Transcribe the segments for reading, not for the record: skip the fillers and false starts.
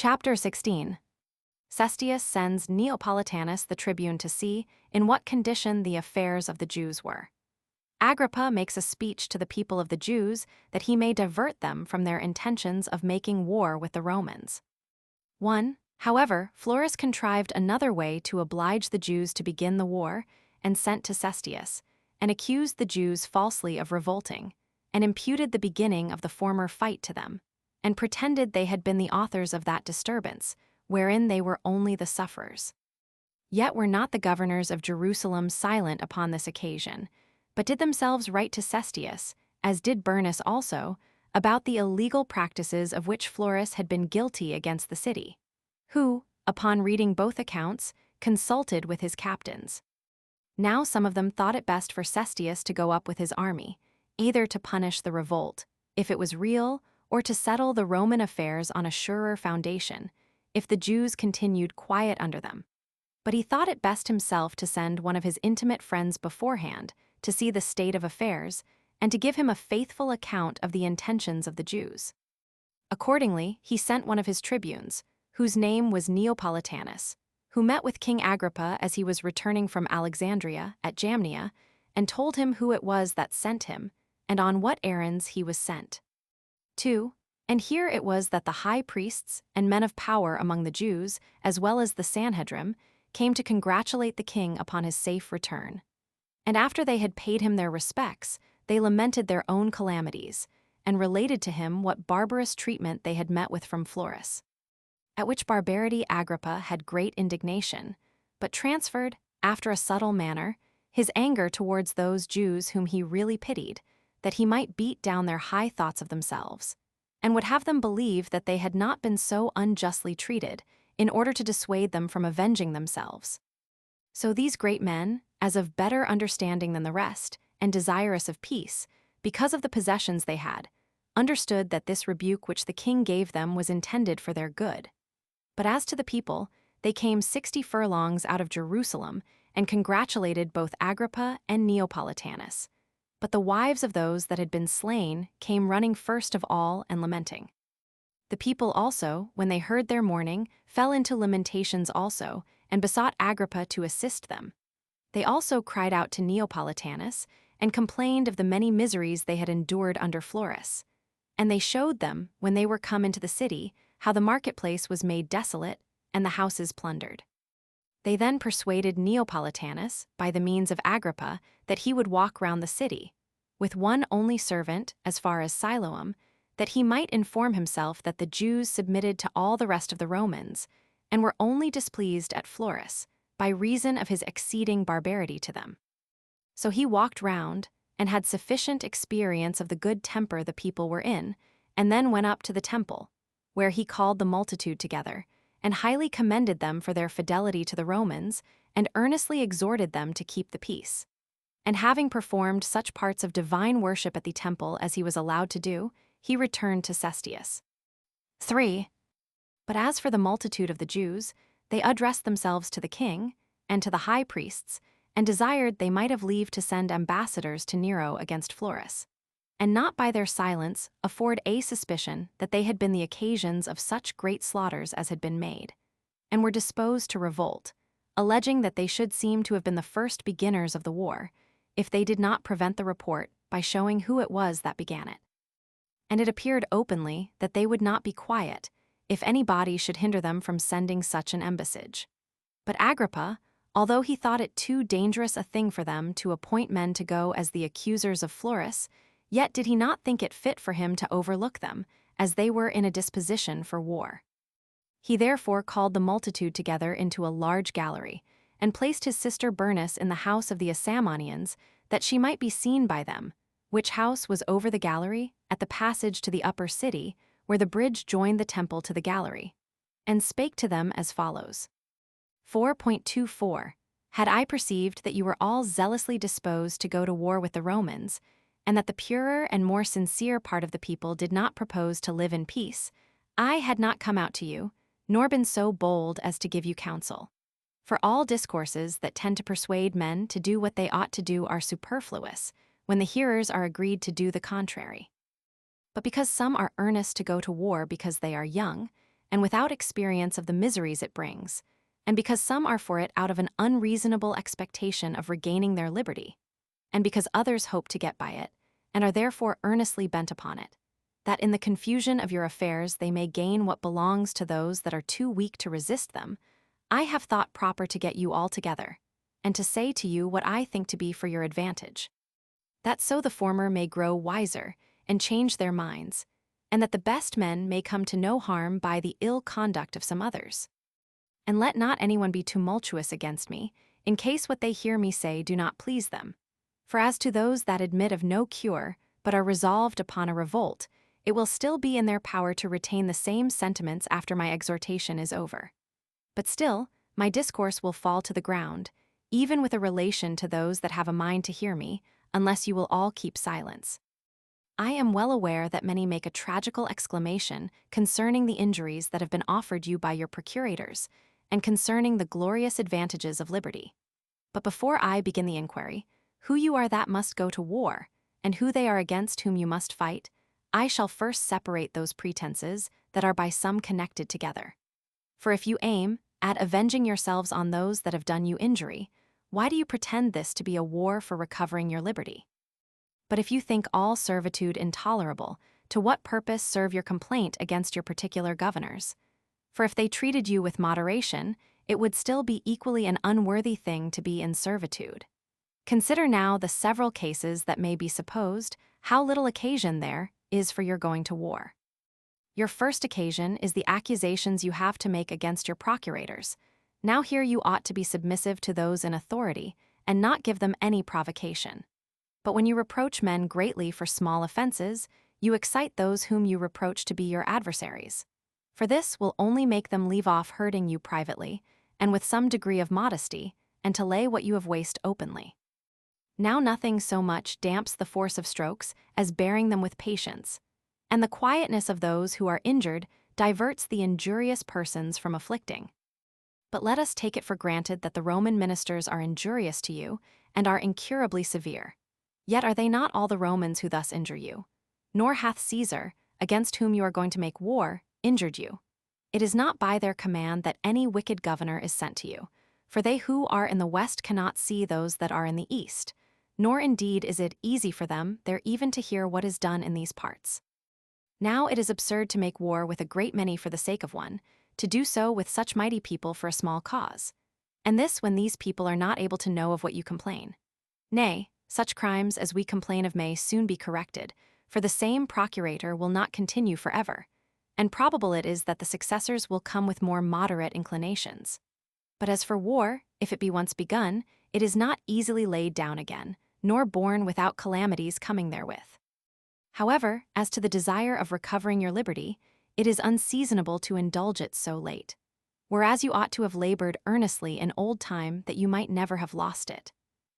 Chapter 16. Cestius sends Neopolitanus the tribune to see in what condition the affairs of the Jews were. Agrippa makes a speech to the people of the Jews that he may divert them from their intentions of making war with the Romans. 1. However, Florus contrived another way to oblige the Jews to begin the war and sent to Cestius, and accused the Jews falsely of revolting, and imputed the beginning of the former fight to them, and pretended they had been the authors of that disturbance, wherein they were only the sufferers. Yet were not the governors of Jerusalem silent upon this occasion, but did themselves write to Cestius, as did Bernus also, about the illegal practices of which Florus had been guilty against the city, who, upon reading both accounts, consulted with his captains. Now some of them thought it best for Cestius to go up with his army, either to punish the revolt, if it was real, or to settle the Roman affairs on a surer foundation, if the Jews continued quiet under them. But he thought it best himself to send one of his intimate friends beforehand to see the state of affairs and to give him a faithful account of the intentions of the Jews. Accordingly, he sent one of his tribunes, whose name was Neopolitanus, who met with King Agrippa as he was returning from Alexandria at Jamnia, and told him who it was that sent him, and on what errands he was sent. 2. And here it was that the high priests and men of power among the Jews, as well as the Sanhedrim, came to congratulate the king upon his safe return. And after they had paid him their respects, they lamented their own calamities, and related to him what barbarous treatment they had met with from Florus. At which barbarity Agrippa had great indignation, but transferred, after a subtle manner, his anger towards those Jews whom he really pitied, that he might beat down their high thoughts of themselves, and would have them believe that they had not been so unjustly treated, in order to dissuade them from avenging themselves. So these great men, as of better understanding than the rest, and desirous of peace, because of the possessions they had, understood that this rebuke which the king gave them was intended for their good. But as to the people, they came 60 furlongs out of Jerusalem, and congratulated both Agrippa and Neopolitanus. But the wives of those that had been slain came running first of all and lamenting. The people also, when they heard their mourning, fell into lamentations also, and besought Agrippa to assist them. They also cried out to Neopolitanus, and complained of the many miseries they had endured under Florus. And they showed them, when they were come into the city, how the marketplace was made desolate, and the houses plundered. They then persuaded Neopolitanus, by the means of Agrippa, that he would walk round the city, with one only servant, as far as Siloam, that he might inform himself that the Jews submitted to all the rest of the Romans, and were only displeased at Florus, by reason of his exceeding barbarity to them. So he walked round, and had sufficient experience of the good temper the people were in, and then went up to the temple, where he called the multitude together, and highly commended them for their fidelity to the Romans, and earnestly exhorted them to keep the peace. And having performed such parts of divine worship at the temple as he was allowed to do, he returned to Cestius. 3. But as for the multitude of the Jews, they addressed themselves to the king, and to the high priests, and desired they might have leave to send ambassadors to Nero against Florus, and not by their silence afford a suspicion that they had been the occasions of such great slaughters as had been made, and were disposed to revolt, alleging that they should seem to have been the first beginners of the war, if they did not prevent the report by showing who it was that began it. And it appeared openly that they would not be quiet, if any body should hinder them from sending such an embassage. But Agrippa, although he thought it too dangerous a thing for them to appoint men to go as the accusers of Florus, yet did he not think it fit for him to overlook them, as they were in a disposition for war. He therefore called the multitude together into a large gallery, and placed his sister Bernus in the house of the Asamonians, that she might be seen by them, which house was over the gallery, at the passage to the upper city, where the bridge joined the temple to the gallery, and spake to them as follows. 4.24 Had I perceived that you were all zealously disposed to go to war with the Romans, and that the purer and more sincere part of the people did not propose to live in peace, I had not come out to you, nor been so bold as to give you counsel. For all discourses that tend to persuade men to do what they ought to do are superfluous, when the hearers are agreed to do the contrary. But because some are earnest to go to war because they are young, and without experience of the miseries it brings, and because some are for it out of an unreasonable expectation of regaining their liberty, and because others hope to get by it, and are therefore earnestly bent upon it, that in the confusion of your affairs they may gain what belongs to those that are too weak to resist them, I have thought proper to get you all together, and to say to you what I think to be for your advantage, that so the former may grow wiser and change their minds, and that the best men may come to no harm by the ill conduct of some others. And let not anyone be tumultuous against me, in case what they hear me say do not please them. For as to those that admit of no cure, but are resolved upon a revolt, it will still be in their power to retain the same sentiments after my exhortation is over. But still, my discourse will fall to the ground, even with a relation to those that have a mind to hear me, unless you will all keep silence. I am well aware that many make a tragical exclamation concerning the injuries that have been offered you by your procurators, and concerning the glorious advantages of liberty. But before I begin the inquiry, who you are that must go to war, and who they are against whom you must fight, I shall first separate those pretenses that are by some connected together. For if you aim at avenging yourselves on those that have done you injury, why do you pretend this to be a war for recovering your liberty? But if you think all servitude intolerable, to what purpose serve your complaint against your particular governors? For if they treated you with moderation, it would still be equally an unworthy thing to be in servitude. Consider now the several cases that may be supposed, how little occasion there is for your going to war. Your first occasion is the accusations you have to make against your procurators. Now here you ought to be submissive to those in authority, and not give them any provocation. But when you reproach men greatly for small offenses, you excite those whom you reproach to be your adversaries. For this will only make them leave off hurting you privately, and with some degree of modesty, and to lay what you have waste openly. Now nothing so much damps the force of strokes as bearing them with patience, and the quietness of those who are injured diverts the injurious persons from afflicting. But let us take it for granted that the Roman ministers are injurious to you, and are incurably severe. Yet are they not all the Romans who thus injure you? Nor hath Caesar, against whom you are going to make war, injured you. It is not by their command that any wicked governor is sent to you, for they who are in the west cannot see those that are in the east, nor indeed is it easy for them there even to hear what is done in these parts. Now it is absurd to make war with a great many for the sake of one, to do so with such mighty people for a small cause, and this when these people are not able to know of what you complain. Nay, such crimes as we complain of may soon be corrected, for the same procurator will not continue forever, and probable it is that the successors will come with more moderate inclinations. But as for war, if it be once begun, it is not easily laid down again, nor borne without calamities coming therewith. However, as to the desire of recovering your liberty, it is unseasonable to indulge it so late, whereas you ought to have labored earnestly in old time that you might never have lost it.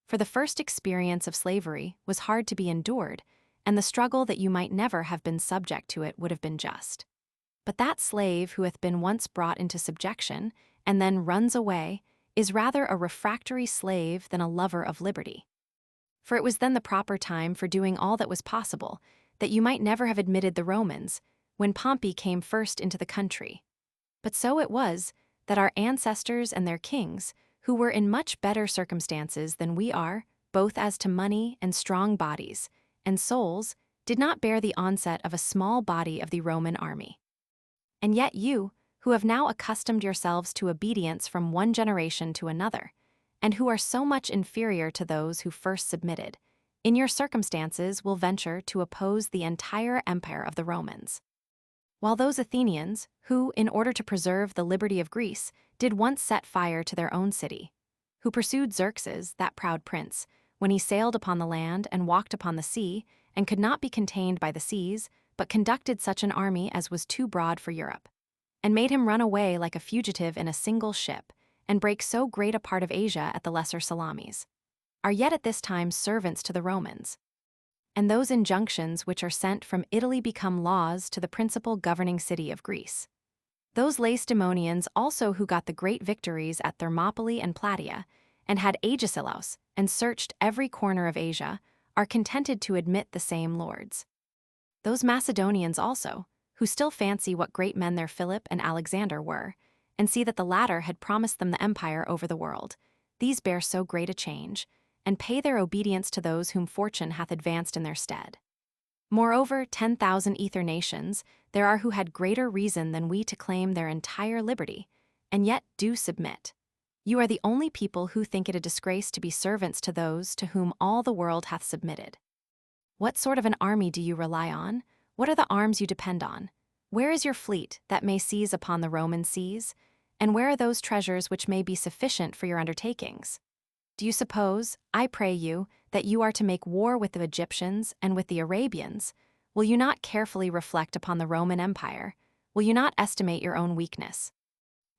For the first experience of slavery was hard to be endured, and the struggle that you might never have been subject to it would have been just. But that slave who hath been once brought into subjection, and then runs away, is rather a refractory slave than a lover of liberty. For it was then the proper time for doing all that was possible, that you might never have admitted the Romans, when Pompey came first into the country. But so it was, that our ancestors and their kings, who were in much better circumstances than we are, both as to money and strong bodies, and souls, did not bear the onset of a small body of the Roman army. And yet you, who have now accustomed yourselves to obedience from one generation to another, and who are so much inferior to those who first submitted, in your circumstances will venture to oppose the entire empire of the Romans. While those Athenians, who, in order to preserve the liberty of Greece, did once set fire to their own city, who pursued Xerxes, that proud prince, when he sailed upon the land and walked upon the sea, and could not be contained by the seas, but conducted such an army as was too broad for Europe, and made him run away like a fugitive in a single ship, and break so great a part of Asia at the lesser Salamis, are yet at this time servants to the Romans. And those injunctions which are sent from Italy become laws to the principal governing city of Greece. Those Lacedaemonians also who got the great victories at Thermopylae and Plataea, and had Agesilaus, and searched every corner of Asia, are contented to admit the same lords. Those Macedonians also, who still fancy what great men their Philip and Alexander were, and see that the latter had promised them the empire over the world. These bear so great a change, and pay their obedience to those whom fortune hath advanced in their stead. Moreover, 10,000 ether nations there are who had greater reason than we to claim their entire liberty, and yet do submit. You are the only people who think it a disgrace to be servants to those to whom all the world hath submitted. What sort of an army do you rely on? What are the arms you depend on? Where is your fleet that may seize upon the Roman seas? And where are those treasures which may be sufficient for your undertakings? Do you suppose, I pray you, that you are to make war with the Egyptians and with the Arabians? Will you not carefully reflect upon the Roman Empire? Will you not estimate your own weakness?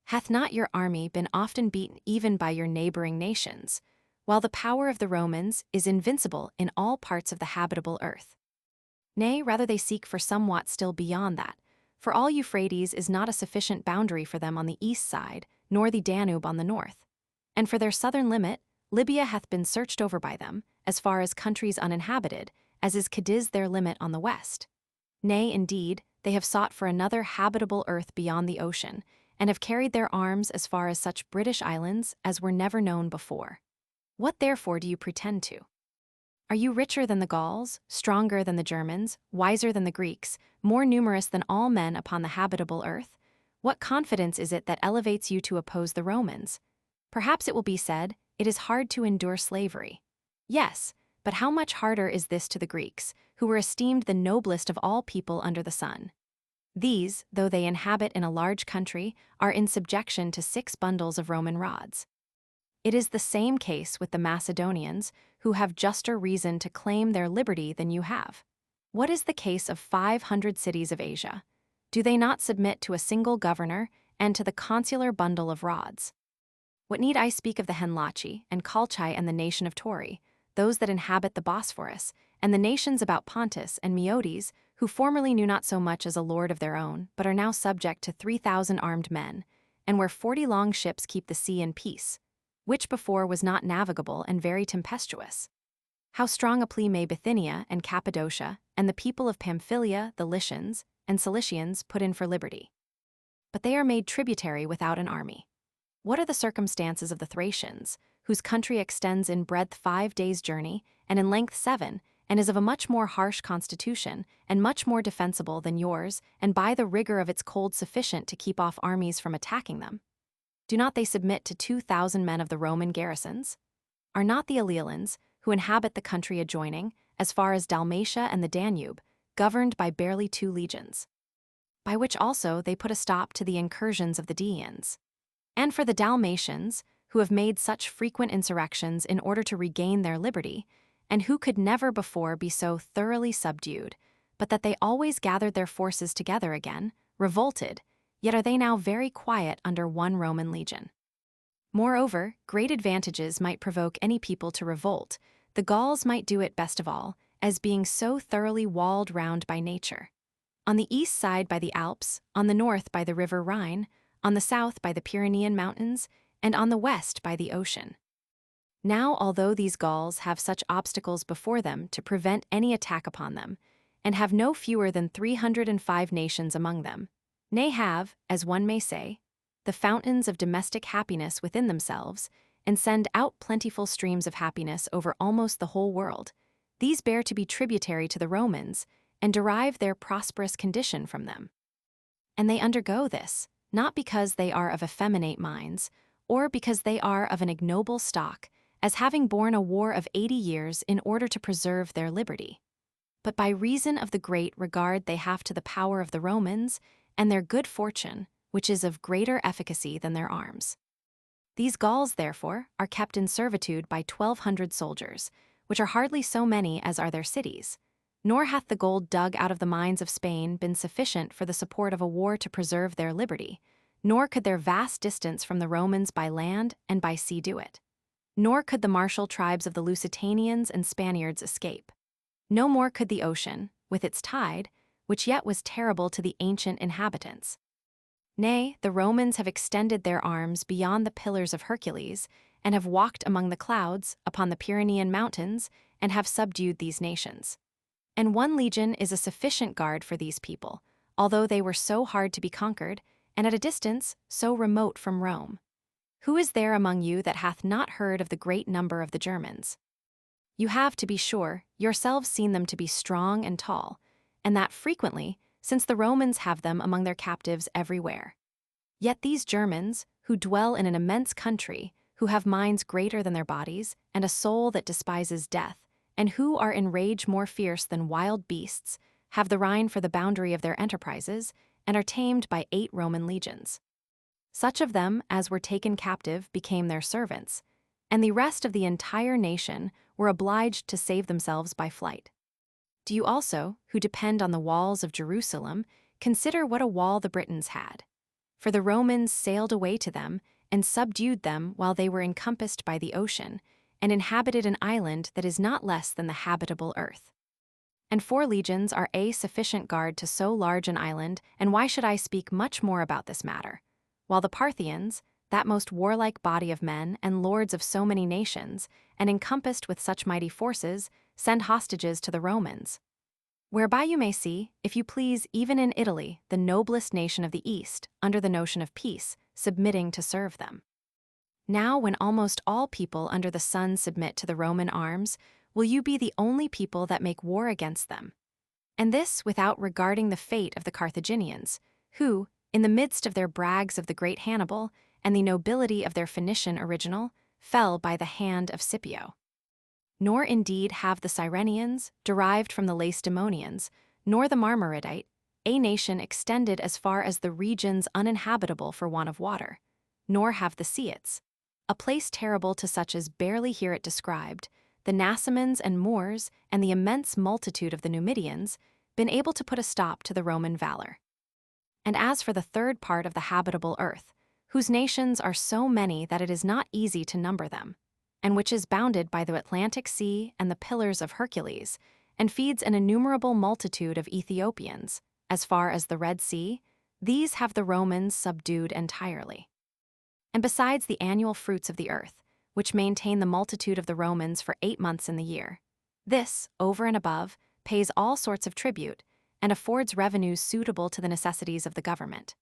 Hath not your army been often beaten even by your neighboring nations, while the power of the Romans is invincible in all parts of the habitable earth? Nay, rather they seek for somewhat still beyond that, for all Euphrates is not a sufficient boundary for them on the east side, nor the Danube on the north. And for their southern limit, Libya hath been searched over by them, as far as countries uninhabited, as is Cadiz their limit on the west. Nay, indeed, they have sought for another habitable earth beyond the ocean, and have carried their arms as far as such British islands as were never known before. What therefore do you pretend to? Are you richer than the Gauls, stronger than the Germans, wiser than the Greeks, more numerous than all men upon the habitable earth? What confidence is it that elevates you to oppose the Romans? Perhaps it will be said, it is hard to endure slavery. Yes, but how much harder is this to the Greeks, who were esteemed the noblest of all people under the sun? These, though they inhabit in a large country, are in subjection to 6 bundles of Roman rods. It is the same case with the Macedonians, who have juster reason to claim their liberty than you have. What is the case of 500 cities of Asia? Do they not submit to a single governor and to the consular bundle of rods? What need I speak of the Henlachi and Colchi and the nation of Tauri, those that inhabit the Bosphorus, and the nations about Pontus and Meodes, who formerly knew not so much as a lord of their own, but are now subject to 3,000 armed men, and where 40 long ships keep the sea in peace, which before was not navigable and very tempestuous? How strong a plea may Bithynia and Cappadocia, and the people of Pamphylia, the Lycians, and Cilicians put in for liberty. But they are made tributary without an army. What are the circumstances of the Thracians, whose country extends in breadth 5 days' journey, and in length 7, and is of a much more harsh constitution, and much more defensible than yours, and by the rigor of its cold sufficient to keep off armies from attacking them? Do not they submit to 2,000 men of the Roman garrisons? Are not the Allians, who inhabit the country adjoining, as far as Dalmatia and the Danube, governed by barely 2 legions? By which also they put a stop to the incursions of the Daeans. And for the Dalmatians, who have made such frequent insurrections in order to regain their liberty, and who could never before be so thoroughly subdued, but that they always gathered their forces together again, revolted, yet are they now very quiet under 1 Roman legion. Moreover, great advantages might provoke any people to revolt. The Gauls might do it best of all, as being so thoroughly walled round by nature. On the east side by the Alps, on the north by the river Rhine, on the south by the Pyrenean mountains, and on the west by the ocean. Now, although these Gauls have such obstacles before them to prevent any attack upon them, and have no fewer than 305 nations among them, nay have, as one may say, the fountains of domestic happiness within themselves, and send out plentiful streams of happiness over almost the whole world, these bear to be tributary to the Romans, and derive their prosperous condition from them. And they undergo this, not because they are of effeminate minds, or because they are of an ignoble stock, as having borne a war of 80 years in order to preserve their liberty, but by reason of the great regard they have to the power of the Romans, and their good fortune, which is of greater efficacy than their arms. These Gauls, therefore, are kept in servitude by 1,200 soldiers, which are hardly so many as are their cities, nor hath the gold dug out of the mines of Spain been sufficient for the support of a war to preserve their liberty, nor could their vast distance from the Romans by land and by sea do it. Nor could the martial tribes of the Lusitanians and Spaniards escape. No more could the ocean, with its tide, which yet was terrible to the ancient inhabitants. Nay, the Romans have extended their arms beyond the pillars of Hercules, and have walked among the clouds, upon the Pyrenean mountains, and have subdued these nations. And 1 legion is a sufficient guard for these people, although they were so hard to be conquered, and at a distance so remote from Rome. Who is there among you that hath not heard of the great number of the Germans? You have, to be sure, yourselves seen them to be strong and tall, and that frequently, since the Romans have them among their captives everywhere. Yet these Germans, who dwell in an immense country, who have minds greater than their bodies, and a soul that despises death, and who are in rage more fierce than wild beasts, have the Rhine for the boundary of their enterprises, and are tamed by 8 Roman legions. Such of them as were taken captive became their servants, and the rest of the entire nation were obliged to save themselves by flight. Do you also, who depend on the walls of Jerusalem, consider what a wall the Britons had? For the Romans sailed away to them and subdued them while they were encompassed by the ocean, and inhabited an island that is not less than the habitable earth. And 4 legions are a sufficient guard to so large an island, and why should I speak much more about this matter? While the Parthians, that most warlike body of men and lords of so many nations, and encompassed with such mighty forces, send hostages to the Romans. Whereby you may see, if you please, even in Italy, the noblest nation of the East, under the notion of peace, submitting to serve them. Now, when almost all people under the sun submit to the Roman arms, will you be the only people that make war against them? And this without regarding the fate of the Carthaginians, who, in the midst of their brags of the great Hannibal and the nobility of their Phoenician original, fell by the hand of Scipio. Nor indeed have the Cyrenians, derived from the Lacedaemonians, nor the Marmaridite, a nation extended as far as the regions uninhabitable for want of water, nor have the Ceots, a place terrible to such as barely hear it described, the Nasamons and Moors, and the immense multitude of the Numidians, been able to put a stop to the Roman valor. And as for the third part of the habitable earth, whose nations are so many that it is not easy to number them, and which is bounded by the Atlantic Sea and the Pillars of Hercules, and feeds an innumerable multitude of Ethiopians, as far as the Red Sea, these have the Romans subdued entirely. And besides the annual fruits of the earth, which maintain the multitude of the Romans for 8 months in the year, this, over and above, pays all sorts of tribute, and affords revenues suitable to the necessities of the government.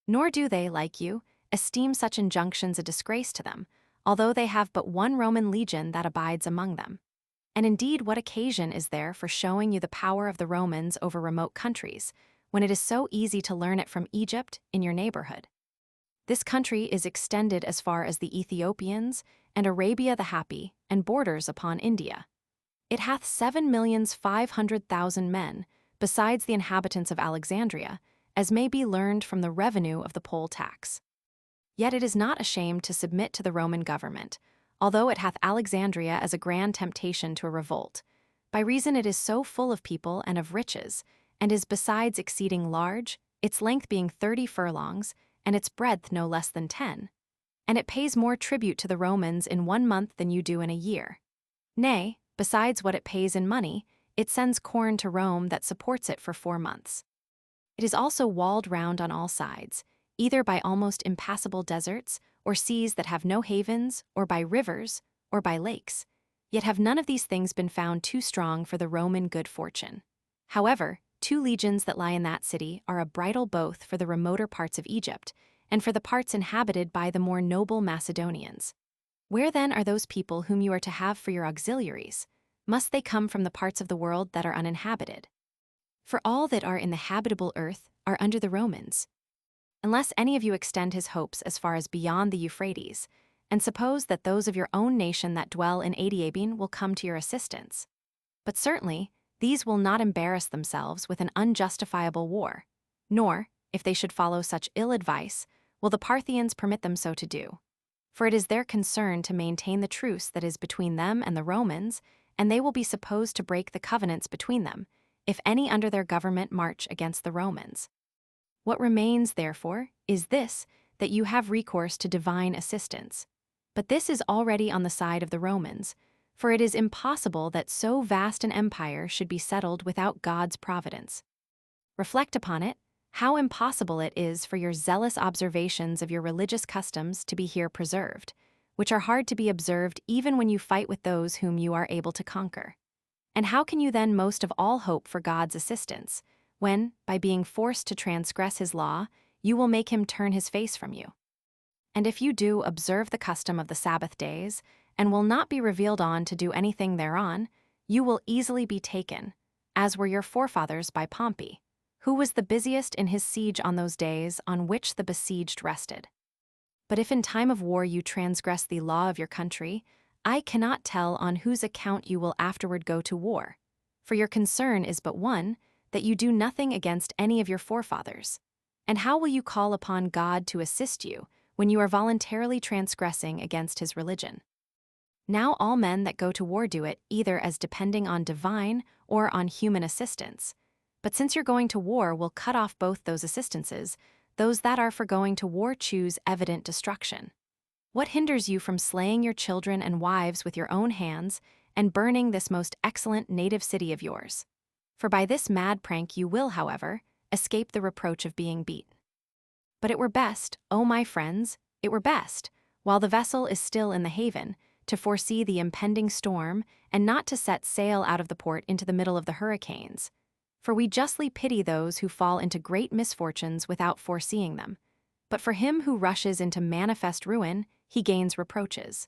Nor do they, like you, esteem such injunctions a disgrace to them, although they have but 1 Roman legion that abides among them. And indeed, what occasion is there for showing you the power of the Romans over remote countries, when it is so easy to learn it from Egypt in your neighborhood? This country is extended as far as the Ethiopians, and Arabia the Happy, and borders upon India. It hath 7,500,000 men, besides the inhabitants of Alexandria, as may be learned from the revenue of the poll tax. Yet it is not ashamed to submit to the Roman government, although it hath Alexandria as a grand temptation to a revolt, by reason it is so full of people and of riches, and is besides exceeding large, its length being 30 furlongs, and its breadth no less than 10. And it pays more tribute to the Romans in 1 month than you do in a year. Nay, besides what it pays in money, it sends corn to Rome that supports it for 4 months. It is also walled round on all sides, either by almost impassable deserts, or seas that have no havens, or by rivers, or by lakes. Yet have none of these things been found too strong for the Roman good fortune. However, 2 legions that lie in that city are a bridle both for the remoter parts of Egypt, and for the parts inhabited by the more noble Macedonians. Where then are those people whom you are to have for your auxiliaries? Must they come from the parts of the world that are uninhabited? For all that are in the habitable earth are under the Romans. Unless any of you extend his hopes as far as beyond the Euphrates, and suppose that those of your own nation that dwell in Adiabene will come to your assistance. But certainly, these will not embarrass themselves with an unjustifiable war, nor, if they should follow such ill advice, will the Parthians permit them so to do. For it is their concern to maintain the truce that is between them and the Romans, and they will be supposed to break the covenants between them, if any under their government march against the Romans. What remains, therefore, is this, that you have recourse to divine assistance. But this is already on the side of the Romans, for it is impossible that so vast an empire should be settled without God's providence. Reflect upon it, how impossible it is for your zealous observations of your religious customs to be here preserved, which are hard to be observed even when you fight with those whom you are able to conquer. And how can you then most of all hope for God's assistance, when, by being forced to transgress his law, you will make him turn his face from you. And if you do observe the custom of the Sabbath days, and will not be revealed on to do anything thereon, you will easily be taken, as were your forefathers by Pompey, who was the busiest in his siege on those days on which the besieged rested. But if in time of war you transgress the law of your country, I cannot tell on whose account you will afterward go to war, for your concern is but one, that you do nothing against any of your forefathers. And how will you call upon God to assist you when you are voluntarily transgressing against his religion? Now all men that go to war do it either as depending on divine or on human assistance. But since your going to war will cut off both those assistances, those that are for going to war choose evident destruction. What hinders you from slaying your children and wives with your own hands and burning this most excellent native city of yours? For by this mad prank you will, however, escape the reproach of being beat. But it were best, O my friends, it were best, while the vessel is still in the haven, to foresee the impending storm and not to set sail out of the port into the middle of the hurricanes. For we justly pity those who fall into great misfortunes without foreseeing them. But for him who rushes into manifest ruin, he gains reproaches.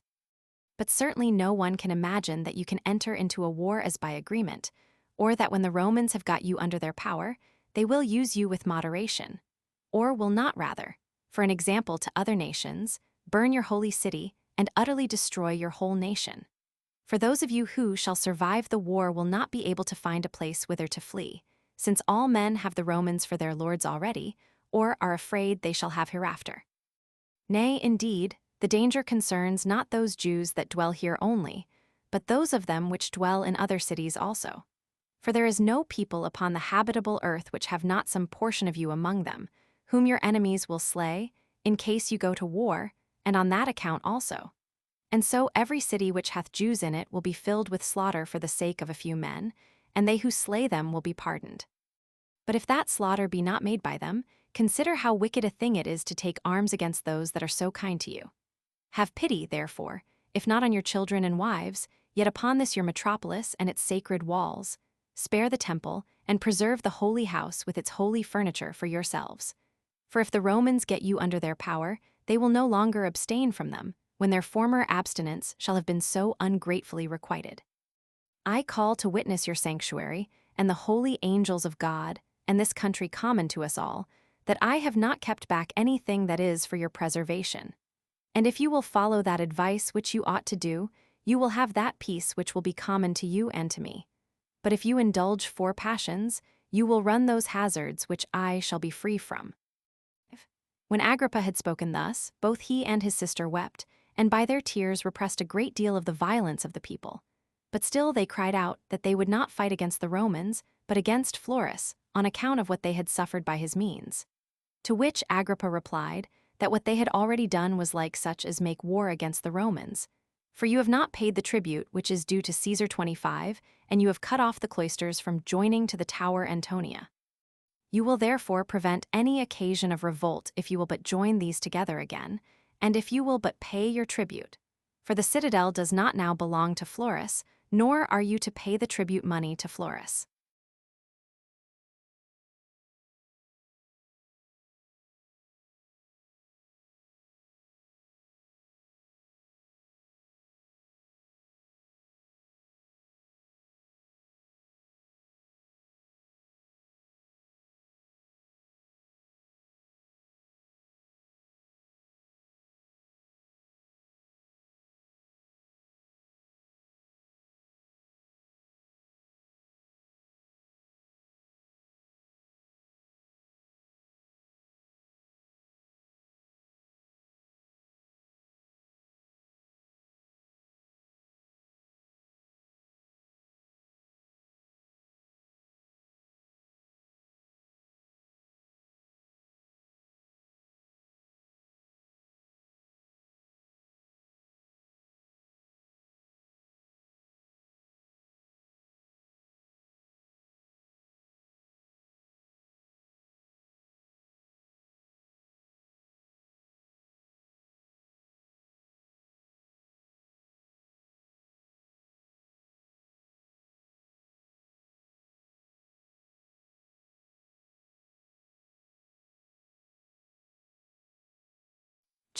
But certainly no one can imagine that you can enter into a war as by agreement, or that when the Romans have got you under their power, they will use you with moderation, or will not rather, for an example to other nations, burn your holy city and utterly destroy your whole nation. For those of you who shall survive the war will not be able to find a place whither to flee, since all men have the Romans for their lords already, or are afraid they shall have hereafter. Nay, indeed, the danger concerns not those Jews that dwell here only, but those of them which dwell in other cities also. For there is no people upon the habitable earth which have not some portion of you among them, whom your enemies will slay, in case you go to war, and on that account also. And so every city which hath Jews in it will be filled with slaughter for the sake of a few men, and they who slay them will be pardoned. But if that slaughter be not made by them, consider how wicked a thing it is to take arms against those that are so kind to you. Have pity, therefore, if not on your children and wives, yet upon this your metropolis and its sacred walls. Spare the temple, and preserve the holy house with its holy furniture for yourselves. For if the Romans get you under their power, they will no longer abstain from them, when their former abstinence shall have been so ungratefully requited. I call to witness your sanctuary, and the holy angels of God, and this country common to us all, that I have not kept back anything that is for your preservation. And if you will follow that advice which you ought to do, you will have that peace which will be common to you and to me. But if you indulge four passions, you will run those hazards which I shall be free from. When Agrippa had spoken thus, both he and his sister wept, and by their tears repressed a great deal of the violence of the people. But still they cried out that they would not fight against the Romans, but against Florus, on account of what they had suffered by his means. To which Agrippa replied, that what they had already done was like such as make war against the Romans. For you have not paid the tribute which is due to Caesar 25, and you have cut off the cloisters from joining to the tower Antonia. You will therefore prevent any occasion of revolt if you will but join these together again, and if you will but pay your tribute. For the citadel does not now belong to Florus, nor are you to pay the tribute money to Florus.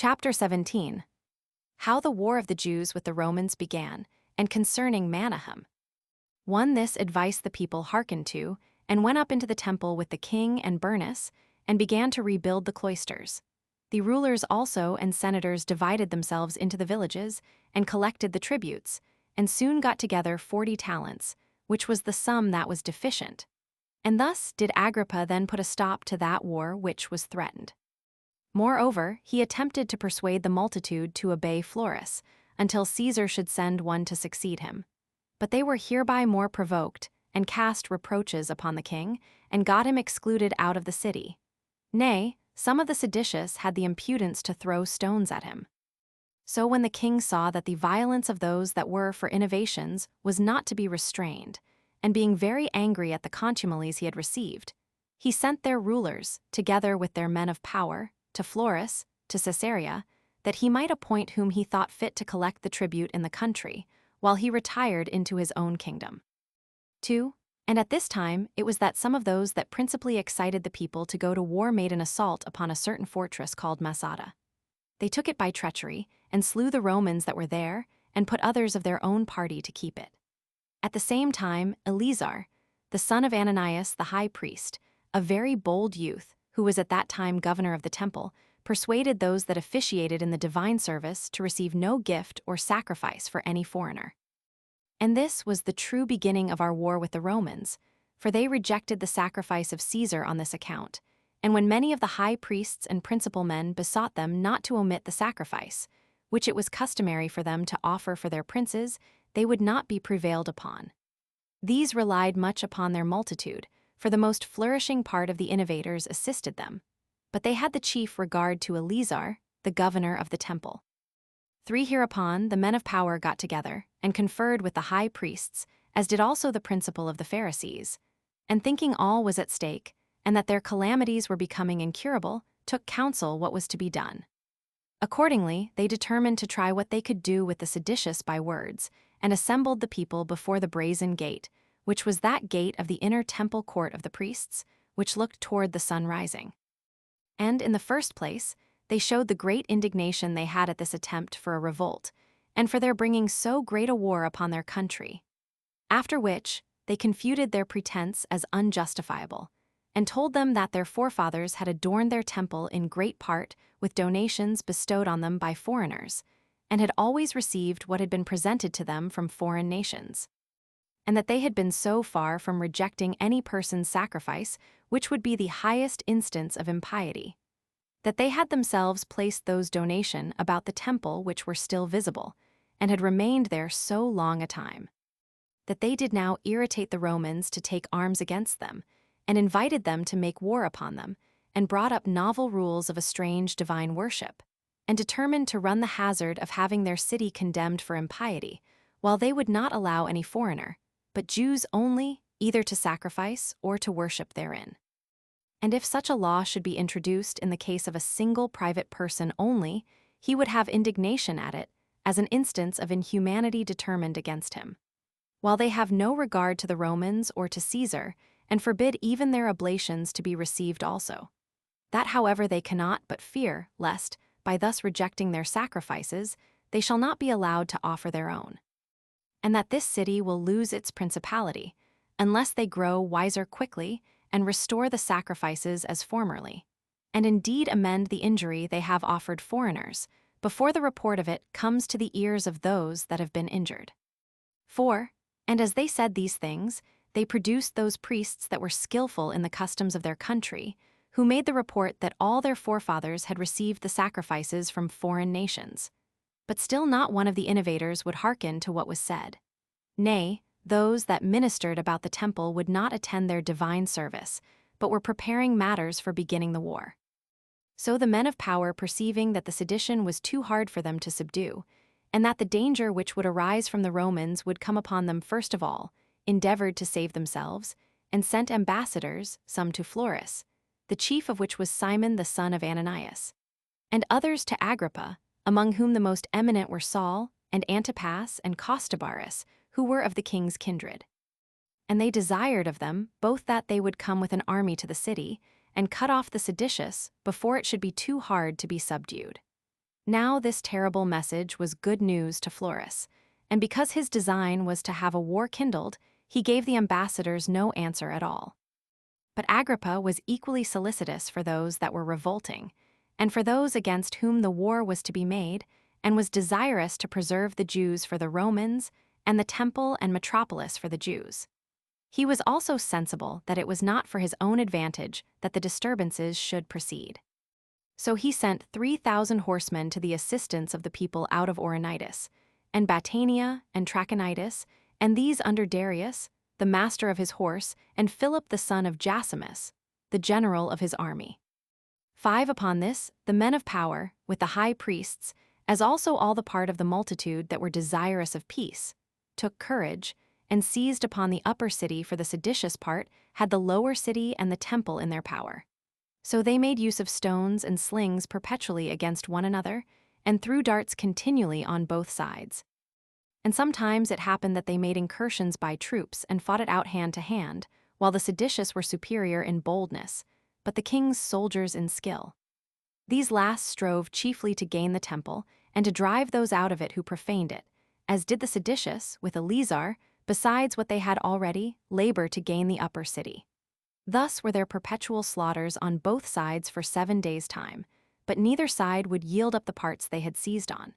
Chapter 17. How the War of the Jews with the Romans began, and concerning Manahem. This advice the people hearkened to, and went up into the temple with the king and Bernice, and began to rebuild the cloisters. The rulers also and senators divided themselves into the villages, and collected the tributes, and soon got together 40 talents, which was the sum that was deficient. And thus did Agrippa then put a stop to that war which was threatened. Moreover, he attempted to persuade the multitude to obey Florus, until Caesar should send one to succeed him. But they were hereby more provoked, and cast reproaches upon the king, and got him excluded out of the city. Nay, some of the seditious had the impudence to throw stones at him. So when the king saw that the violence of those that were for innovations was not to be restrained, and being very angry at the contumelies he had received, he sent their rulers, together with their men of power, to Florus, to Caesarea, that he might appoint whom he thought fit to collect the tribute in the country, while he retired into his own kingdom. 2. And at this time it was that some of those that principally excited the people to go to war made an assault upon a certain fortress called Masada. They took it by treachery, and slew the Romans that were there, and put others of their own party to keep it. At the same time, Eleazar, the son of Ananias the high priest, a very bold youth, who was at that time governor of the temple, persuaded those that officiated in the divine service to receive no gift or sacrifice for any foreigner. And this was the true beginning of our war with the Romans, for they rejected the sacrifice of Caesar on this account, and when many of the high priests and principal men besought them not to omit the sacrifice, which it was customary for them to offer for their princes, they would not be prevailed upon. These relied much upon their multitude, for the most flourishing part of the innovators assisted them, but they had the chief regard to Eleazar, the governor of the temple. 3. Hereupon the men of power got together, and conferred with the high priests, as did also the principal of the Pharisees, and thinking all was at stake, and that their calamities were becoming incurable, took counsel what was to be done. Accordingly, they determined to try what they could do with the seditious by words, and assembled the people before the brazen gate, which was that gate of the inner temple court of the priests, which looked toward the sun rising. And in the first place, they showed the great indignation they had at this attempt for a revolt, and for their bringing so great a war upon their country. After which, they confuted their pretense as unjustifiable, and told them that their forefathers had adorned their temple in great part with donations bestowed on them by foreigners, and had always received what had been presented to them from foreign nations, and that they had been so far from rejecting any person's sacrifice, which would be the highest instance of impiety, that they had themselves placed those donations about the temple which were still visible, and had remained there so long a time, that they did now irritate the Romans to take arms against them, and invited them to make war upon them, and brought up novel rules of a strange divine worship, and determined to run the hazard of having their city condemned for impiety, while they would not allow any foreigner, but Jews only, either to sacrifice or to worship therein. And if such a law should be introduced in the case of a single private person only, he would have indignation at it, as an instance of inhumanity determined against him. While they have no regard to the Romans or to Caesar, and forbid even their oblations to be received also. That however they cannot but fear, lest, by thus rejecting their sacrifices, they shall not be allowed to offer their own. And that this city will lose its principality, unless they grow wiser quickly, and restore the sacrifices as formerly, and indeed amend the injury they have offered foreigners, before the report of it comes to the ears of those that have been injured. 4. And as they said these things, they produced those priests that were skillful in the customs of their country, who made the report that all their forefathers had received the sacrifices from foreign nations. But still not one of the innovators would hearken to what was said. Nay, those that ministered about the temple would not attend their divine service, but were preparing matters for beginning the war. So the men of power, perceiving that the sedition was too hard for them to subdue, and that the danger which would arise from the Romans would come upon them first of all, endeavored to save themselves, and sent ambassadors, some to Florus, the chief of which was Simon the son of Ananias, and others to Agrippa, among whom the most eminent were Saul, and Antipas, and Costobarus, who were of the king's kindred. And they desired of them both that they would come with an army to the city, and cut off the seditious before it should be too hard to be subdued. Now this terrible message was good news to Florus, and because his design was to have a war kindled, he gave the ambassadors no answer at all. But Agrippa was equally solicitous for those that were revolting, and for those against whom the war was to be made, and was desirous to preserve the Jews for the Romans, and the temple and metropolis for the Jews. He was also sensible that it was not for his own advantage that the disturbances should proceed. So he sent 3,000 horsemen to the assistance of the people out of Auranitis, and Battania, and Trachonitis, and these under Darius, the master of his horse, and Philip the son of Jacimus, the general of his army. 5 upon this, the men of power, with the high priests, as also all the part of the multitude that were desirous of peace, took courage, and seized upon the upper city, for the seditious part had the lower city and the temple in their power. So they made use of stones and slings perpetually against one another, and threw darts continually on both sides. And sometimes it happened that they made incursions by troops and fought it out hand to hand, while the seditious were superior in boldness, but the king's soldiers in skill. These last strove chiefly to gain the temple, and to drive those out of it who profaned it, as did the seditious, with Eleazar, besides what they had already, labor to gain the upper city. Thus were there perpetual slaughters on both sides for 7 days' time, but neither side would yield up the parts they had seized on.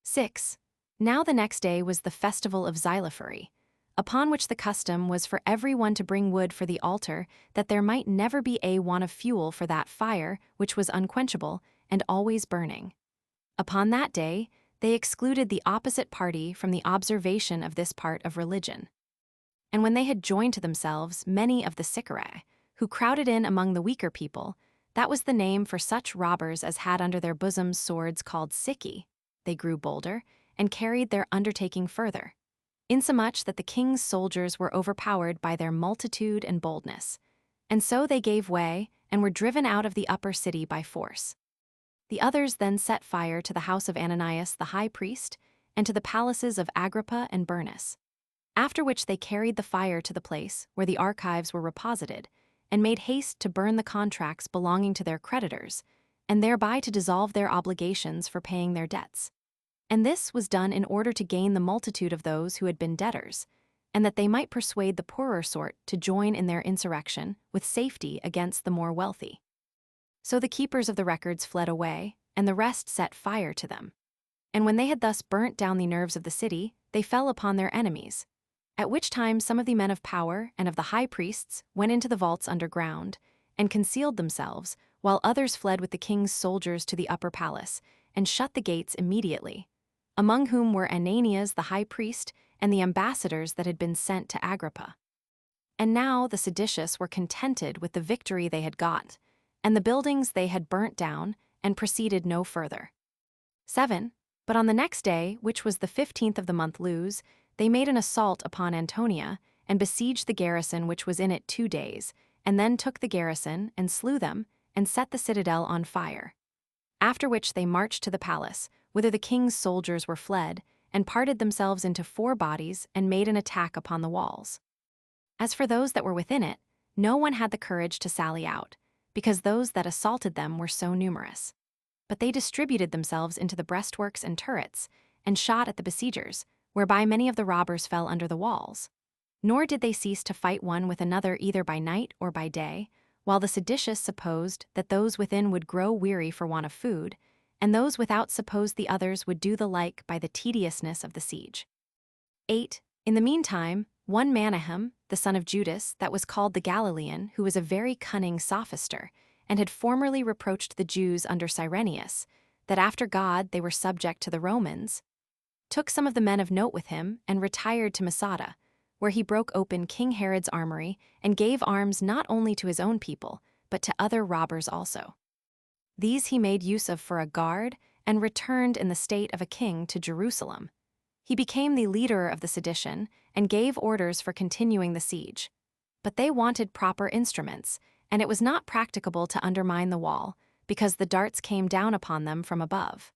6. Now the next day was the festival of Xylophory, upon which the custom was for every one to bring wood for the altar, that there might never be a want of fuel for that fire which was unquenchable and always burning. Upon that day they excluded the opposite party from the observation of this part of religion. And when they had joined to themselves many of the Sicarii, who crowded in among the weaker people, that was the name for such robbers as had under their bosoms swords called Sici, they grew bolder, and carried their undertaking further, insomuch that the king's soldiers were overpowered by their multitude and boldness, and so they gave way, and were driven out of the upper city by force. The others then set fire to the house of Ananias the high priest, and to the palaces of Agrippa and Bernice. After which they carried the fire to the place where the archives were reposited, and made haste to burn the contracts belonging to their creditors, and thereby to dissolve their obligations for paying their debts. And this was done in order to gain the multitude of those who had been debtors, and that they might persuade the poorer sort to join in their insurrection with safety against the more wealthy. So the keepers of the records fled away, and the rest set fire to them. And when they had thus burnt down the nerves of the city, they fell upon their enemies. At which time some of the men of power and of the high priests went into the vaults underground, and concealed themselves, while others fled with the king's soldiers to the upper palace, and shut the gates immediately, among whom were Ananias the high priest, and the ambassadors that had been sent to Agrippa. And now the seditious were contented with the victory they had got, and the buildings they had burnt down, and proceeded no further. 7. But on the next day, which was the 15th of the month Lous, they made an assault upon Antonia, and besieged the garrison which was in it 2 days, and then took the garrison, and slew them, and set the citadel on fire. After which they marched to the palace, whither the king's soldiers were fled, and parted themselves into 4 bodies, and made an attack upon the walls. As for those that were within it, no one had the courage to sally out, because those that assaulted them were so numerous. But they distributed themselves into the breastworks and turrets, and shot at the besiegers, whereby many of the robbers fell under the walls. Nor did they cease to fight one with another either by night or by day, while the seditious supposed that those within would grow weary for want of food, and those without supposed the others would do the like by the tediousness of the siege. 8. In the meantime, one Manahem, the son of Judas, that was called the Galilean, who was a very cunning sophister, and had formerly reproached the Jews under Cyrenius, that after God they were subject to the Romans, took some of the men of note with him, and retired to Masada, where he broke open King Herod's armory, and gave arms not only to his own people, but to other robbers also. These he made use of for a guard, and returned in the state of a king to Jerusalem. He became the leader of the sedition, and gave orders for continuing the siege. But they wanted proper instruments, and it was not practicable to undermine the wall, because the darts came down upon them from above.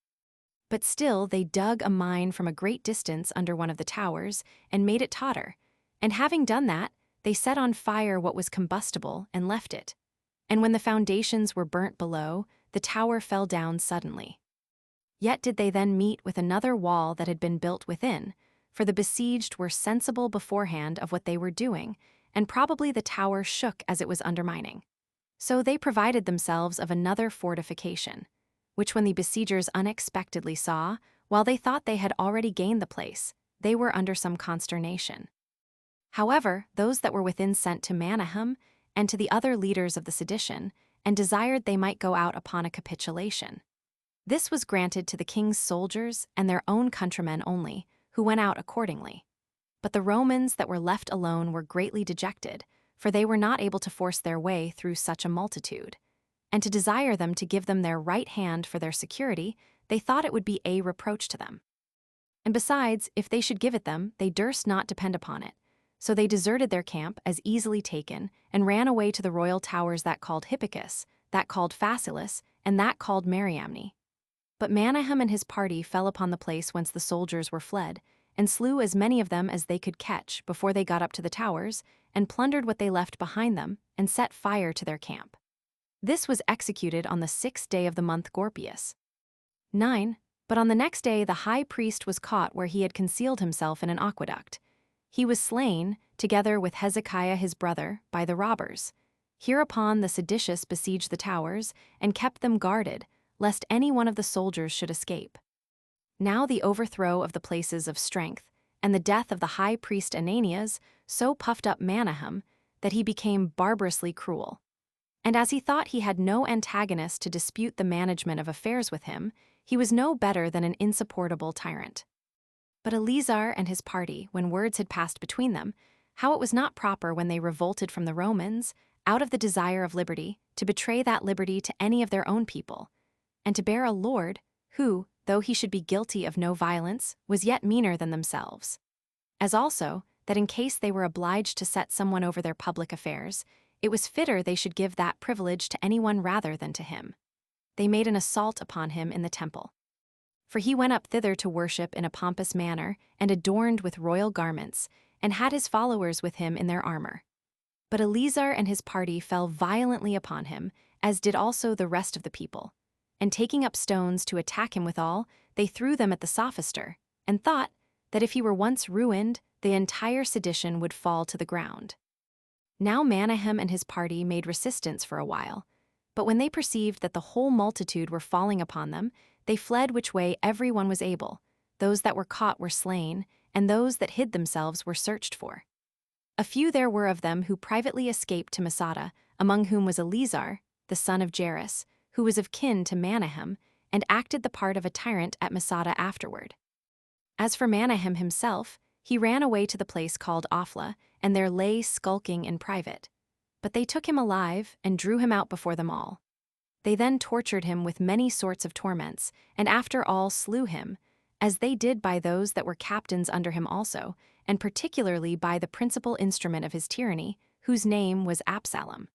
But still they dug a mine from a great distance under one of the towers, and made it totter, and having done that, they set on fire what was combustible, and left it. And when the foundations were burnt below, the tower fell down suddenly. Yet did they then meet with another wall that had been built within, for the besieged were sensible beforehand of what they were doing, and probably the tower shook as it was undermining. So they provided themselves of another fortification, which when the besiegers unexpectedly saw, while they thought they had already gained the place, they were under some consternation. However, those that were within sent to Manahem and to the other leaders of the sedition, and desired they might go out upon a capitulation. This was granted to the king's soldiers and their own countrymen only, who went out accordingly. But the Romans that were left alone were greatly dejected, for they were not able to force their way through such a multitude. And to desire them to give them their right hand for their security, they thought it would be a reproach to them. And besides, if they should give it them, they durst not depend upon it. So they deserted their camp, as easily taken, and ran away to the royal towers that called Hippicus, that called Phasaelus, and that called Mariamne. But Manahem and his party fell upon the place whence the soldiers were fled, and slew as many of them as they could catch before they got up to the towers, and plundered what they left behind them, and set fire to their camp. This was executed on the 6th day of the month Gorpius. 9. But on the next day the high priest was caught where he had concealed himself in an aqueduct. He was slain, together with Hezekiah his brother, by the robbers. Hereupon the seditious besieged the towers, and kept them guarded, lest any one of the soldiers should escape. Now the overthrow of the places of strength, and the death of the high priest Ananias, so puffed up Manahem, that he became barbarously cruel. And as he thought he had no antagonist to dispute the management of affairs with him, he was no better than an insupportable tyrant. But Eleazar and his party, when words had passed between them, how it was not proper when they revolted from the Romans, out of the desire of liberty, to betray that liberty to any of their own people, and to bear a lord, who, though he should be guilty of no violence, was yet meaner than themselves. As also, that in case they were obliged to set someone over their public affairs, it was fitter they should give that privilege to anyone rather than to him. They made an assault upon him in the temple. For he went up thither to worship in a pompous manner, and adorned with royal garments, and had his followers with him in their armor. But Eleazar and his party fell violently upon him, as did also the rest of the people. And taking up stones to attack him withal, they threw them at the sophister, and thought that if he were once ruined, the entire sedition would fall to the ground. Now Manahem and his party made resistance for a while, but when they perceived that the whole multitude were falling upon them, they fled which way every one was able. Those that were caught were slain, and those that hid themselves were searched for. A few there were of them who privately escaped to Masada, among whom was Eleazar, the son of Jairus, who was of kin to Manahem, and acted the part of a tyrant at Masada afterward. As for Manahem himself, he ran away to the place called Ophla, and there lay skulking in private. But they took him alive, and drew him out before them all. They then tortured him with many sorts of torments, and after all slew him, as they did by those that were captains under him also, and particularly by the principal instrument of his tyranny, whose name was Absalom.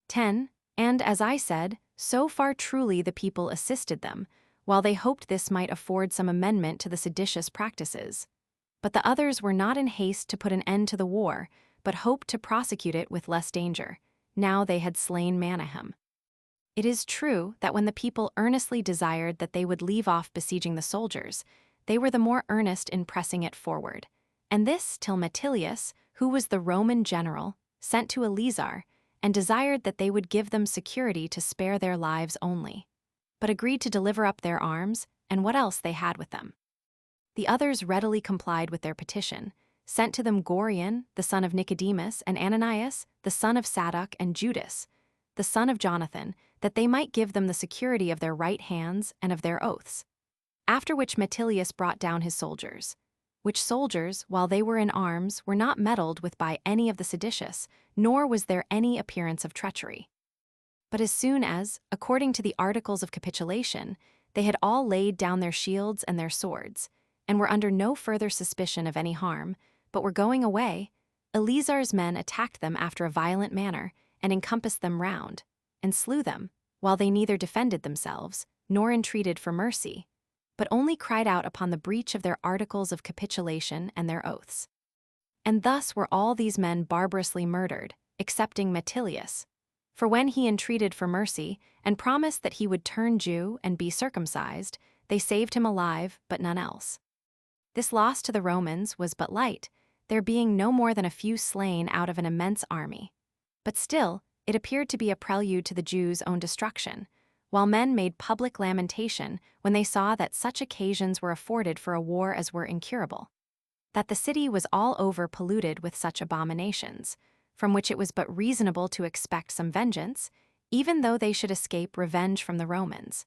10. And as I said, so far truly the people assisted them, while they hoped this might afford some amendment to the seditious practices. But the others were not in haste to put an end to the war, but hoped to prosecute it with less danger, now they had slain Manahem. It is true that when the people earnestly desired that they would leave off besieging the soldiers, they were the more earnest in pressing it forward, and this till Metilius, who was the Roman general, sent to Eleazar, and desired that they would give them security to spare their lives only, but agreed to deliver up their arms and what else they had with them. The others readily complied with their petition, sent to them Gorion, the son of Nicodemus, and Ananias, the son of Sadok, and Judas, the son of Jonathan, that they might give them the security of their right hands and of their oaths. After which Metilius brought down his soldiers, which soldiers, while they were in arms, were not meddled with by any of the seditious, nor was there any appearance of treachery. But as soon as, according to the articles of capitulation, they had all laid down their shields and their swords, and were under no further suspicion of any harm, but were going away, Eleazar's men attacked them after a violent manner, and encompassed them round, and slew them, while they neither defended themselves, nor entreated for mercy, but only cried out upon the breach of their articles of capitulation and their oaths. And thus were all these men barbarously murdered, excepting Metilius. For when he entreated for mercy, and promised that he would turn Jew and be circumcised, they saved him alive, but none else. This loss to the Romans was but light, there being no more than a few slain out of an immense army. But still, it appeared to be a prelude to the Jews' own destruction, while men made public lamentation when they saw that such occasions were afforded for a war as were incurable, that the city was all over polluted with such abominations, from which it was but reasonable to expect some vengeance, even though they should escape revenge from the Romans.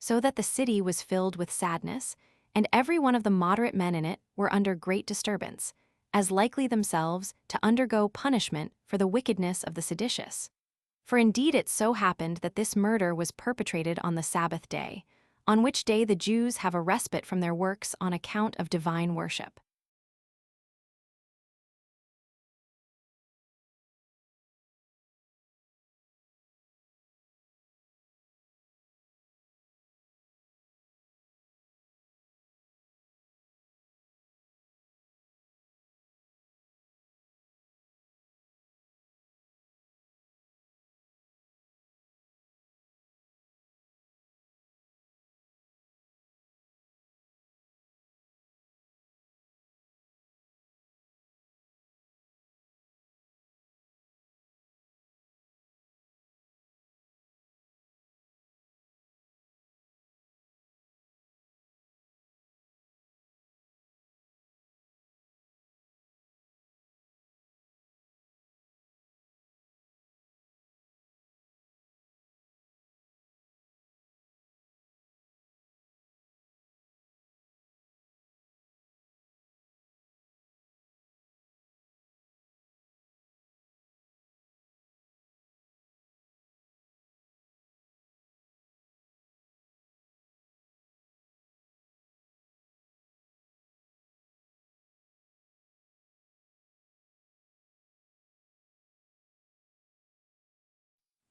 So that the city was filled with sadness, and every one of the moderate men in it were under great disturbance, as likely themselves to undergo punishment for the wickedness of the seditious. For indeed it so happened that this murder was perpetrated on the Sabbath day, on which day the Jews have a respite from their works on account of divine worship.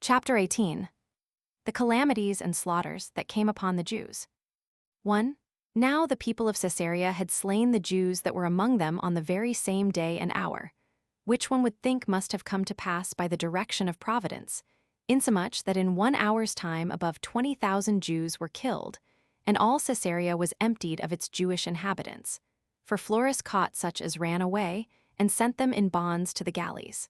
Chapter 18. The calamities and slaughters that came upon the Jews. 1. Now the people of Caesarea had slain the Jews that were among them on the very same day and hour, which one would think must have come to pass by the direction of Providence, insomuch that in 1 hour's time above 20,000 Jews were killed, and all Caesarea was emptied of its Jewish inhabitants. For Florus caught such as ran away, and sent them in bonds to the galleys.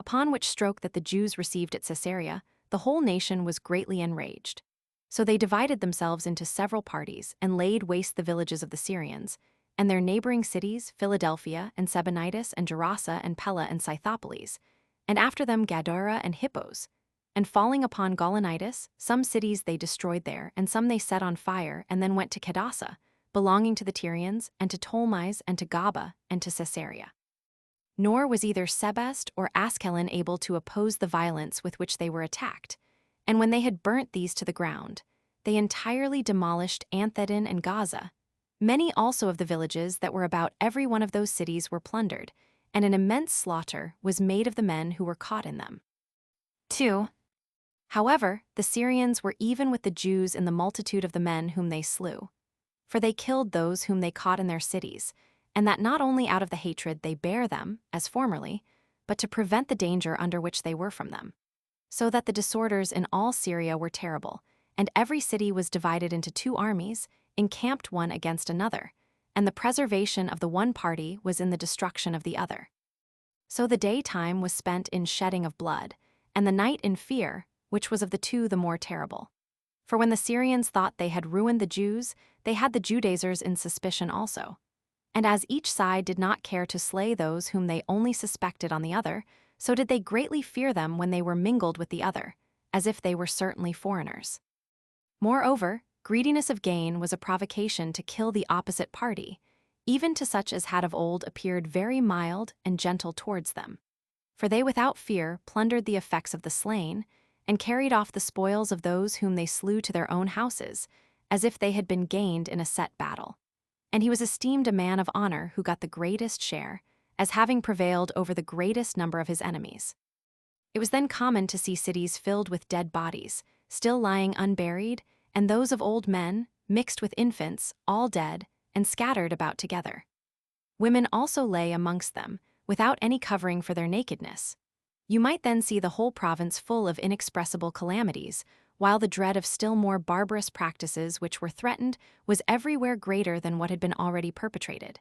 Upon which stroke that the Jews received at Caesarea, the whole nation was greatly enraged. So they divided themselves into several parties, and laid waste the villages of the Syrians, and their neighboring cities, Philadelphia, and Sebonitis, and Gerasa, and Pella, and Scythopolis, and after them Gadara and Hippos. And falling upon Gaulonitis, some cities they destroyed there, and some they set on fire, and then went to Cadassa, belonging to the Tyrians, and to Ptolemais, and to Gaba, and to Caesarea. Nor was either Sebest or Askelon able to oppose the violence with which they were attacked, and when they had burnt these to the ground, they entirely demolished Anthedon and Gaza. Many also of the villages that were about every one of those cities were plundered, and an immense slaughter was made of the men who were caught in them. 2. However, the Syrians were even with the Jews in the multitude of the men whom they slew. For they killed those whom they caught in their cities, and that not only out of the hatred they bare them, as formerly, but to prevent the danger under which they were from them. So that the disorders in all Syria were terrible, and every city was divided into 2 armies, encamped one against another, and the preservation of the one party was in the destruction of the other. So the daytime was spent in shedding of blood, and the night in fear, which was of the 2 the more terrible. For when the Syrians thought they had ruined the Jews, they had the Judaizers in suspicion also. And as each side did not care to slay those whom they only suspected on the other, so did they greatly fear them when they were mingled with the other, as if they were certainly foreigners. Moreover, greediness of gain was a provocation to kill the opposite party, even to such as had of old appeared very mild and gentle towards them. For they without fear plundered the effects of the slain, and carried off the spoils of those whom they slew to their own houses, as if they had been gained in a set battle. And he was esteemed a man of honor who got the greatest share, as having prevailed over the greatest number of his enemies. It was then common to see cities filled with dead bodies, still lying unburied, and those of old men, mixed with infants, all dead, and scattered about together. Women also lay amongst them, without any covering for their nakedness. You might then see the whole province full of inexpressible calamities, while the dread of still more barbarous practices which were threatened was everywhere greater than what had been already perpetrated.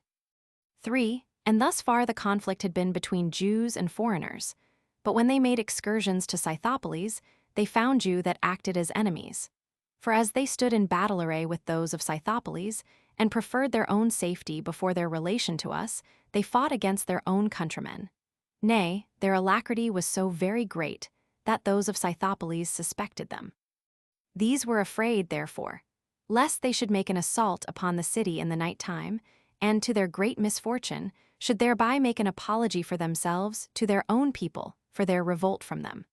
3. And thus far the conflict had been between Jews and foreigners. But when they made excursions to Scythopolis, they found Jews that acted as enemies. For as they stood in battle array with those of Scythopolis, and preferred their own safety before their relation to us, they fought against their own countrymen. Nay, their alacrity was so very great, that those of Scythopolis suspected them. These were afraid, therefore, lest they should make an assault upon the city in the night time, and to their great misfortune, should thereby make an apology for themselves to their own people for their revolt from them.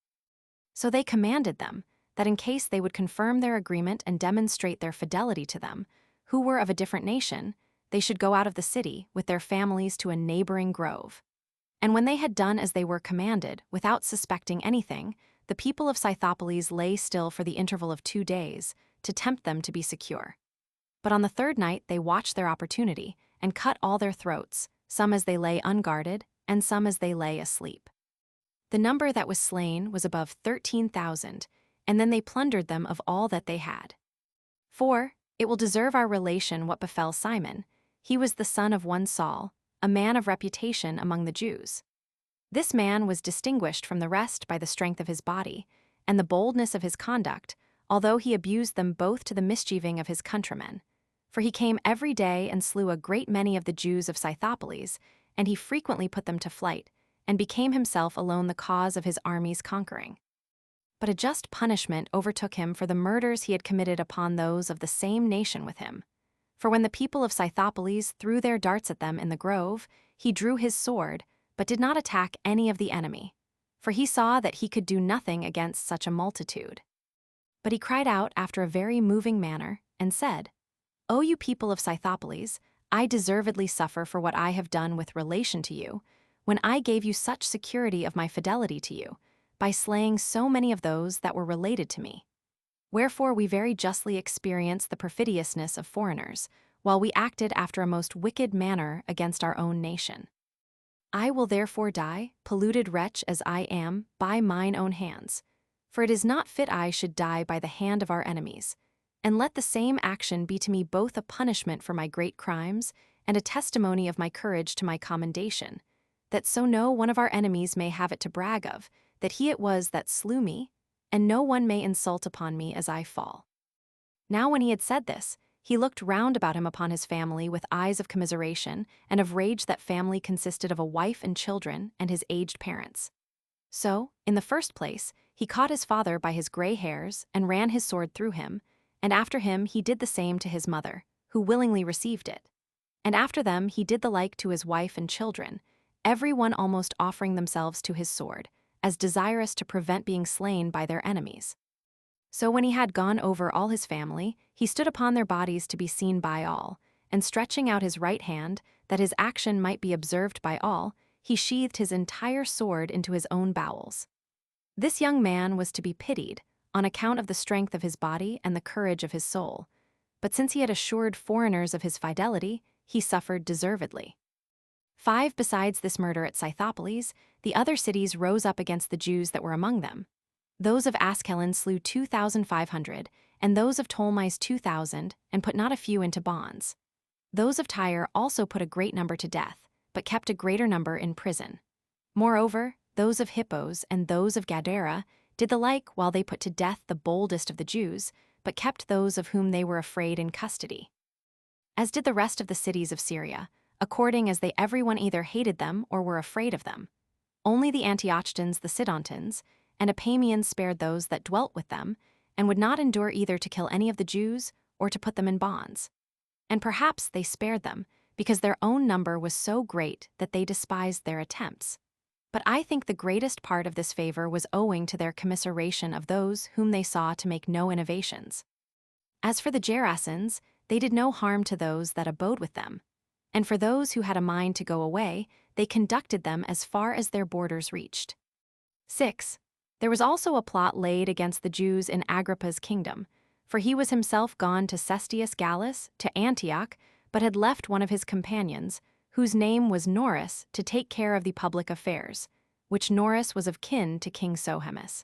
So they commanded them, that in case they would confirm their agreement and demonstrate their fidelity to them, who were of a different nation, they should go out of the city with their families to a neighboring grove. And when they had done as they were commanded, without suspecting anything, the people of Scythopolis lay still for the interval of 2 days, to tempt them to be secure. But on the 3rd night they watched their opportunity, and cut all their throats, some as they lay unguarded, and some as they lay asleep. The number that was slain was above 13,000, and then they plundered them of all that they had. 4. It will deserve our relation what befell Simon. He was the son of one Saul, a man of reputation among the Jews. This man was distinguished from the rest by the strength of his body, and the boldness of his conduct, although he abused them both to the mischieving of his countrymen. For he came every day and slew a great many of the Jews of Scythopolis, and he frequently put them to flight, and became himself alone the cause of his army's conquering. But a just punishment overtook him for the murders he had committed upon those of the same nation with him. For when the people of Scythopolis threw their darts at them in the grove, he drew his sword, but did not attack any of the enemy, for he saw that he could do nothing against such a multitude. But he cried out after a very moving manner, and said, O you people of Scythopolis, I deservedly suffer for what I have done with relation to you, when I gave you such security of my fidelity to you, by slaying so many of those that were related to me. Wherefore we very justly experience the perfidiousness of foreigners, while we acted after a most wicked manner against our own nation. I will therefore die, polluted wretch as I am, by mine own hands. For it is not fit I should die by the hand of our enemies. And let the same action be to me both a punishment for my great crimes, and a testimony of my courage to my commendation, that so no one of our enemies may have it to brag of, that he it was that slew me, and no one may insult upon me as I fall. Now when he had said this, he looked round about him upon his family with eyes of commiseration, and of rage. That family consisted of a wife and children, and his aged parents. So, in the first place, he caught his father by his gray hairs, and ran his sword through him, and after him he did the same to his mother, who willingly received it. And after them he did the like to his wife and children, every one almost offering themselves to his sword, as desirous to prevent being slain by their enemies. So when he had gone over all his family, he stood upon their bodies to be seen by all, and stretching out his right hand, that his action might be observed by all, he sheathed his entire sword into his own bowels. This young man was to be pitied, on account of the strength of his body and the courage of his soul, but since he had assured foreigners of his fidelity, he suffered deservedly. 5. Besides this murder at Scythopolis, the other cities rose up against the Jews that were among them. Those of Askelon slew 2,500, and those of Ptolemais 2,000, and put not a few into bonds. Those of Tyre also put a great number to death, but kept a greater number in prison. Moreover, those of Hippos and those of Gadara did the like, while they put to death the boldest of the Jews, but kept those of whom they were afraid in custody. As did the rest of the cities of Syria, according as they everyone either hated them or were afraid of them. Only the Antiochans the Sidontans and Epiphanes spared those that dwelt with them, and would not endure either to kill any of the Jews or to put them in bonds. And perhaps they spared them, because their own number was so great that they despised their attempts. But I think the greatest part of this favor was owing to their commiseration of those whom they saw to make no innovations. As for the Gerasens, they did no harm to those that abode with them, and for those who had a mind to go away, they conducted them as far as their borders reached. 6. There was also a plot laid against the Jews in Agrippa's kingdom, for he was himself gone to Cestius Gallus, to Antioch, but had left one of his companions, whose name was Norris, to take care of the public affairs, which Norris was of kin to King Sohemus.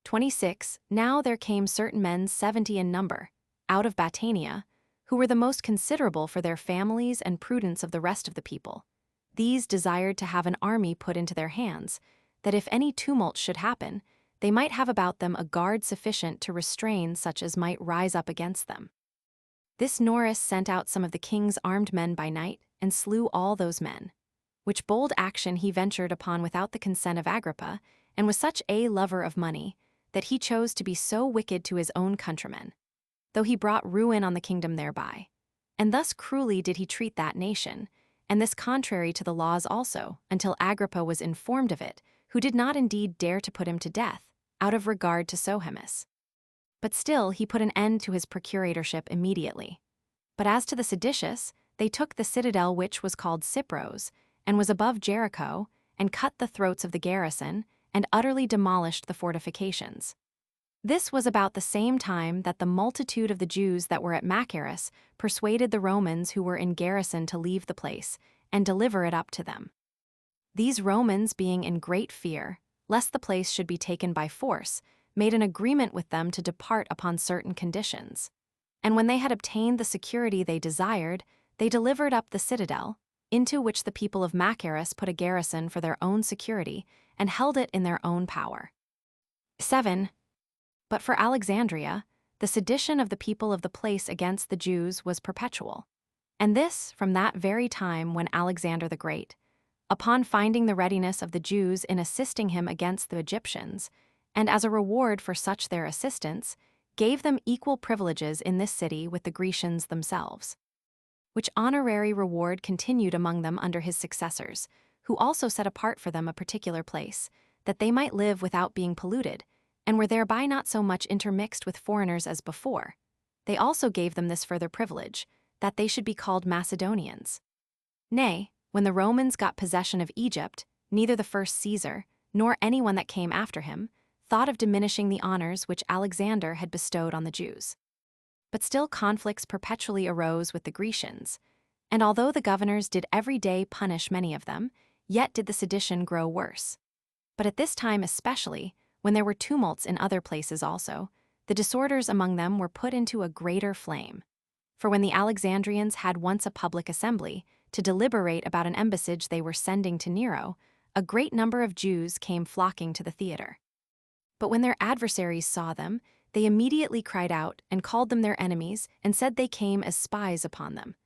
26. Now there came certain men 70 in number, out of Battania, who were the most considerable for their families and prudence of the rest of the people. These desired to have an army put into their hands, that if any tumult should happen, they might have about them a guard sufficient to restrain such as might rise up against them. This Norris sent out some of the king's armed men by night, and slew all those men. Which bold action he ventured upon without the consent of Agrippa, and was such a lover of money, that he chose to be so wicked to his own countrymen, though he brought ruin on the kingdom thereby. And thus cruelly did he treat that nation, and this contrary to the laws also, until Agrippa was informed of it, who did not indeed dare to put him to death, out of regard to Sohemus. But still he put an end to his procuratorship immediately. But as to the seditious, they took the citadel which was called Cypros, and was above Jericho, and cut the throats of the garrison, and utterly demolished the fortifications. This was about the same time that the multitude of the Jews that were at Maccabees persuaded the Romans who were in garrison to leave the place, and deliver it up to them. These Romans, being in great fear, lest the place should be taken by force, made an agreement with them to depart upon certain conditions. And when they had obtained the security they desired, they delivered up the citadel, into which the people of Maccabees put a garrison for their own security, and held it in their own power. 7. But for Alexandria, the sedition of the people of the place against the Jews was perpetual. And this from that very time when Alexander the Great, upon finding the readiness of the Jews in assisting him against the Egyptians, and as a reward for such their assistance, gave them equal privileges in this city with the Grecians themselves. Which honorary reward continued among them under his successors, who also set apart for them a particular place, that they might live without being polluted, and were thereby not so much intermixed with foreigners as before. They also gave them this further privilege, that they should be called Macedonians. Nay, when the Romans got possession of Egypt, neither the first Caesar, nor anyone that came after him, thought of diminishing the honors which Alexander had bestowed on the Jews. But still conflicts perpetually arose with the Grecians, and although the governors did every day punish many of them, yet did the sedition grow worse. But at this time especially, when there were tumults in other places also, the disorders among them were put into a greater flame. For when the Alexandrians had once a public assembly, to deliberate about an embassage they were sending to Nero, a great number of Jews came flocking to the theater. But when their adversaries saw them, they immediately cried out and called them their enemies, and said they came as spies upon them.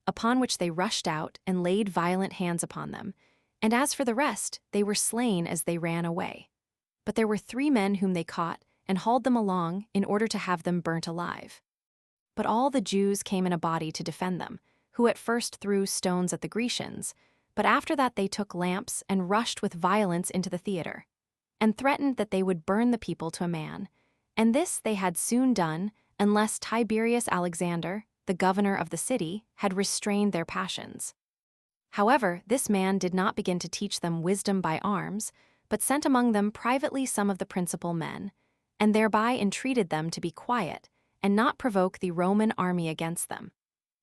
Upon which they rushed out and laid violent hands upon them, and as for the rest, they were slain as they ran away. But there were 3 men whom they caught, and hauled them along in order to have them burnt alive. But all the Jews came in a body to defend them, who at first threw stones at the Grecians, but after that they took lamps and rushed with violence into the theater, and threatened that they would burn the people to a man. And this they had soon done, unless Tiberius Alexander, the governor of the city, had restrained their passions. However, this man did not begin to teach them wisdom by arms, but sent among them privately some of the principal men, and thereby entreated them to be quiet, and not provoke the Roman army against them.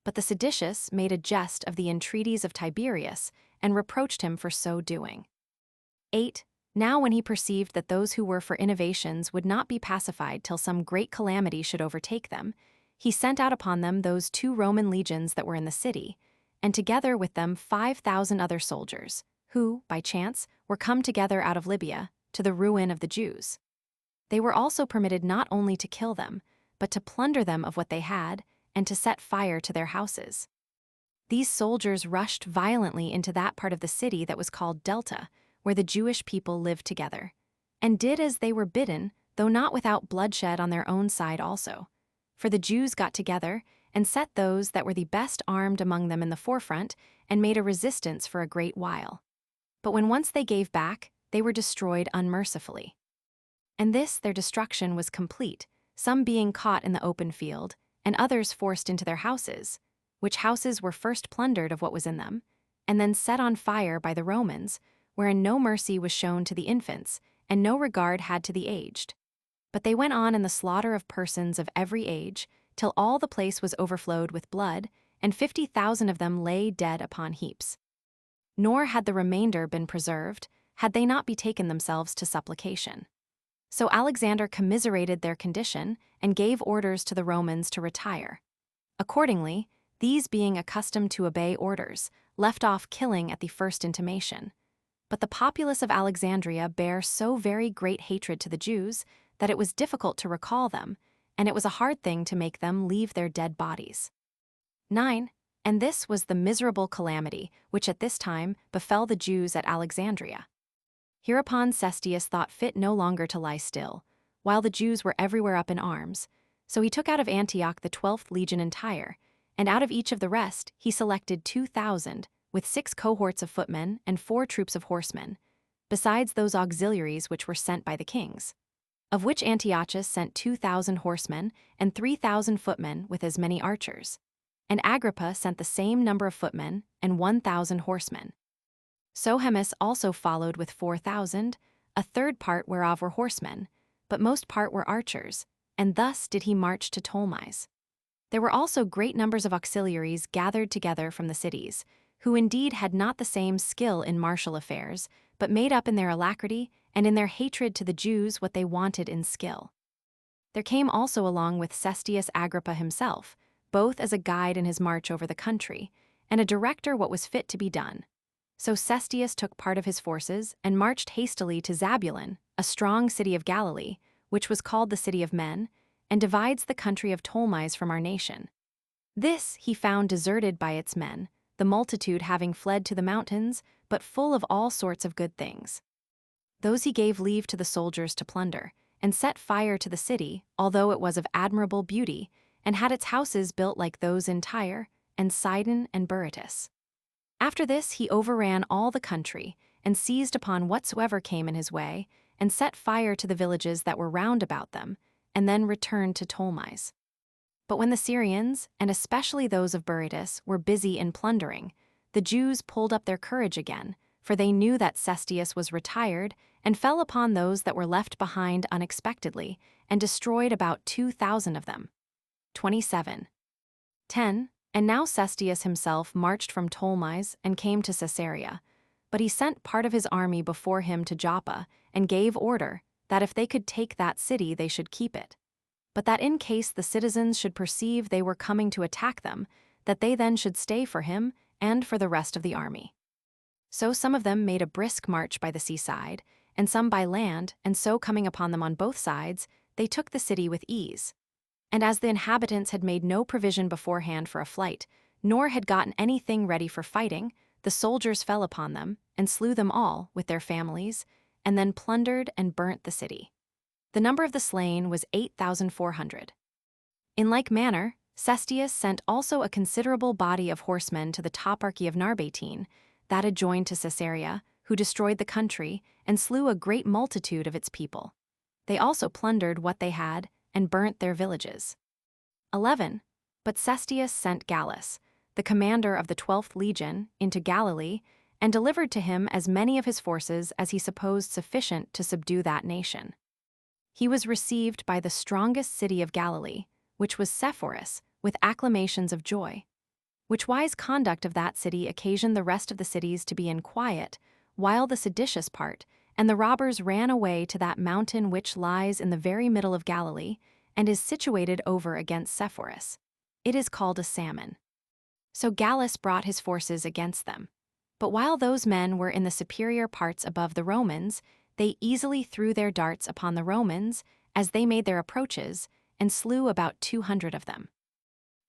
But the seditious made a jest of the entreaties of Tiberius, and reproached him for so doing. 8. Now when he perceived that those who were for innovations would not be pacified till some great calamity should overtake them, he sent out upon them those 2 Roman legions that were in the city, and together with them 5,000 other soldiers, who, by chance, were come together out of Libya, to the ruin of the Jews. They were also permitted not only to kill them, but to plunder them of what they had, and to set fire to their houses. These soldiers rushed violently into that part of the city that was called Delta, where the Jewish people lived together, and did as they were bidden, though not without bloodshed on their own side also. For the Jews got together, and set those that were the best armed among them in the forefront, and made a resistance for a great while. But when once they gave back, they were destroyed unmercifully. And this their destruction was complete, some being caught in the open field, and others forced into their houses, which houses were first plundered of what was in them, and then set on fire by the Romans, wherein no mercy was shown to the infants, and no regard had to the aged. But they went on in the slaughter of persons of every age, till all the place was overflowed with blood, and 50,000 of them lay dead upon heaps. Nor had the remainder been preserved, had they not betaken themselves to supplication. So Alexander commiserated their condition and gave orders to the Romans to retire. Accordingly, these being accustomed to obey orders, left off killing at the first intimation. But the populace of Alexandria bare so very great hatred to the Jews that it was difficult to recall them, and it was a hard thing to make them leave their dead bodies. 9. And this was the miserable calamity which at this time befell the Jews at Alexandria. Hereupon Cestius thought fit no longer to lie still, while the Jews were everywhere up in arms, so he took out of Antioch the 12th legion entire, and out of each of the rest he selected 2,000, with 6 cohorts of footmen and 4 troops of horsemen, besides those auxiliaries which were sent by the kings, of which Antiochus sent 2,000 horsemen and 3,000 footmen with as many archers, and Agrippa sent the same number of footmen and 1,000 horsemen. Sohemus also followed with 4,000, a third part whereof were horsemen, but most part were archers, and thus did he march to Ptolemais. There were also great numbers of auxiliaries gathered together from the cities, who indeed had not the same skill in martial affairs, but made up in their alacrity and in their hatred to the Jews what they wanted in skill. There came also along with Cestius Agrippa himself, both as a guide in his march over the country, and a director what was fit to be done. So Cestius took part of his forces and marched hastily to Zabulon, a strong city of Galilee, which was called the City of Men, and divides the country of Ptolemais from our nation. This he found deserted by its men, the multitude having fled to the mountains, but full of all sorts of good things. Those he gave leave to the soldiers to plunder, and set fire to the city, although it was of admirable beauty, and had its houses built like those in Tyre, and Sidon, and Berytus. After this he overran all the country, and seized upon whatsoever came in his way, and set fire to the villages that were round about them, and then returned to Ptolemais. But when the Syrians, and especially those of Berytus, were busy in plundering, the Jews pulled up their courage again, for they knew that Cestius was retired, and fell upon those that were left behind unexpectedly, and destroyed about 2,000 of them. 27. 10. And now Cestius himself marched from Ptolemais and came to Caesarea, but he sent part of his army before him to Joppa, and gave order that if they could take that city they should keep it, but that in case the citizens should perceive they were coming to attack them, that they then should stay for him and for the rest of the army. So some of them made a brisk march by the seaside, and some by land, and so coming upon them on both sides, they took the city with ease. And as the inhabitants had made no provision beforehand for a flight, nor had gotten anything ready for fighting, the soldiers fell upon them, and slew them all with their families, and then plundered and burnt the city. The number of the slain was 8,400. In like manner, Cestius sent also a considerable body of horsemen to the toparchy of Narbatene, that adjoined to Caesarea, who destroyed the country, and slew a great multitude of its people. They also plundered what they had, and burnt their villages. 11. But Cestius sent Gallus, the commander of the 12th legion, into Galilee, and delivered to him as many of his forces as he supposed sufficient to subdue that nation. He was received by the strongest city of Galilee, which was Sepphoris, with acclamations of joy. Which wise conduct of that city occasioned the rest of the cities to be in quiet, while the seditious part, and the robbers ran away to that mountain which lies in the very middle of Galilee, and is situated over against Sepphoris. It is called a salmon. So Gallus brought his forces against them. But while those men were in the superior parts above the Romans, they easily threw their darts upon the Romans, as they made their approaches, and slew about 200 of them.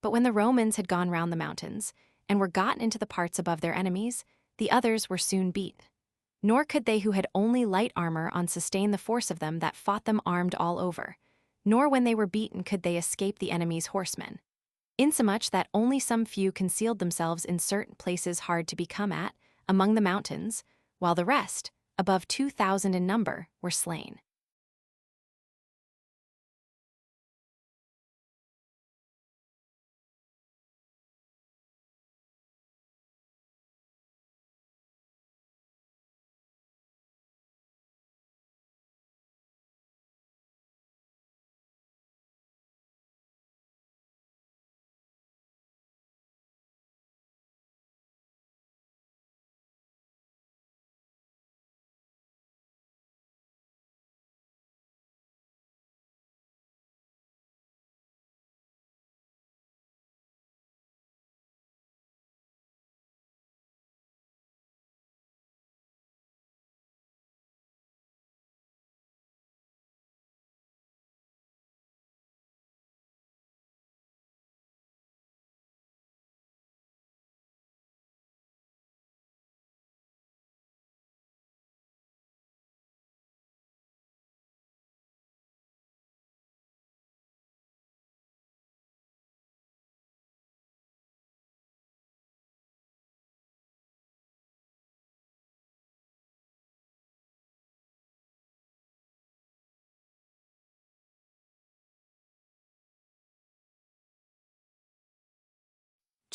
But when the Romans had gone round the mountains, and were gotten into the parts above their enemies, the others were soon beat. Nor could they who had only light armor on sustain the force of them that fought them armed all over, nor when they were beaten could they escape the enemy's horsemen, insomuch that only some few concealed themselves in certain places hard to be come at, among the mountains, while the rest, above 2,000 in number, were slain.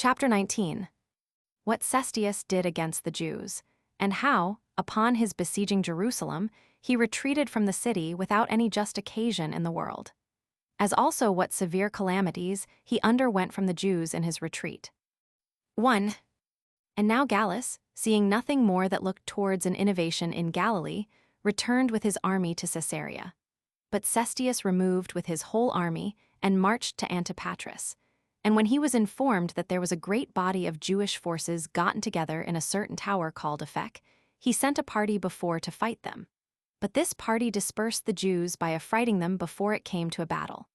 Chapter 19. What Cestius did against the Jews, and how, upon his besieging Jerusalem, he retreated from the city without any just occasion in the world, as also what severe calamities he underwent from the Jews in his retreat. 1. And now Gallus, seeing nothing more that looked towards an innovation in Galilee, returned with his army to Caesarea. But Cestius removed with his whole army and marched to Antipatris. And when he was informed that there was a great body of Jewish forces gotten together in a certain tower called Aphek, he sent a party before to fight them. But this party dispersed the Jews by affrighting them before it came to a battle.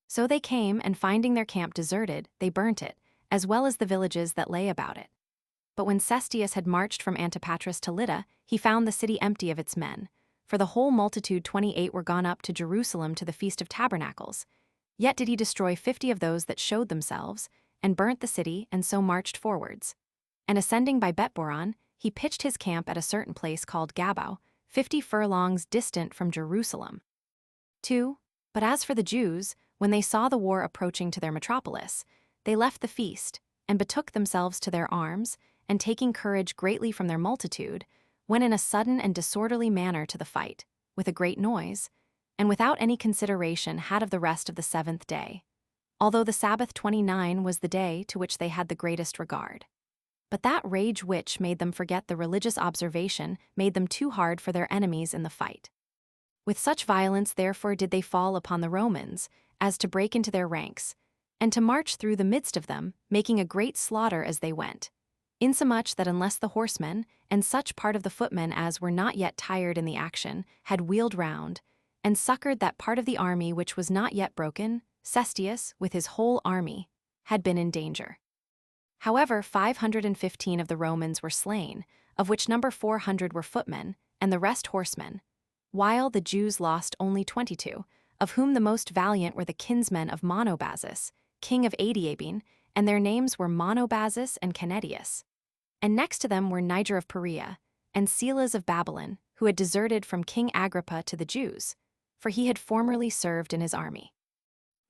So they came, and finding their camp deserted, they burnt it, as well as the villages that lay about it. But when Cestius had marched from Antipatris to Lydda, he found the city empty of its men, for the whole multitude 28 were gone up to Jerusalem to the Feast of Tabernacles. Yet did he destroy 50 of those that showed themselves, and burnt the city, and so marched forwards. And ascending by Betboron, he pitched his camp at a certain place called Gabau, 50 furlongs distant from Jerusalem. 2. But as for the Jews, when they saw the war approaching to their metropolis, they left the feast, and betook themselves to their arms, and taking courage greatly from their multitude, went in a sudden and disorderly manner to the fight, with a great noise, and without any consideration had of the rest of the 7th day, although the Sabbath 29 was the day to which they had the greatest regard. But that rage which made them forget the religious observation made them too hard for their enemies in the fight. With such violence therefore did they fall upon the Romans, as to break into their ranks, and to march through the midst of them, making a great slaughter as they went, insomuch that unless the horsemen, and such part of the footmen as were not yet tired in the action, had wheeled round, and succored that part of the army which was not yet broken, Cestius, with his whole army, had been in danger. However, 515 of the Romans were slain, of which number 400 were footmen, and the rest horsemen, while the Jews lost only 22, of whom the most valiant were the kinsmen of Monobazus, king of Adiabene, and their names were Monobazus and Canedius. And next to them were Niger of Perea, and Silas of Babylon, who had deserted from King Agrippa to the Jews, for he had formerly served in his army.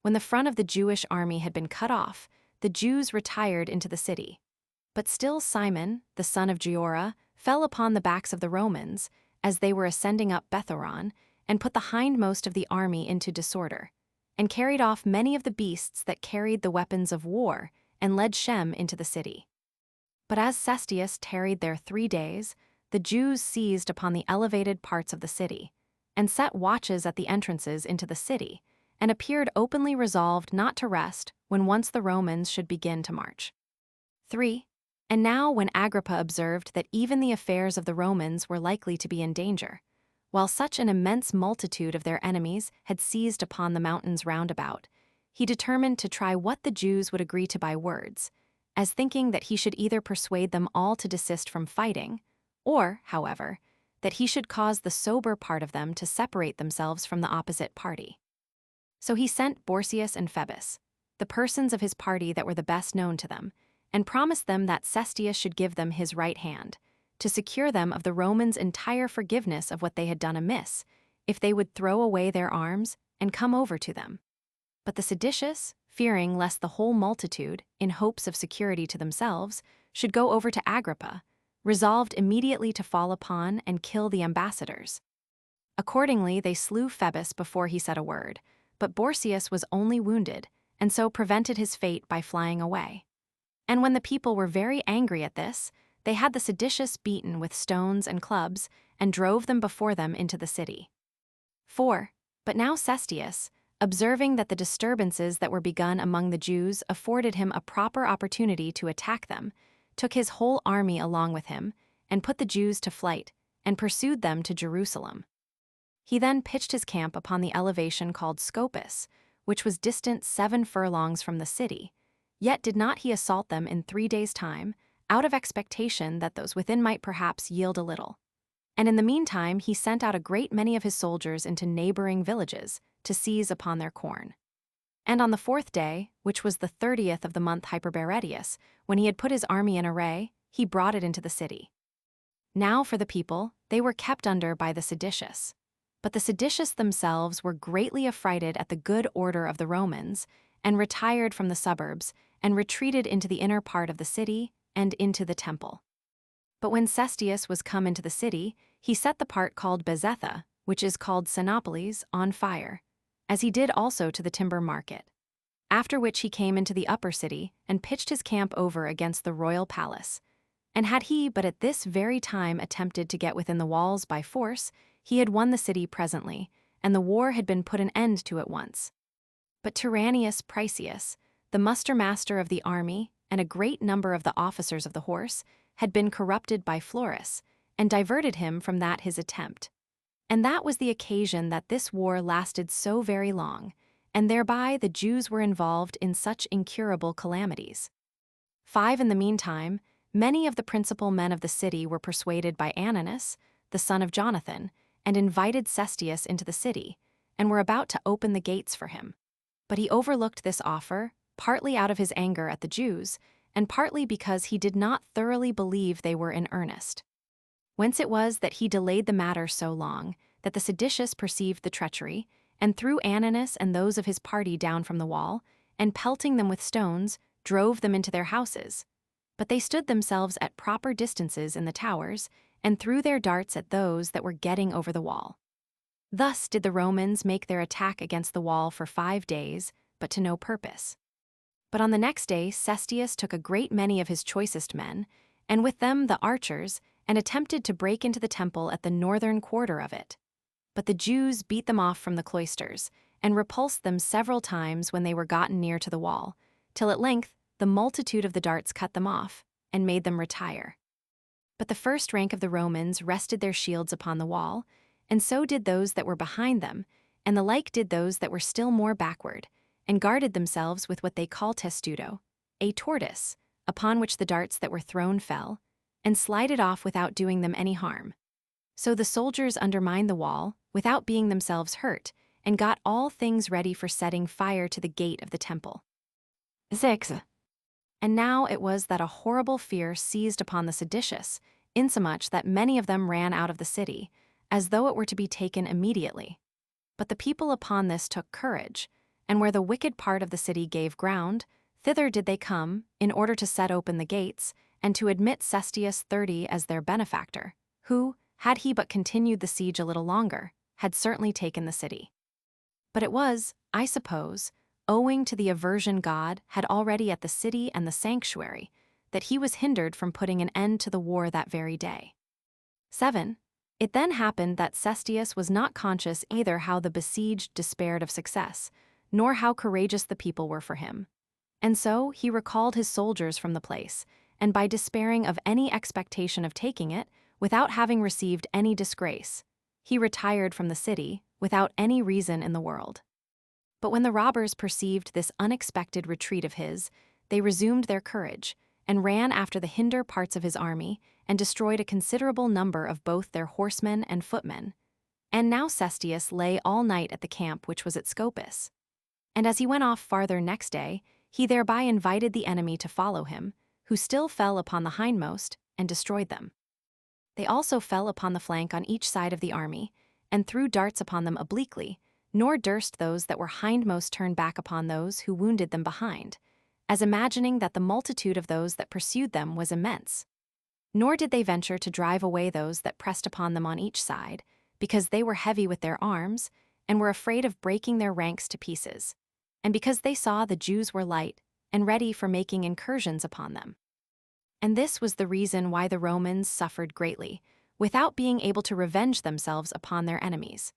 When the front of the Jewish army had been cut off, the Jews retired into the city. But still Simon, the son of Giora, fell upon the backs of the Romans, as they were ascending up Bethoron, and put the hindmost of the army into disorder, and carried off many of the beasts that carried the weapons of war, and led Shem into the city. But as Cestius tarried there 3 days, the Jews seized upon the elevated parts of the city, and set watches at the entrances into the city, and appeared openly resolved not to rest when once the Romans should begin to march. 3. And now when Agrippa observed that even the affairs of the Romans were likely to be in danger, while such an immense multitude of their enemies had seized upon the mountains round about, he determined to try what the Jews would agree to by words, as thinking that he should either persuade them all to desist from fighting, or, however, that he should cause the sober part of them to separate themselves from the opposite party. So he sent Borsius and Phoebus, the persons of his party that were the best known to them, and promised them that Cestius should give them his right hand, to secure them of the Romans' entire forgiveness of what they had done amiss, if they would throw away their arms and come over to them. But the seditious, fearing lest the whole multitude, in hopes of security to themselves, should go over to Agrippa, resolved immediately to fall upon and kill the ambassadors. Accordingly, they slew Phoebus before he said a word, but Borsius was only wounded, and so prevented his fate by flying away. And when the people were very angry at this, they had the seditious beaten with stones and clubs, and drove them before them into the city. 4. But now Cestius, observing that the disturbances that were begun among the Jews afforded him a proper opportunity to attack them, took his whole army along with him, and put the Jews to flight, and pursued them to Jerusalem. He then pitched his camp upon the elevation called Scopus, which was distant 7 furlongs from the city, yet did not he assault them in 3 days' time, out of expectation that those within might perhaps yield a little. And in the meantime he sent out a great many of his soldiers into neighboring villages, to seize upon their corn. And on the 4th day, which was the 30th of the month Hyperberetius, when he had put his army in array, he brought it into the city. Now for the people, they were kept under by the seditious. But the seditious themselves were greatly affrighted at the good order of the Romans, and retired from the suburbs, and retreated into the inner part of the city and into the temple. But when Cestius was come into the city, he set the part called Bezetha, which is called Sinopolis, on fire, as he did also to the timber market. After which he came into the upper city and pitched his camp over against the royal palace. And had he but at this very time attempted to get within the walls by force, he had won the city presently, and the war had been put an end to at once. But Tyrannius Praesius, the muster-master of the army, and a great number of the officers of the horse, had been corrupted by Florus, and diverted him from that his attempt. And that was the occasion that this war lasted so very long, and thereby the Jews were involved in such incurable calamities. 5. In the meantime, many of the principal men of the city were persuaded by Ananus, the son of Jonathan, and invited Cestius into the city, and were about to open the gates for him. But he overlooked this offer, partly out of his anger at the Jews, and partly because he did not thoroughly believe they were in earnest. Whence it was that he delayed the matter so long, that the seditious perceived the treachery, and threw Ananus and those of his party down from the wall, and pelting them with stones, drove them into their houses. But they stood themselves at proper distances in the towers, and threw their darts at those that were getting over the wall. Thus did the Romans make their attack against the wall for 5 days, but to no purpose. But on the next day Cestius took a great many of his choicest men, and with them the archers, and attempted to break into the temple at the northern quarter of it. But the Jews beat them off from the cloisters, and repulsed them several times when they were gotten near to the wall, till at length the multitude of the darts cut them off, and made them retire. But the first rank of the Romans rested their shields upon the wall, and so did those that were behind them, and the like did those that were still more backward, and guarded themselves with what they call testudo, a tortoise, upon which the darts that were thrown fell, and slided off without doing them any harm. So the soldiers undermined the wall, without being themselves hurt, and got all things ready for setting fire to the gate of the temple. 6. And now it was that a horrible fear seized upon the seditious, insomuch that many of them ran out of the city, as though it were to be taken immediately. But the people upon this took courage, and where the wicked part of the city gave ground, thither did they come, in order to set open the gates, and to admit Cestius 30 as their benefactor, who, had he but continued the siege a little longer, had certainly taken the city. But it was, I suppose, owing to the aversion God had already at the city and the sanctuary, that he was hindered from putting an end to the war that very day. 7. It then happened that Cestius was not conscious either how the besieged despaired of success, nor how courageous the people were for him. And so he recalled his soldiers from the place, and by despairing of any expectation of taking it, without having received any disgrace, he retired from the city without any reason in the world. But when the robbers perceived this unexpected retreat of his, they resumed their courage, and ran after the hinder parts of his army, and destroyed a considerable number of both their horsemen and footmen. And now Cestius lay all night at the camp which was at Scopus. And as he went off farther next day, he thereby invited the enemy to follow him, who still fell upon the hindmost, and destroyed them. They also fell upon the flank on each side of the army, and threw darts upon them obliquely, nor durst those that were hindmost turn back upon those who wounded them behind, as imagining that the multitude of those that pursued them was immense. Nor did they venture to drive away those that pressed upon them on each side, because they were heavy with their arms, and were afraid of breaking their ranks to pieces, and because they saw the Jews were light, and ready for making incursions upon them. And this was the reason why the Romans suffered greatly, without being able to revenge themselves upon their enemies.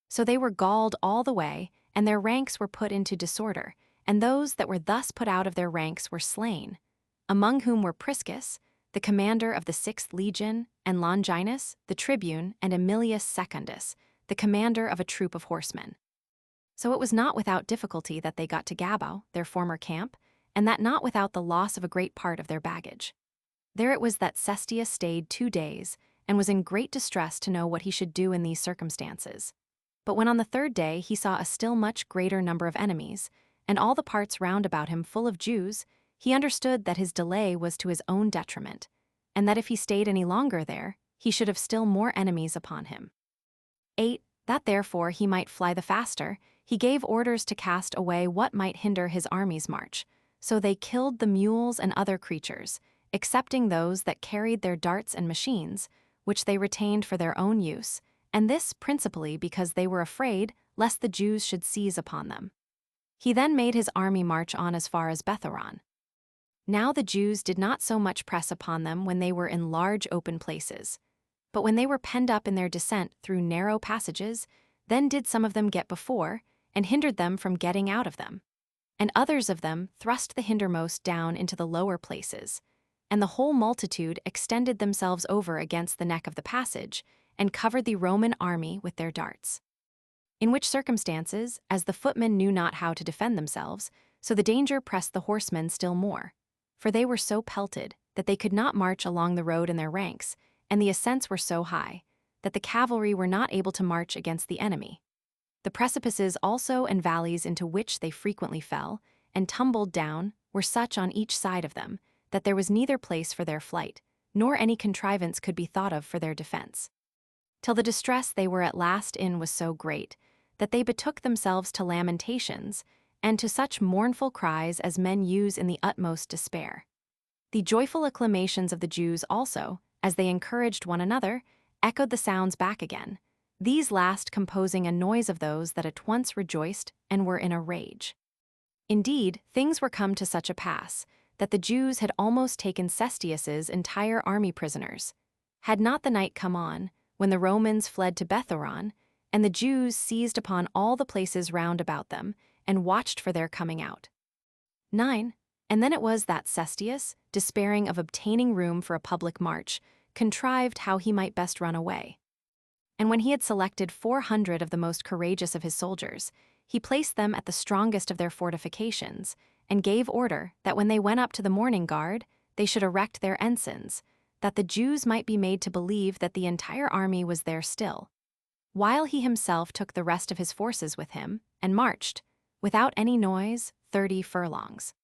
So they were galled all the way, and their ranks were put into disorder, and those that were thus put out of their ranks were slain, among whom were Priscus, the commander of the 6th Legion, and Longinus, the tribune, and Aemilius Secundus, the commander of a troop of horsemen. So it was not without difficulty that they got to Gabao, their former camp, and that not without the loss of a great part of their baggage. There it was that Cestius stayed 2 days, and was in great distress to know what he should do in these circumstances. But when on the 3rd day he saw a still much greater number of enemies, and all the parts round about him full of Jews, he understood that his delay was to his own detriment, and that if he stayed any longer there, he should have still more enemies upon him. 8. That therefore he might fly the faster, he gave orders to cast away what might hinder his army's march, So they killed the mules and other creatures, excepting those that carried their darts and machines, which they retained for their own use, and this principally because they were afraid lest the Jews should seize upon them. He then made his army march on as far as Betharon. Now the Jews did not so much press upon them when they were in large open places, but when they were penned up in their descent through narrow passages, then did some of them get before, and hindered them from getting out of them. And others of them thrust the hindermost down into the lower places, and the whole multitude extended themselves over against the neck of the passage, and covered the Roman army with their darts. In which circumstances, as the footmen knew not how to defend themselves, so the danger pressed the horsemen still more, for they were so pelted that they could not march along the road in their ranks, and the ascents were so high that the cavalry were not able to march against the enemy. The precipices also and valleys into which they frequently fell and tumbled down were such on each side of them that there was neither place for their flight, nor any contrivance could be thought of for their defense. Till the distress they were at last in was so great that they betook themselves to lamentations and to such mournful cries as men use in the utmost despair. The joyful acclamations of the Jews also, as they encouraged one another, echoed the sounds back again, these last composing a noise of those that at once rejoiced and were in a rage. Indeed, things were come to such a pass that the Jews had almost taken Cestius's entire army prisoners. Had not the night come on, when the Romans fled to Betharon, and the Jews seized upon all the places round about them, and watched for their coming out. 9. And then it was that Cestius, despairing of obtaining room for a public march, contrived how he might best run away. And when he had selected 400 of the most courageous of his soldiers, he placed them at the strongest of their fortifications, and gave order that when they went up to the morning guard, they should erect their ensigns, that the Jews might be made to believe that the entire army was there still, while he himself took the rest of his forces with him, and marched, without any noise, 30 furlongs.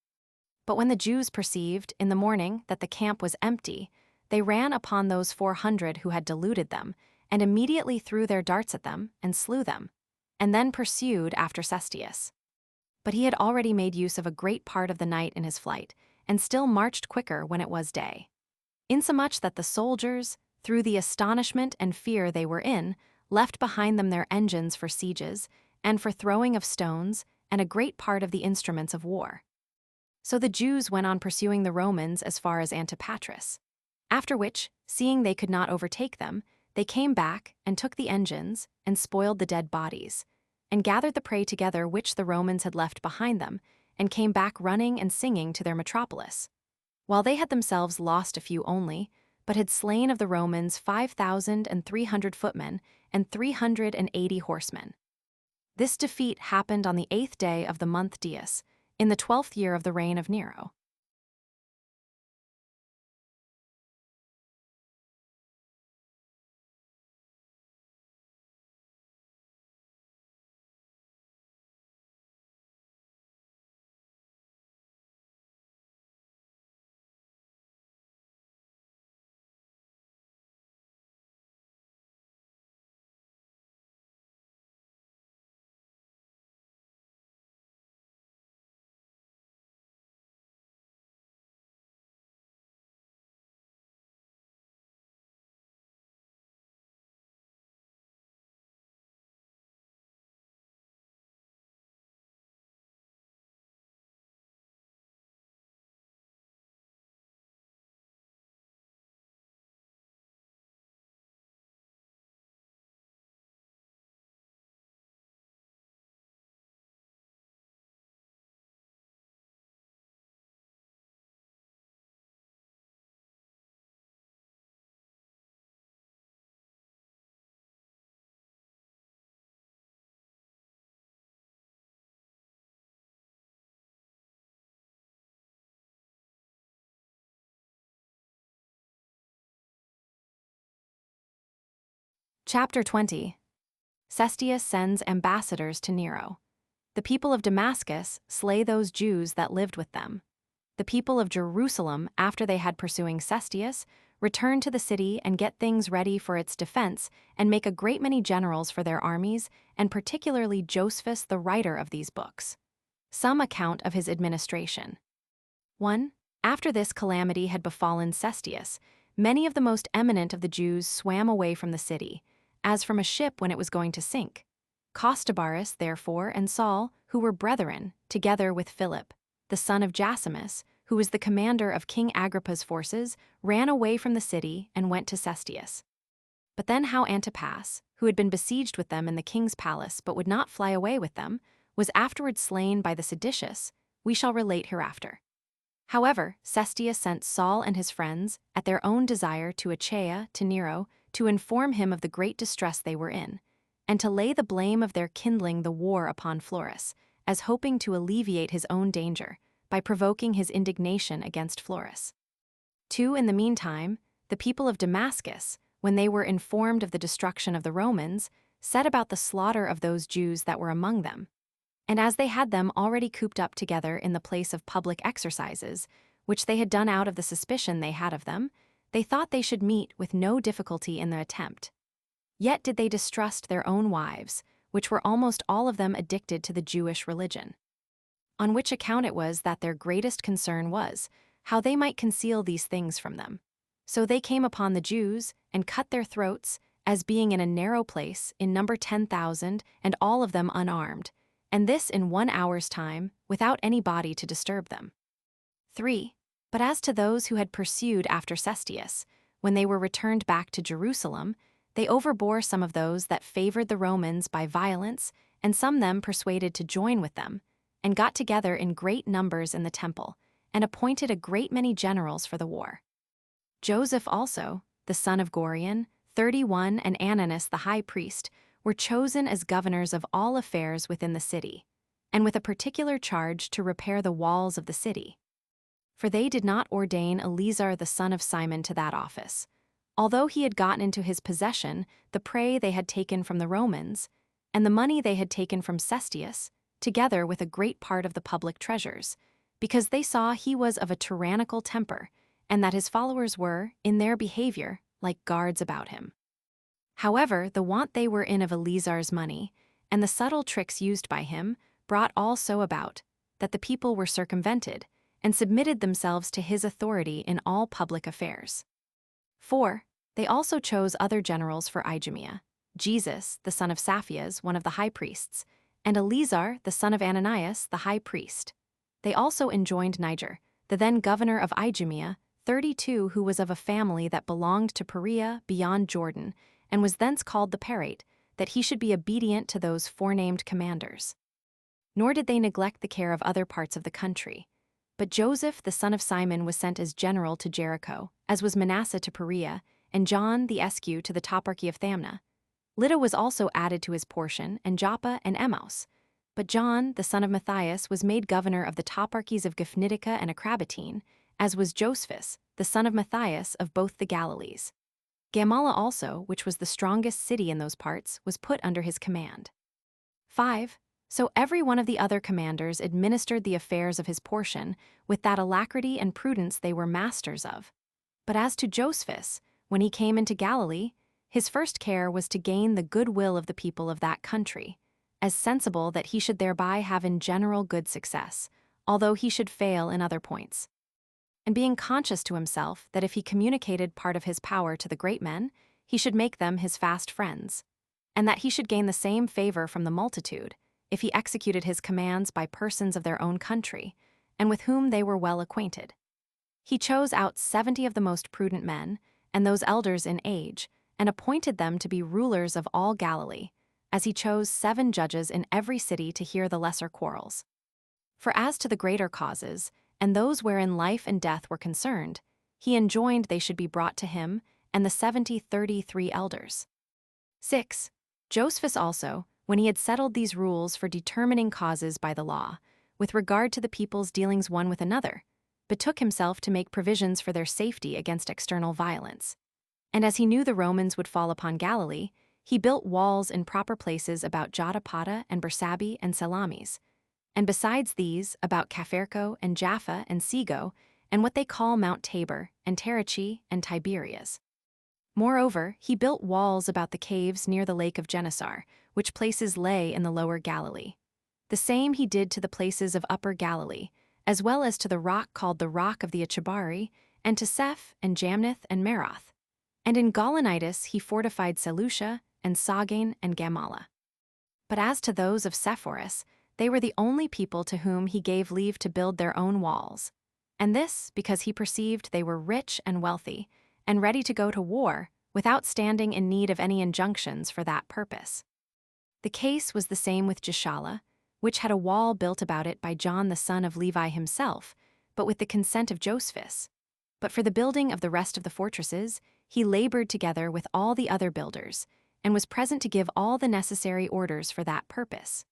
But when the Jews perceived, in the morning, that the camp was empty, they ran upon those 400 who had deluded them, and immediately threw their darts at them, and slew them, and then pursued after Cestius. But he had already made use of a great part of the night in his flight, and still marched quicker when it was day. Insomuch that the soldiers, through the astonishment and fear they were in, left behind them their engines for sieges, and for throwing of stones, and a great part of the instruments of war. So the Jews went on pursuing the Romans as far as Antipatris. After which, seeing they could not overtake them, they came back and took the engines, and spoiled the dead bodies, and gathered the prey together which the Romans had left behind them, and came back running and singing to their metropolis, while they had themselves lost a few only, but had slain of the Romans 5,300 footmen and 380 horsemen. This defeat happened on the 8th day of the month Dies, in the 12th year of the reign of Nero. Chapter 20. Cestius sends ambassadors to Nero. The people of Damascus slay those Jews that lived with them. The people of Jerusalem, after they had pursuing Cestius, return to the city and get things ready for its defense, and make a great many generals for their armies, and particularly Josephus the writer of these books. Some account of his administration. 1. After this calamity had befallen Cestius, many of the most eminent of the Jews swam away from the city, as from a ship when it was going to sink. Costobarus, therefore, and Saul, who were brethren, together with Philip, the son of Jasamus, who was the commander of King Agrippa's forces, ran away from the city and went to Cestius. But then how Antipas, who had been besieged with them in the king's palace but would not fly away with them, was afterwards slain by the seditious, we shall relate hereafter. However, Cestius sent Saul and his friends, at their own desire, to Achaia, to Nero, to inform him of the great distress they were in, and to lay the blame of their kindling the war upon Florus, as hoping to alleviate his own danger, by provoking his indignation against Florus. 2. In the meantime, the people of Damascus, when they were informed of the destruction of the Romans, set about the slaughter of those Jews that were among them. And as they had them already cooped up together in the place of public exercises, which they had done out of the suspicion they had of them, they thought they should meet with no difficulty in the attempt. Yet did they distrust their own wives, which were almost all of them addicted to the Jewish religion. On which account it was that their greatest concern was how they might conceal these things from them. So they came upon the Jews and cut their throats, as being in a narrow place, in number 10,000, and all of them unarmed, and this in 1 hour's time, without any body to disturb them. 3. But as to those who had pursued after Cestius, when they were returned back to Jerusalem, they overbore some of those that favored the Romans by violence, and some them persuaded to join with them, and got together in great numbers in the temple, and appointed a great many generals for the war. Joseph also, the son of Gorion, 31, and Ananus the high priest, were chosen as governors of all affairs within the city, and with a particular charge to repair the walls of the city. For they did not ordain Eleazar the son of Simon to that office, although he had gotten into his possession the prey they had taken from the Romans, and the money they had taken from Cestius, together with a great part of the public treasures, because they saw he was of a tyrannical temper, and that his followers were, in their behavior, like guards about him. However, the want they were in of Eleazar's money, and the subtle tricks used by him, brought all so about, that the people were circumvented, and submitted themselves to his authority in all public affairs. 4. They also chose other generals for Idumea, Jesus, the son of Saphias, one of the high priests, and Eleazar, the son of Ananias, the high priest. They also enjoined Niger, the then governor of Idumea, 32, who was of a family that belonged to Perea beyond Jordan, and was thence called the Parate, that he should be obedient to those forenamed commanders. Nor did they neglect the care of other parts of the country. But Joseph, the son of Simon, was sent as general to Jericho, as was Manasseh to Perea, and John the Escu to the toparchy of Thamna. Lydda was also added to his portion, and Joppa and Emmaus. But John, the son of Matthias, was made governor of the toparchies of Gphnitica and Acrabatine, as was Josephus, the son of Matthias, of both the Galilees. Gamala also, which was the strongest city in those parts, was put under his command. 5. So every one of the other commanders administered the affairs of his portion with that alacrity and prudence they were masters of. But as to Josephus, when he came into Galilee, his first care was to gain the good will of the people of that country, as sensible that he should thereby have in general good success, although he should fail in other points. And being conscious to himself that if he communicated part of his power to the great men, he should make them his fast friends, and that he should gain the same favor from the multitude, if he executed his commands by persons of their own country, and with whom they were well acquainted. He chose out 70 of the most prudent men, and those elders in age, and appointed them to be rulers of all Galilee, as he chose 7 judges in every city to hear the lesser quarrels. For as to the greater causes, and those wherein life and death were concerned, he enjoined they should be brought to him, and the 33 elders. 6. Josephus also, when he had settled these rules for determining causes by the law, with regard to the people's dealings one with another, betook himself to make provisions for their safety against external violence. And as he knew the Romans would fall upon Galilee, he built walls in proper places about Jotapata and Bersabe and Salamis, and besides these, about Capharco and Jaffa and Sego, and what they call Mount Tabor, and Terachi and Tiberias. Moreover, he built walls about the caves near the lake of Gennesar, which places lay in the lower Galilee. The same he did to the places of upper Galilee, as well as to the rock called the Rock of the Achabari, and to Seph and Jamnith and Meroth. And in Gaulonitis he fortified Seleucia and Sagain and Gamala. But as to those of Sepphoris, they were the only people to whom he gave leave to build their own walls, and this because he perceived they were rich and wealthy, and ready to go to war, without standing in need of any injunctions for that purpose. The case was the same with Gischala, which had a wall built about it by John the son of Levi himself, but with the consent of Josephus. But for the building of the rest of the fortresses, he labored together with all the other builders, and was present to give all the necessary orders for that purpose.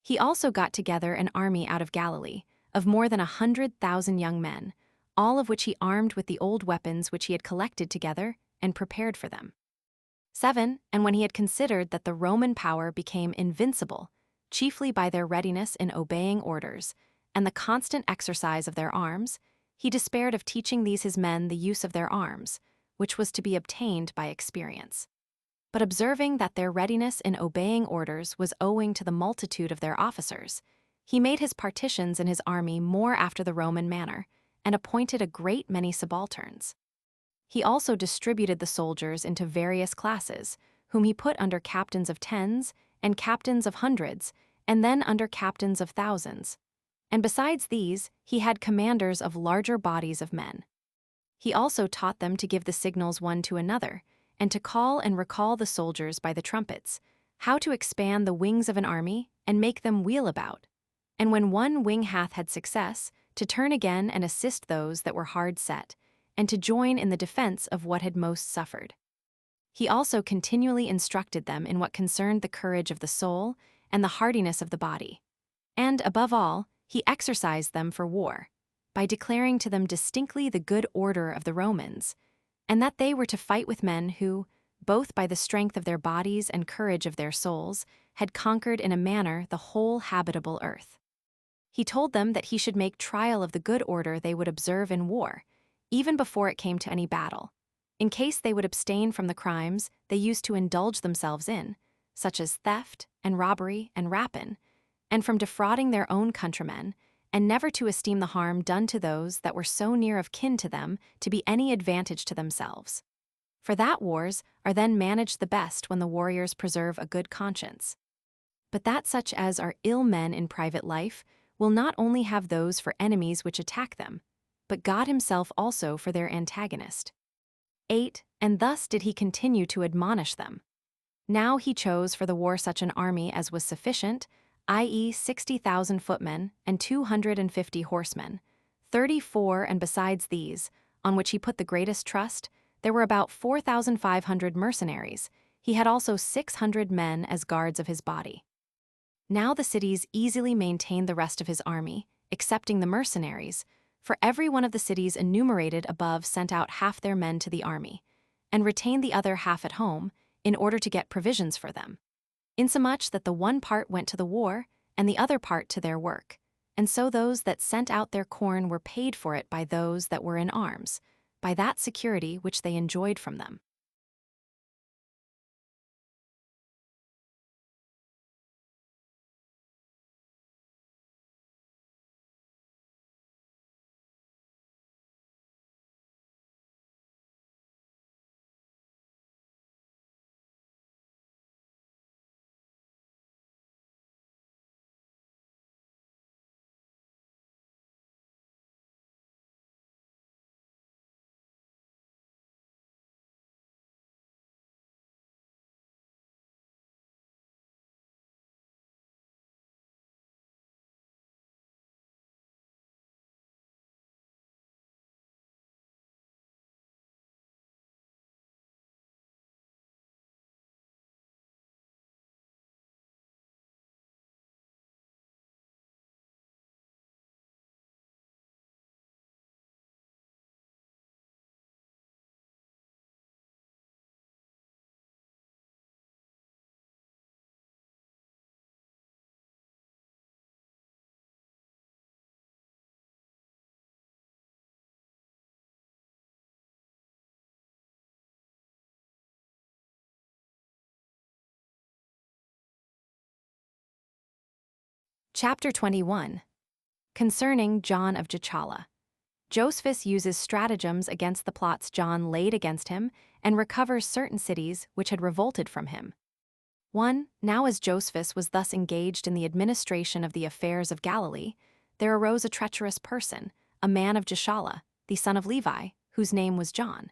He also got together an army out of Galilee, of more than 100,000 young men, all of which he armed with the old weapons which he had collected together and prepared for them. 7. And when he had considered that the Roman power became invincible, chiefly by their readiness in obeying orders, and the constant exercise of their arms, he despaired of teaching these his men the use of their arms, which was to be obtained by experience. But observing that their readiness in obeying orders was owing to the multitude of their officers, he made his partitions in his army more after the Roman manner, and appointed a great many subalterns. He also distributed the soldiers into various classes, whom he put under captains of tens, and captains of hundreds, and then under captains of thousands. And besides these, he had commanders of larger bodies of men. He also taught them to give the signals one to another, and to call and recall the soldiers by the trumpets, how to expand the wings of an army, and make them wheel about. And when one wing hath had success, to turn again and assist those that were hard set, and to join in the defense of what had most suffered. He also continually instructed them in what concerned the courage of the soul and the hardiness of the body. And, above all, he exercised them for war, by declaring to them distinctly the good order of the Romans, and that they were to fight with men who, both by the strength of their bodies and courage of their souls, had conquered in a manner the whole habitable earth. He told them that he should make trial of the good order they would observe in war, even before it came to any battle, in case they would abstain from the crimes they used to indulge themselves in, such as theft and robbery and rapine, and from defrauding their own countrymen, and never to esteem the harm done to those that were so near of kin to them to be any advantage to themselves. For that wars are then managed the best when the warriors preserve a good conscience. But that such as are ill men in private life will not only have those for enemies which attack them, but God himself also for their antagonist. 8. And thus did he continue to admonish them. Now he chose for the war such an army as was sufficient, i.e. 60,000 footmen and 250 horsemen, 34, and besides these, on which he put the greatest trust, there were about 4,500 mercenaries. He had also 600 men as guards of his body. Now the cities easily maintained the rest of his army, excepting the mercenaries, for every one of the cities enumerated above sent out half their men to the army, and retained the other half at home, in order to get provisions for them, insomuch that the one part went to the war, and the other part to their work, and so those that sent out their corn were paid for it by those that were in arms, by that security which they enjoyed from them. Chapter 21. Concerning John of Gichala. Josephus uses stratagems against the plots John laid against him and recovers certain cities which had revolted from him. 1. Now as Josephus was thus engaged in the administration of the affairs of Galilee, there arose a treacherous person, a man of Gichala, the son of Levi, whose name was John.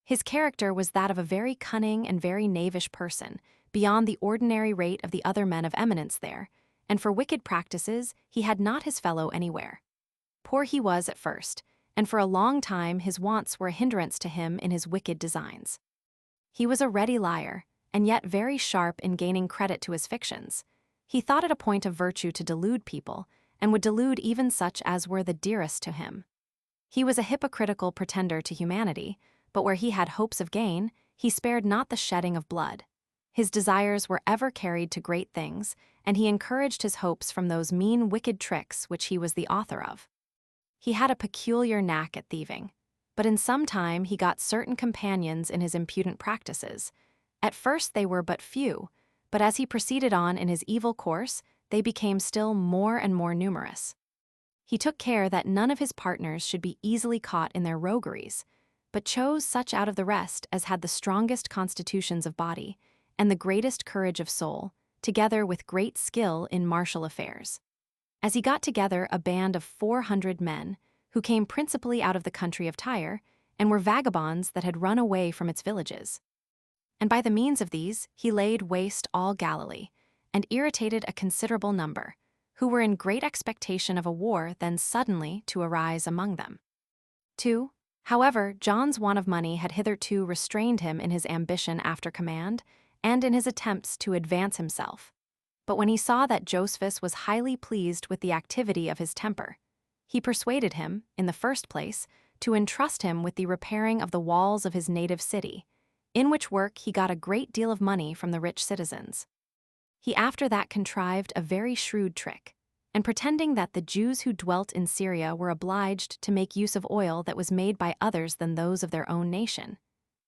His character was that of a very cunning and very knavish person, beyond the ordinary rate of the other men of eminence there, and for wicked practices he had not his fellow anywhere. Poor he was at first, and for a long time his wants were a hindrance to him in his wicked designs. He was a ready liar, and yet very sharp in gaining credit to his fictions. He thought it a point of virtue to delude people, and would delude even such as were the dearest to him. He was a hypocritical pretender to humanity, but where he had hopes of gain, he spared not the shedding of blood. His desires were ever carried to great things, and he encouraged his hopes from those mean wicked tricks which he was the author of. He had a peculiar knack at thieving, but in some time he got certain companions in his impudent practices. At first they were but few, but as he proceeded on in his evil course, they became still more and more numerous. He took care that none of his partners should be easily caught in their rogueries, but chose such out of the rest as had the strongest constitutions of body and the greatest courage of soul, together with great skill in martial affairs. As he got together a band of 400 men, who came principally out of the country of Tyre, and were vagabonds that had run away from its villages. And by the means of these he laid waste all Galilee, and irritated a considerable number, who were in great expectation of a war then suddenly to arise among them. 2. However, John's want of money had hitherto restrained him in his ambition after command, and in his attempts to advance himself. But when he saw that Josephus was highly pleased with the activity of his temper, he persuaded him, in the first place, to entrust him with the repairing of the walls of his native city, in which work he got a great deal of money from the rich citizens. He after that contrived a very shrewd trick, and pretending that the Jews who dwelt in Syria were obliged to make use of oil that was made by others than those of their own nation,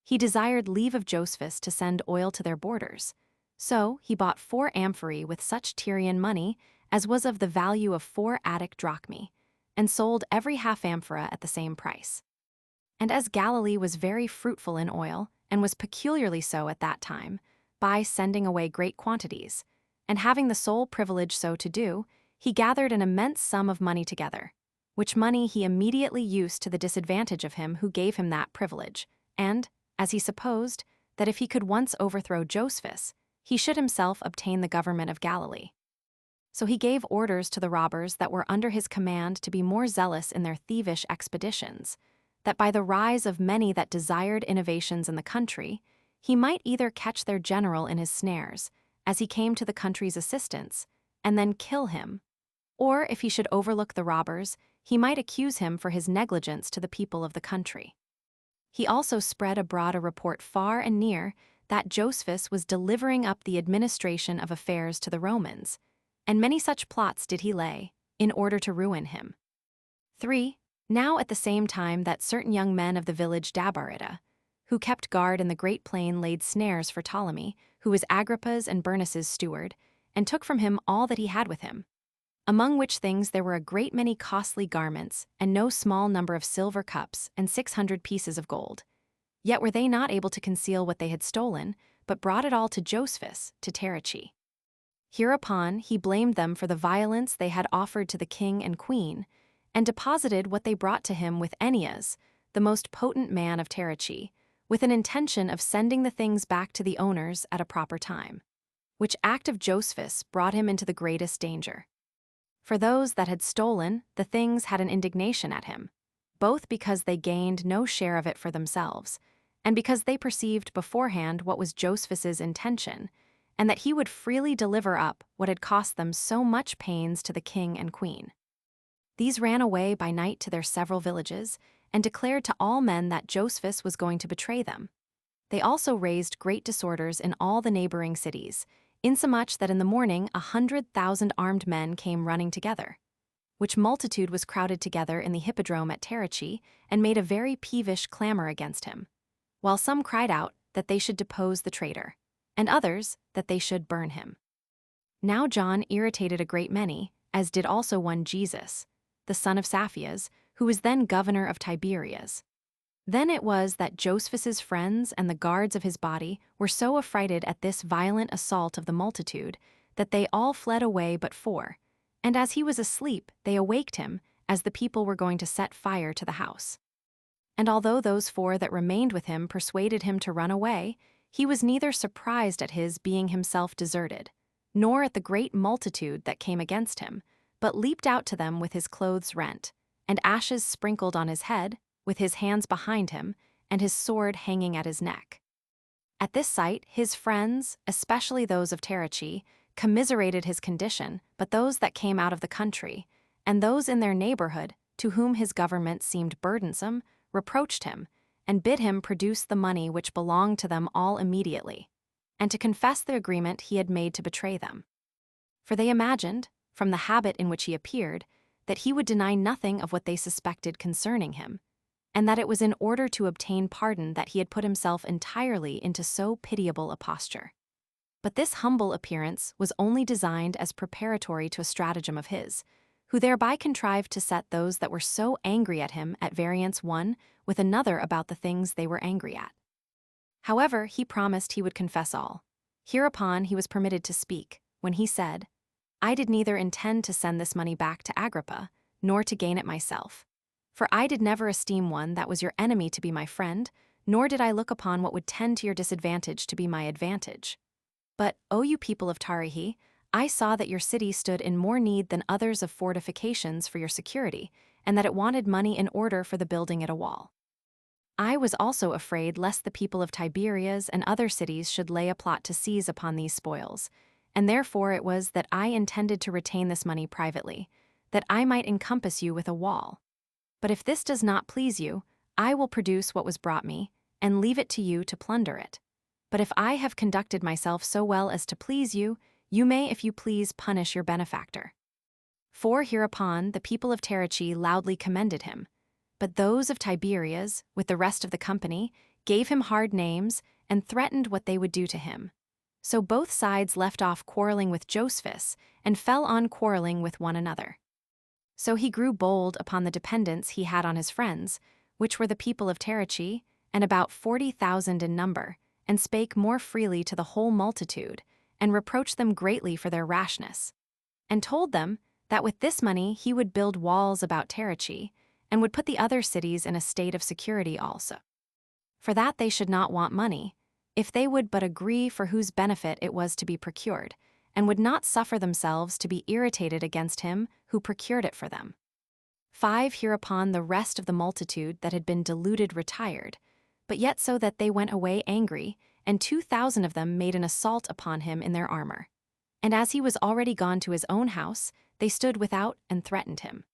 he desired leave of Josephus to send oil to their borders. So he bought 4 amphorae with such Tyrian money as was of the value of 4 Attic drachmae, and sold every half amphora at the same price. And as Galilee was very fruitful in oil, and was peculiarly so at that time, by sending away great quantities, and having the sole privilege so to do, he gathered an immense sum of money together, which money he immediately used to the disadvantage of him who gave him that privilege, and, as he supposed, that if he could once overthrow Josephus, he should himself obtain the government of Galilee. So he gave orders to the robbers that were under his command to be more zealous in their thievish expeditions, that by the rise of many that desired innovations in the country, he might either catch their general in his snares, as he came to the country's assistance, and then kill him, or if he should overlook the robbers, he might accuse him for his negligence to the people of the country. He also spread abroad a report far and near that Josephus was delivering up the administration of affairs to the Romans, and many such plots did he lay, in order to ruin him. 3. Now at the same time that certain young men of the village Dabarida, who kept guard in the great plain, laid snares for Ptolemy, who was Agrippa's and Bernice's steward, and took from him all that he had with him, among which things there were a great many costly garments, and no small number of silver cups, and 600 pieces of gold. Yet were they not able to conceal what they had stolen, but brought it all to Josephus, to Tariche. Hereupon he blamed them for the violence they had offered to the king and queen, and deposited what they brought to him with Aeneas, the most potent man of Tariche, with an intention of sending the things back to the owners at a proper time, which act of Josephus brought him into the greatest danger. For those that had stolen the things had an indignation at him, both because they gained no share of it for themselves, and because they perceived beforehand what was Josephus's intention, and that he would freely deliver up what had cost them so much pains to the king and queen. These ran away by night to their several villages, and declared to all men that Josephus was going to betray them. They also raised great disorders in all the neighboring cities, insomuch that in the morning 100,000 armed men came running together, which multitude was crowded together in the hippodrome at Tariche, and made a very peevish clamor against him, while some cried out that they should depose the traitor, and others that they should burn him. Now John irritated a great many, as did also one Jesus, the son of Saphias, who was then governor of Tiberias. Then it was that Josephus's friends and the guards of his body were so affrighted at this violent assault of the multitude that they all fled away but four, and as he was asleep they awaked him, as the people were going to set fire to the house. And although those four that remained with him persuaded him to run away, he was neither surprised at his being himself deserted, nor at the great multitude that came against him, but leaped out to them with his clothes rent, and ashes sprinkled on his head, with his hands behind him, and his sword hanging at his neck. At this sight, his friends, especially those of Terachi, commiserated his condition, but those that came out of the country, and those in their neighborhood, to whom his government seemed burdensome, reproached him, and bid him produce the money which belonged to them all immediately, and to confess the agreement he had made to betray them. For they imagined, from the habit in which he appeared, that he would deny nothing of what they suspected concerning him, and that it was in order to obtain pardon that he had put himself entirely into so pitiable a posture. But this humble appearance was only designed as preparatory to a stratagem of his, who thereby contrived to set those that were so angry at him at variance one with another about the things they were angry at. However, he promised he would confess all. Hereupon he was permitted to speak, when he said, "I did neither intend to send this money back to Agrippa, nor to gain it myself. For I did never esteem one that was your enemy to be my friend, nor did I look upon what would tend to your disadvantage to be my advantage. But, O you people of Tarihi, I saw that your city stood in more need than others of fortifications for your security, and that it wanted money in order for the building it a wall. I was also afraid lest the people of Tiberias and other cities should lay a plot to seize upon these spoils, and therefore it was that I intended to retain this money privately, that I might encompass you with a wall. But if this does not please you, I will produce what was brought me, and leave it to you to plunder it. But if I have conducted myself so well as to please you, you may, if you please, punish your benefactor." For hereupon the people of Terachi loudly commended him, but those of Tiberias, with the rest of the company, gave him hard names and threatened what they would do to him. So both sides left off quarreling with Josephus and fell on quarreling with one another. So he grew bold upon the dependence he had on his friends, which were the people of Terachi, and about 40,000 in number, and spake more freely to the whole multitude, and reproached them greatly for their rashness, and told them that with this money he would build walls about Terachi, and would put the other cities in a state of security also. For that they should not want money, if they would but agree for whose benefit it was to be procured, and would not suffer themselves to be irritated against him who procured it for them. 5 Hereupon the rest of the multitude that had been deluded retired, but yet so that they went away angry, and 2,000 of them made an assault upon him in their armor. And as he was already gone to his own house, they stood without and threatened him.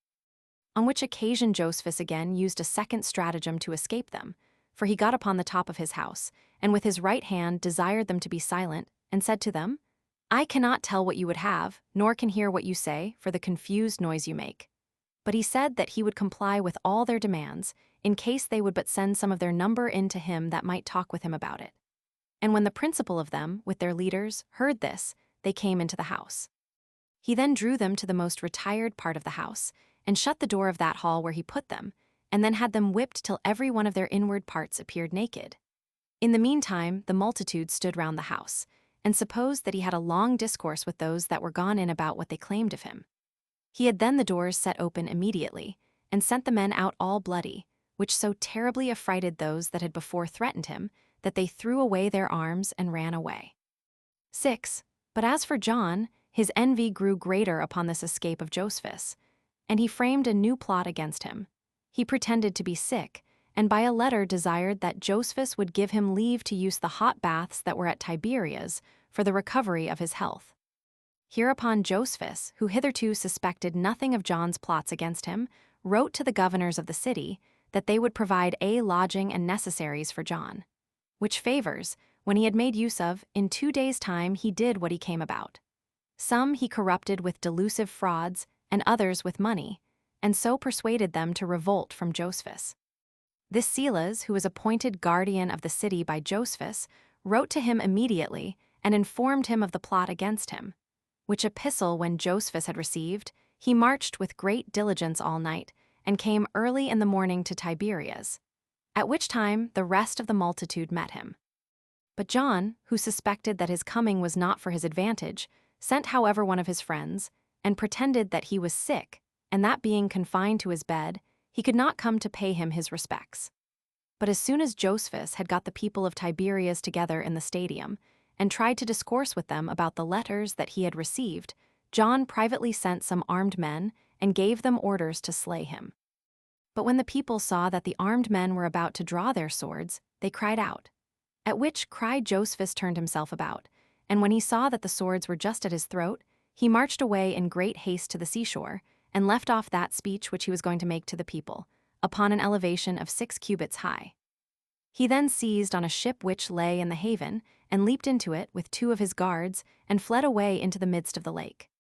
On which occasion Josephus again used a second stratagem to escape them, for he got upon the top of his house, and with his right hand desired them to be silent, and said to them, "I cannot tell what you would have, nor can hear what you say, for the confused noise you make." But he said that he would comply with all their demands, in case they would but send some of their number in to him that might talk with him about it. And when the principal of them, with their leaders, heard this, they came into the house. He then drew them to the most retired part of the house, and shut the door of that hall where he put them, and then had them whipped till every one of their inward parts appeared naked. In the meantime the multitude stood round the house, and supposed that he had a long discourse with those that were gone in about what they claimed of him. He had then the doors set open immediately, and sent the men out all bloody, which so terribly affrighted those that had before threatened him, that they threw away their arms and ran away. 6 But as for John, his envy grew greater upon this escape of Josephus, and he framed a new plot against him. He pretended to be sick, and by a letter desired that Josephus would give him leave to use the hot baths that were at Tiberias for the recovery of his health. Hereupon Josephus, who hitherto suspected nothing of John's plots against him, wrote to the governors of the city that they would provide a lodging and necessaries for John, which favors, when he had made use of, in 2 days' time he did what he came about. Some he corrupted with delusive frauds, and others with money, and so persuaded them to revolt from Josephus. This Silas, who was appointed guardian of the city by Josephus, wrote to him immediately, and informed him of the plot against him, which epistle when Josephus had received, he marched with great diligence all night, and came early in the morning to Tiberias, at which time the rest of the multitude met him. But John, who suspected that his coming was not for his advantage, sent however one of his friends, and pretended that he was sick, and that being confined to his bed, he could not come to pay him his respects. But as soon as Josephus had got the people of Tiberias together in the stadium, and tried to discourse with them about the letters that he had received, John privately sent some armed men and gave them orders to slay him. But when the people saw that the armed men were about to draw their swords, they cried out. At which cry Josephus turned himself about, and when he saw that the swords were just at his throat, he marched away in great haste to the seashore, and left off that speech which he was going to make to the people, upon an elevation of 6 cubits high. He then seized on a ship which lay in the haven, and leaped into it with 2 of his guards, and fled away into the midst of the lake.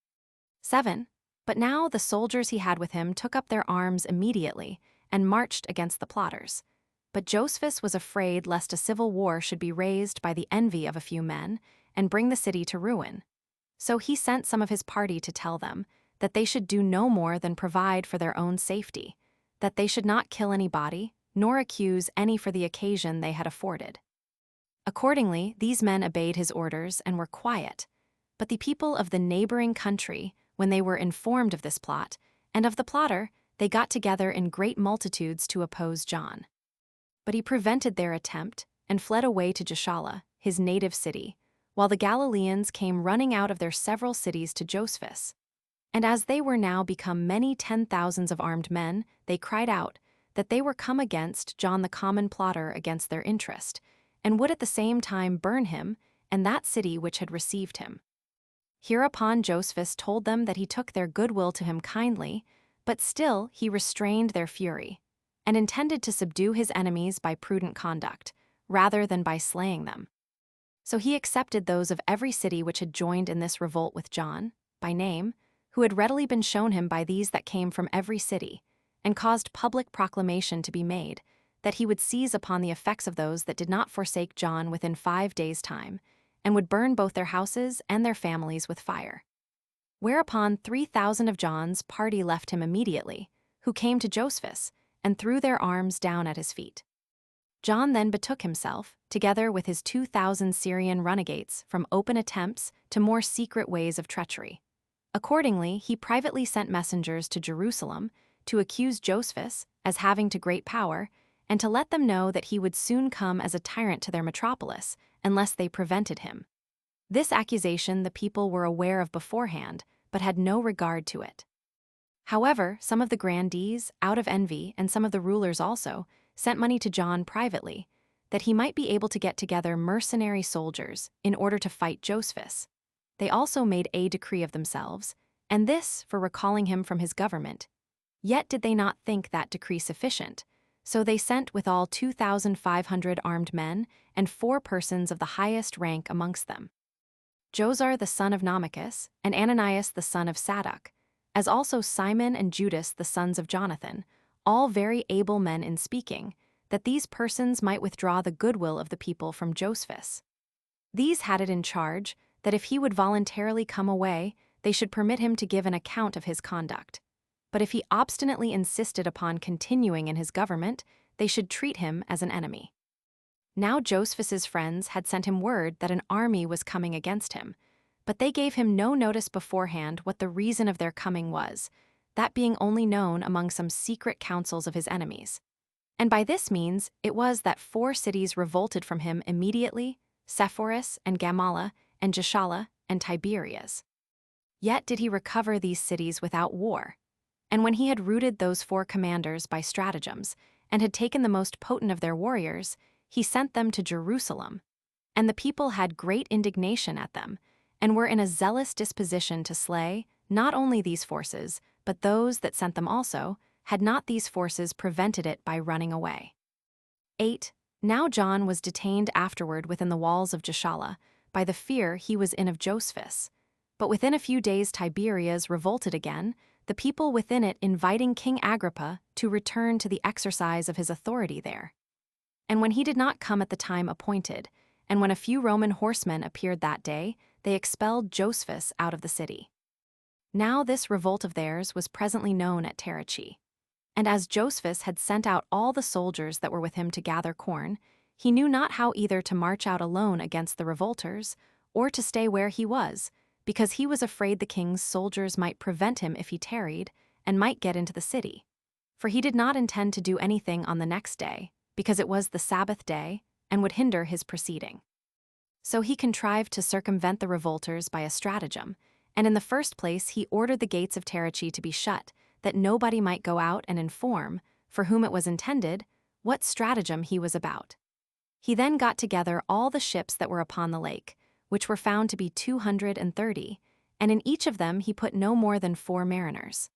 7. But now the soldiers he had with him took up their arms immediately, and marched against the plotters. But Josephus was afraid lest a civil war should be raised by the envy of a few men, and bring the city to ruin. So he sent some of his party to tell them that they should do no more than provide for their own safety, that they should not kill anybody, nor accuse any for the occasion they had afforded. Accordingly, these men obeyed his orders and were quiet. But the people of the neighboring country, when they were informed of this plot, and of the plotter, they got together in great multitudes to oppose John. But he prevented their attempt, and fled away to Gischala, his native city, while the Galileans came running out of their several cities to Josephus. And as they were now become many 10,000s of armed men, they cried out that they were come against John the common plotter against their interest, and would at the same time burn him and that city which had received him. Hereupon Josephus told them that he took their goodwill to him kindly, but still he restrained their fury, and intended to subdue his enemies by prudent conduct, rather than by slaying them. So he accepted those of every city which had joined in this revolt with John, by name, who had readily been shown him by these that came from every city, and caused public proclamation to be made, that he would seize upon the effects of those that did not forsake John within 5 days' time, and would burn both their houses and their families with fire. Whereupon 3,000 of John's party left him immediately, who came to Josephus, and threw their arms down at his feet. John then betook himself, together with his 2,000 Syrian runagates, from open attempts to more secret ways of treachery. Accordingly, he privately sent messengers to Jerusalem to accuse Josephus as having to great power, and to let them know that he would soon come as a tyrant to their metropolis, unless they prevented him. This accusation the people were aware of beforehand, but had no regard to it. However, some of the grandees, out of envy, and some of the rulers also, sent money to John privately, that he might be able to get together mercenary soldiers in order to fight Josephus. They also made a decree of themselves, and this for recalling him from his government. Yet did they not think that decree sufficient, so they sent withal 2,500 armed men and 4 persons of the highest rank amongst them. Josar the son of Namachus, and Ananias the son of Sadok, as also Simon and Judas the sons of Jonathan, all very able men in speaking, that these persons might withdraw the goodwill of the people from Josephus. These had it in charge that if he would voluntarily come away, they should permit him to give an account of his conduct. But if he obstinately insisted upon continuing in his government, they should treat him as an enemy. Now Josephus's friends had sent him word that an army was coming against him, but they gave him no notice beforehand what the reason of their coming was, that being only known among some secret councils of his enemies. And by this means it was that 4 cities revolted from him immediately, Sepphoris and Gamala and Gischala and Tiberias. Yet did he recover these cities without war. And when he had routed those 4 commanders by stratagems, and had taken the most potent of their warriors, he sent them to Jerusalem. And the people had great indignation at them, and were in a zealous disposition to slay, not only these forces, but those that sent them also, had not these forces prevented it by running away. 8. Now John was detained afterward within the walls of Gischala, by the fear he was in of Josephus. But within a few days Tiberias revolted again, the people within it inviting King Agrippa to return to the exercise of his authority there. And when he did not come at the time appointed, and when a few Roman horsemen appeared that day, they expelled Josephus out of the city. Now this revolt of theirs was presently known at Terachi. And as Josephus had sent out all the soldiers that were with him to gather corn, he knew not how either to march out alone against the revolters, or to stay where he was, because he was afraid the king's soldiers might prevent him if he tarried, and might get into the city. For he did not intend to do anything on the next day, because it was the Sabbath day, and would hinder his proceeding. So he contrived to circumvent the revolters by a stratagem, and in the first place he ordered the gates of Terachi to be shut, that nobody might go out and inform, for whom it was intended, what stratagem he was about. He then got together all the ships that were upon the lake, which were found to be 230, and in each of them he put no more than 4 mariners.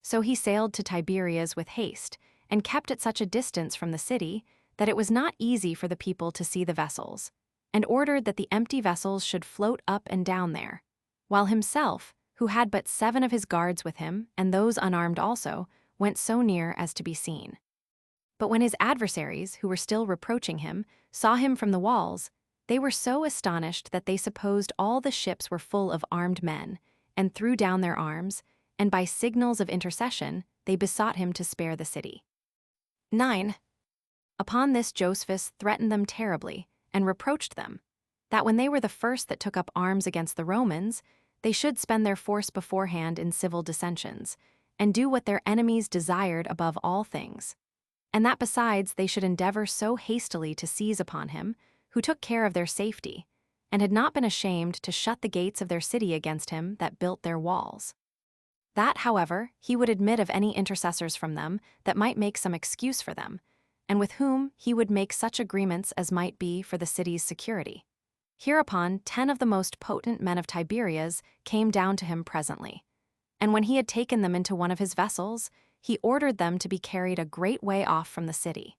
So he sailed to Tiberias with haste, and kept at such a distance from the city that it was not easy for the people to see the vessels, and ordered that the empty vessels should float up and down there, while himself, who had but 7 of his guards with him, and those unarmed also, went so near as to be seen. But when his adversaries, who were still reproaching him, saw him from the walls, they were so astonished that they supposed all the ships were full of armed men, and threw down their arms, and by signals of intercession they besought him to spare the city. 9. Upon this Josephus threatened them terribly, and reproached them, that when they were the first that took up arms against the Romans, they should spend their force beforehand in civil dissensions, and do what their enemies desired above all things, and that besides they should endeavor so hastily to seize upon him, who took care of their safety, and had not been ashamed to shut the gates of their city against him that built their walls. That, however, he would admit of any intercessors from them that might make some excuse for them, and with whom he would make such agreements as might be for the city's security. Hereupon 10 of the most potent men of Tiberias came down to him presently, and when he had taken them into one of his vessels, he ordered them to be carried a great way off from the city.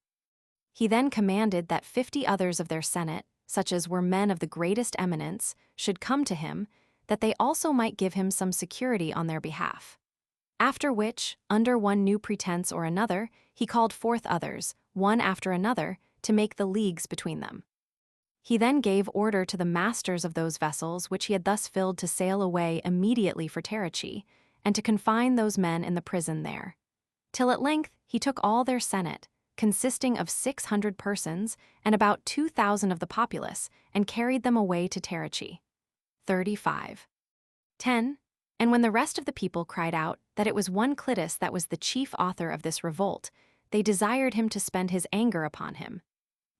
He then commanded that 50 others of their senate, such as were men of the greatest eminence, should come to him, that they also might give him some security on their behalf. After which, under one new pretense or another, he called forth others, one after another, to make the leagues between them. He then gave order to the masters of those vessels which he had thus filled to sail away immediately for Terachi, and to confine those men in the prison there. Till at length he took all their senate, consisting of 600 persons and about 2,000 of the populace, and carried them away to Terachi. 35. 10. And when the rest of the people cried out that it was one Clitus that was the chief author of this revolt, they desired him to spend his anger upon him.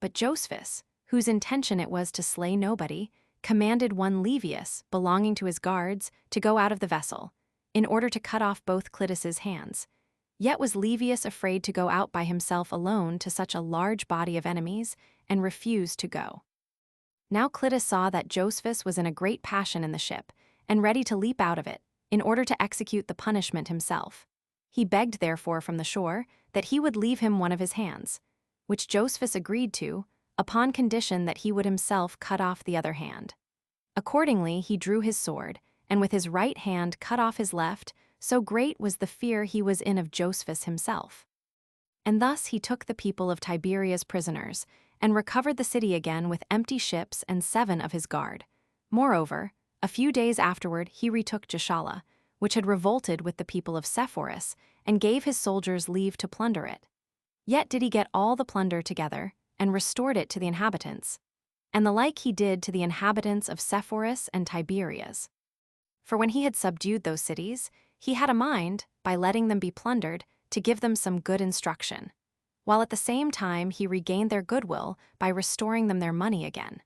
But Josephus, whose intention it was to slay nobody, commanded one Levius, belonging to his guards, to go out of the vessel, in order to cut off both Clitus's hands. Yet was Levius afraid to go out by himself alone to such a large body of enemies, and refused to go. Now Clitus saw that Josephus was in a great passion in the ship, and ready to leap out of it, in order to execute the punishment himself. He begged therefore from the shore that he would leave him one of his hands, which Josephus agreed to, upon condition that he would himself cut off the other hand. Accordingly he drew his sword, and with his right hand cut off his left, so great was the fear he was in of Josephus himself. And thus he took the people of Tiberias prisoners, and recovered the city again with empty ships and 7 of his guard. Moreover, a few days afterward he retook Gischala, which had revolted with the people of Sepphoris, and gave his soldiers leave to plunder it. Yet did he get all the plunder together, and restored it to the inhabitants. And the like he did to the inhabitants of Sepphoris and Tiberias. For when he had subdued those cities, he had a mind, by letting them be plundered, to give them some good instruction, while at the same time he regained their goodwill by restoring them their money again.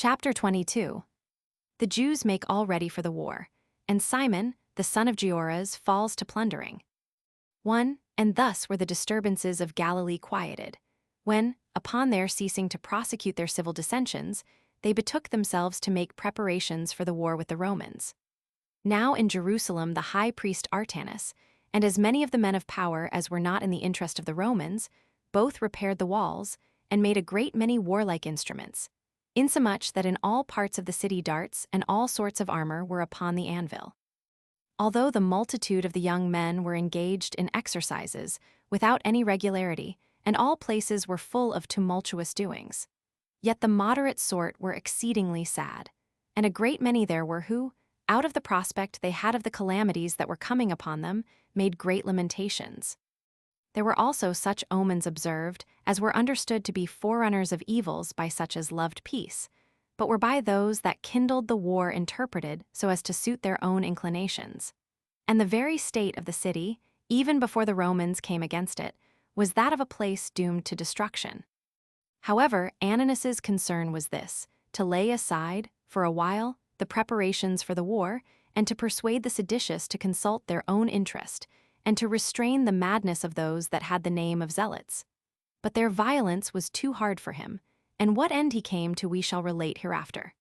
Chapter 22. The Jews make all ready for the war, and Simon, the son of Gioras, falls to plundering. 1. And thus were the disturbances of Galilee quieted, when, upon their ceasing to prosecute their civil dissensions, they betook themselves to make preparations for the war with the Romans. Now in Jerusalem the high priest Artanas, and as many of the men of power as were not in the interest of the Romans, both repaired the walls, and made a great many warlike instruments, insomuch that in all parts of the city darts and all sorts of armor were upon the anvil. Although the multitude of the young men were engaged in exercises, without any regularity, and all places were full of tumultuous doings, yet the moderate sort were exceedingly sad, and a great many there were who, out of the prospect they had of the calamities that were coming upon them, made great lamentations. There were also such omens observed as were understood to be forerunners of evils by such as loved peace, but were by those that kindled the war interpreted so as to suit their own inclinations. And the very state of the city, even before the Romans came against it, was that of a place doomed to destruction. However, Ananus's concern was this, to lay aside, for a while, the preparations for the war, and to persuade the seditious to consult their own interest, and to restrain the madness of those that had the name of zealots. But their violence was too hard for him, and what end he came to we shall relate hereafter.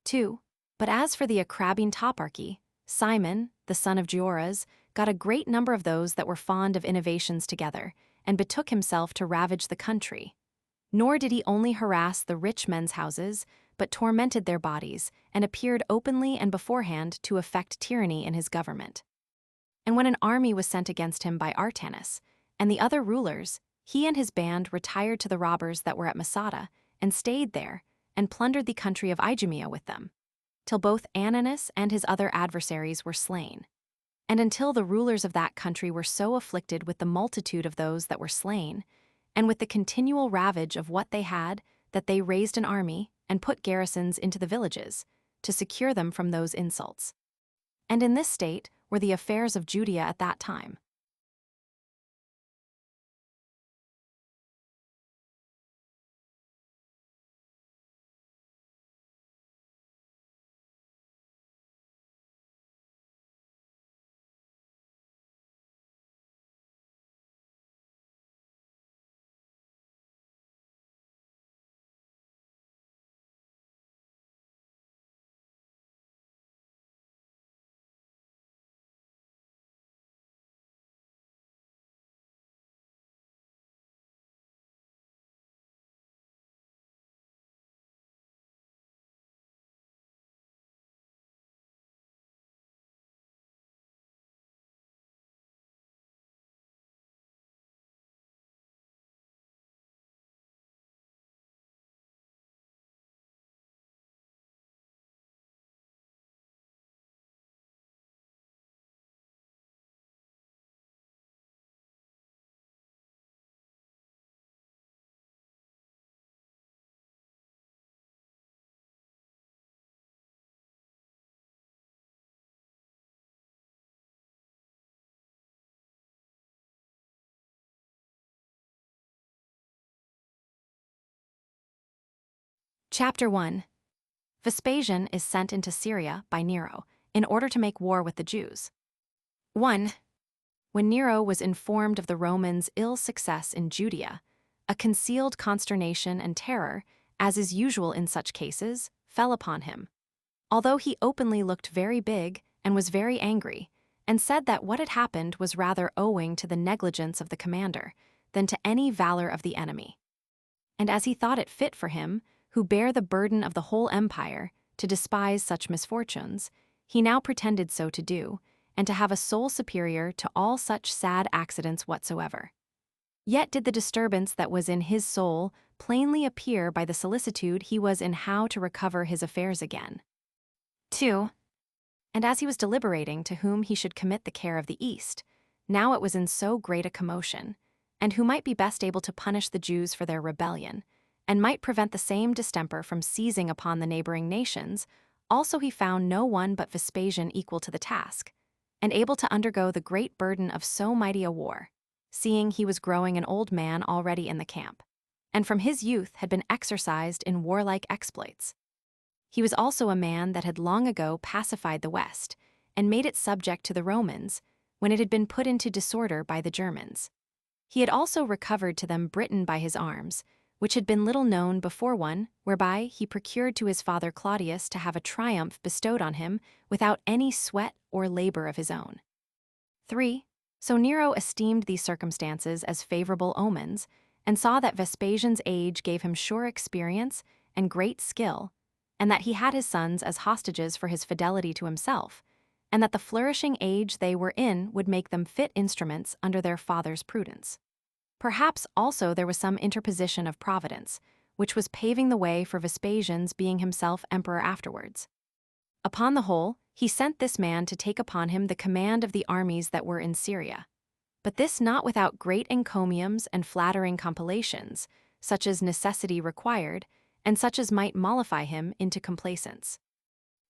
2. But as for the Acrabbene toparchy, Simon, the son of Gioras, got a great number of those that were fond of innovations together, and betook himself to ravage the country. Nor did he only harass the rich men's houses, but tormented their bodies, and appeared openly and beforehand to effect tyranny in his government. And when an army was sent against him by Artanas, and the other rulers, he and his band retired to the robbers that were at Masada, and stayed there, and plundered the country of Idumea with them, till both Ananus and his other adversaries were slain. And until the rulers of that country were so afflicted with the multitude of those that were slain, and with the continual ravage of what they had, that they raised an army, and put garrisons into the villages, to secure them from those insults. And in this state were the affairs of Judea at that time. Chapter 1. Vespasian is sent into Syria by Nero, in order to make war with the Jews. 1. When Nero was informed of the Romans' ill success in Judea, a concealed consternation and terror, as is usual in such cases, fell upon him. Although he openly looked very big and was very angry, and said that what had happened was rather owing to the negligence of the commander than to any valor of the enemy. And as he thought it fit for him, who bear the burden of the whole empire, to despise such misfortunes, he now pretended so to do, and to have a soul superior to all such sad accidents whatsoever. Yet did the disturbance that was in his soul plainly appear by the solicitude he was in how to recover his affairs again. 2. And as he was deliberating to whom he should commit the care of the East, now it was in so great a commotion, and who might be best able to punish the Jews for their rebellion, and might prevent the same distemper from seizing upon the neighboring nations, also he found no one but Vespasian equal to the task, and able to undergo the great burden of so mighty a war, seeing he was growing an old man already in the camp, and from his youth had been exercised in warlike exploits. He was also a man that had long ago pacified the West and made it subject to the Romans when it had been put into disorder by the Germans. He had also recovered to them Britain by his arms, which had been little known before one, whereby he procured to his father Claudius to have a triumph bestowed on him without any sweat or labor of his own. 3. So Nero esteemed these circumstances as favorable omens, and saw that Vespasian's age gave him sure experience and great skill, and that he had his sons as hostages for his fidelity to himself, and that the flourishing age they were in would make them fit instruments under their father's prudence. Perhaps also there was some interposition of Providence, which was paving the way for Vespasian's being himself emperor afterwards. Upon the whole, he sent this man to take upon him the command of the armies that were in Syria. But this not without great encomiums and flattering compilations, such as necessity required, and such as might mollify him into complaisance.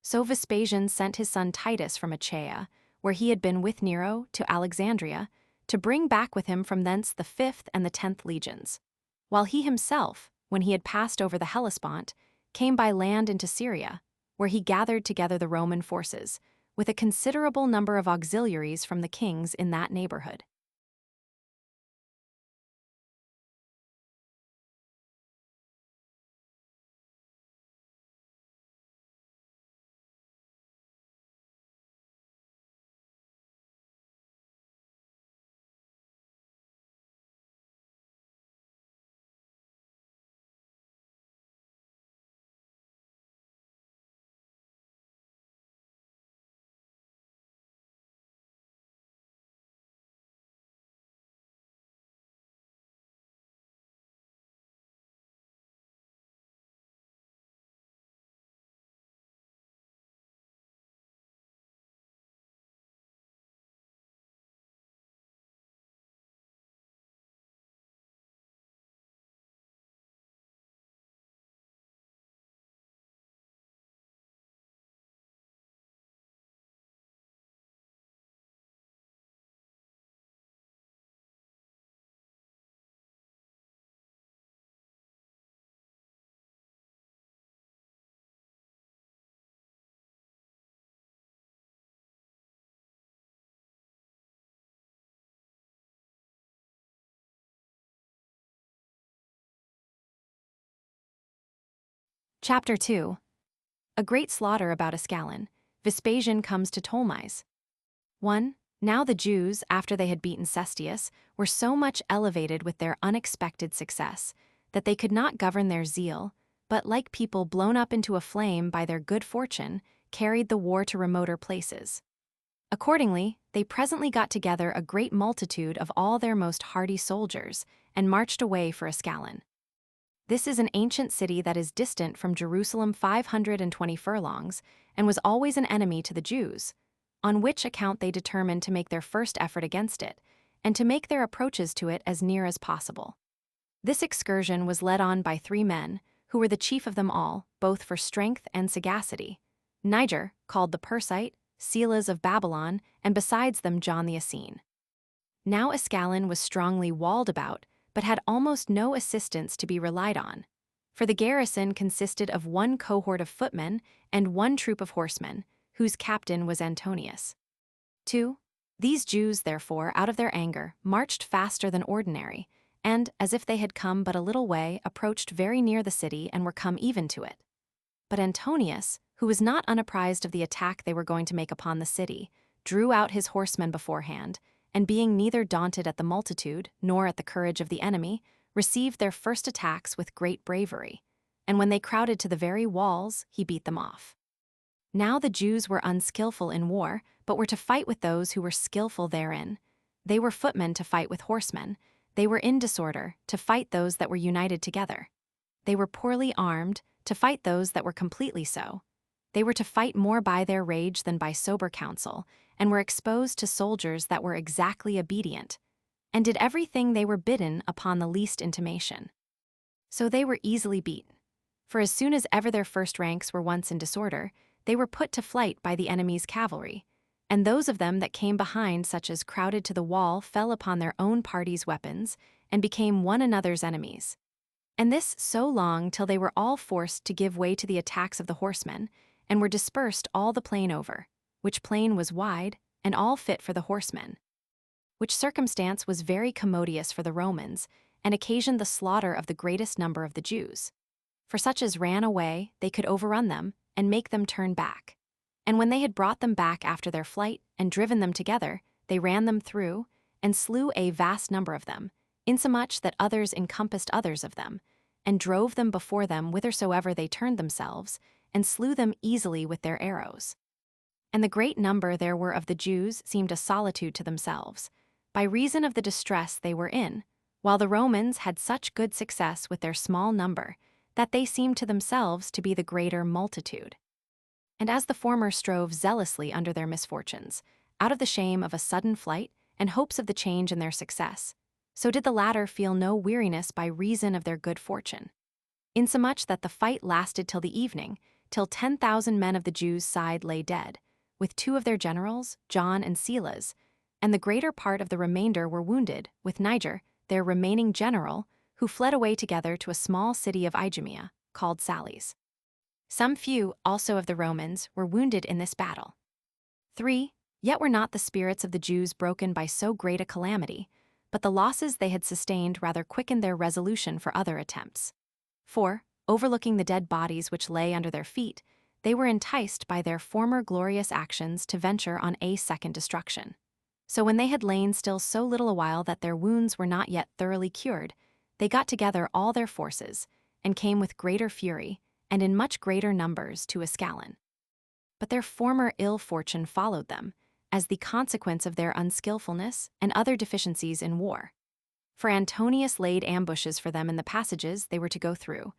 So Vespasian sent his son Titus from Achaia, where he had been with Nero, to Alexandria, to bring back with him from thence the 5th and the 10th legions, while he himself, when he had passed over the Hellespont, came by land into Syria, where he gathered together the Roman forces, with a considerable number of auxiliaries from the kings in that neighborhood. Chapter 2. A great slaughter about Ascalon. Vespasian comes to Ptolemais. 1. Now the Jews, after they had beaten Cestius, were so much elevated with their unexpected success that they could not govern their zeal, but like people blown up into a flame by their good fortune, carried the war to remoter places. Accordingly, they presently got together a great multitude of all their most hardy soldiers, and marched away for Ascalon. This is an ancient city that is distant from Jerusalem 520 furlongs, and was always an enemy to the Jews, on which account they determined to make their first effort against it, and to make their approaches to it as near as possible. This excursion was led on by 3 men, who were the chief of them all, both for strength and sagacity: Niger, called the Persite, Silas of Babylon, and besides them John the Essene. Now Ascalon was strongly walled about, but had almost no assistance to be relied on, for the garrison consisted of 1 cohort of footmen and 1 troop of horsemen, whose captain was Antonius. 2. These Jews, therefore, out of their anger, marched faster than ordinary, and, as if they had come but a little way, approached very near the city and were come even to it. But Antonius, who was not unapprised of the attack they were going to make upon the city, drew out his horsemen beforehand, and being neither daunted at the multitude nor at the courage of the enemy, received their first attacks with great bravery, and when they crowded to the very walls, he beat them off. Now the Jews were unskillful in war, but were to fight with those who were skillful therein. They were footmen to fight with horsemen. They were in disorder, to fight those that were united together. They were poorly armed, to fight those that were completely so. They were to fight more by their rage than by sober counsel, and were exposed to soldiers that were exactly obedient, and did everything they were bidden upon the least intimation. So they were easily beaten, for as soon as ever their first ranks were once in disorder, they were put to flight by the enemy's cavalry, and those of them that came behind, such as crowded to the wall, fell upon their own party's weapons, and became one another's enemies. And this so long till they were all forced to give way to the attacks of the horsemen, and were dispersed all the plain over, which plain was wide, and all fit for the horsemen. Which circumstance was very commodious for the Romans, and occasioned the slaughter of the greatest number of the Jews. For such as ran away, they could overrun them, and make them turn back. And when they had brought them back after their flight, and driven them together, they ran them through, and slew a vast number of them, insomuch that others encompassed others of them, and drove them before them whithersoever they turned themselves, and slew them easily with their arrows. And the great number there were of the Jews seemed a solitude to themselves, by reason of the distress they were in, while the Romans had such good success with their small number, that they seemed to themselves to be the greater multitude. And as the former strove zealously under their misfortunes, out of the shame of a sudden flight and hopes of the change in their success, so did the latter feel no weariness by reason of their good fortune. Insomuch that the fight lasted till the evening, till 10,000 men of the Jews' side lay dead, with 2 of their generals, John and Silas, and the greater part of the remainder were wounded, with Niger, their remaining general, who fled away together to a small city of Idumea, called Salys. Some few, also of the Romans, were wounded in this battle. 3. Yet were not the spirits of the Jews broken by so great a calamity, but the losses they had sustained rather quickened their resolution for other attempts. 4. Overlooking the dead bodies which lay under their feet, they were enticed by their former glorious actions to venture on a second destruction. So when they had lain still so little a while that their wounds were not yet thoroughly cured, they got together all their forces, and came with greater fury, and in much greater numbers, to Ascalon. But their former ill fortune followed them, as the consequence of their unskillfulness and other deficiencies in war. For Antonius laid ambushes for them in the passages they were to go through,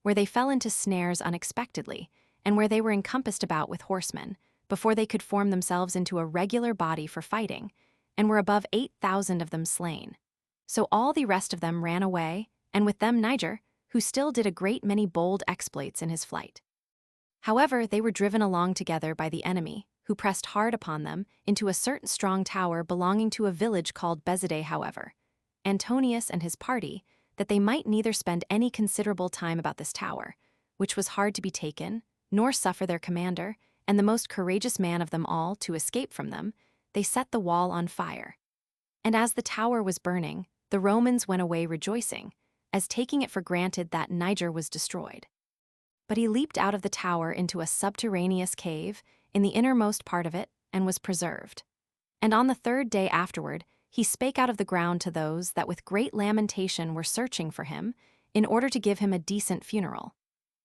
where they fell into snares unexpectedly, and where they were encompassed about with horsemen, before they could form themselves into a regular body for fighting, and were above 8,000 of them slain. So all the rest of them ran away, and with them Niger, who still did a great many bold exploits in his flight. However, they were driven along together by the enemy, who pressed hard upon them, into a certain strong tower belonging to a village called Bezidae. However, Antonius and his party, that they might neither spend any considerable time about this tower, which was hard to be taken, nor suffer their commander, and the most courageous man of them all, to escape from them, they set the wall on fire. And as the tower was burning, the Romans went away rejoicing, as taking it for granted that Niger was destroyed. But he leaped out of the tower into a subterraneous cave in the innermost part of it, and was preserved. And on the 3rd day afterward, he spake out of the ground to those that with great lamentation were searching for him, in order to give him a decent funeral.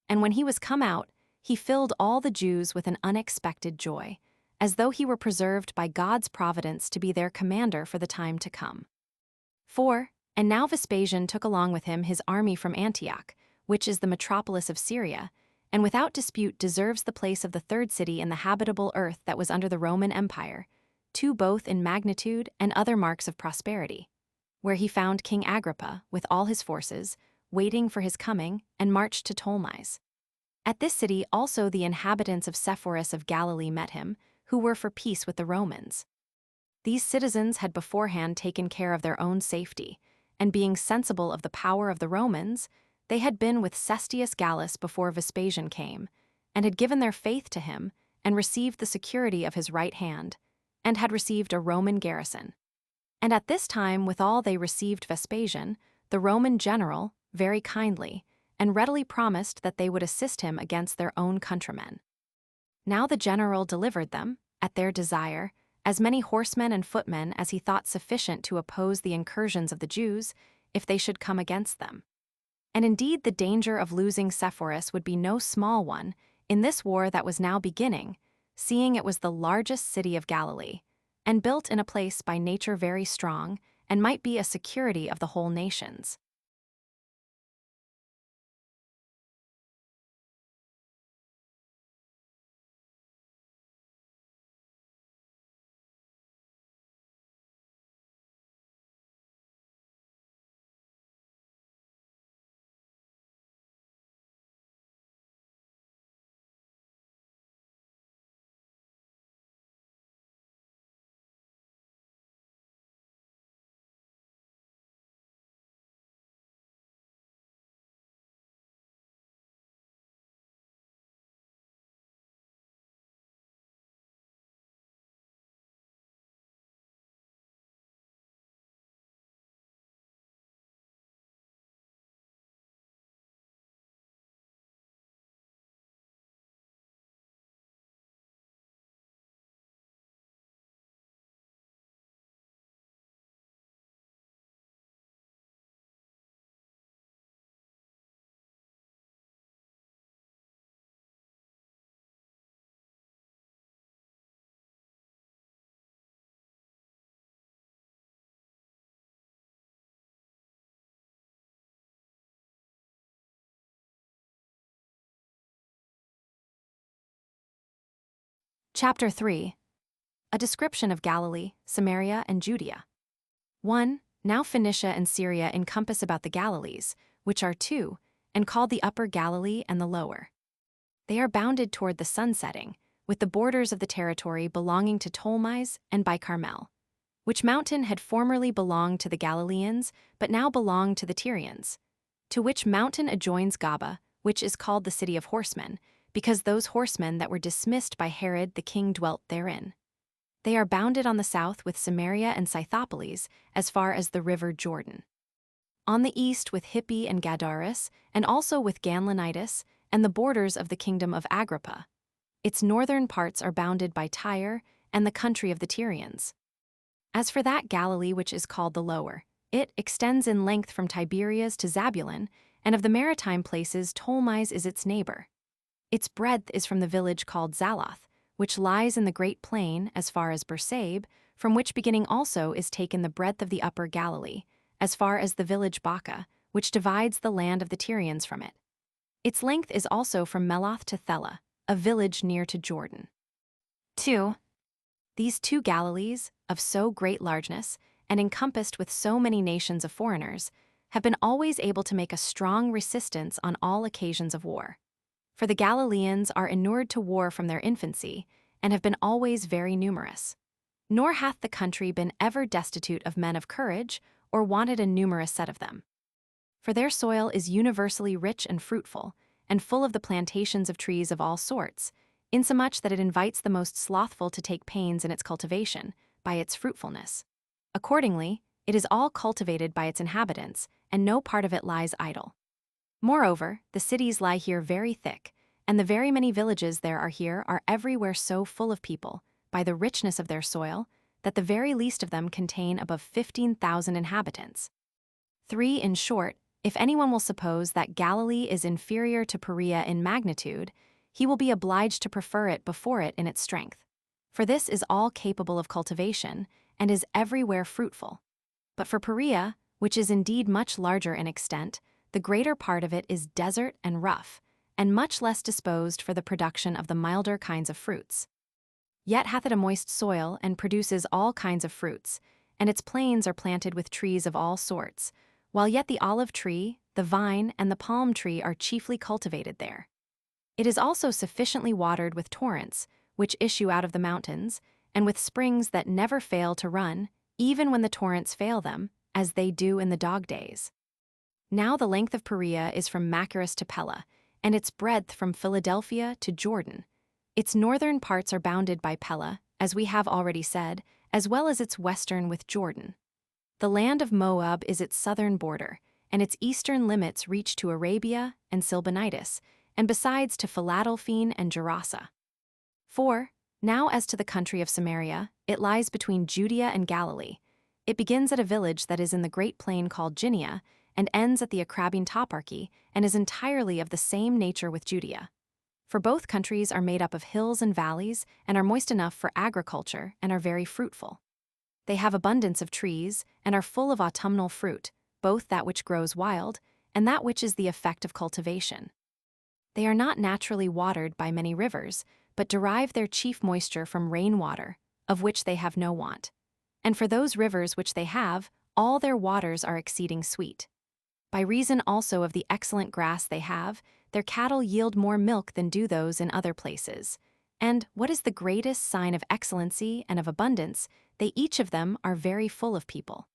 And when he was come out, he filled all the Jews with an unexpected joy, as though he were preserved by God's providence to be their commander for the time to come. 4. And now Vespasian took along with him his army from Antioch, which is the metropolis of Syria, and without dispute deserves the place of the 3rd city in the habitable earth that was under the Roman Empire, 2 both in magnitude and other marks of prosperity, where he found King Agrippa, with all his forces, waiting for his coming, and marched to Ptolemais. At this city also the inhabitants of Sepphoris of Galilee met him, who were for peace with the Romans. These citizens had beforehand taken care of their own safety, and being sensible of the power of the Romans, they had been with Cestius Gallus before Vespasian came, and had given their faith to him, and received the security of his right hand, and had received a Roman garrison. And at this time withal they received Vespasian, the Roman general, very kindly, and readily promised that they would assist him against their own countrymen. Now the general delivered them, at their desire, as many horsemen and footmen as he thought sufficient to oppose the incursions of the Jews, if they should come against them. And indeed the danger of losing Sepphoris would be no small one, in this war that was now beginning, seeing it was the largest city of Galilee, and built in a place by nature very strong, and might be a security of the whole nations. Chapter 3. A description of Galilee, Samaria, and Judea. 1. Now Phoenicia and Syria encompass about the Galilees, which are two, and called the Upper Galilee and the Lower. They are bounded toward the sun setting, with the borders of the territory belonging to Ptolemais and by Carmel, which mountain had formerly belonged to the Galileans, but now belonged to the Tyrians, to which mountain adjoins Gaba, which is called the city of horsemen, because those horsemen that were dismissed by Herod the king dwelt therein. They are bounded on the south with Samaria and Scythopolis, as far as the river Jordan. On the east with Hippi and Gadaris, and also with Ganlonitis, and the borders of the kingdom of Agrippa. Its northern parts are bounded by Tyre and the country of the Tyrians. As for that Galilee which is called the Lower, it extends in length from Tiberias to Zabulon, and of the maritime places Ptolemais is its neighbor. Its breadth is from the village called Zaloth, which lies in the great plain as far as Bersabé, from which beginning also is taken the breadth of the Upper Galilee, as far as the village Baca, which divides the land of the Tyrians from it. Its length is also from Meloth to Thela, a village near to Jordan. 2. These two Galilees, of so great largeness, and encompassed with so many nations of foreigners, have been always able to make a strong resistance on all occasions of war. For the Galileans are inured to war from their infancy, and have been always very numerous. Nor hath the country been ever destitute of men of courage, or wanted a numerous set of them. For their soil is universally rich and fruitful, and full of the plantations of trees of all sorts, insomuch that it invites the most slothful to take pains in its cultivation, by its fruitfulness. Accordingly, it is all cultivated by its inhabitants, and no part of it lies idle. Moreover, the cities lie here very thick, and the very many villages there are here are everywhere so full of people, by the richness of their soil, that the very least of them contain above 15,000 inhabitants. 3. In short, if anyone will suppose that Galilee is inferior to Perea in magnitude, he will be obliged to prefer it before it in its strength. For this is all capable of cultivation, and is everywhere fruitful. But for Perea, which is indeed much larger in extent, the greater part of it is desert and rough, and much less disposed for the production of the milder kinds of fruits. Yet hath it a moist soil, and produces all kinds of fruits, and its plains are planted with trees of all sorts, while yet the olive tree, the vine, and the palm tree are chiefly cultivated there. It is also sufficiently watered with torrents, which issue out of the mountains, and with springs that never fail to run, even when the torrents fail them, as they do in the dog days. Now the length of Perea is from Machaerus to Pella, and its breadth from Philadelphia to Jordan. Its northern parts are bounded by Pella, as we have already said, as well as its western with Jordan. The land of Moab is its southern border, and its eastern limits reach to Arabia and Silbanitis, and besides to Philadelphine and Gerasa. 4. Now as to the country of Samaria, it lies between Judea and Galilee. It begins at a village that is in the great plain called Ginia, and ends at the Acrabbene toparchy, and is entirely of the same nature with Judea. For both countries are made up of hills and valleys, and are moist enough for agriculture, and are very fruitful. They have abundance of trees, and are full of autumnal fruit, both that which grows wild, and that which is the effect of cultivation. They are not naturally watered by many rivers, but derive their chief moisture from rainwater, of which they have no want. And for those rivers which they have, all their waters are exceeding sweet. By reason also of the excellent grass they have, their cattle yield more milk than do those in other places. And, what is the greatest sign of excellency and of abundance, they each of them are very full of people.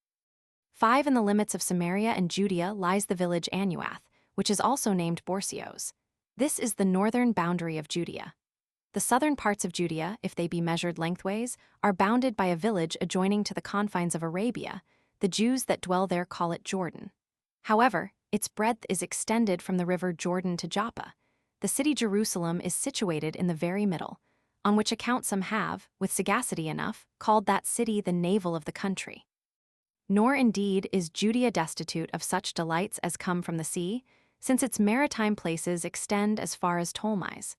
5. In the limits of Samaria and Judea lies the village Anuath, which is also named Borsios. This is the northern boundary of Judea. The southern parts of Judea, if they be measured lengthways, are bounded by a village adjoining to the confines of Arabia. The Jews that dwell there call it Jordan. However, its breadth is extended from the river Jordan to Joppa. The city Jerusalem is situated in the very middle, on which account some have, with sagacity enough, called that city the navel of the country. Nor indeed is Judea destitute of such delights as come from the sea, since its maritime places extend as far as Ptolemais.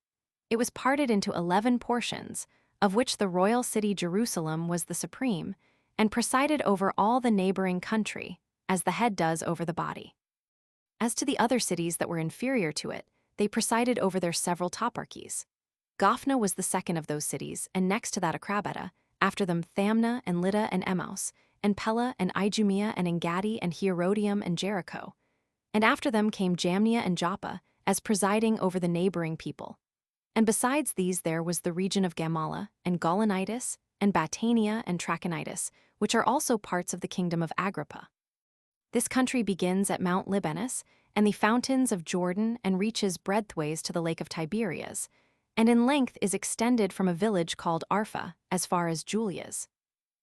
It was parted into 11 portions, of which the royal city Jerusalem was the supreme, and presided over all the neighboring country, as the head does over the body. As to the other cities that were inferior to it, they presided over their several toparchies. Gophna was the second of those cities, and next to that Acrabetta, after them Thamna and Lydda and Emmaus, and Pella and Idumea and Engaddi and Hierodium and Jericho. And after them came Jamnia and Joppa, as presiding over the neighboring people. And besides these there was the region of Gamala, and Gaulonitis, and Battania and Trachonitis, which are also parts of the kingdom of Agrippa. This country begins at Mount Libanus and the fountains of Jordan and reaches breadthways to the lake of Tiberias, and in length is extended from a village called Arpha as far as Julias.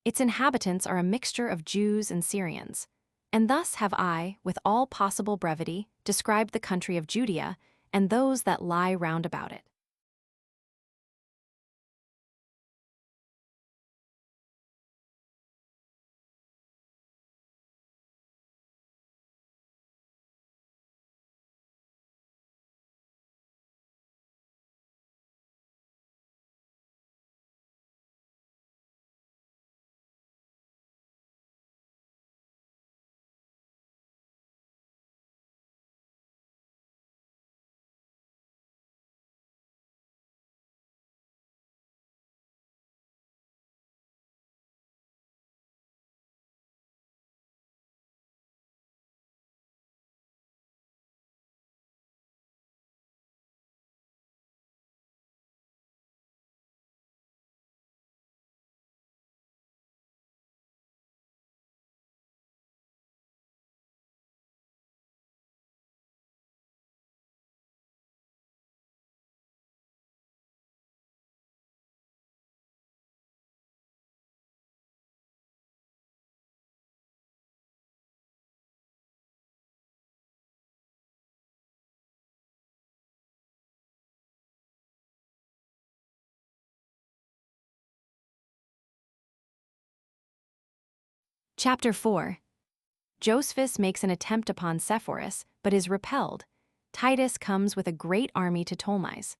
Its inhabitants are a mixture of Jews and Syrians. And thus have I, with all possible brevity, described the country of Judea and those that lie round about it. Chapter 4. Josephus makes an attempt upon Sepphoris, but is repelled. Titus comes with a great army to Ptolemais.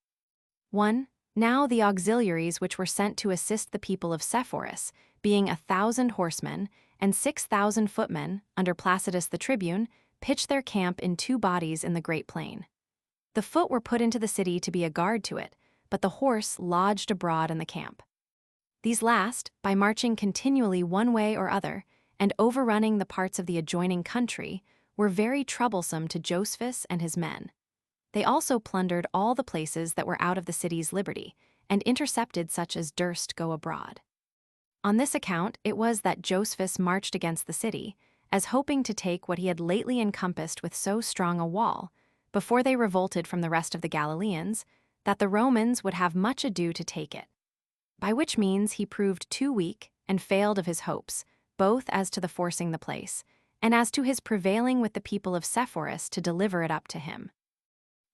1. Now the auxiliaries which were sent to assist the people of Sepphoris, being 1,000 horsemen and 6,000 footmen, under Placidus the tribune, pitched their camp in 2 bodies in the great plain. The foot were put into the city to be a guard to it, but the horse lodged abroad in the camp. These last, by marching continually one way or other, and overrunning the parts of the adjoining country, were very troublesome to Josephus and his men. They also plundered all the places that were out of the city's liberty, and intercepted such as durst go abroad. On this account it was that Josephus marched against the city, as hoping to take what he had lately encompassed with so strong a wall, before they revolted from the rest of the Galileans, that the Romans would have much ado to take it. By which means he proved too weak, and failed of his hopes, both as to the forcing the place, and as to his prevailing with the people of Sepphoris to deliver it up to him.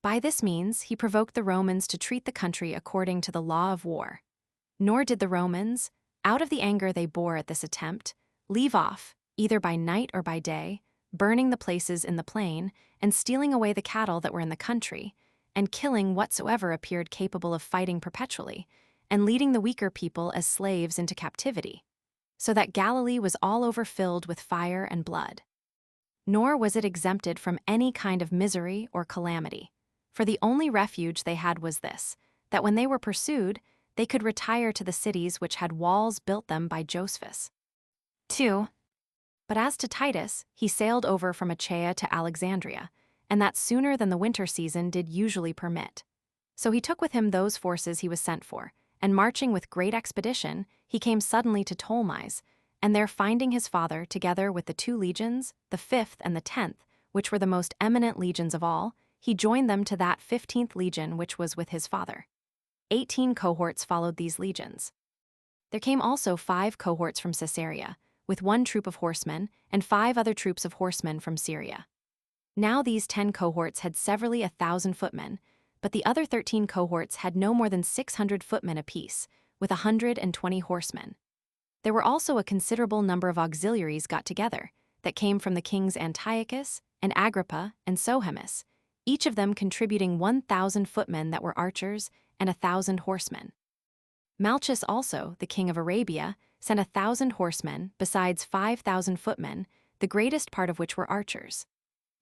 By this means he provoked the Romans to treat the country according to the law of war. Nor did the Romans, out of the anger they bore at this attempt, leave off, either by night or by day, burning the places in the plain, and stealing away the cattle that were in the country, and killing whatsoever appeared capable of fighting perpetually, and leading the weaker people as slaves into captivity, so that Galilee was all over filled with fire and blood. Nor was it exempted from any kind of misery or calamity, for the only refuge they had was this, that when they were pursued, they could retire to the cities which had walls built them by Josephus. 2. But as to Titus, he sailed over from Achaia to Alexandria, and that sooner than the winter season did usually permit. So he took with him those forces he was sent for, and marching with great expedition, he came suddenly to Ptolemais, and there finding his father together with the 2 legions, the 5th and the 10th, which were the most eminent legions of all, he joined them to that 15th legion which was with his father. 18 cohorts followed these legions. There came also 5 cohorts from Caesarea, with 1 troop of horsemen, and 5 other troops of horsemen from Syria. Now these 10 cohorts had severally 1,000 footmen, but the other 13 cohorts had no more than 600 footmen apiece, with 120 horsemen. There were also a considerable number of auxiliaries got together, that came from the kings Antiochus, and Agrippa, and Sohemus, each of them contributing 1,000 footmen that were archers, and 1,000 horsemen. Malchus also, the king of Arabia, sent 1,000 horsemen, besides 5,000 footmen, the greatest part of which were archers.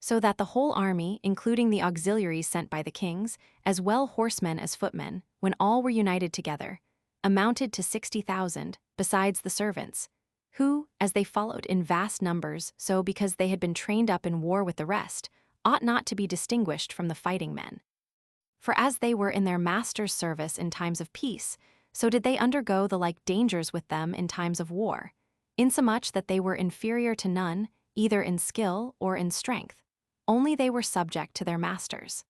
so that the whole army, including the auxiliaries sent by the kings, as well horsemen as footmen, when all were united together, amounted to 60,000, besides the servants, who, as they followed in vast numbers, so because they had been trained up in war with the rest, ought not to be distinguished from the fighting men. For as they were in their master's service in times of peace, so did they undergo the like dangers with them in times of war, insomuch that they were inferior to none, either in skill or in strength, only they were subject to their masters.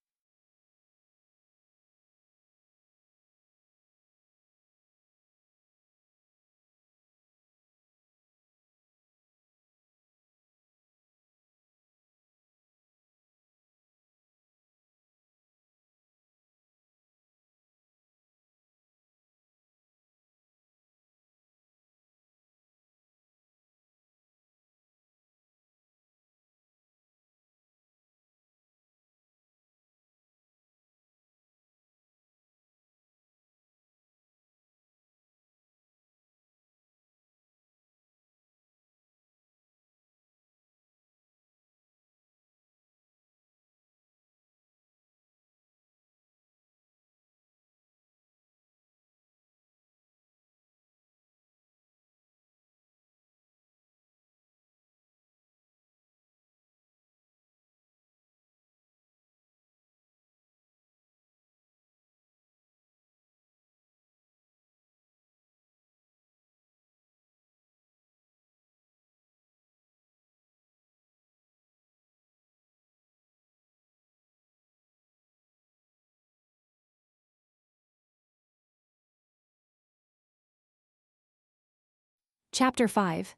Chapter 5.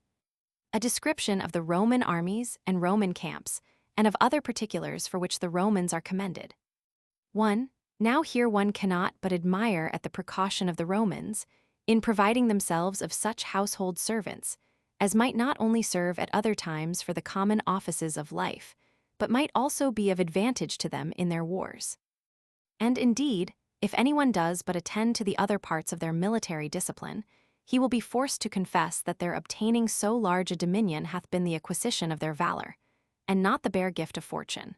A description of the Roman armies and Roman camps, and of other particulars for which the Romans are commended. 1. Now here one cannot but admire at the precaution of the Romans, in providing themselves of such household servants, as might not only serve at other times for the common offices of life, but might also be of advantage to them in their wars. And indeed, if anyone does but attend to the other parts of their military discipline, he will be forced to confess that their obtaining so large a dominion hath been the acquisition of their valor, and not the bare gift of fortune.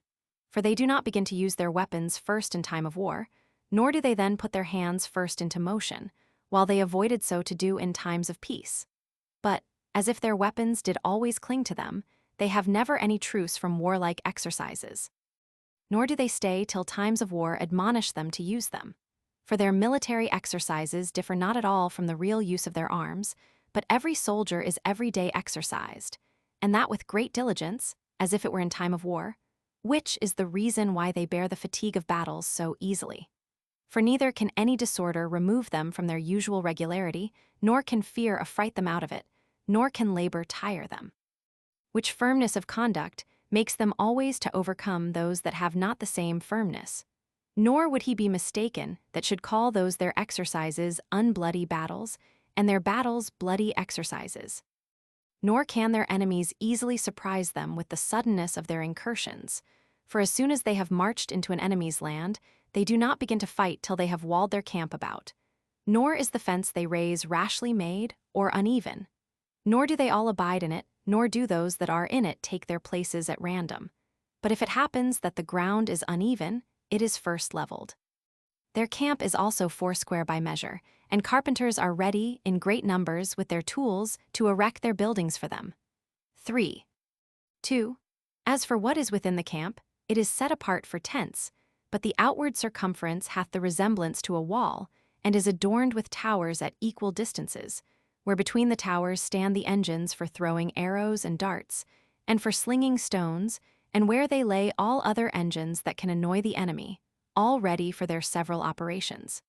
For they do not begin to use their weapons first in time of war, nor do they then put their hands first into motion, while they avoided so to do in times of peace. But, as if their weapons did always cling to them, they have never any truce from warlike exercises. Nor do they stay till times of war admonish them to use them. For their military exercises differ not at all from the real use of their arms, but every soldier is every day exercised, and that with great diligence, as if it were in time of war, which is the reason why they bear the fatigue of battles so easily. For neither can any disorder remove them from their usual regularity, nor can fear affright them out of it, nor can labor tire them. Which firmness of conduct makes them always to overcome those that have not the same firmness. Nor would he be mistaken that should call those their exercises unbloody battles, and their battles bloody exercises. Nor can their enemies easily surprise them with the suddenness of their incursions, for as soon as they have marched into an enemy's land, they do not begin to fight till they have walled their camp about. Nor is the fence they raise rashly made or uneven. Nor do they all abide in it, nor do those that are in it take their places at random. But if it happens that the ground is uneven, it is first leveled. Their camp is also foursquare by measure, and carpenters are ready in great numbers with their tools to erect their buildings for them. 3. 2. As for what is within the camp, it is set apart for tents, but the outward circumference hath the resemblance to a wall, and is adorned with towers at equal distances, where between the towers stand the engines for throwing arrows and darts, and for slinging stones, and where they lay all other engines that can annoy the enemy, all ready for their several operations.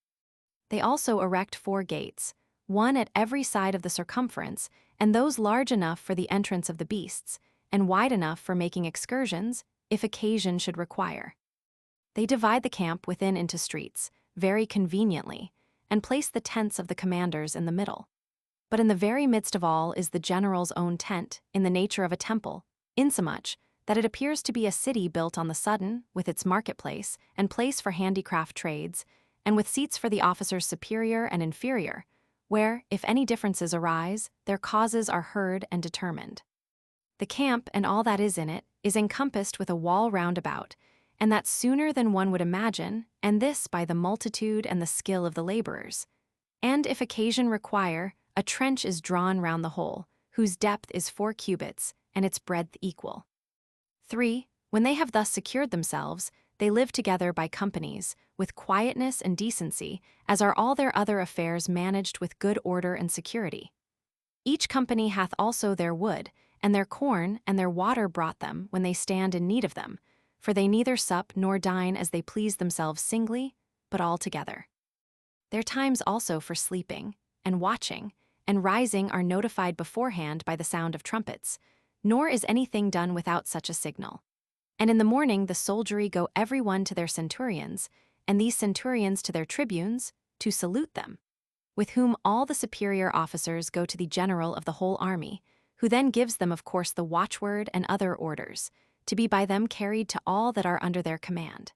They also erect 4 gates, one at every side of the circumference, and those large enough for the entrance of the beasts, and wide enough for making excursions, if occasion should require. They divide the camp within into streets, very conveniently, and place the tents of the commanders in the middle. But in the very midst of all is the general's own tent, in the nature of a temple, insomuch that it appears to be a city built on the sudden, with its marketplace, and place for handicraft trades, and with seats for the officers superior and inferior, where, if any differences arise, their causes are heard and determined. The camp and all that is in it is encompassed with a wall round about, and that sooner than one would imagine, and this by the multitude and the skill of the laborers. And if occasion require, a trench is drawn round the whole, whose depth is 4 cubits, and its breadth equal. 3. When they have thus secured themselves, they live together by companies, with quietness and decency, as are all their other affairs managed with good order and security. Each company hath also their wood, and their corn and their water brought them when they stand in need of them, for they neither sup nor dine as they please themselves singly, but all together. Their times also for sleeping, and watching, and rising are notified beforehand by the sound of trumpets, nor is anything done without such a signal. And in the morning the soldiery go every one to their centurions, and these centurions to their tribunes, to salute them, with whom all the superior officers go to the general of the whole army, who then gives them of course the watchword and other orders, to be by them carried to all that are under their command.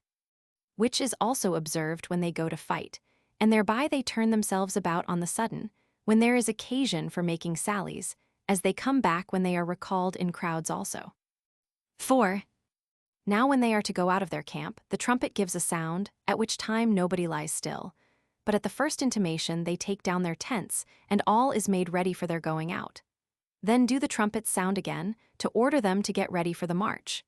Which is also observed when they go to fight, and thereby they turn themselves about on the sudden, when there is occasion for making sallies, as they come back when they are recalled in crowds also. 4. Now when they are to go out of their camp, the trumpet gives a sound, at which time nobody lies still, but at the first intimation they take down their tents, and all is made ready for their going out. Then do the trumpets sound again, to order them to get ready for the march.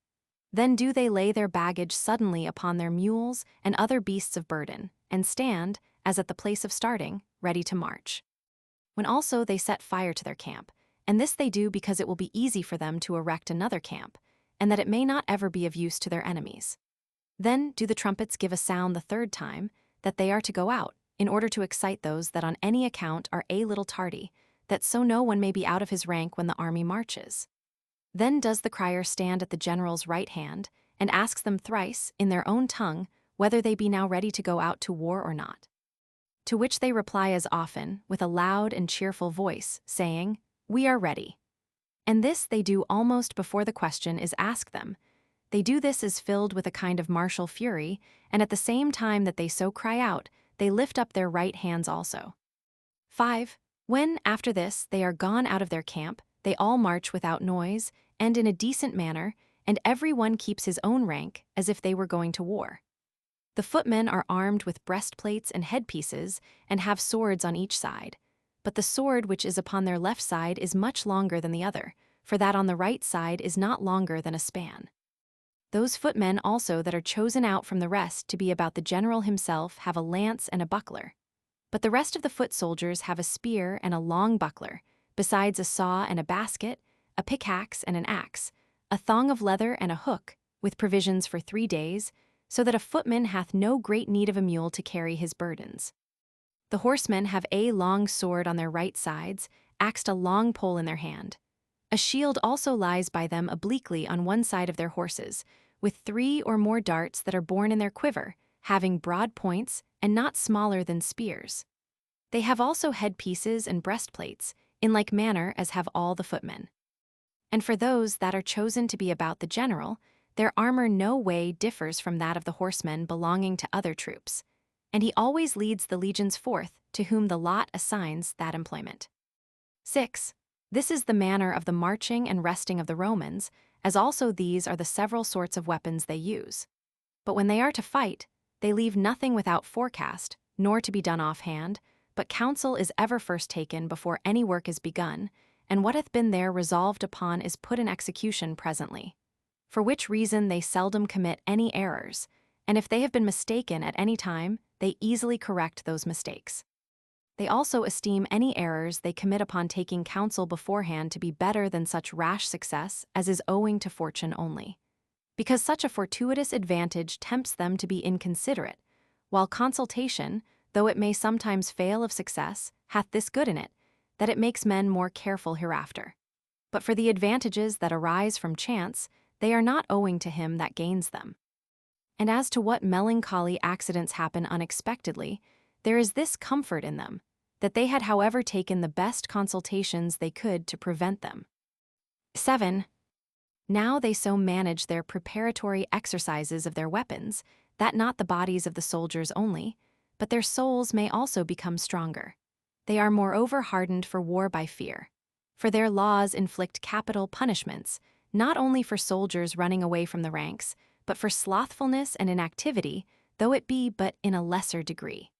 Then do they lay their baggage suddenly upon their mules and other beasts of burden, and stand, as at the place of starting, ready to march. When also they set fire to their camp, and this they do because it will be easy for them to erect another camp, and that it may not ever be of use to their enemies. Then do the trumpets give a sound the 3rd time, that they are to go out, in order to excite those that on any account are a little tardy, that so no one may be out of his rank when the army marches. Then does the crier stand at the general's right hand, and asks them thrice, in their own tongue, whether they be now ready to go out to war or not. To which they reply as often, with a loud and cheerful voice, saying, We are ready. And this they do almost before the question is asked them. They do this as filled with a kind of martial fury, and at the same time that they so cry out, they lift up their right hands also. 5. When, after this, they are gone out of their camp, they all march without noise, and in a decent manner, and every one keeps his own rank, as if they were going to war. The footmen are armed with breastplates and headpieces, and have swords on each side. But the sword which is upon their left side is much longer than the other, for that on the right side is not longer than a span. Those footmen also that are chosen out from the rest to be about the general himself have a lance and a buckler. But the rest of the foot soldiers have a spear and a long buckler, besides a saw and a basket, a pickaxe and an axe, a thong of leather and a hook, with provisions for 3 days, so that a footman hath no great need of a mule to carry his burdens. The horsemen have a long sword on their right sides, axed a long pole in their hand. A shield also lies by them obliquely on one side of their horses, with 3 or more darts that are borne in their quiver, having broad points and not smaller than spears. They have also headpieces and breastplates, in like manner as have all the footmen. And for those that are chosen to be about the general, their armor no way differs from that of the horsemen belonging to other troops, and he always leads the legions forth, to whom the lot assigns that employment. 6. This is the manner of the marching and resting of the Romans, as also these are the several sorts of weapons they use. But when they are to fight, they leave nothing without forecast, nor to be done offhand, but counsel is ever first taken before any work is begun, and what hath been there resolved upon is put in execution presently. For which reason they seldom commit any errors, and if they have been mistaken at any time, they easily correct those mistakes. They also esteem any errors they commit upon taking counsel beforehand to be better than such rash success as is owing to fortune only, because such a fortuitous advantage tempts them to be inconsiderate, while consultation, though it may sometimes fail of success, hath this good in it, that it makes men more careful hereafter. But for the advantages that arise from chance, they are not owing to him that gains them. And as to what melancholy accidents happen unexpectedly, there is this comfort in them, that they had however taken the best consultations they could to prevent them. 7. Now they so manage their preparatory exercises of their weapons, that not the bodies of the soldiers only, but their souls may also become stronger. They are moreover hardened for war by fear. for their laws inflict capital punishments, not only for soldiers running away from the ranks, but for slothfulness and inactivity, though it be but in a lesser degree.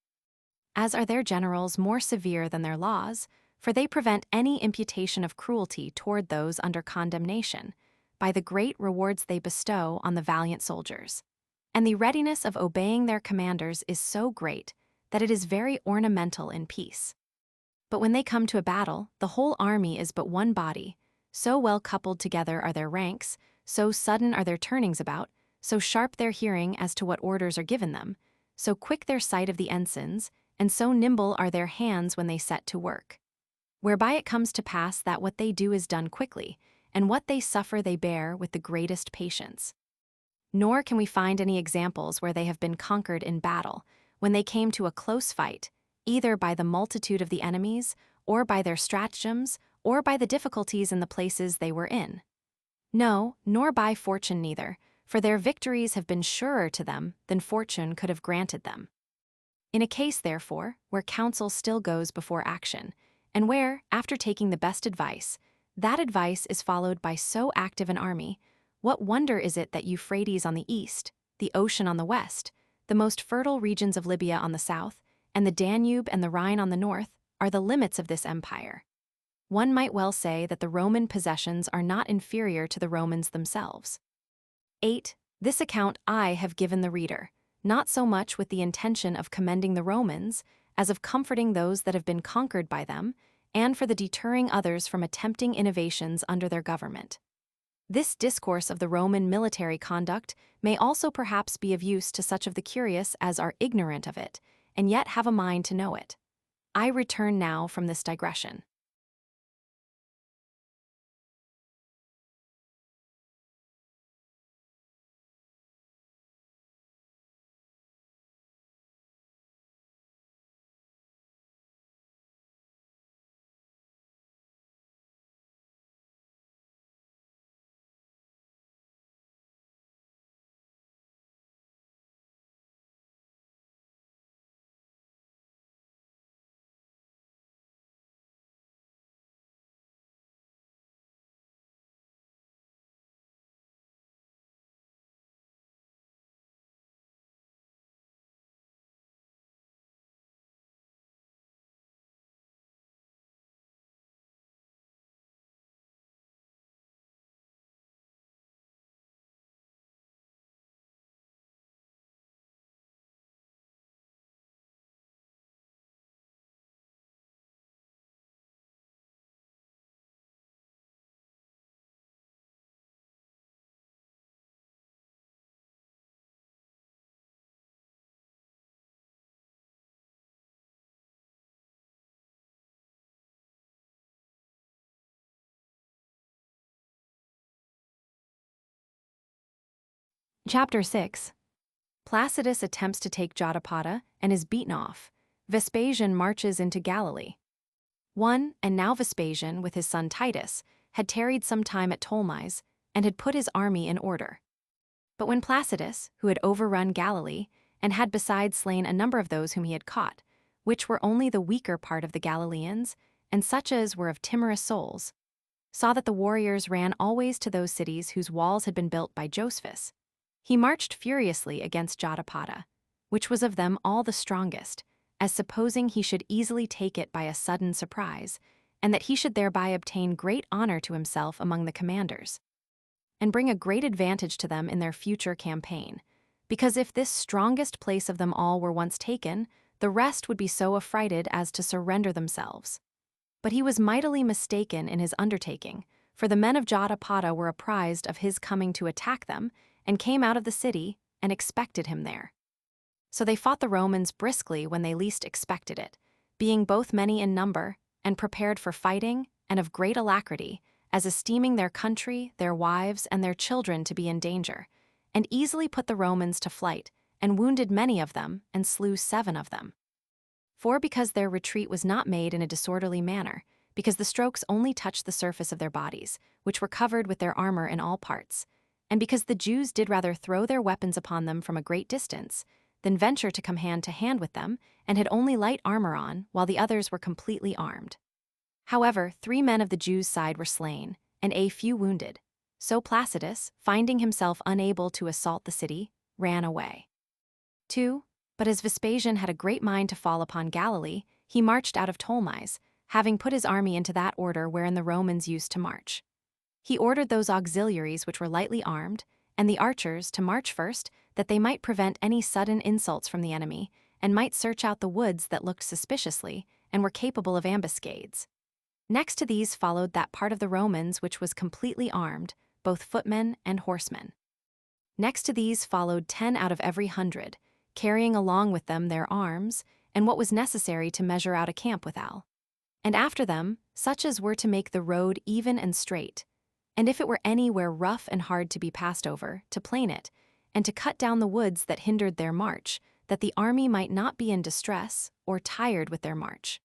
As are their generals more severe than their laws, for they prevent any imputation of cruelty toward those under condemnation, by the great rewards they bestow on the valiant soldiers. And the readiness of obeying their commanders is so great that it is very ornamental in peace. But when they come to a battle, the whole army is but one body, so well coupled together are their ranks, so sudden are their turnings about, so sharp their hearing as to what orders are given them, so quick their sight of the ensigns, and so nimble are their hands when they set to work. Whereby it comes to pass that what they do is done quickly, and what they suffer they bear with the greatest patience. Nor can we find any examples where they have been conquered in battle, when they came to a close fight, either by the multitude of the enemies, or by their stratagems, or by the difficulties in the places they were in. No, nor by fortune neither, for their victories have been surer to them than fortune could have granted them. In a case, therefore, where counsel still goes before action, and where, after taking the best advice, that advice is followed by so active an army, what wonder is it that Euphrates on the east, the ocean on the west, the most fertile regions of Libya on the south, and the Danube and the Rhine on the north, are the limits of this empire? One might well say that the Roman possessions are not inferior to the Romans themselves. 8. This account I have given the reader, not so much with the intention of commending the Romans, as of comforting those that have been conquered by them, and for the deterring others from attempting innovations under their government. This discourse of the Roman military conduct may also perhaps be of use to such of the curious as are ignorant of it, and yet have a mind to know it. I return now from this digression. Chapter 6. Placidus attempts to take Jotapata and is beaten off. Vespasian marches into Galilee. 1. And now Vespasian, with his son Titus, had tarried some time at Ptolemais, and had put his army in order. But when Placidus, who had overrun Galilee, and had besides slain a number of those whom he had caught, which were only the weaker part of the Galileans, and such as were of timorous souls, saw that the warriors ran always to those cities whose walls had been built by Josephus, he marched furiously against Jotapata, which was of them all the strongest, as supposing he should easily take it by a sudden surprise, and that he should thereby obtain great honor to himself among the commanders, and bring a great advantage to them in their future campaign, because if this strongest place of them all were once taken, the rest would be so affrighted as to surrender themselves. But he was mightily mistaken in his undertaking, for the men of Jotapata were apprised of his coming to attack them, and came out of the city, and expected him there. So they fought the Romans briskly when they least expected it, being both many in number, and prepared for fighting, and of great alacrity, as esteeming their country, their wives, and their children to be in danger, and easily put the Romans to flight, and wounded many of them, and slew 7 of them. For because their retreat was not made in a disorderly manner, because the strokes only touched the surface of their bodies, which were covered with their armor in all parts, and because the Jews did rather throw their weapons upon them from a great distance, than venture to come hand to hand with them, and had only light armor on, while the others were completely armed. However, 3 men of the Jews' side were slain, and a few wounded. So Placidus, finding himself unable to assault the city, ran away. 2. But as Vespasian had a great mind to fall upon Galilee, he marched out of Ptolemais, having put his army into that order wherein the Romans used to march. He ordered those auxiliaries which were lightly armed, and the archers to march first, that they might prevent any sudden insults from the enemy, and might search out the woods that looked suspiciously, and were capable of ambuscades. Next to these followed that part of the Romans which was completely armed, both footmen and horsemen. Next to these followed 10 out of every 100, carrying along with them their arms, and what was necessary to measure out a camp withal. And after them, such as were to make the road even and straight, and if it were anywhere rough and hard to be passed over, to plane it, and to cut down the woods that hindered their march, that the army might not be in distress or tired with their march.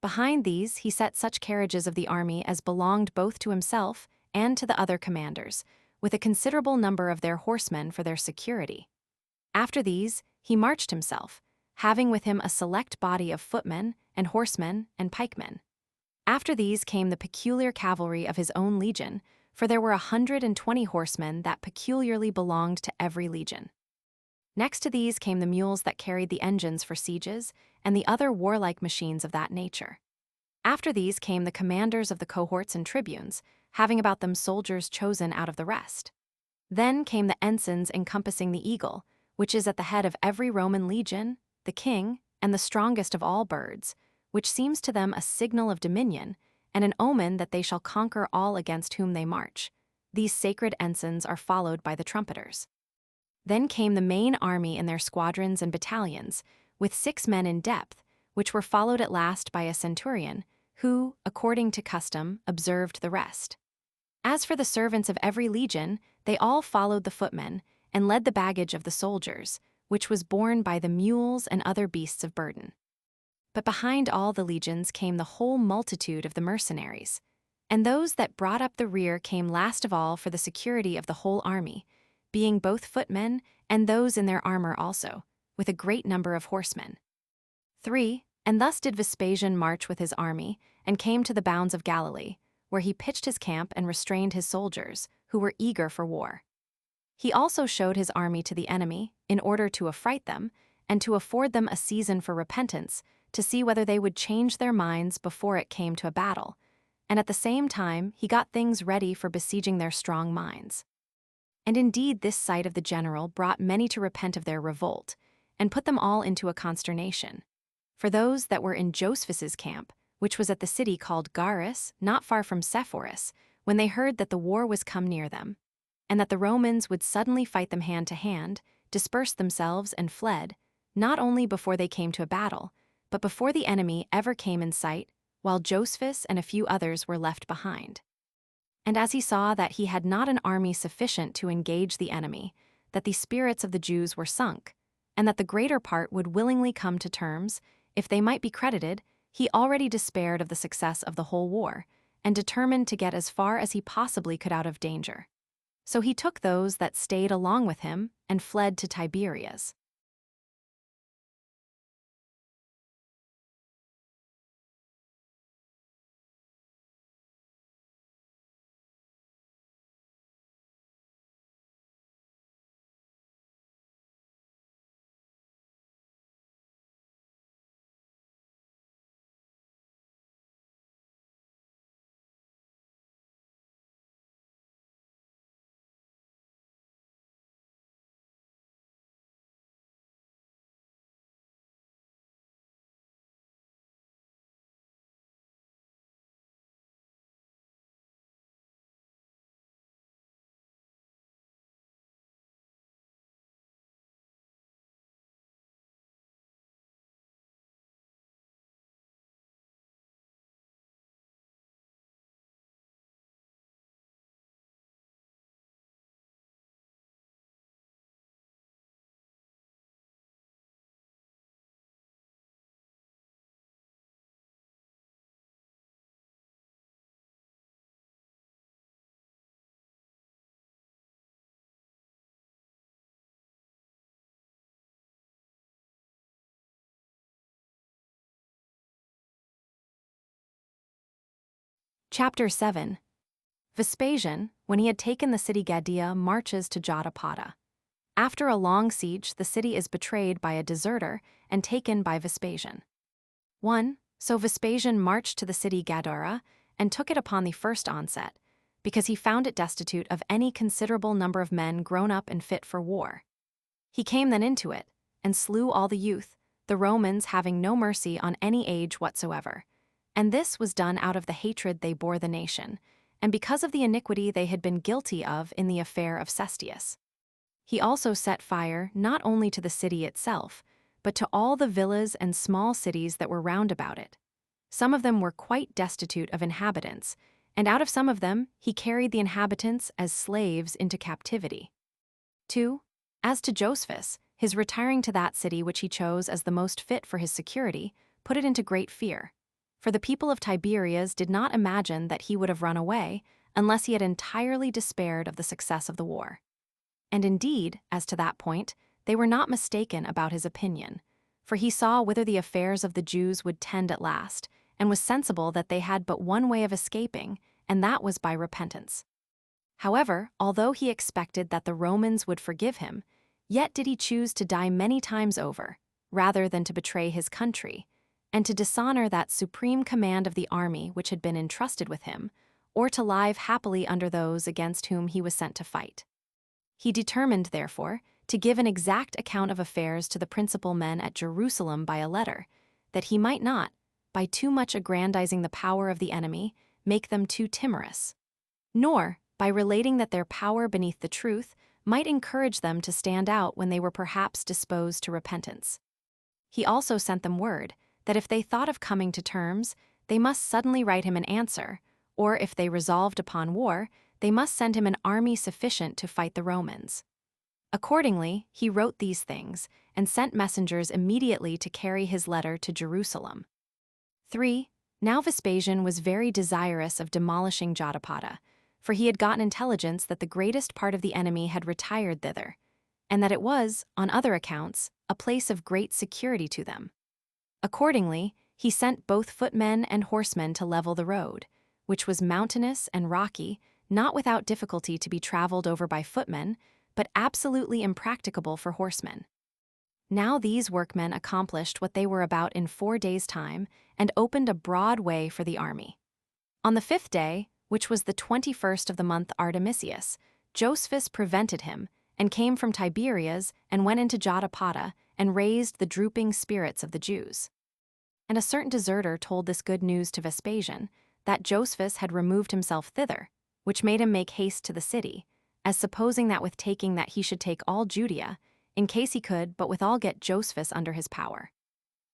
Behind these he set such carriages of the army as belonged both to himself and to the other commanders, with a considerable number of their horsemen for their security. After these, he marched himself, having with him a select body of footmen and horsemen and pikemen. After these came the peculiar cavalry of his own legion, for there were 120 horsemen that peculiarly belonged to every legion. Next to these came the mules that carried the engines for sieges, and the other warlike machines of that nature. After these came the commanders of the cohorts and tribunes, having about them soldiers chosen out of the rest. Then came the ensigns encompassing the eagle, which is at the head of every Roman legion, the king, and the strongest of all birds, which seems to them a signal of dominion, and an omen that they shall conquer all against whom they march. These sacred ensigns are followed by the trumpeters. Then came the main army in their squadrons and battalions, with 6 men in depth, which were followed at last by a centurion, who, according to custom, observed the rest. As for the servants of every legion, they all followed the footmen, and led the baggage of the soldiers, which was borne by the mules and other beasts of burden. But behind all the legions came the whole multitude of the mercenaries, and those that brought up the rear came last of all for the security of the whole army, being both footmen and those in their armor also, with a great number of horsemen. 3. And thus did Vespasian march with his army, and came to the bounds of Galilee, where he pitched his camp and restrained his soldiers, who were eager for war. He also showed his army to the enemy, in order to affright them, and to afford them a season for repentance, to see whether they would change their minds before it came to a battle, and at the same time he got things ready for besieging their strong minds. And indeed this sight of the general brought many to repent of their revolt, and put them all into a consternation. For those that were in Josephus's camp, which was at the city called Garis, not far from Sepphoris, when they heard that the war was come near them, and that the Romans would suddenly fight them hand to hand, dispersed themselves and fled, not only before they came to a battle, but before the enemy ever came in sight, while Josephus and a few others were left behind. And as he saw that he had not an army sufficient to engage the enemy, that the spirits of the Jews were sunk, and that the greater part would willingly come to terms, if they might be credited, he already despaired of the success of the whole war, and determined to get as far as he possibly could out of danger. So he took those that stayed along with him, and fled to Tiberias. Chapter 7. Vespasian, when he had taken the city Gadea, marches to Jotapata. After a long siege, the city is betrayed by a deserter and taken by Vespasian. 1. So Vespasian marched to the city Gadara and took it upon the first onset, because he found it destitute of any considerable number of men grown up and fit for war. He came then into it, and slew all the youth, the Romans having no mercy on any age whatsoever. And this was done out of the hatred they bore the nation, and because of the iniquity they had been guilty of in the affair of Cestius. He also set fire not only to the city itself, but to all the villas and small cities that were round about it. Some of them were quite destitute of inhabitants, and out of some of them he carried the inhabitants as slaves into captivity. 2. As to Josephus, his retiring to that city which he chose as the most fit for his security put it into great fear. For the people of Tiberias did not imagine that he would have run away unless he had entirely despaired of the success of the war. And indeed, as to that point, they were not mistaken about his opinion, for he saw whither the affairs of the Jews would tend at last, and was sensible that they had but one way of escaping, and that was by repentance. However, although he expected that the Romans would forgive him, yet did he choose to die many times over, rather than to betray his country, and to dishonor that supreme command of the army which had been entrusted with him, or to live happily under those against whom he was sent to fight. He determined, therefore, to give an exact account of affairs to the principal men at Jerusalem by a letter, that he might not, by too much aggrandizing the power of the enemy, make them too timorous, nor, by relating that their power beneath the truth, might encourage them to stand out when they were perhaps disposed to repentance. He also sent them word that if they thought of coming to terms, they must suddenly write him an answer, or if they resolved upon war, they must send him an army sufficient to fight the Romans. Accordingly, he wrote these things, and sent messengers immediately to carry his letter to Jerusalem. 3. Now Vespasian was very desirous of demolishing Jotapata, for he had gotten intelligence that the greatest part of the enemy had retired thither, and that it was, on other accounts, a place of great security to them. Accordingly, he sent both footmen and horsemen to level the road, which was mountainous and rocky, not without difficulty to be traveled over by footmen, but absolutely impracticable for horsemen. Now these workmen accomplished what they were about in 4 days' time, and opened a broad way for the army. On the 5th day, which was the 21st of the month Artemisius, Josephus prevented him, and came from Tiberias, and went into Jotapata, and raised the drooping spirits of the Jews. And a certain deserter told this good news to Vespasian, that Josephus had removed himself thither, which made him make haste to the city, as supposing that with taking that he should take all Judea, in case he could but withal get Josephus under his power.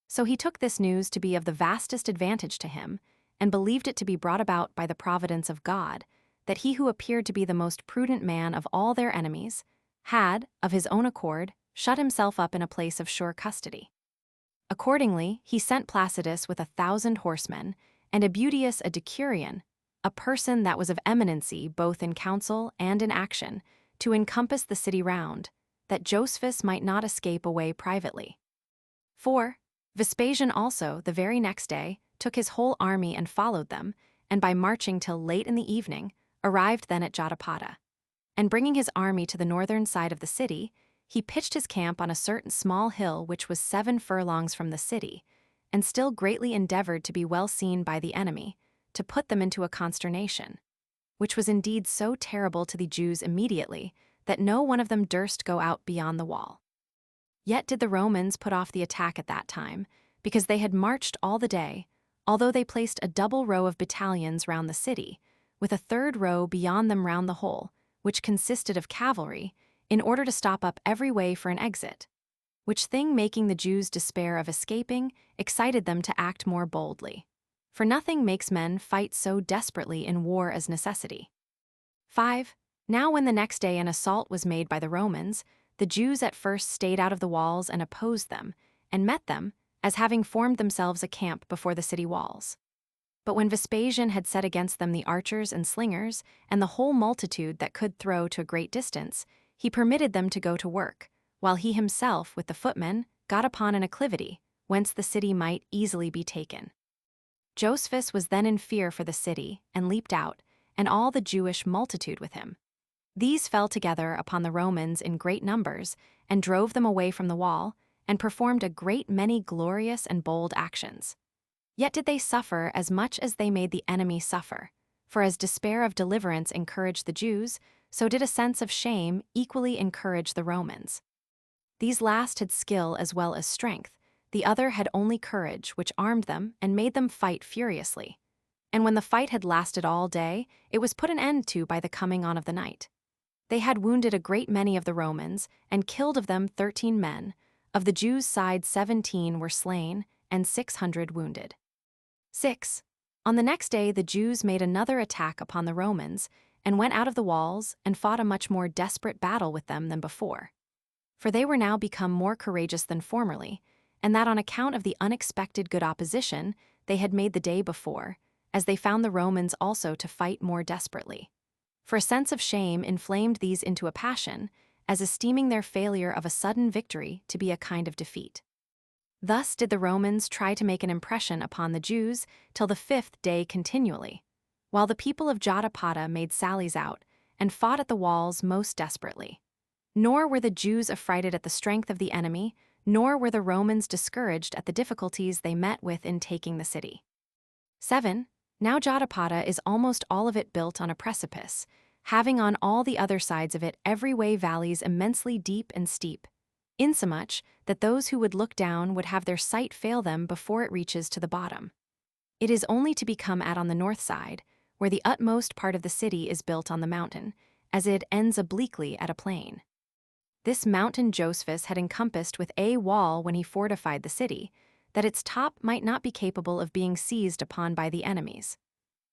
So he took this news to be of the vastest advantage to him, and believed it to be brought about by the providence of God, that he who appeared to be the most prudent man of all their enemies, had, of his own accord, shut himself up in a place of sure custody. Accordingly, he sent Placidus with 1,000 horsemen, and Ebutius a decurion, a person that was of eminency both in counsel and in action, to encompass the city round, that Josephus might not escape away privately. 4. Vespasian also, the very next day, took his whole army and followed them, and by marching till late in the evening, arrived then at Jotapata. And bringing his army to the northern side of the city, he pitched his camp on a certain small hill which was 7 furlongs from the city, and still greatly endeavored to be well seen by the enemy, to put them into a consternation, which was indeed so terrible to the Jews immediately, that no one of them durst go out beyond the wall. Yet did the Romans put off the attack at that time, because they had marched all the day, although they placed a double row of battalions round the city, with a third row beyond them round the whole, which consisted of cavalry, in order to stop up every way for an exit, which thing making the Jews despair of escaping, excited them to act more boldly. For nothing makes men fight so desperately in war as necessity. 5. Now when the next day an assault was made by the Romans, the Jews at first stayed out of the walls and opposed them, and met them, as having formed themselves a camp before the city walls. But when Vespasian had set against them the archers and slingers, and the whole multitude that could throw to a great distance, he permitted them to go to work, while he himself, with the footmen, got upon an acclivity, whence the city might easily be taken. Josephus was then in fear for the city and leaped out, and all the Jewish multitude with him. These fell together upon the Romans in great numbers, and drove them away from the wall, and performed a great many glorious and bold actions. Yet did they suffer as much as they made the enemy suffer, for as despair of deliverance encouraged the Jews, so did a sense of shame equally encourage the Romans. These last had skill as well as strength, the other had only courage, which armed them and made them fight furiously. And when the fight had lasted all day, it was put an end to by the coming on of the night. They had wounded a great many of the Romans, and killed of them 13 men. Of the Jews' side 17 were slain, and 600 wounded. 6. On the next day the Jews made another attack upon the Romans, and went out of the walls, and fought a much more desperate battle with them than before. For they were now become more courageous than formerly, and that on account of the unexpected good opposition they had made the day before, as they found the Romans also to fight more desperately. For a sense of shame inflamed these into a passion, as esteeming their failure of a sudden victory to be a kind of defeat. Thus did the Romans try to make an impression upon the Jews till the 5th day continually, while the people of Jotapata made sallies out, and fought at the walls most desperately. Nor were the Jews affrighted at the strength of the enemy, nor were the Romans discouraged at the difficulties they met with in taking the city. 7. Now Jotapata is almost all of it built on a precipice, having on all the other sides of it every way valleys immensely deep and steep, insomuch that those who would look down would have their sight fail them before it reaches to the bottom. It is only to be come at on the north side, where the utmost part of the city is built on the mountain, as it ends obliquely at a plain. This mountain Josephus had encompassed with a wall when he fortified the city, that its top might not be capable of being seized upon by the enemies.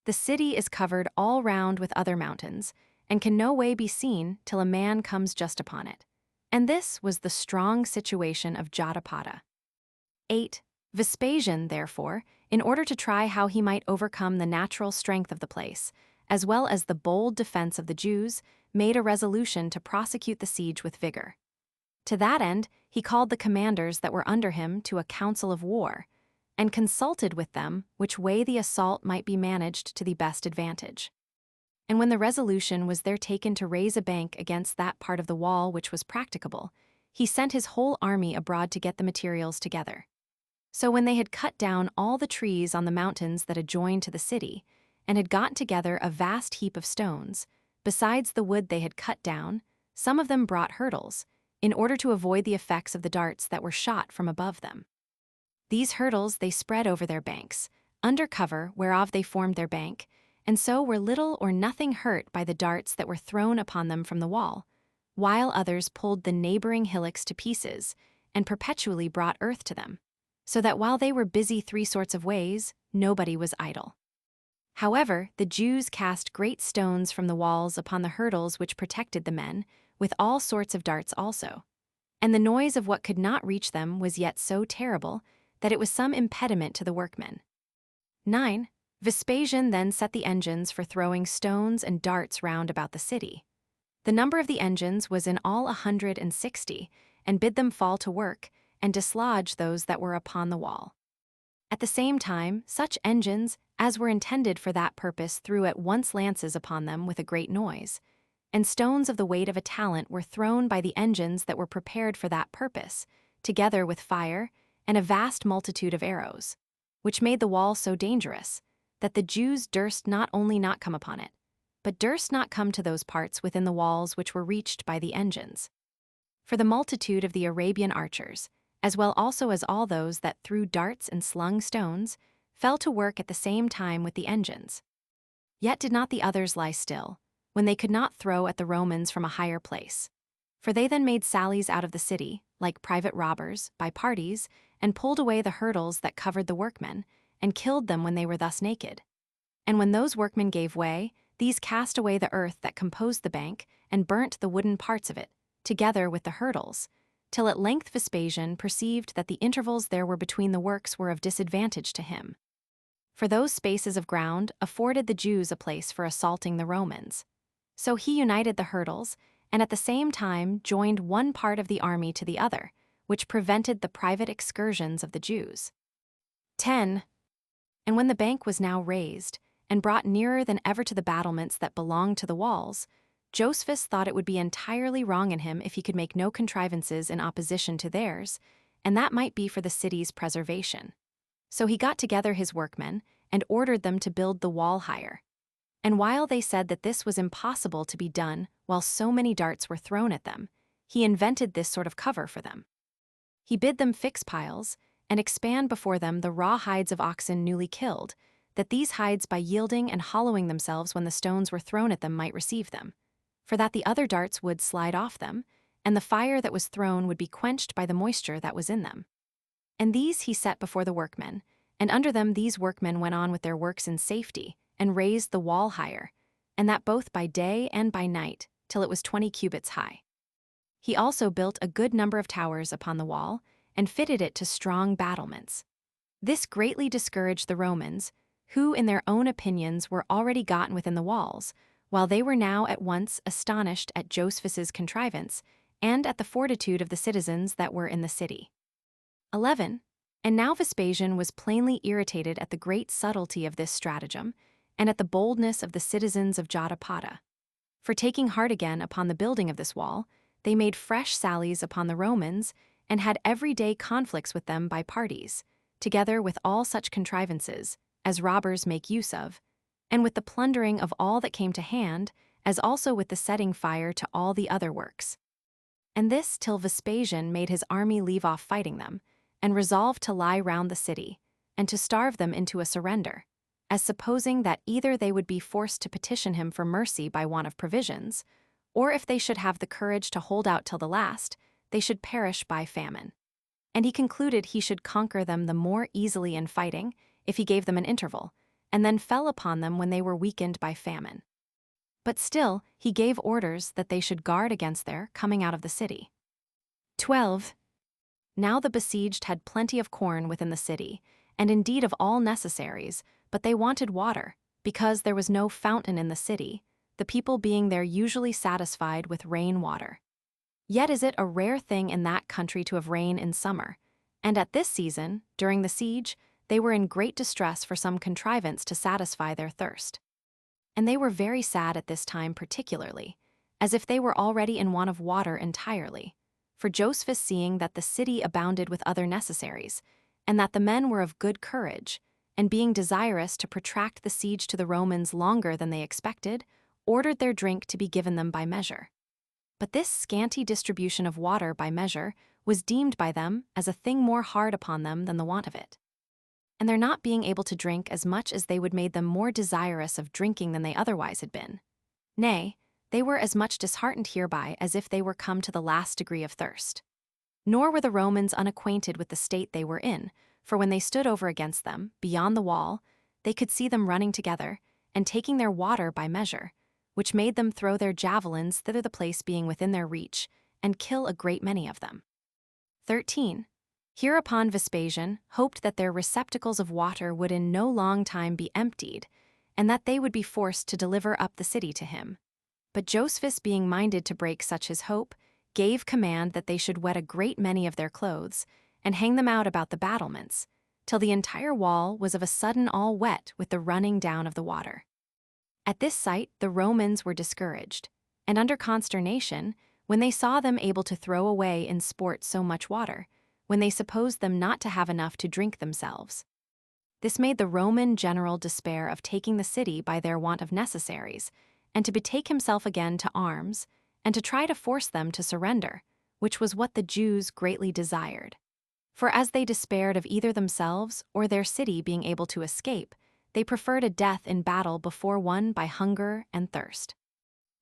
The city is covered all round with other mountains, and can no way be seen till a man comes just upon it. And this was the strong situation of Jotapata. 8. Vespasian, therefore, in order to try how he might overcome the natural strength of the place, as well as the bold defense of the Jews, made a resolution to prosecute the siege with vigor. To that end, he called the commanders that were under him to a council of war, and consulted with them which way the assault might be managed to the best advantage. And when the resolution was there taken to raise a bank against that part of the wall which was practicable, he sent his whole army abroad to get the materials together. So when they had cut down all the trees on the mountains that adjoined to the city, and had gotten together a vast heap of stones, besides the wood they had cut down, some of them brought hurdles, in order to avoid the effects of the darts that were shot from above them. These hurdles they spread over their banks, under cover whereof they formed their bank, and so were little or nothing hurt by the darts that were thrown upon them from the wall, while others pulled the neighboring hillocks to pieces, and perpetually brought earth to them, so that while they were busy 3 sorts of ways, nobody was idle. However, the Jews cast great stones from the walls upon the hurdles which protected the men, with all sorts of darts also. And the noise of what could not reach them was yet so terrible that it was some impediment to the workmen. 9. Vespasian then set the engines for throwing stones and darts round about the city. The number of the engines was in all 160, and bid them fall to work, and dislodge those that were upon the wall. At the same time, such engines as were intended for that purpose threw at once lances upon them with a great noise, and stones of the weight of a talent were thrown by the engines that were prepared for that purpose, together with fire, and a vast multitude of arrows, which made the wall so dangerous, that the Jews durst not only not come upon it, but durst not come to those parts within the walls which were reached by the engines. For the multitude of the Arabian archers, as well also as all those that threw darts and slung stones, fell to work at the same time with the engines. Yet did not the others lie still, when they could not throw at the Romans from a higher place. For they then made sallies out of the city, like private robbers, by parties, and pulled away the hurdles that covered the workmen, and killed them when they were thus naked. And when those workmen gave way, these cast away the earth that composed the bank, and burnt the wooden parts of it, together with the hurdles, till at length Vespasian perceived that the intervals there were between the works were of disadvantage to him. For those spaces of ground afforded the Jews a place for assaulting the Romans. So he united the hurdles, and at the same time joined one part of the army to the other, which prevented the private excursions of the Jews. 10. And when the bank was now raised, and brought nearer than ever to the battlements that belonged to the walls, Josephus thought it would be entirely wrong in him if he could make no contrivances in opposition to theirs, and that might be for the city's preservation. So he got together his workmen, and ordered them to build the wall higher. And while they said that this was impossible to be done while so many darts were thrown at them, he invented this sort of cover for them. He bid them fix piles, and expand before them the raw hides of oxen newly killed, that these hides by yielding and hollowing themselves when the stones were thrown at them might receive them, for that the other darts would slide off them, and the fire that was thrown would be quenched by the moisture that was in them. And these he set before the workmen, and under them these workmen went on with their works in safety, and raised the wall higher, and that both by day and by night, till it was 20 cubits high. He also built a good number of towers upon the wall, and fitted it to strong battlements. This greatly discouraged the Romans, who in their own opinions were already gotten within the walls, while they were now at once astonished at Josephus's contrivance, and at the fortitude of the citizens that were in the city. 11. And now Vespasian was plainly irritated at the great subtlety of this stratagem, and at the boldness of the citizens of Jotapata. For taking heart again upon the building of this wall, they made fresh sallies upon the Romans, and had every day conflicts with them by parties, together with all such contrivances as robbers make use of, and with the plundering of all that came to hand, as also with the setting fire to all the other works. And this till Vespasian made his army leave off fighting them, and resolved to lie round the city, and to starve them into a surrender, as supposing that either they would be forced to petition him for mercy by want of provisions, or if they should have the courage to hold out till the last, they should perish by famine. And he concluded he should conquer them the more easily in fighting, if he gave them an interval, and then fell upon them when they were weakened by famine. But still he gave orders that they should guard against their coming out of the city. 12. Now the besieged had plenty of corn within the city, and indeed of all necessaries, but they wanted water, because there was no fountain in the city, the people being there usually satisfied with rain water. Yet is it a rare thing in that country to have rain in summer, and at this season, during the siege, they were in great distress for some contrivance to satisfy their thirst. And they were very sad at this time particularly, as if they were already in want of water entirely, for Josephus seeing that the city abounded with other necessaries, and that the men were of good courage, and being desirous to protract the siege to the Romans longer than they expected, ordered their drink to be given them by measure. But this scanty distribution of water by measure was deemed by them as a thing more hard upon them than the want of it. And their not being able to drink as much as they would made them more desirous of drinking than they otherwise had been. Nay, they were as much disheartened hereby as if they were come to the last degree of thirst. Nor were the Romans unacquainted with the state they were in, for when they stood over against them, beyond the wall, they could see them running together, and taking their water by measure, which made them throw their javelins thither, the place being within their reach, and kill a great many of them. 13. Hereupon Vespasian hoped that their receptacles of water would in no long time be emptied, and that they would be forced to deliver up the city to him. But Josephus, being minded to break such his hope, gave command that they should wet a great many of their clothes, and hang them out about the battlements, till the entire wall was of a sudden all wet with the running down of the water. At this sight the Romans were discouraged, and under consternation, when they saw them able to throw away in sport so much water, when they supposed them not to have enough to drink themselves. This made the Roman general despair of taking the city by their want of necessaries, and to betake himself again to arms, and to try to force them to surrender, which was what the Jews greatly desired. For as they despaired of either themselves or their city being able to escape, they preferred a death in battle before one by hunger and thirst.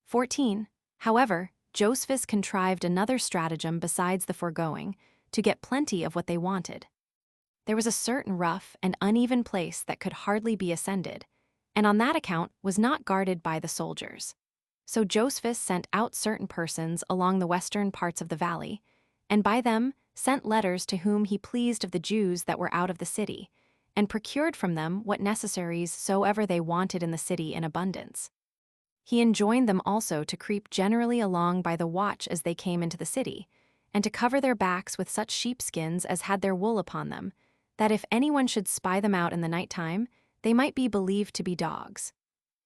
14. However, Josephus contrived another stratagem besides the foregoing, to get plenty of what they wanted. There was a certain rough and uneven place that could hardly be ascended, and on that account was not guarded by the soldiers. So Josephus sent out certain persons along the western parts of the valley, and by them sent letters to whom he pleased of the Jews that were out of the city, and procured from them what necessaries soever they wanted in the city in abundance. He enjoined them also to creep generally along by the watch as they came into the city, and to cover their backs with such sheepskins as had their wool upon them, that if anyone should spy them out in the night time, they might be believed to be dogs.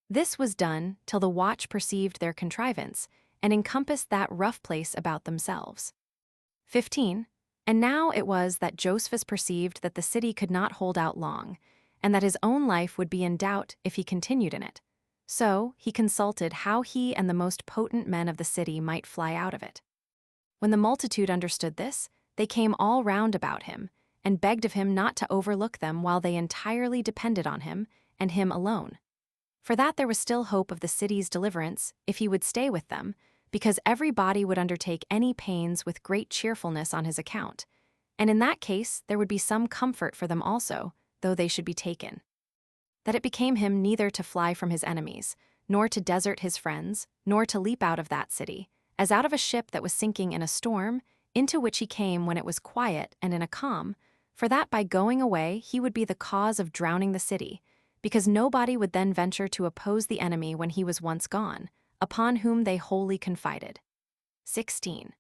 This was done till the watch perceived their contrivance, and encompassed that rough place about themselves. 15. And now it was that Josephus perceived that the city could not hold out long, and that his own life would be in doubt if he continued in it. So he consulted how he and the most potent men of the city might fly out of it. When the multitude understood this, they came all round about him, and begged of him not to overlook them while they entirely depended on him, and him alone. For that there was still hope of the city's deliverance if he would stay with them, because every body would undertake any pains with great cheerfulness on his account, and in that case there would be some comfort for them also, though they should be taken. That it became him neither to fly from his enemies, nor to desert his friends, nor to leap out of that city, as out of a ship that was sinking in a storm, into which he came when it was quiet and in a calm, for that by going away he would be the cause of drowning the city, because nobody would then venture to oppose the enemy when he was once gone, upon whom they wholly confided. 16.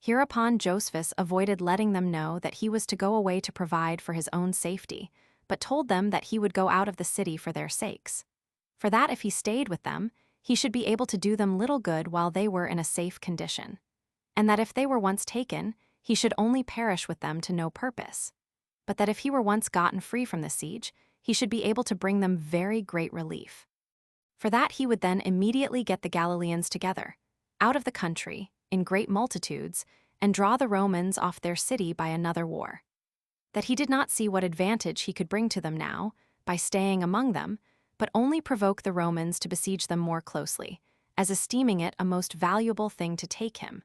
Hereupon Josephus avoided letting them know that he was to go away to provide for his own safety, but told them that he would go out of the city for their sakes. For that if he stayed with them, he should be able to do them little good while they were in a safe condition, and that if they were once taken, he should only perish with them to no purpose, but that if he were once gotten free from the siege, he should be able to bring them very great relief. For that he would then immediately get the Galileans together, out of the country, in great multitudes, and draw the Romans off their city by another war. That he did not see what advantage he could bring to them now, by staying among them, but only provoke the Romans to besiege them more closely, as esteeming it a most valuable thing to take him.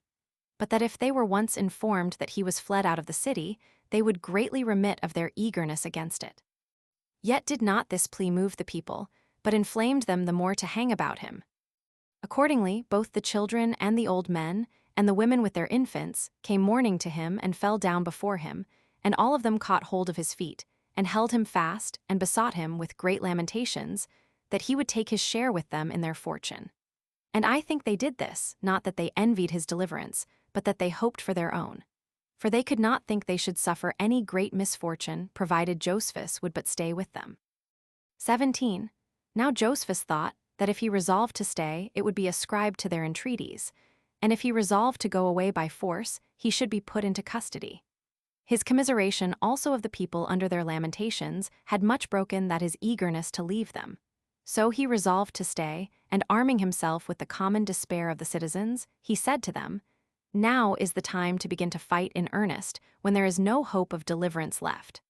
But that if they were once informed that he was fled out of the city, they would greatly remit of their eagerness against it. Yet did not this plea move the people, but inflamed them the more to hang about him. Accordingly, both the children and the old men, and the women with their infants, came mourning to him and fell down before him, and all of them caught hold of his feet, and held him fast, and besought him with great lamentations, that he would take his share with them in their fortune. And I think they did this, not that they envied his deliverance, but that they hoped for their own. For they could not think they should suffer any great misfortune, provided Josephus would but stay with them. 17. Now Josephus thought that if he resolved to stay, it would be ascribed to their entreaties, and if he resolved to go away by force, he should be put into custody. His commiseration also of the people under their lamentations had much broken that his eagerness to leave them. So he resolved to stay, and arming himself with the common despair of the citizens, he said to them, "Now is the time to begin to fight in earnest, when there is no hope of deliverance left.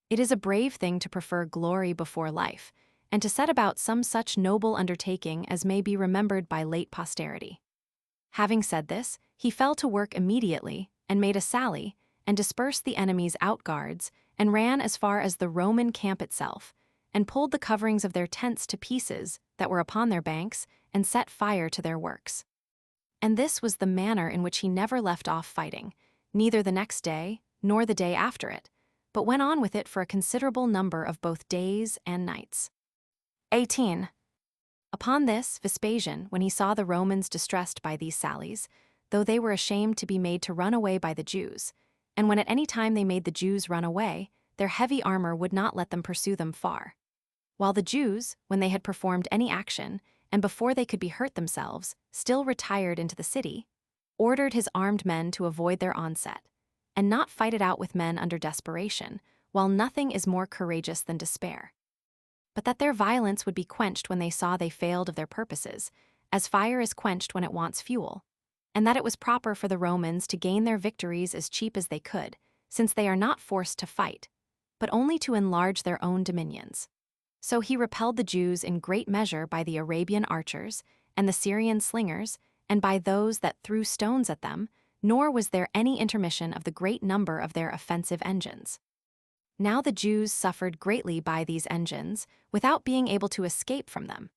It is a brave thing to prefer glory before life, and to set about some such noble undertaking as may be remembered by late posterity." Having said this, he fell to work immediately, and made a sally, and dispersed the enemy's outguards, and ran as far as the Roman camp itself, and pulled the coverings of their tents to pieces that were upon their banks, and set fire to their works. And this was the manner in which he never left off fighting, neither the next day, nor the day after it, but went on with it for a considerable number of both days and nights. 18. Upon this, Vespasian, when he saw the Romans distressed by these sallies, though they were ashamed to be made to run away by the Jews, and when at any time they made the Jews run away, their heavy armor would not let them pursue them far. While the Jews, when they had performed any action, and before they could be hurt themselves, still retired into the city, ordered his armed men to avoid their onset, and not fight it out with men under desperation, while nothing is more courageous than despair. But that their violence would be quenched when they saw they failed of their purposes, as fire is quenched when it wants fuel, and that it was proper for the Romans to gain their victories as cheap as they could, since they are not forced to fight, but only to enlarge their own dominions. So he repelled the Jews in great measure by the Arabian archers, and the Syrian slingers, and by those that threw stones at them, nor was there any intermission of the great number of their offensive engines. Now the Jews suffered greatly by these engines, without being able to escape from them.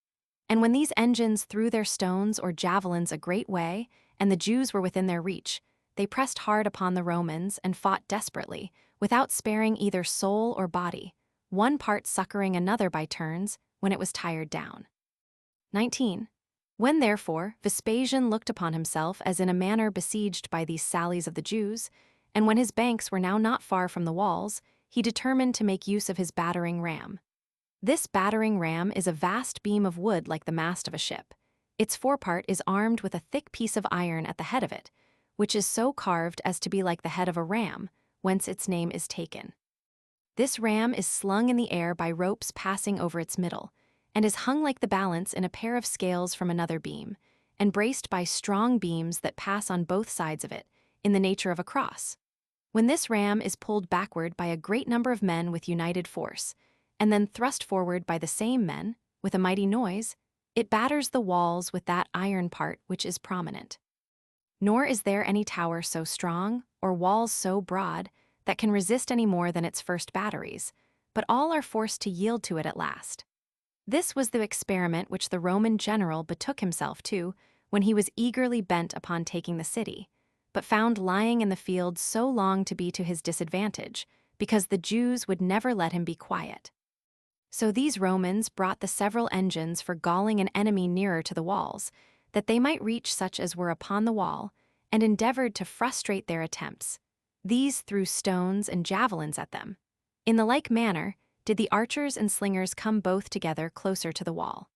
And when these engines threw their stones or javelins a great way, and the Jews were within their reach, they pressed hard upon the Romans and fought desperately, without sparing either soul or body, one part succoring another by turns when it was tired down. 19. When therefore Vespasian looked upon himself as in a manner besieged by these sallies of the Jews, and when his banks were now not far from the walls, he determined to make use of his battering ram. This battering ram is a vast beam of wood like the mast of a ship. Its forepart is armed with a thick piece of iron at the head of it, which is so carved as to be like the head of a ram, whence its name is taken. This ram is slung in the air by ropes passing over its middle, and is hung like the balance in a pair of scales from another beam, and braced by strong beams that pass on both sides of it, in the nature of a cross. When this ram is pulled backward by a great number of men with united force, and then thrust forward by the same men, with a mighty noise, it batters the walls with that iron part which is prominent. Nor is there any tower so strong, or walls so broad, that can resist any more than its first batteries, but all are forced to yield to it at last. This was the experiment which the Roman general betook himself to when he was eagerly bent upon taking the city, but found lying in the field so long to be to his disadvantage, because the Jews would never let him be quiet. So these Romans brought the several engines for galling an enemy nearer to the walls, that they might reach such as were upon the wall, and endeavored to frustrate their attempts. These threw stones and javelins at them. In the like manner did the archers and slingers come both together closer to the wall.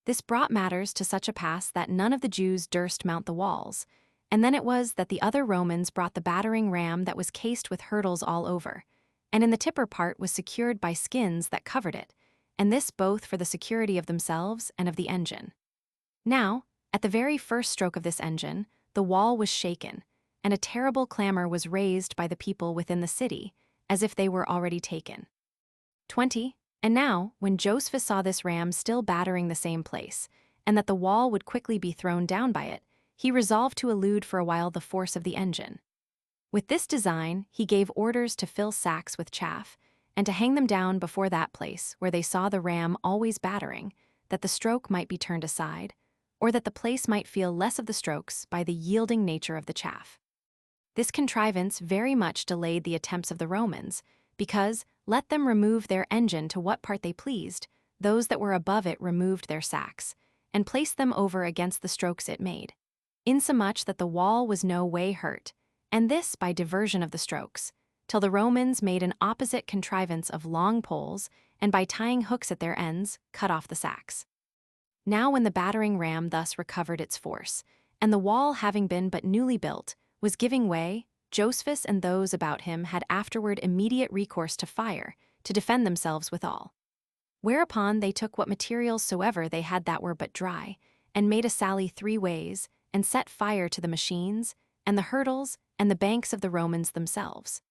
This brought matters to such a pass that none of the Jews durst mount the walls, and then it was that the other Romans brought the battering ram that was cased with hurdles all over, and in the tipper part was secured by skins that covered it, and this both for the security of themselves and of the engine. Now, at the very first stroke of this engine, the wall was shaken, and a terrible clamor was raised by the people within the city, as if they were already taken. 20. And now, when Josephus saw this ram still battering the same place, and that the wall would quickly be thrown down by it, he resolved to elude for a while the force of the engine. With this design, he gave orders to fill sacks with chaff, and to hang them down before that place where they saw the ram always battering, that the stroke might be turned aside, or that the place might feel less of the strokes by the yielding nature of the chaff. This contrivance very much delayed the attempts of the Romans, because, let them remove their engine to what part they pleased, those that were above it removed their sacks, and placed them over against the strokes it made, insomuch that the wall was no way hurt, and this by diversion of the strokes, till the Romans made an opposite contrivance of long poles, and by tying hooks at their ends, cut off the sacks. Now when the battering ram thus recovered its force, and the wall having been but newly built, was giving way, Josephus and those about him had afterward immediate recourse to fire, to defend themselves withal. Whereupon they took what materials soever they had that were but dry, and made a sally 3 ways, and set fire to the machines, and the hurdles, and the banks of the Romans themselves.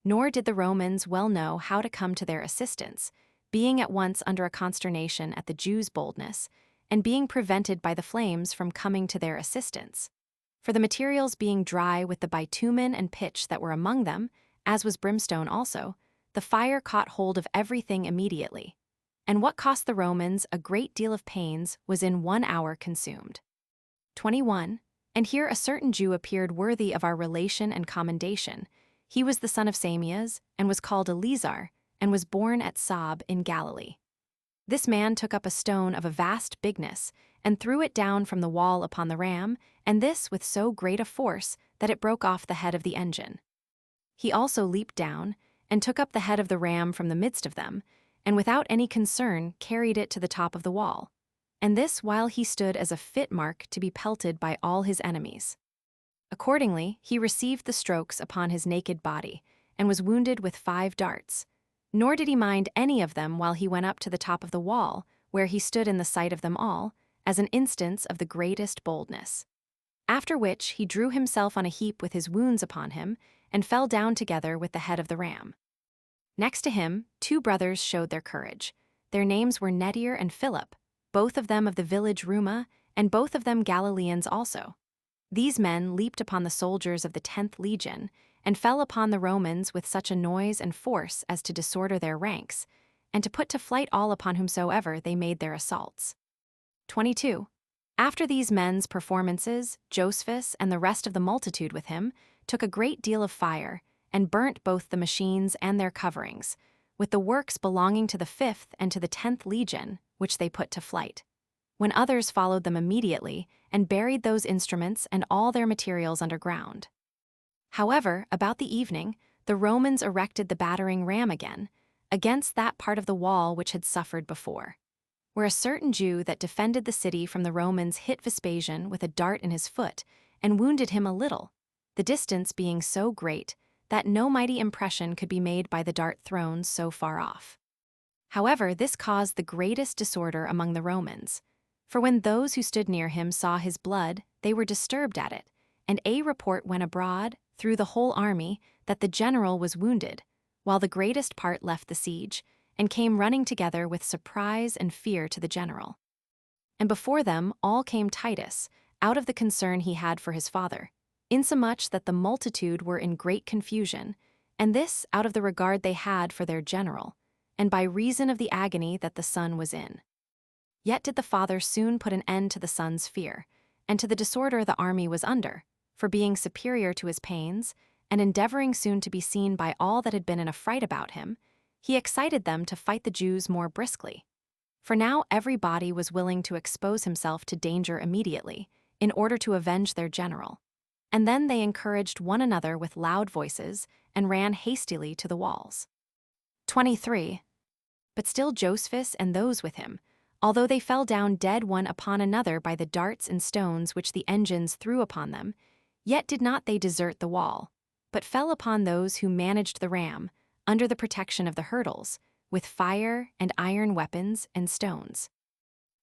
Nor did the Romans well know how to come to their assistance, being at once under a consternation at the Jews' boldness, and being prevented by the flames from coming to their assistance. For the materials being dry with the bitumen and pitch that were among them, as was brimstone also, the fire caught hold of everything immediately. And what cost the Romans a great deal of pains was in 1 hour consumed. 21. And here a certain Jew appeared worthy of our relation and commendation. He was the son of Samias, and was called Eleazar, and was born at Sob in Galilee. This man took up a stone of a vast bigness, and threw it down from the wall upon the ram, and this with so great a force that it broke off the head of the engine. He also leaped down, and took up the head of the ram from the midst of them, and without any concern carried it to the top of the wall, and this while he stood as a fit mark to be pelted by all his enemies. Accordingly, he received the strokes upon his naked body, and was wounded with 5 darts, nor did he mind any of them while he went up to the top of the wall, where he stood in the sight of them all, as an instance of the greatest boldness. After which he drew himself on a heap with his wounds upon him, and fell down together with the head of the ram. Next to him, 2 brothers showed their courage. Their names were Nedir and Philip, both of them of the village Ruma, and both of them Galileans also. These men leaped upon the soldiers of the 10th legion, and fell upon the Romans with such a noise and force as to disorder their ranks, and to put to flight all upon whomsoever they made their assaults. 22. After these men's performances, Josephus and the rest of the multitude with him took a great deal of fire, and burnt both the machines and their coverings, with the works belonging to the 5th and to the 10th legion, which they put to flight, when others followed them immediately, and buried those instruments and all their materials underground. However, about the evening, the Romans erected the battering ram again, against that part of the wall which had suffered before. Where a certain Jew that defended the city from the Romans hit Vespasian with a dart in his foot, and wounded him a little, the distance being so great that no mighty impression could be made by the dart thrown so far off. However, this caused the greatest disorder among the Romans. For when those who stood near him saw his blood, they were disturbed at it, and a report went abroad through the whole army that the general was wounded, while the greatest part left the siege, and came running together with surprise and fear to the general. And before them all came Titus, out of the concern he had for his father, insomuch that the multitude were in great confusion, and this out of the regard they had for their general, and by reason of the agony that the son was in. Yet did the father soon put an end to the son's fear, and to the disorder the army was under, for being superior to his pains, and endeavoring soon to be seen by all that had been in a fright about him, he excited them to fight the Jews more briskly. For now every body was willing to expose himself to danger immediately, in order to avenge their general. And then they encouraged one another with loud voices, and ran hastily to the walls. 23. But still Josephus and those with him, although they fell down dead one upon another by the darts and stones which the engines threw upon them, yet did not they desert the wall, but fell upon those who managed the ram, under the protection of the hurdles, with fire and iron weapons and stones.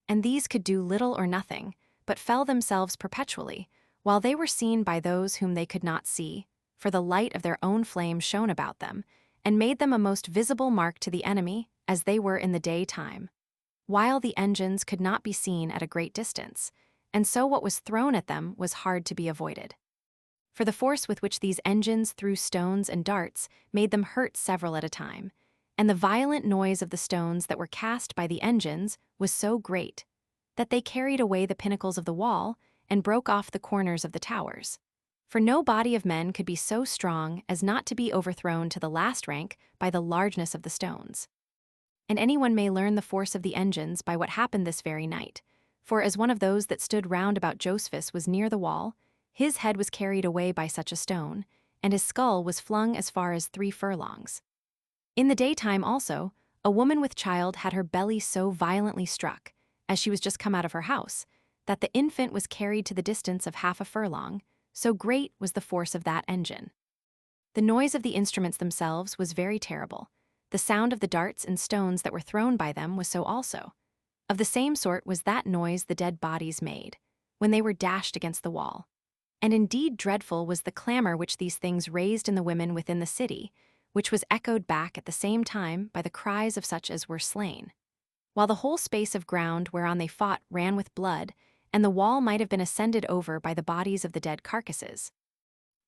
And these could do little or nothing, but fell themselves perpetually, while they were seen by those whom they could not see, for the light of their own flame shone about them, and made them a most visible mark to the enemy, as they were in the daytime, while the engines could not be seen at a great distance, and so what was thrown at them was hard to be avoided. For the force with which these engines threw stones and darts made them hurt several at a time, and the violent noise of the stones that were cast by the engines was so great that they carried away the pinnacles of the wall and broke off the corners of the towers. For no body of men could be so strong as not to be overthrown to the last rank by the largeness of the stones. And anyone may learn the force of the engines by what happened this very night, for as one of those that stood round about Josephus was near the wall, his head was carried away by such a stone, and his skull was flung as far as 3 furlongs. In the daytime also, a woman with child had her belly so violently struck, as she was just come out of her house, that the infant was carried to the distance of 1/2 furlong, so great was the force of that engine. The noise of the instruments themselves was very terrible. The sound of the darts and stones that were thrown by them was so also. Of the same sort was that noise the dead bodies made, when they were dashed against the wall. And indeed dreadful was the clamor which these things raised in the women within the city, which was echoed back at the same time by the cries of such as were slain. While the whole space of ground whereon they fought ran with blood, and the wall might have been ascended over by the bodies of the dead carcasses.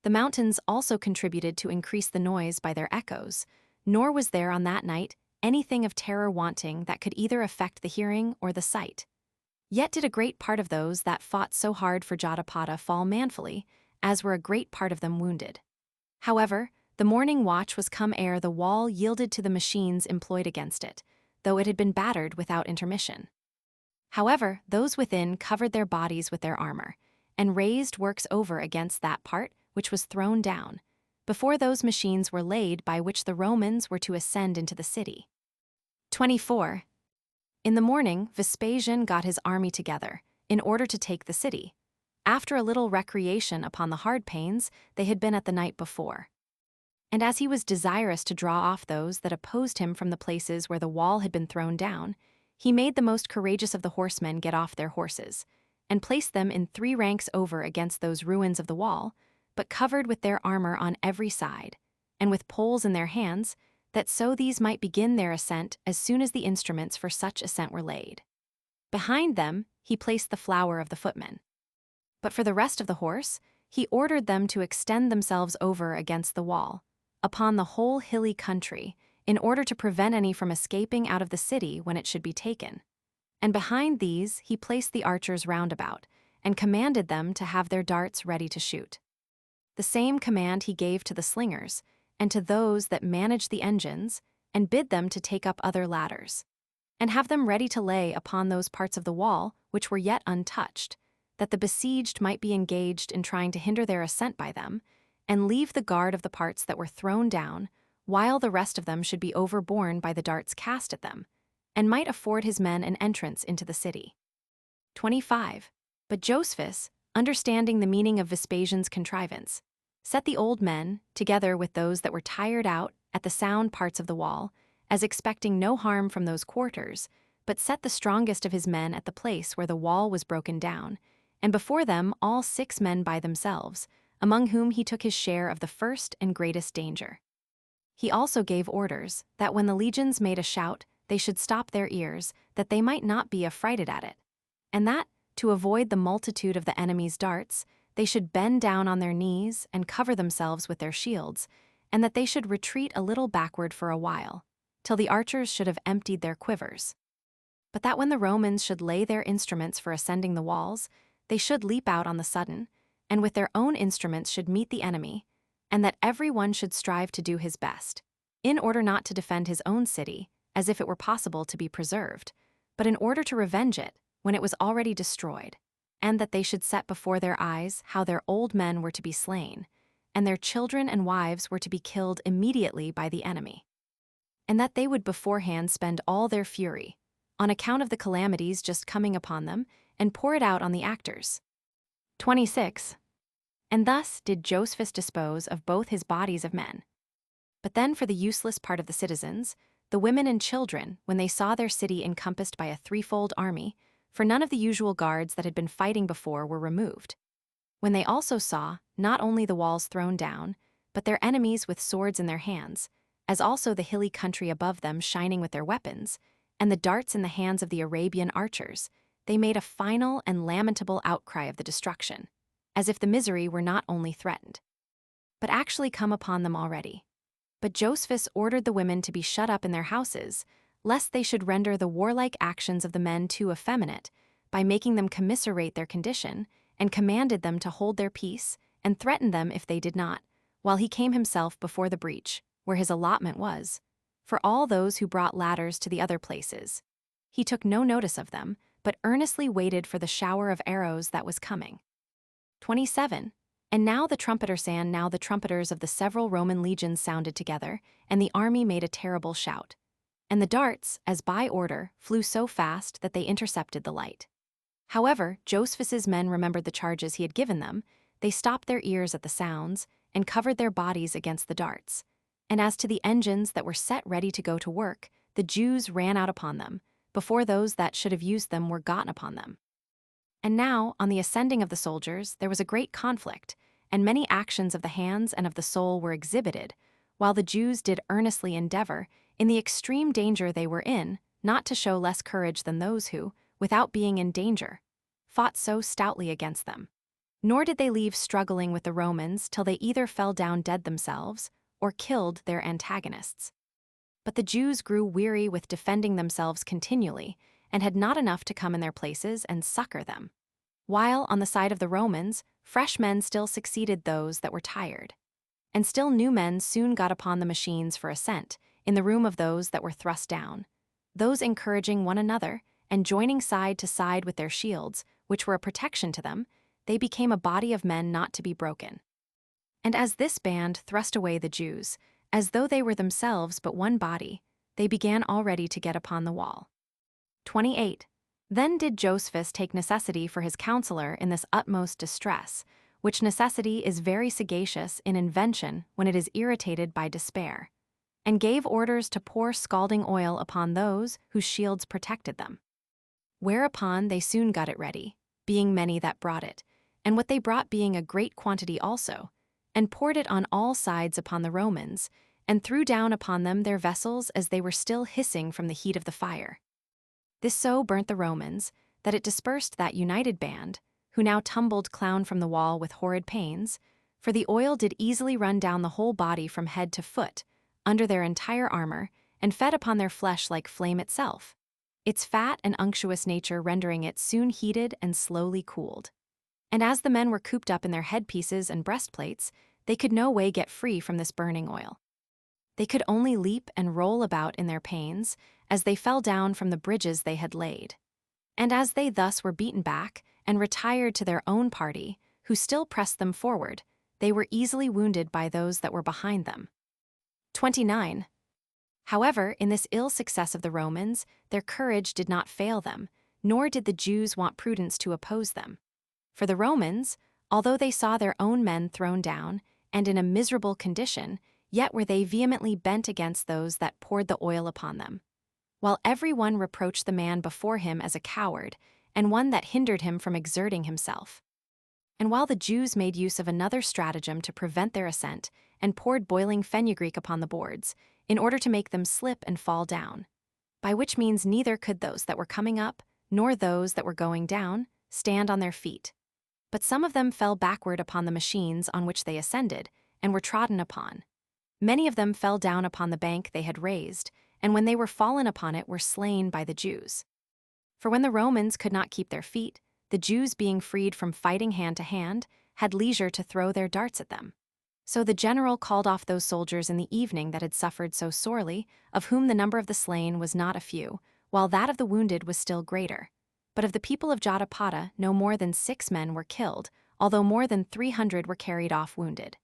The mountains also contributed to increase the noise by their echoes, nor was there on that night anything of terror wanting that could either affect the hearing or the sight. Yet did a great part of those that fought so hard for Jotapata fall manfully, as were a great part of them wounded. However, the morning watch was come ere the wall yielded to the machines employed against it, though it had been battered without intermission. However, those within covered their bodies with their armor, and raised works over against that part which was thrown down, before those machines were laid by which the Romans were to ascend into the city. 24. In the morning, Vespasian got his army together, in order to take the city, after a little recreation upon the hard pains they had been at the night before. And as he was desirous to draw off those that opposed him from the places where the wall had been thrown down, he made the most courageous of the horsemen get off their horses, and placed them in 3 ranks over against those ruins of the wall, but covered with their armor on every side, and with poles in their hands, that so these might begin their ascent as soon as the instruments for such ascent were laid. Behind them he placed the flower of the footmen. But for the rest of the horse, he ordered them to extend themselves over against the wall, upon the whole hilly country, in order to prevent any from escaping out of the city when it should be taken. And behind these he placed the archers round about, and commanded them to have their darts ready to shoot. The same command he gave to the slingers, and to those that managed the engines, and bid them to take up other ladders, and have them ready to lay upon those parts of the wall which were yet untouched, that the besieged might be engaged in trying to hinder their ascent by them, and leave the guard of the parts that were thrown down, while the rest of them should be overborne by the darts cast at them, and might afford his men an entrance into the city. 25. But Josephus, understanding the meaning of Vespasian's contrivance, set the old men, together with those that were tired out at the sound parts of the wall, as expecting no harm from those quarters, but set the strongest of his men at the place where the wall was broken down, and before them all 6 men by themselves, among whom he took his share of the first and greatest danger. He also gave orders that when the legions made a shout, they should stop their ears, that they might not be affrighted at it, and that, to avoid the multitude of the enemy's darts, they should bend down on their knees and cover themselves with their shields, and that they should retreat a little backward for a while, till the archers should have emptied their quivers. But that when the Romans should lay their instruments for ascending the walls, they should leap out on the sudden, and with their own instruments should meet the enemy, and that every one should strive to do his best, in order not to defend his own city, as if it were possible to be preserved, but in order to revenge it, when it was already destroyed, and that they should set before their eyes how their old men were to be slain, and their children and wives were to be killed immediately by the enemy, and that they would beforehand spend all their fury, on account of the calamities just coming upon them, and pour it out on the actors. 26. And thus did Josephus dispose of both his bodies of men. But then for the useless part of the citizens, the women and children, when they saw their city encompassed by a threefold army, for none of the usual guards that had been fighting before were removed. When they also saw, not only the walls thrown down, but their enemies with swords in their hands, as also the hilly country above them shining with their weapons, and the darts in the hands of the Arabian archers, they made a final and lamentable outcry of the destruction, as if the misery were not only threatened, but actually come upon them already. But Josephus ordered the women to be shut up in their houses, lest they should render the warlike actions of the men too effeminate, by making them commiserate their condition, and commanded them to hold their peace, and threatened them if they did not, while he came himself before the breach, where his allotment was, for all those who brought ladders to the other places. He took no notice of them, but earnestly waited for the shower of arrows that was coming. 27. And now the trumpeters of the several Roman legions sounded together, and the army made a terrible shout. And the darts, as by order, flew so fast that they intercepted the light. However, Josephus's men remembered the charges he had given them. They stopped their ears at the sounds, and covered their bodies against the darts. And as to the engines that were set ready to go to work, the Jews ran out upon them, before those that should have used them were gotten upon them. And now, on the ascending of the soldiers, there was a great conflict, and many actions of the hands and of the soul were exhibited, while the Jews did earnestly endeavor, in the extreme danger they were in, not to show less courage than those who, without being in danger, fought so stoutly against them. Nor did they leave struggling with the Romans till they either fell down dead themselves, or killed their antagonists. But the Jews grew weary with defending themselves continually, and had not enough to come in their places and succor them. While, on the side of the Romans, fresh men still succeeded those that were tired. And still new men soon got upon the machines for ascent, in the room of those that were thrust down, those encouraging one another, and joining side to side with their shields, which were a protection to them, they became a body of men not to be broken. And as this band thrust away the Jews, as though they were themselves but one body, they began already to get upon the wall. 28. Then did Josephus take necessity for his counselor in this utmost distress, which necessity is very sagacious in invention when it is irritated by despair, and gave orders to pour scalding oil upon those whose shields protected them. Whereupon they soon got it ready, being many that brought it, and what they brought being a great quantity also, and poured it on all sides upon the Romans, and threw down upon them their vessels as they were still hissing from the heat of the fire. This so burnt the Romans, that it dispersed that united band, who now tumbled clown from the wall with horrid pains, for the oil did easily run down the whole body from head to foot, under their entire armor, and fed upon their flesh like flame itself, its fat and unctuous nature rendering it soon heated and slowly cooled. And as the men were cooped up in their headpieces and breastplates, they could no way get free from this burning oil. They could only leap and roll about in their pains, as they fell down from the bridges they had laid. And as they thus were beaten back, and retired to their own party, who still pressed them forward, they were easily wounded by those that were behind them. 29. However, in this ill success of the Romans, their courage did not fail them, nor did the Jews want prudence to oppose them. For the Romans, although they saw their own men thrown down, and in a miserable condition, yet were they vehemently bent against those that poured the oil upon them. While every one reproached the man before him as a coward, and one that hindered him from exerting himself. And while the Jews made use of another stratagem to prevent their ascent, and poured boiling fenugreek upon the boards, in order to make them slip and fall down, by which means neither could those that were coming up, nor those that were going down, stand on their feet. But some of them fell backward upon the machines on which they ascended, and were trodden upon. Many of them fell down upon the bank they had raised, and when they were fallen upon it were slain by the Jews. For when the Romans could not keep their feet, the Jews, being freed from fighting hand to hand, had leisure to throw their darts at them. So the general called off those soldiers in the evening that had suffered so sorely, of whom the number of the slain was not a few, while that of the wounded was still greater. But of the people of Jotapata no more than 6 men were killed, although more than 300 were carried off wounded.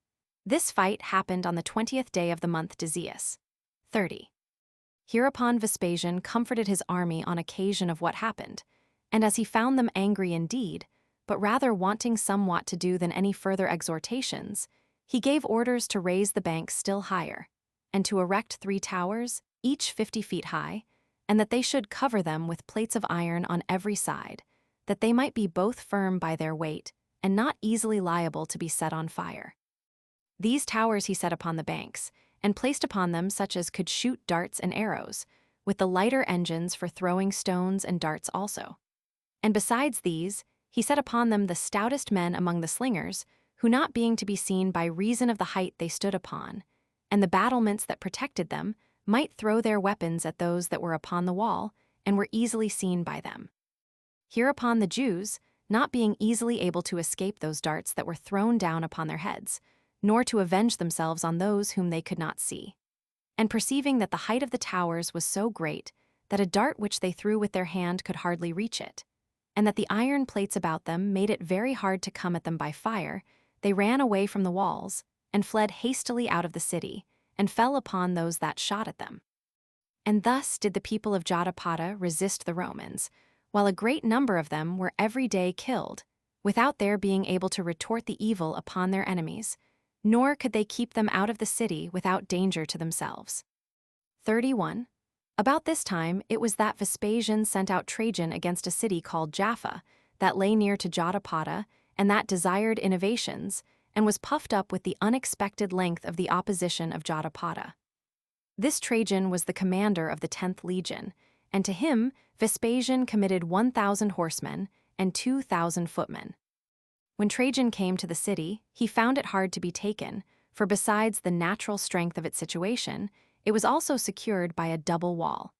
This fight happened on the 20th day of the month Decius. 30. Hereupon Vespasian comforted his army on occasion of what happened, and as he found them angry indeed, but rather wanting somewhat to do than any further exhortations, he gave orders to raise the banks still higher, and to erect 3 towers, each 50 feet high, and that they should cover them with plates of iron on every side, that they might be both firm by their weight, and not easily liable to be set on fire. These towers he set upon the banks, and placed upon them such as could shoot darts and arrows, with the lighter engines for throwing stones and darts also. And besides these, he set upon them the stoutest men among the slingers, who not being to be seen by reason of the height they stood upon, and the battlements that protected them, might throw their weapons at those that were upon the wall, and were easily seen by them. Hereupon the Jews, not being easily able to escape those darts that were thrown down upon their heads, nor to avenge themselves on those whom they could not see, and perceiving that the height of the towers was so great that a dart which they threw with their hand could hardly reach it, and that the iron plates about them made it very hard to come at them by fire, they ran away from the walls, and fled hastily out of the city, and fell upon those that shot at them. And thus did the people of Jotapata resist the Romans, while a great number of them were every day killed, without their being able to retort the evil upon their enemies, nor could they keep them out of the city without danger to themselves. 31. About this time it was that Vespasian sent out Trajan against a city called Jaffa, that lay near to Jotapata, and that desired innovations, and was puffed up with the unexpected length of the opposition of Jotapata. This Trajan was the commander of the 10th legion, and to him Vespasian committed 1,000 horsemen and 2,000 footmen. When Trajan came to the city, he found it hard to be taken, for besides the natural strength of its situation, it was also secured by a double wall.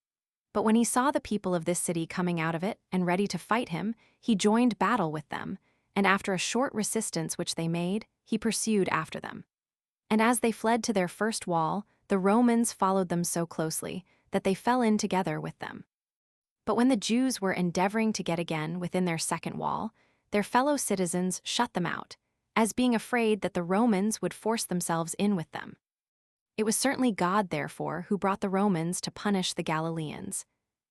But when he saw the people of this city coming out of it and ready to fight him, he joined battle with them, and after a short resistance which they made, he pursued after them. And as they fled to their first wall, the Romans followed them so closely that they fell in together with them. But when the Jews were endeavoring to get again within their second wall, their fellow citizens shut them out, as being afraid that the Romans would force themselves in with them. It was certainly God, therefore, who brought the Romans to punish the Galileans,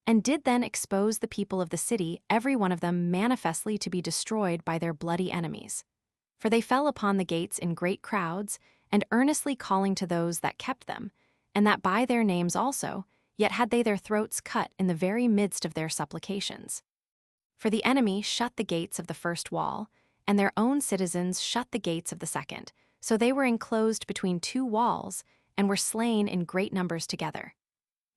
and did then expose the people of the city, every one of them manifestly to be destroyed by their bloody enemies. For they fell upon the gates in great crowds, and earnestly calling to those that kept them, and that by their names also, yet had they their throats cut in the very midst of their supplications. For the enemy shut the gates of the first wall, and their own citizens shut the gates of the second, so they were enclosed between 2 walls, and were slain in great numbers together.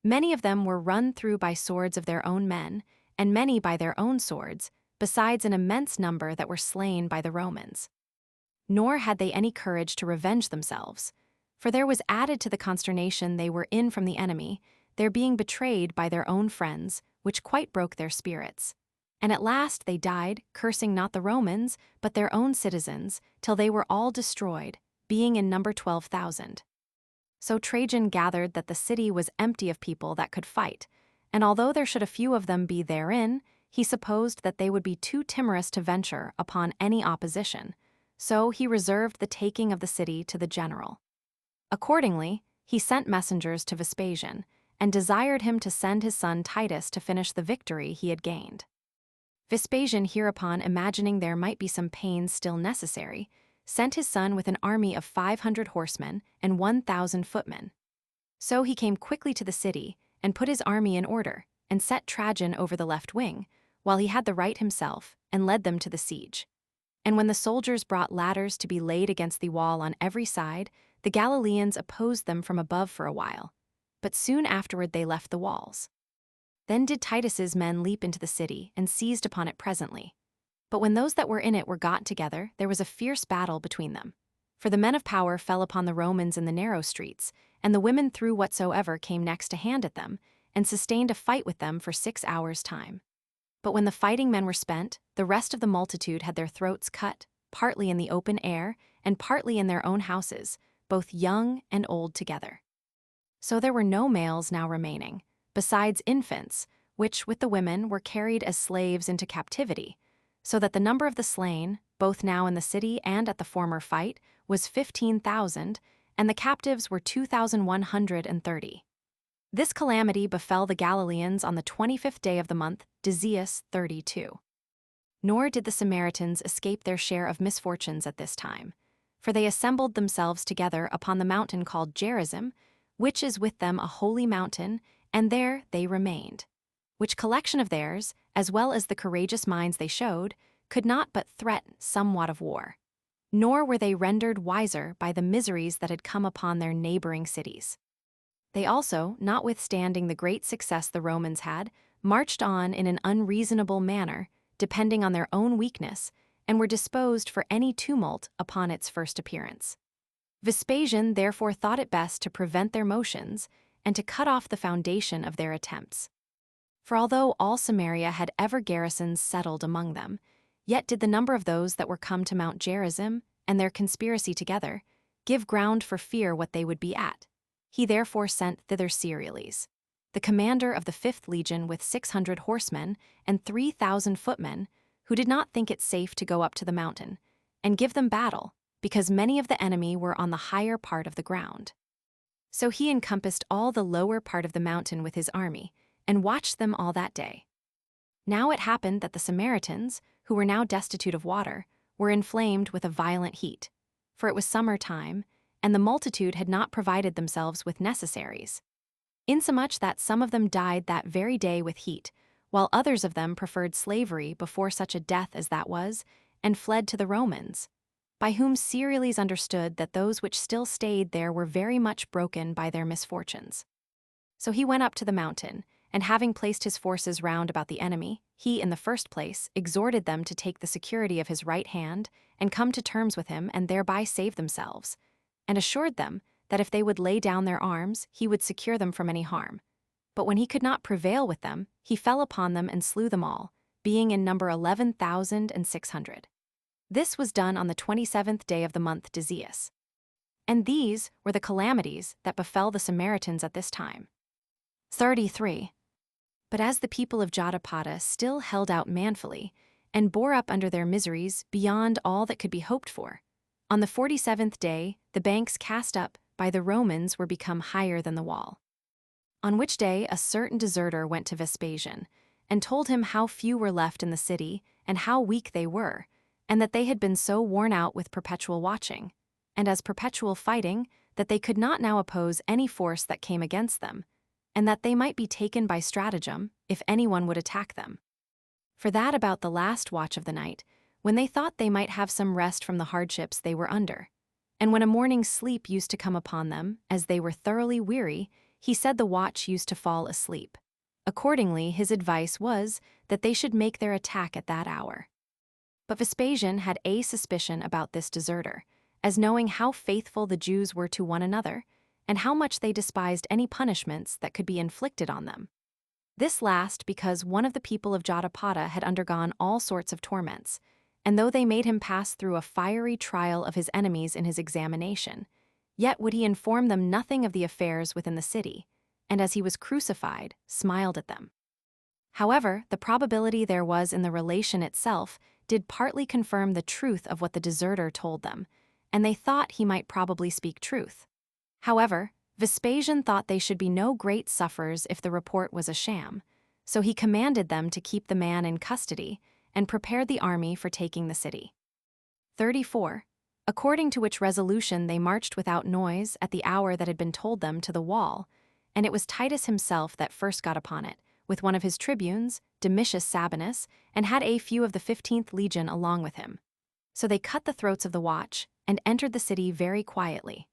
Many of them were run through by swords of their own men, and many by their own swords, besides an immense number that were slain by the Romans. Nor had they any courage to revenge themselves, for there was added to the consternation they were in from the enemy, their being betrayed by their own friends, which quite broke their spirits. And at last they died, cursing not the Romans, but their own citizens, till they were all destroyed, being in number 12,000. So Trajan gathered that the city was empty of people that could fight, and although there should a few of them be therein, he supposed that they would be too timorous to venture upon any opposition, So he reserved the taking of the city to the general. Accordingly, he sent messengers to Vespasian and desired him to send his son Titus to finish the victory he had gained. Vespasian, hereupon imagining there might be some pains still necessary, sent his son with an army of 500 horsemen and 1,000 footmen. So he came quickly to the city and put his army in order, and set Trajan over the left wing, while he had the right himself, and led them to the siege. And when the soldiers brought ladders to be laid against the wall on every side, the Galileans opposed them from above for a while, but soon afterward they left the walls. Then did Titus's men leap into the city and seized upon it presently. But when those that were in it were got together, there was a fierce battle between them. For the men of power fell upon the Romans in the narrow streets, and the women threw whatsoever came next to hand at them, and sustained a fight with them for 6 hours' time. But when the fighting men were spent, the rest of the multitude had their throats cut, partly in the open air, and partly in their own houses, both young and old together. So there were no males now remaining, besides infants, which, with the women, were carried as slaves into captivity, so that the number of the slain, both now in the city and at the former fight, was 15,000, and the captives were 2,130. This calamity befell the Galileans on the 25th day of the month, Decius 32. Nor did the Samaritans escape their share of misfortunes at this time, for they assembled themselves together upon the mountain called Gerizim, which is with them a holy mountain, and there they remained. Which collection of theirs, as well as the courageous minds they showed, could not but threaten somewhat of war. Nor were they rendered wiser by the miseries that had come upon their neighboring cities. They also, notwithstanding the great success the Romans had, marched on in an unreasonable manner, depending on their own weakness, and were disposed for any tumult upon its first appearance. Vespasian therefore thought it best to prevent their motions, and to cut off the foundation of their attempts. For although all Samaria had ever garrisons settled among them, yet did the number of those that were come to Mount Gerizim, and their conspiracy together, give ground for fear what they would be at. He therefore sent thither Cereales, the commander of the 5th legion with 600 horsemen and 3,000 footmen, who did not think it safe to go up to the mountain, and give them battle, because many of the enemy were on the higher part of the ground. So he encompassed all the lower part of the mountain with his army, and watched them all that day. Now it happened that the Samaritans, who were now destitute of water, were inflamed with a violent heat, for it was summer time, and the multitude had not provided themselves with necessaries, insomuch that some of them died that very day with heat, while others of them preferred slavery before such a death as that was, and fled to the Romans, by whom Cereales understood that those which still stayed there were very much broken by their misfortunes. So he went up to the mountain, and having placed his forces round about the enemy, he, in the first place, exhorted them to take the security of his right hand, and come to terms with him, and thereby save themselves, and assured them that if they would lay down their arms, he would secure them from any harm. But when he could not prevail with them, he fell upon them and slew them all, being in number 11,600. This was done on the 27th day of the month Decius. And these were the calamities that befell the Samaritans at this time. 33. But as the people of Jotapata still held out manfully, and bore up under their miseries beyond all that could be hoped for, on the 47th day the banks cast up by the Romans were become higher than the wall. On which day a certain deserter went to Vespasian, and told him how few were left in the city, and how weak they were, and that they had been so worn out with perpetual watching, and as perpetual fighting, that they could not now oppose any force that came against them, and that they might be taken by stratagem, if anyone would attack them. For that about the last watch of the night, when they thought they might have some rest from the hardships they were under, and when a morning's sleep used to come upon them, as they were thoroughly weary, he said the watch used to fall asleep. Accordingly, his advice was that they should make their attack at that hour. But Vespasian had a suspicion about this deserter, as knowing how faithful the Jews were to one another, and how much they despised any punishments that could be inflicted on them. This last because one of the people of Jotapata had undergone all sorts of torments, and though they made him pass through a fiery trial of his enemies in his examination, yet would he inform them nothing of the affairs within the city, and as he was crucified, smiled at them. However, the probability there was in the relation itself did partly confirm the truth of what the deserter told them, and they thought he might probably speak truth. However, Vespasian thought they should be no great sufferers if the report was a sham, so he commanded them to keep the man in custody and prepared the army for taking the city. 34. According to which resolution they marched without noise at the hour that had been told them to the wall, and it was Titus himself that first got upon it, with one of his tribunes, Domitius Sabinus, and had a few of the 15th legion along with him. So they cut the throats of the watch and entered the city very quietly.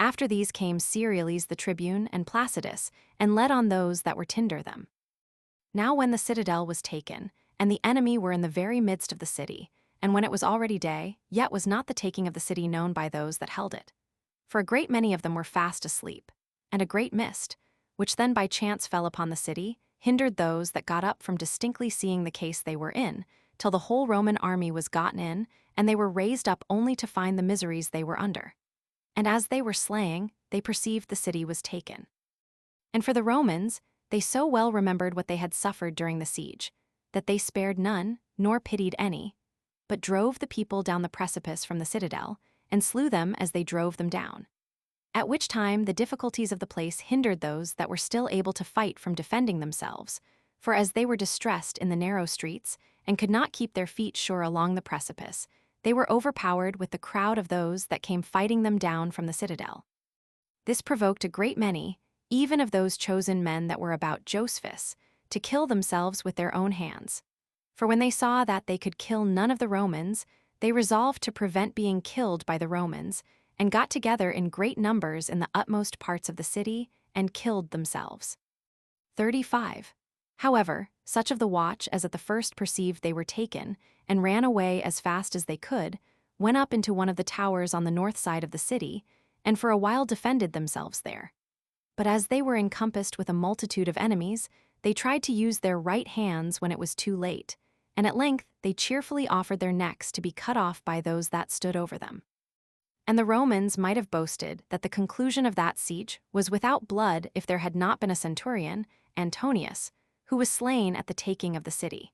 After these came Cerealis the tribune and Placidus, and led on those that were tinder them. Now when the citadel was taken, and the enemy were in the very midst of the city, and when it was already day, yet was not the taking of the city known by those that held it. For a great many of them were fast asleep, and a great mist, which then by chance fell upon the city, hindered those that got up from distinctly seeing the case they were in, till the whole Roman army was gotten in, and they were raised up only to find the miseries they were under. And as they were slaying, they perceived the city was taken. And for the Romans, they so well remembered what they had suffered during the siege, that they spared none, nor pitied any, but drove the people down the precipice from the citadel, and slew them as they drove them down. At which time the difficulties of the place hindered those that were still able to fight from defending themselves, for as they were distressed in the narrow streets, and could not keep their feet sure along the precipice, they were overpowered with the crowd of those that came fighting them down from the citadel. This provoked a great many, even of those chosen men that were about Josephus, to kill themselves with their own hands. For when they saw that they could kill none of the Romans, they resolved to prevent being killed by the Romans, and got together in great numbers in the utmost parts of the city, and killed themselves. 35. However, such of the watch as at the first perceived they were taken, and ran away as fast as they could, went up into one of the towers on the north side of the city, and for a while defended themselves there. But as they were encompassed with a multitude of enemies, they tried to use their right hands when it was too late, and at length they cheerfully offered their necks to be cut off by those that stood over them. And the Romans might have boasted that the conclusion of that siege was without blood if there had not been a centurion, Antonius, who was slain at the taking of the city.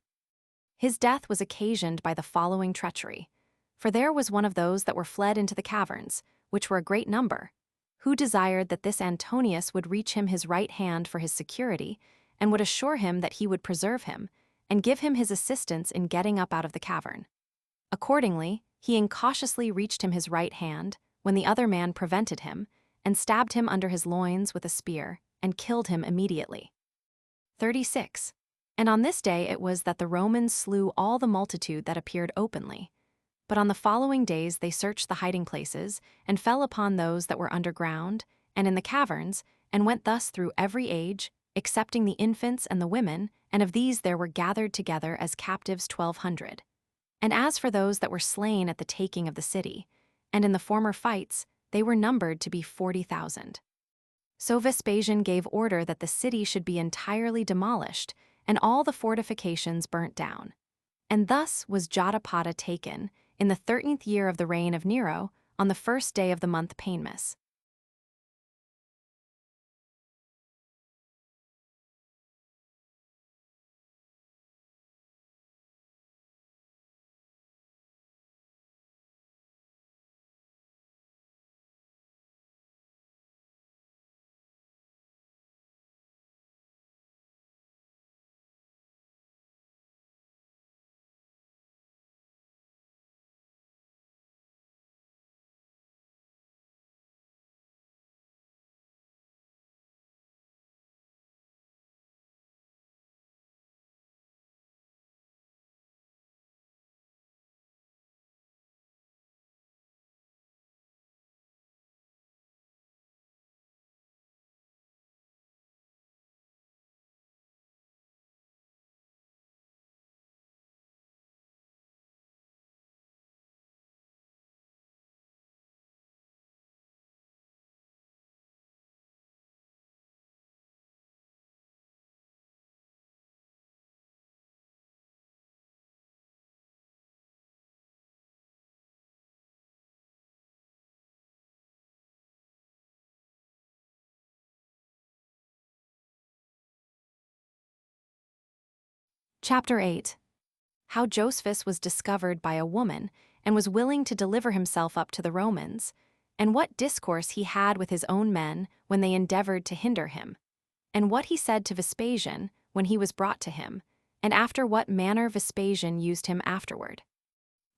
His death was occasioned by the following treachery, for there was one of those that were fled into the caverns, which were a great number, who desired that this Antonius would reach him his right hand for his security, and would assure him that he would preserve him, and give him his assistance in getting up out of the cavern. Accordingly, he incautiously reached him his right hand, when the other man prevented him, and stabbed him under his loins with a spear, and killed him immediately. 36. And on this day it was that the Romans slew all the multitude that appeared openly. But on the following days they searched the hiding places, and fell upon those that were underground, and in the caverns, and went thus through every age, excepting the infants and the women, and of these there were gathered together as captives 1,200. And as for those that were slain at the taking of the city, and in the former fights, they were numbered to be 40,000. So Vespasian gave order that the city should be entirely demolished, and all the fortifications burnt down. And thus was Jotapata taken, in the 13th year of the reign of Nero, on the first day of the month Painmus. Chapter 8. how Josephus was discovered by a woman and was willing to deliver himself up to the Romans, and what discourse he had with his own men when they endeavored to hinder him, and what he said to Vespasian when he was brought to him, and after what manner Vespasian used him afterward.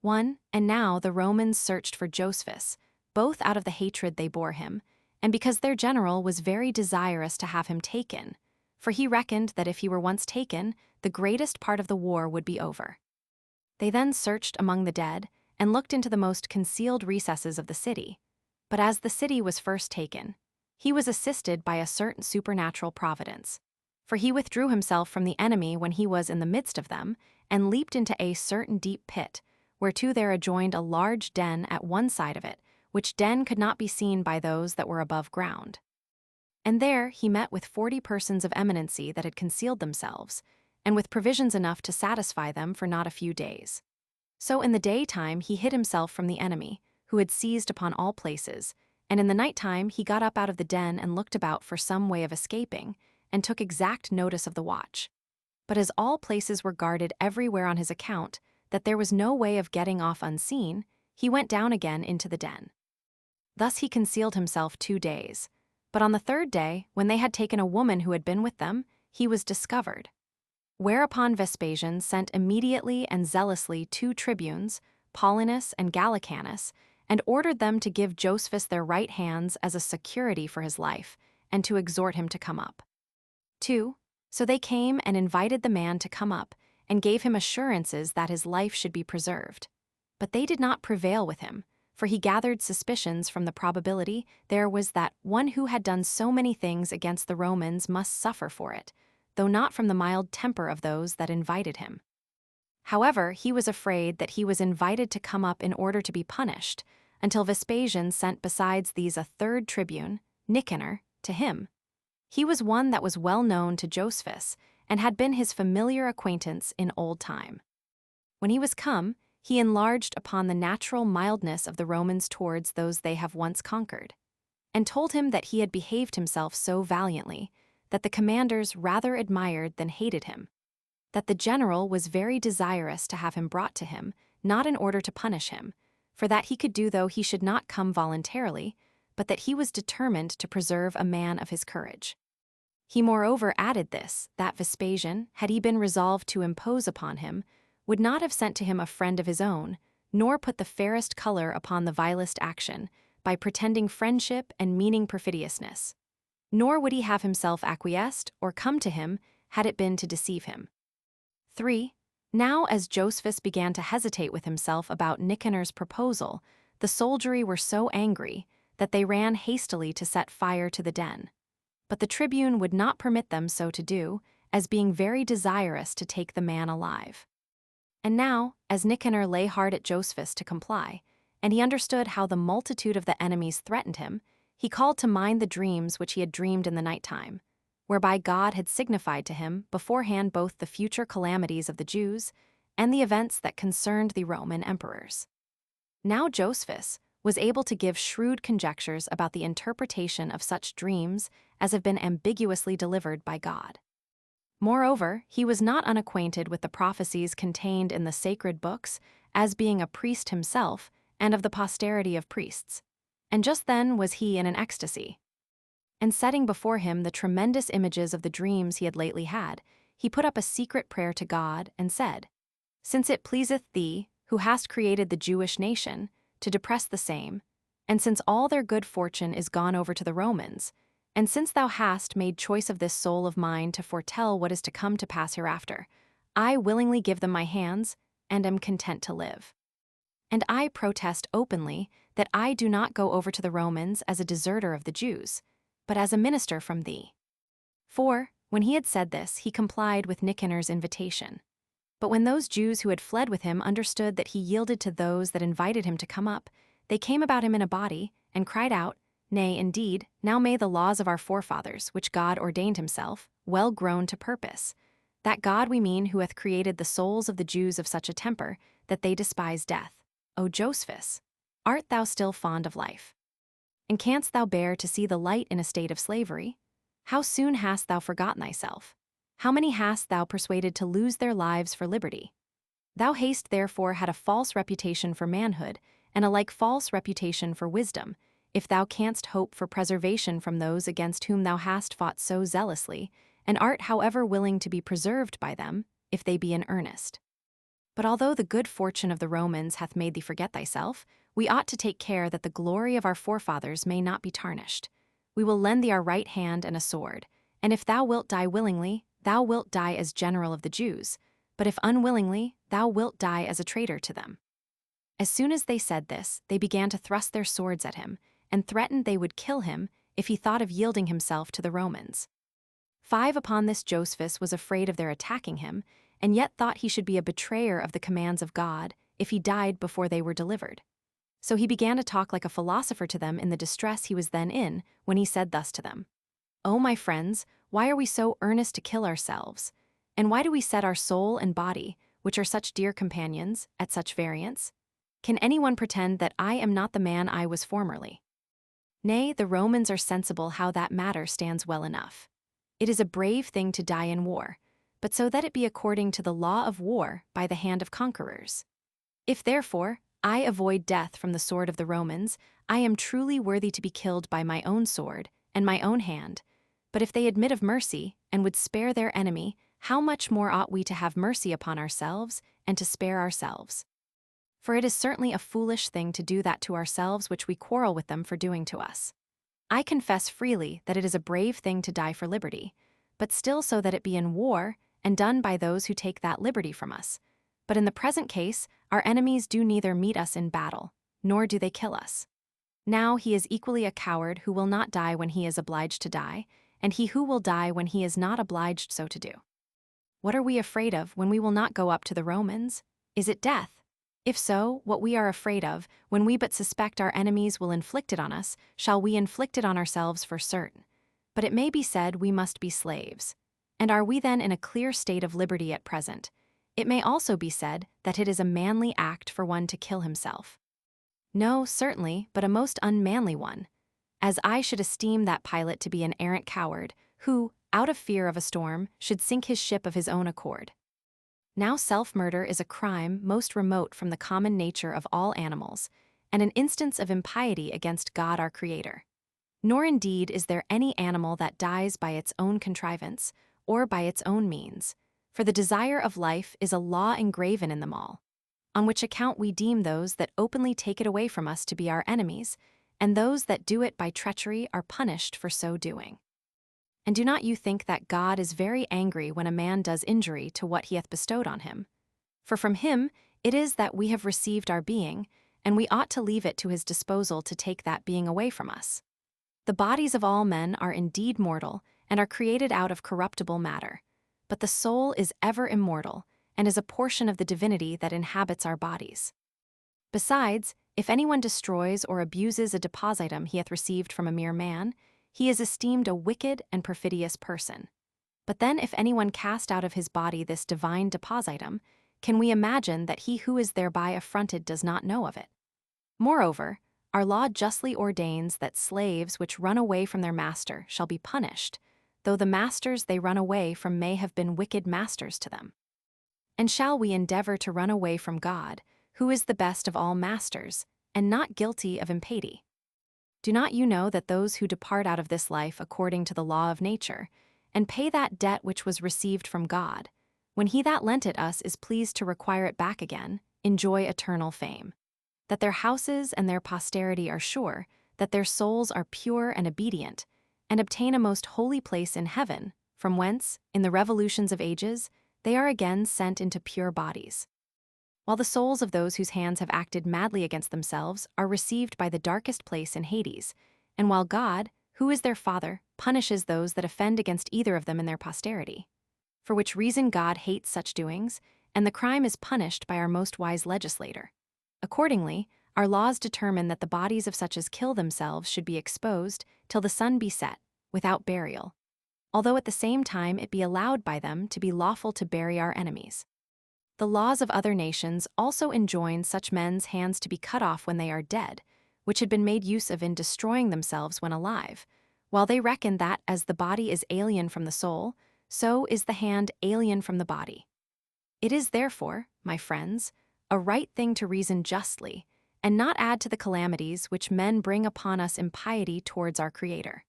1. And now the Romans searched for Josephus, both out of the hatred they bore him, and because their general was very desirous to have him taken, for he reckoned that if he were once taken, the greatest part of the war would be over. They then searched among the dead, and looked into the most concealed recesses of the city. But as the city was first taken, he was assisted by a certain supernatural providence. For he withdrew himself from the enemy when he was in the midst of them, and leaped into a certain deep pit, whereto there adjoined a large den at one side of it, which den could not be seen by those that were above ground. And there he met with 40 persons of eminency that had concealed themselves, and with provisions enough to satisfy them for not a few days. So in the daytime he hid himself from the enemy, who had seized upon all places, and in the nighttime he got up out of the den and looked about for some way of escaping, and took exact notice of the watch. But as all places were guarded everywhere on his account, that there was no way of getting off unseen, he went down again into the den. Thus he concealed himself 2 days. But on the 3rd day, when they had taken a woman who had been with them, he was discovered. Whereupon Vespasian sent immediately and zealously 2 tribunes, Paulinus and Gallicanus, and ordered them to give Josephus their right hands as a security for his life, and to exhort him to come up. 2. So they came and invited the man to come up, and gave him assurances that his life should be preserved. But they did not prevail with him, for he gathered suspicions from the probability there was that one who had done so many things against the Romans must suffer for it, though not from the mild temper of those that invited him. However, he was afraid that he was invited to come up in order to be punished, until Vespasian sent besides these a 3rd tribune, Nicanor, to him. He was one that was well known to Josephus, and had been his familiar acquaintance in old time. When he was come, he enlarged upon the natural mildness of the Romans towards those they have once conquered, and told him that he had behaved himself so valiantly, that the commanders rather admired than hated him, that the general was very desirous to have him brought to him, not in order to punish him, for that he could do though he should not come voluntarily, but that he was determined to preserve a man of his courage. He moreover added this, that Vespasian, had he been resolved to impose upon him, would not have sent to him a friend of his own, nor put the fairest color upon the vilest action, by pretending friendship and meaning perfidiousness. Nor would he have himself acquiesced or come to him, had it been to deceive him. 3. Now as Josephus began to hesitate with himself about Nicanor's proposal, the soldiery were so angry that they ran hastily to set fire to the den. But the tribune would not permit them so to do, as being very desirous to take the man alive. And now, as Nicanor lay hard at Josephus to comply, and he understood how the multitude of the enemies threatened him, he called to mind the dreams which he had dreamed in the nighttime, whereby God had signified to him beforehand both the future calamities of the Jews and the events that concerned the Roman emperors. Now Josephus was able to give shrewd conjectures about the interpretation of such dreams as have been ambiguously delivered by God. Moreover, he was not unacquainted with the prophecies contained in the sacred books, as being a priest himself and of the posterity of priests. And just then was he in an ecstasy. And setting before him the tremendous images of the dreams he had lately had, he put up a secret prayer to God and said, "Since it pleaseth thee, who hast created the Jewish nation, to depress the same, and since all their good fortune is gone over to the Romans, and since thou hast made choice of this soul of mine to foretell what is to come to pass hereafter, I willingly give them my hands, and am content to live. And I protest openly that I do not go over to the Romans as a deserter of the Jews, but as a minister from thee." For, when he had said this, he complied with Nicanor's invitation. But when those Jews who had fled with him understood that he yielded to those that invited him to come up, they came about him in a body, and cried out, "Nay, indeed, now may the laws of our forefathers, which God ordained himself, well grown to purpose, that God we mean who hath created the souls of the Jews of such a temper, that they despise death. O Josephus, art thou still fond of life? And canst thou bear to see the light in a state of slavery? How soon hast thou forgotten thyself? How many hast thou persuaded to lose their lives for liberty? Thou hast therefore had a false reputation for manhood, and a like false reputation for wisdom, if thou canst hope for preservation from those against whom thou hast fought so zealously, and art however willing to be preserved by them, if they be in earnest. But although the good fortune of the Romans hath made thee forget thyself, we ought to take care that the glory of our forefathers may not be tarnished. We will lend thee our right hand and a sword, and if thou wilt die willingly, thou wilt die as general of the Jews, but if unwillingly, thou wilt die as a traitor to them. As soon as they said this, they began to thrust their swords at him, and threatened they would kill him if he thought of yielding himself to the Romans. 5 Upon this Josephus was afraid of their attacking him, and yet thought he should be a betrayer of the commands of God if he died before they were delivered. So he began to talk like a philosopher to them in the distress he was then in, when he said thus to them: O my friends, why are we so earnest to kill ourselves? And why do we set our soul and body, which are such dear companions, at such variance? Can anyone pretend that I am not the man I was formerly? Nay, the Romans are sensible how that matter stands well enough. It is a brave thing to die in war, but so that it be according to the law of war by the hand of conquerors. If therefore I avoid death from the sword of the Romans, I am truly worthy to be killed by my own sword and my own hand. But if they admit of mercy, and would spare their enemy, how much more ought we to have mercy upon ourselves, and to spare ourselves? For it is certainly a foolish thing to do that to ourselves which we quarrel with them for doing to us. I confess freely that it is a brave thing to die for liberty, but still so that it be in war, and done by those who take that liberty from us. But in the present case, our enemies do neither meet us in battle, nor do they kill us. Now he is equally a coward who will not die when he is obliged to die, and he who will die when he is not obliged so to do. What are we afraid of when we will not go up to the Romans? Is it death? If so, what we are afraid of, when we but suspect our enemies will inflict it on us, shall we inflict it on ourselves for certain. But it may be said we must be slaves. And are we then in a clear state of liberty at present? It may also be said that it is a manly act for one to kill himself. No, certainly, but a most unmanly one. As I should esteem that pilot to be an arrant coward, who, out of fear of a storm, should sink his ship of his own accord. Now self-murder is a crime most remote from the common nature of all animals, and an instance of impiety against God our Creator. Nor indeed is there any animal that dies by its own contrivance, or by its own means, for the desire of life is a law engraven in them all, on which account we deem those that openly take it away from us to be our enemies, and those that do it by treachery are punished for so doing. And do not you think that God is very angry when a man does injury to what he hath bestowed on him? For from him it is that we have received our being, and we ought to leave it to his disposal to take that being away from us. The bodies of all men are indeed mortal, and are created out of corruptible matter, but the soul is ever immortal, and is a portion of the divinity that inhabits our bodies. Besides, if anyone destroys or abuses a depositum he hath received from a mere man, he is esteemed a wicked and perfidious person. But then if anyone cast out of his body this divine depositum, can we imagine that he who is thereby affronted does not know of it? Moreover, our law justly ordains that slaves which run away from their master shall be punished, though the masters they run away from may have been wicked masters to them. And shall we endeavor to run away from God, who is the best of all masters, and not guilty of impiety? Do not you know that those who depart out of this life according to the law of nature, and pay that debt which was received from God, when he that lent it us is pleased to require it back again, enjoy eternal fame? That their houses and their posterity are sure, that their souls are pure and obedient, and obtain a most holy place in heaven, from whence, in the revolutions of ages, they are again sent into pure bodies. While the souls of those whose hands have acted madly against themselves are received by the darkest place in Hades, and while God, who is their Father, punishes those that offend against either of them in their posterity. For which reason God hates such doings, and the crime is punished by our most wise legislator. Accordingly, our laws determine that the bodies of such as kill themselves should be exposed till the sun be set, without burial, although at the same time it be allowed by them to be lawful to bury our enemies. The laws of other nations also enjoin such men's hands to be cut off when they are dead, which had been made use of in destroying themselves when alive, while they reckon that as the body is alien from the soul, so is the hand alien from the body. It is therefore, my friends, a right thing to reason justly, and not add to the calamities which men bring upon us impiety towards our Creator.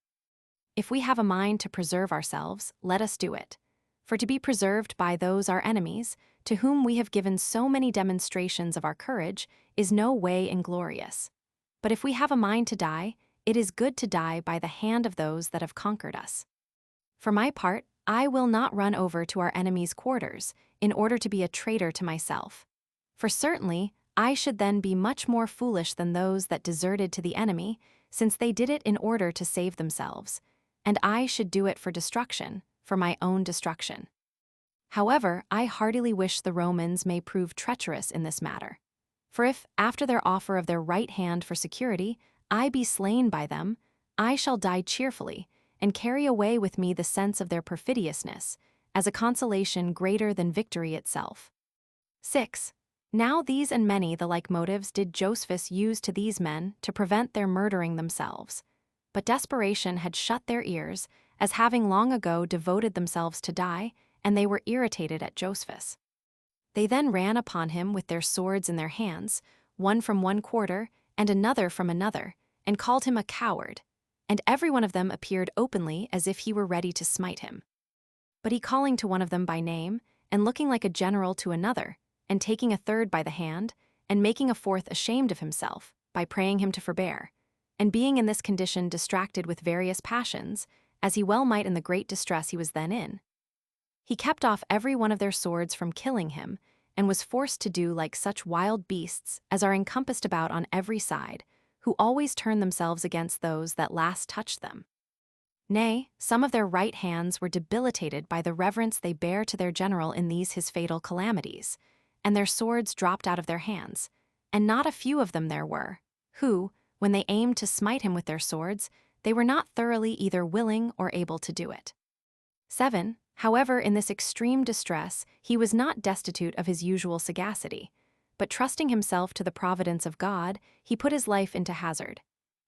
If we have a mind to preserve ourselves, let us do it. For to be preserved by those our enemies, to whom we have given so many demonstrations of our courage, is no way inglorious. But if we have a mind to die, it is good to die by the hand of those that have conquered us. For my part, I will not run over to our enemies' quarters, in order to be a traitor to myself. For certainly, I should then be much more foolish than those that deserted to the enemy, since they did it in order to save themselves, and I should do it for destruction, for my own destruction. However, I heartily wish the Romans may prove treacherous in this matter. For if, after their offer of their right hand for security, I be slain by them, I shall die cheerfully, and carry away with me the sense of their perfidiousness, as a consolation greater than victory itself. 6. Now these and many the like motives did Josephus use to these men to prevent their murdering themselves. But desperation had shut their ears, as having long ago devoted themselves to die, and they were irritated at Josephus. They then ran upon him with their swords in their hands, one from one quarter and another from another, and called him a coward, and every one of them appeared openly as if he were ready to smite him. But he, calling to one of them by name, and looking like a general to another, and taking a third by the hand, and making a fourth ashamed of himself, by praying him to forbear, and being in this condition distracted with various passions, as he well might in the great distress he was then in, he kept off every one of their swords from killing him, and was forced to do like such wild beasts as are encompassed about on every side, who always turn themselves against those that last touched them. Nay, some of their right hands were debilitated by the reverence they bear to their general in these his fatal calamities, and their swords dropped out of their hands, and not a few of them there were, who, when they aimed to smite him with their swords, they were not thoroughly either willing or able to do it. 7. However, in this extreme distress, he was not destitute of his usual sagacity, but trusting himself to the providence of God, he put his life into hazard.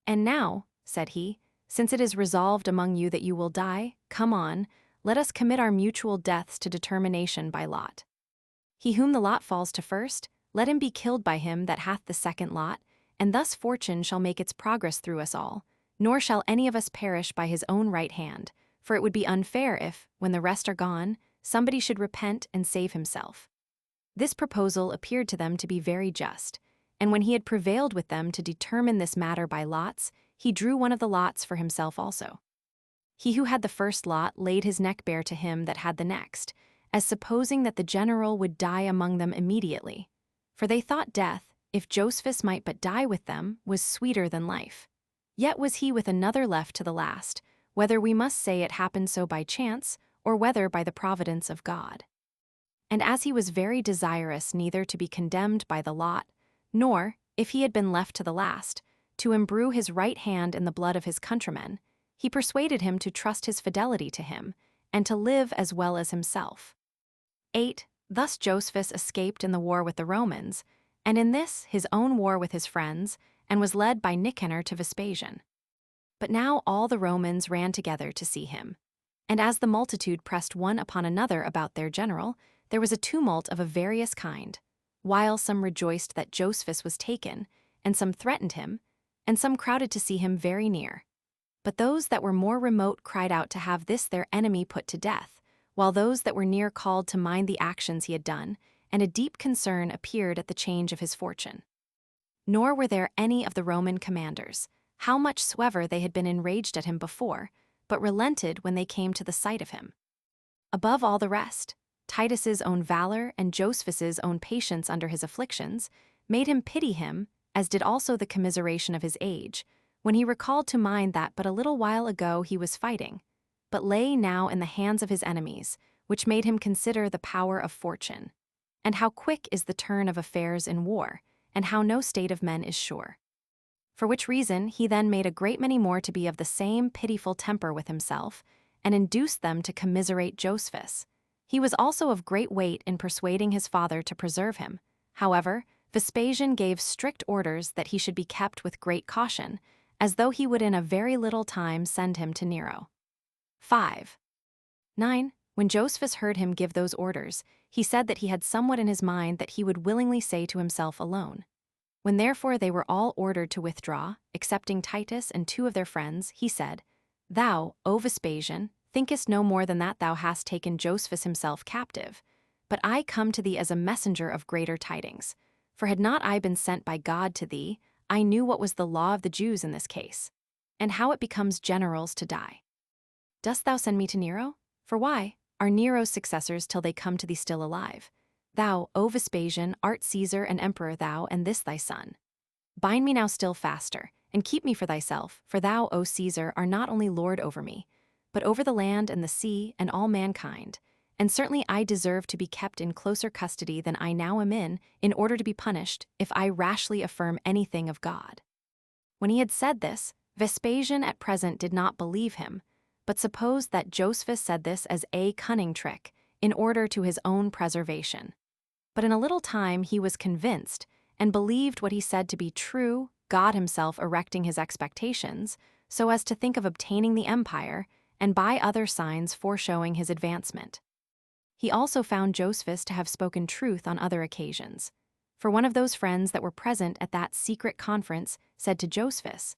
And now, said he, since it is resolved among you that you will die, come on, let us commit our mutual deaths to determination by lot. He whom the lot falls to first, let him be killed by him that hath the second lot, and thus fortune shall make its progress through us all, nor shall any of us perish by his own right hand, for it would be unfair if, when the rest are gone, somebody should repent and save himself. This proposal appeared to them to be very just, and when he had prevailed with them to determine this matter by lots, he drew one of the lots for himself also. He who had the first lot laid his neck bare to him that had the next, as supposing that the general would die among them immediately. For they thought death, if Josephus might but die with them, was sweeter than life. Yet was he with another left to the last, whether we must say it happened so by chance, or whether by the providence of God. And as he was very desirous neither to be condemned by the lot, nor, if he had been left to the last, to imbrue his right hand in the blood of his countrymen, he persuaded him to trust his fidelity to him, and to live as well as himself. 8. Thus Josephus escaped in the war with the Romans, and in this his own war with his friends, and was led by Nicanor to Vespasian. But now all the Romans ran together to see him. And as the multitude pressed one upon another about their general, there was a tumult of a various kind, while some rejoiced that Josephus was taken, and some threatened him, and some crowded to see him very near. But those that were more remote cried out to have this their enemy put to death, while those that were near called to mind the actions he had done, and a deep concern appeared at the change of his fortune. Nor were there any of the Roman commanders, how much soever they had been enraged at him before, but relented when they came to the sight of him. Above all the rest, Titus's own valor and Josephus's own patience under his afflictions made him pity him, as did also the commiseration of his age, when he recalled to mind that but a little while ago he was fighting, but lay now in the hands of his enemies, which made him consider the power of fortune, and how quick is the turn of affairs in war, and how no state of men is sure. For which reason he then made a great many more to be of the same pitiful temper with himself, and induced them to commiserate Josephus. He was also of great weight in persuading his father to preserve him. However, Vespasian gave strict orders that he should be kept with great caution, as though he would in a very little time send him to Nero. 5. 9. When When Josephus heard him give those orders, he said that he had somewhat in his mind that he would willingly say to himself alone. When therefore they were all ordered to withdraw, excepting Titus and 2 of their friends, he said, Thou, O Vespasian, thinkest no more than that thou hast taken Josephus himself captive. But I come to thee as a messenger of greater tidings. For had not I been sent by God to thee, I knew what was the law of the Jews in this case, and how it becomes generals to die. Dost thou send me to Nero? For why? Are Nero's successors till they come to thee still alive? Thou, O Vespasian, art Caesar and emperor thou, and this thy son. Bind me now still faster, and keep me for thyself, for thou, O Caesar, art not only lord over me, but over the land and the sea and all mankind, and certainly I deserve to be kept in closer custody than I now am in order to be punished, if I rashly affirm anything of God. When he had said this, Vespasian at present did not believe him, but supposed that Josephus said this as a cunning trick, in order to his own preservation. But in a little time he was convinced, and believed what he said to be true, God himself erecting his expectations, so as to think of obtaining the empire, and by other signs foreshowing his advancement. He also found Josephus to have spoken truth on other occasions. For one of those friends that were present at that secret conference said to Josephus,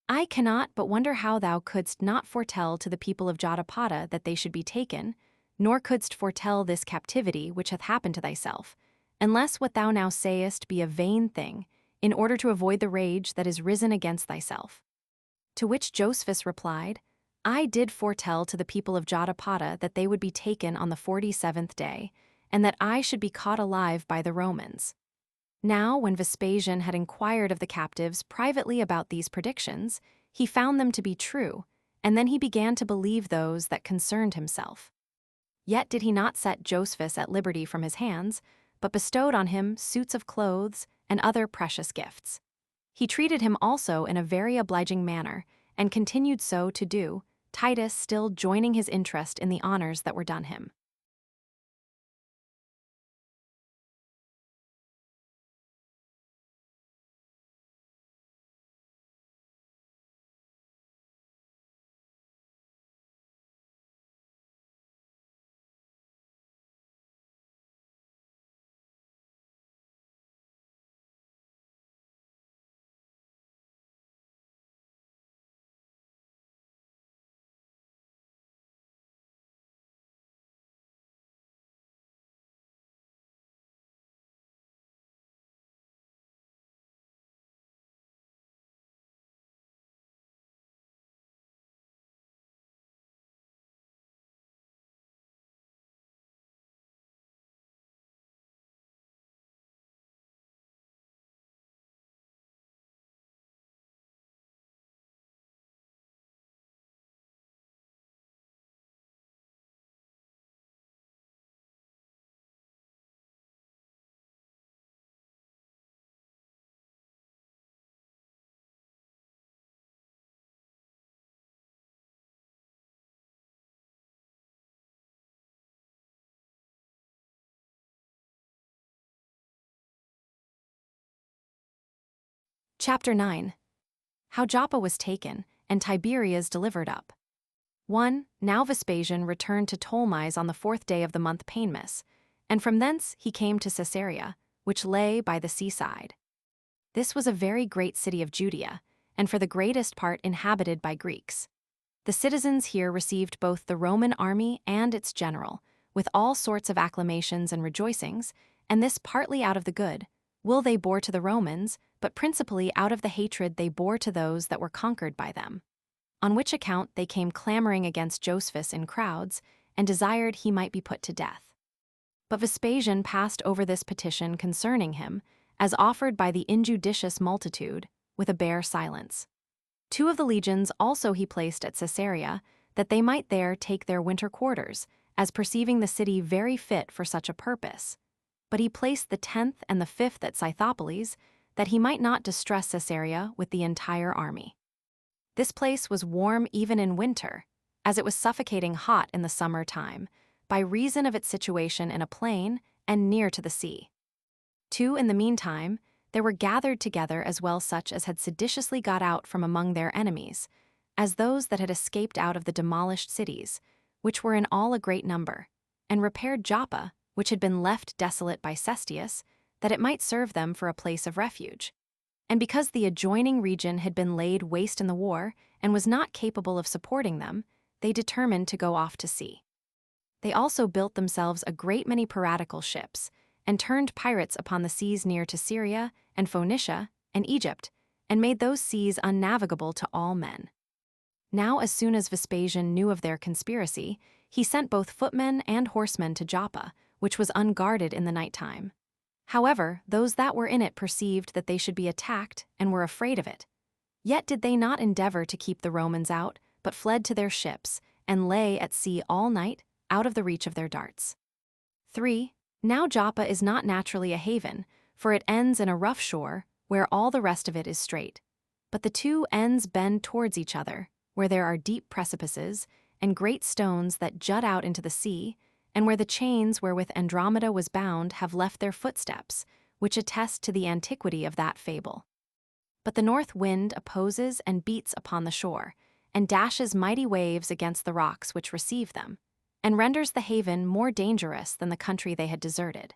I cannot but wonder how thou couldst not foretell to the people of Jotapata that they should be taken, nor couldst foretell this captivity which hath happened to thyself, unless what thou now sayest be a vain thing, in order to avoid the rage that is risen against thyself. To which Josephus replied, I did foretell to the people of Jotapata that they would be taken on the 47th day, and that I should be caught alive by the Romans. Now, when Vespasian had inquired of the captives privately about these predictions, he found them to be true, and then he began to believe those that concerned himself. Yet did he not set Josephus at liberty from his hands, but bestowed on him suits of clothes and other precious gifts. He treated him also in a very obliging manner, and continued so to do, Titus still joining his interest in the honors that were done him. Chapter 9. How Joppa was taken, and Tiberias delivered up. 1. Now Vespasian returned to Ptolemais on the 4th day of the month Panemus, and from thence he came to Caesarea, which lay by the seaside. This was a very great city of Judea, and for the greatest part inhabited by Greeks. The citizens here received both the Roman army and its general, with all sorts of acclamations and rejoicings, and this partly out of the good will they bore to the Romans, but principally out of the hatred they bore to those that were conquered by them. On which account they came clamoring against Josephus in crowds, and desired he might be put to death. But Vespasian passed over this petition concerning him, as offered by the injudicious multitude, with a bare silence. 2 of the legions also he placed at Caesarea, that they might there take their winter quarters, as perceiving the city very fit for such a purpose. But he placed the 10th and the 5th at Scythopolis, that he might not distress Caesarea with the entire army. This place was warm even in winter, as it was suffocating hot in the summer time, by reason of its situation in a plain and near to the sea. 2. In the meantime, there were gathered together as well such as had seditiously got out from among their enemies, as those that had escaped out of the demolished cities, which were in all a great number, and repaired Joppa, which had been left desolate by Cestius, that it might serve them for a place of refuge. And because the adjoining region had been laid waste in the war and was not capable of supporting them, they determined to go off to sea. They also built themselves a great many piratical ships, and turned pirates upon the seas near to Syria and Phoenicia and Egypt, and made those seas unnavigable to all men. Now as soon as Vespasian knew of their conspiracy, he sent both footmen and horsemen to Joppa, which was unguarded in the night time. However, those that were in it perceived that they should be attacked and were afraid of it. Yet did they not endeavor to keep the Romans out, but fled to their ships, and lay at sea all night, out of the reach of their darts. 3. Now Joppa is not naturally a haven, for it ends in a rough shore, where all the rest of it is straight. But the two ends bend towards each other, where there are deep precipices, and great stones that jut out into the sea, and where the chains wherewith Andromeda was bound have left their footsteps, which attest to the antiquity of that fable. But the north wind opposes and beats upon the shore, and dashes mighty waves against the rocks which receive them, and renders the haven more dangerous than the country they had deserted.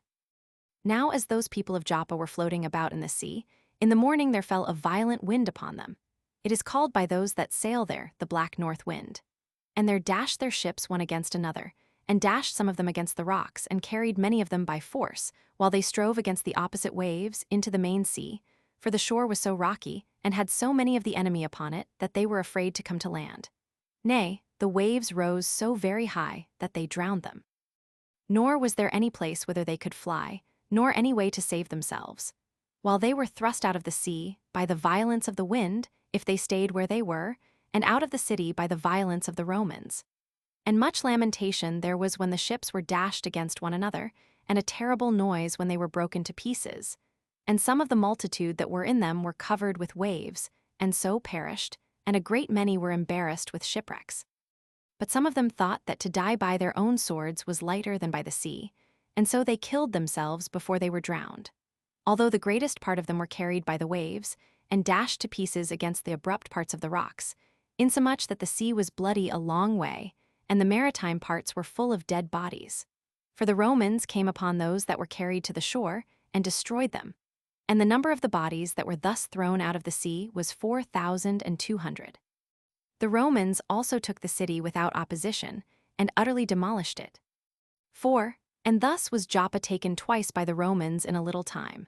Now as those people of Joppa were floating about in the sea, in the morning there fell a violent wind upon them. It is called by those that sail there the black north wind. And there dashed their ships one against another, and dashed some of them against the rocks, and carried many of them by force, while they strove against the opposite waves into the main sea, for the shore was so rocky, and had so many of the enemy upon it, that they were afraid to come to land. Nay, the waves rose so very high that they drowned them. Nor was there any place whither they could fly, nor any way to save themselves. While they were thrust out of the sea, by the violence of the wind, if they stayed where they were, and out of the city by the violence of the Romans. And much lamentation there was when the ships were dashed against one another, and a terrible noise when they were broken to pieces. And some of the multitude that were in them were covered with waves, and so perished, and a great many were embarrassed with shipwrecks. But some of them thought that to die by their own swords was lighter than by the sea, and so they killed themselves before they were drowned. Although the greatest part of them were carried by the waves, and dashed to pieces against the abrupt parts of the rocks, insomuch that the sea was bloody a long way, and the maritime parts were full of dead bodies. For the Romans came upon those that were carried to the shore, and destroyed them. And the number of the bodies that were thus thrown out of the sea was 4,200. The Romans also took the city without opposition, and utterly demolished it. 4. And thus was Joppa taken twice by the Romans in a little time.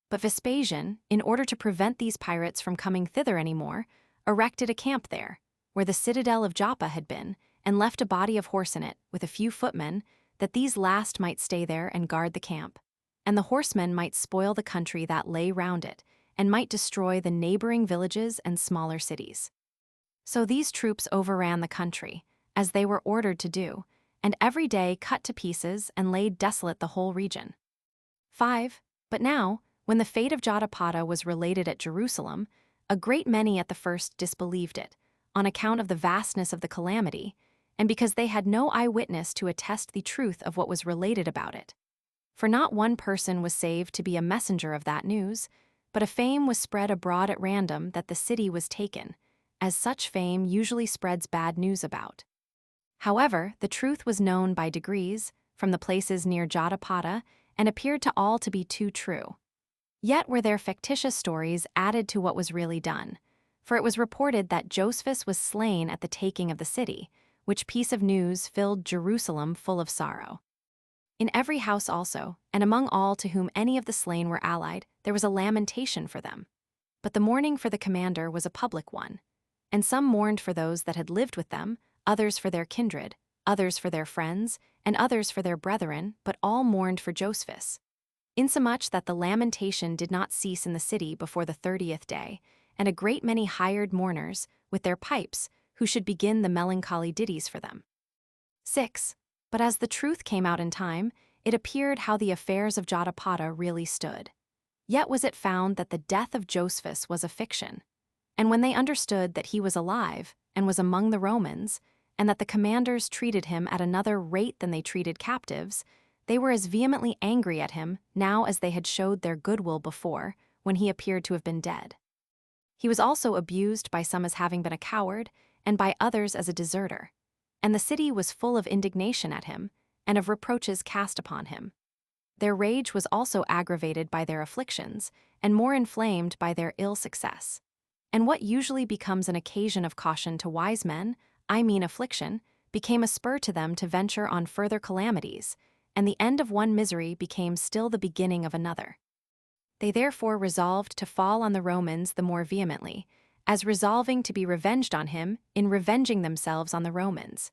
But Vespasian, in order to prevent these pirates from coming thither any more, erected a camp there, where the citadel of Joppa had been, and left a body of horse in it, with a few footmen, that these last might stay there and guard the camp, and the horsemen might spoil the country that lay round it, and might destroy the neighboring villages and smaller cities. So these troops overran the country, as they were ordered to do, and every day cut to pieces and laid desolate the whole region. 5. But now, when the fate of Jotapata was related at Jerusalem, a great many at the first disbelieved it, on account of the vastness of the calamity, and because they had no eyewitness to attest the truth of what was related about it. For not one person was saved to be a messenger of that news, but a fame was spread abroad at random that the city was taken, as such fame usually spreads bad news about. However, the truth was known by degrees, from the places near Jotapata, and appeared to all to be too true. Yet were there fictitious stories added to what was really done, for it was reported that Josephus was slain at the taking of the city, which piece of news filled Jerusalem full of sorrow. In every house also, and among all to whom any of the slain were allied, there was a lamentation for them. But the mourning for the commander was a public one, and some mourned for those that had lived with them, others for their kindred, others for their friends, and others for their brethren, but all mourned for Josephus. Insomuch that the lamentation did not cease in the city before the 30th day, and a great many hired mourners, with their pipes, who should begin the melancholy ditties for them. 6. But as the truth came out in time, it appeared how the affairs of Jotapata really stood. Yet was it found that the death of Josephus was a fiction. And when they understood that he was alive, and was among the Romans, and that the commanders treated him at another rate than they treated captives, they were as vehemently angry at him now as they had showed their goodwill before, when he appeared to have been dead. He was also abused by some as having been a coward, and by others as a deserter. and the city was full of indignation at him, and of reproaches cast upon him. Their rage was also aggravated by their afflictions, and more inflamed by their ill success. And what usually becomes an occasion of caution to wise men, I mean affliction, became a spur to them to venture on further calamities, and the end of one misery became still the beginning of another. They therefore resolved to fall on the Romans the more vehemently, as resolving to be revenged on him in revenging themselves on the Romans.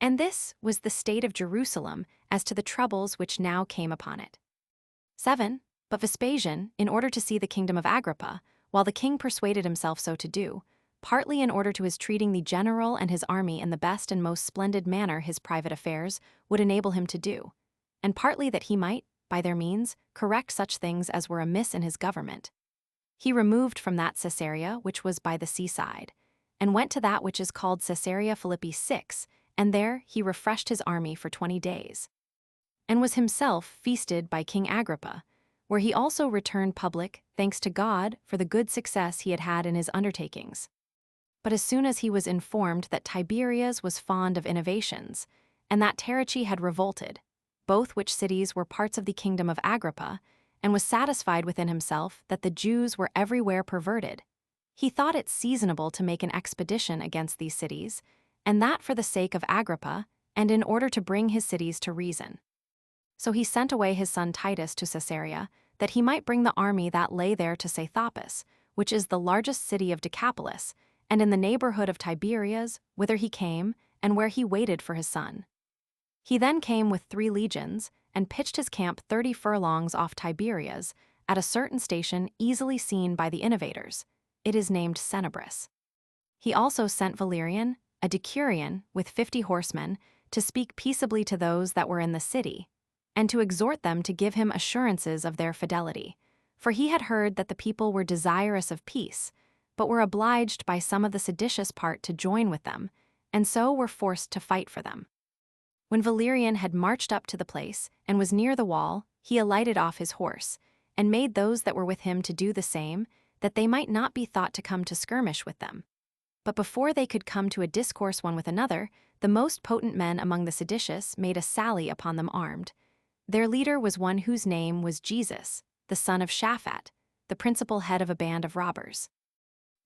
And this was the state of Jerusalem as to the troubles which now came upon it. 7. But Vespasian, in order to see the kingdom of Agrippa, while the king persuaded himself so to do, partly in order to his treating the general and his army in the best and most splendid manner his private affairs would enable him to do, and partly that he might, by their means, correct such things as were amiss in his government, he removed from that Caesarea which was by the seaside, and went to that which is called Caesarea Philippi 6, and there he refreshed his army for 20 days, and was himself feasted by King Agrippa, where he also returned public thanks to God for the good success he had had in his undertakings. But as soon as he was informed that Tiberias was fond of innovations, and that Taricheae had revolted, both which cities were parts of the kingdom of Agrippa, and was satisfied within himself that the Jews were everywhere perverted, he thought it seasonable to make an expedition against these cities, and that for the sake of Agrippa, and in order to bring his cities to reason. So he sent away his son Titus to Caesarea, that he might bring the army that lay there to Saethopus, which is the largest city of Decapolis, and in the neighborhood of Tiberias, whither he came, and where he waited for his son. He then came with 3 legions, and pitched his camp 30 furlongs off Tiberias, at a certain station easily seen by the innovators. It is named Cenabris. He also sent Valerian, a decurion, with 50 horsemen, to speak peaceably to those that were in the city, and to exhort them to give him assurances of their fidelity, for he had heard that the people were desirous of peace, but were obliged by some of the seditious part to join with them, and so were forced to fight for them. When Valerian had marched up to the place, and was near the wall, he alighted off his horse, and made those that were with him to do the same, that they might not be thought to come to skirmish with them. But before they could come to a discourse one with another, the most potent men among the seditious made a sally upon them armed. Their leader was one whose name was Jesus, the son of Shaphat, the principal head of a band of robbers.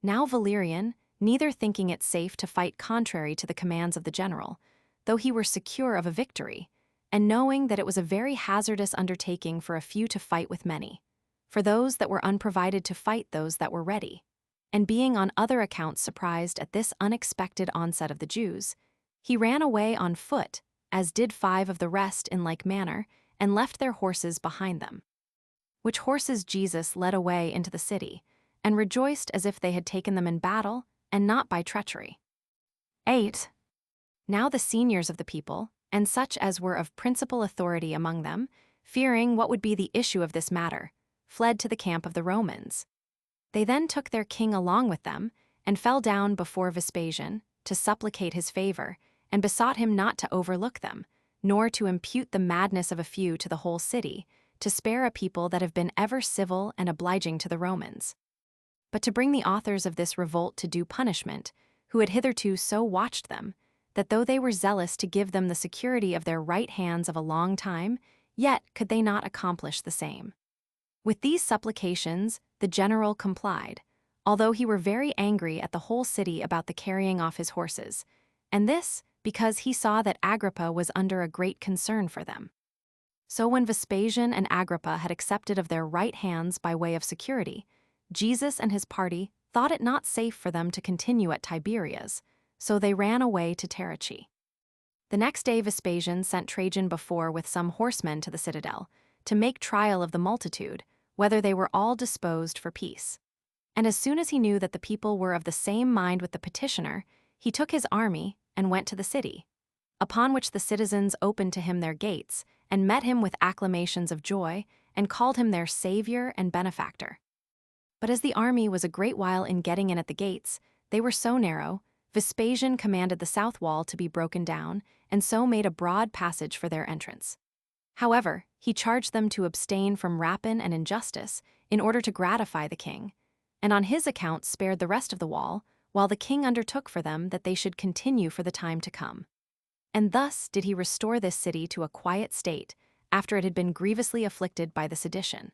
Now Valerian, neither thinking it safe to fight contrary to the commands of the general, though he were secure of a victory, and knowing that it was a very hazardous undertaking for a few to fight with many, for those that were unprovided to fight those that were ready, and being on other accounts surprised at this unexpected onset of the Jews, he ran away on foot, as did 5 of the rest in like manner, and left their horses behind them. Which horses Jesus led away into the city, and rejoiced as if they had taken them in battle, and not by treachery. 8. Now the seniors of the people, and such as were of principal authority among them, fearing what would be the issue of this matter, fled to the camp of the Romans. They then took their king along with them, and fell down before Vespasian, to supplicate his favor, and besought him not to overlook them, nor to impute the madness of a few to the whole city, to spare a people that have been ever civil and obliging to the Romans, but to bring the authors of this revolt to due punishment, who had hitherto so watched them, that though they were zealous to give them the security of their right hands of a long time, yet could they not accomplish the same. With these supplications the general complied, although he were very angry at the whole city about the carrying off his horses, and this because he saw that Agrippa was under a great concern for them. So when Vespasian and Agrippa had accepted of their right hands by way of security, Jesus and his party thought it not safe for them to continue at Tiberias, so they ran away to Taricheae. The next day Vespasian sent Trajan before with some horsemen to the citadel, to make trial of the multitude, whether they were all disposed for peace. And as soon as he knew that the people were of the same mind with the petitioner, he took his army and went to the city, upon which the citizens opened to him their gates, and met him with acclamations of joy, and called him their savior and benefactor. But as the army was a great while in getting in at the gates, they were so narrow, Vespasian commanded the south wall to be broken down, and so made a broad passage for their entrance. However, he charged them to abstain from rapine and injustice, in order to gratify the king, and on his account spared the rest of the wall, while the king undertook for them that they should continue for the time to come. and thus did he restore this city to a quiet state after it had been grievously afflicted by the sedition.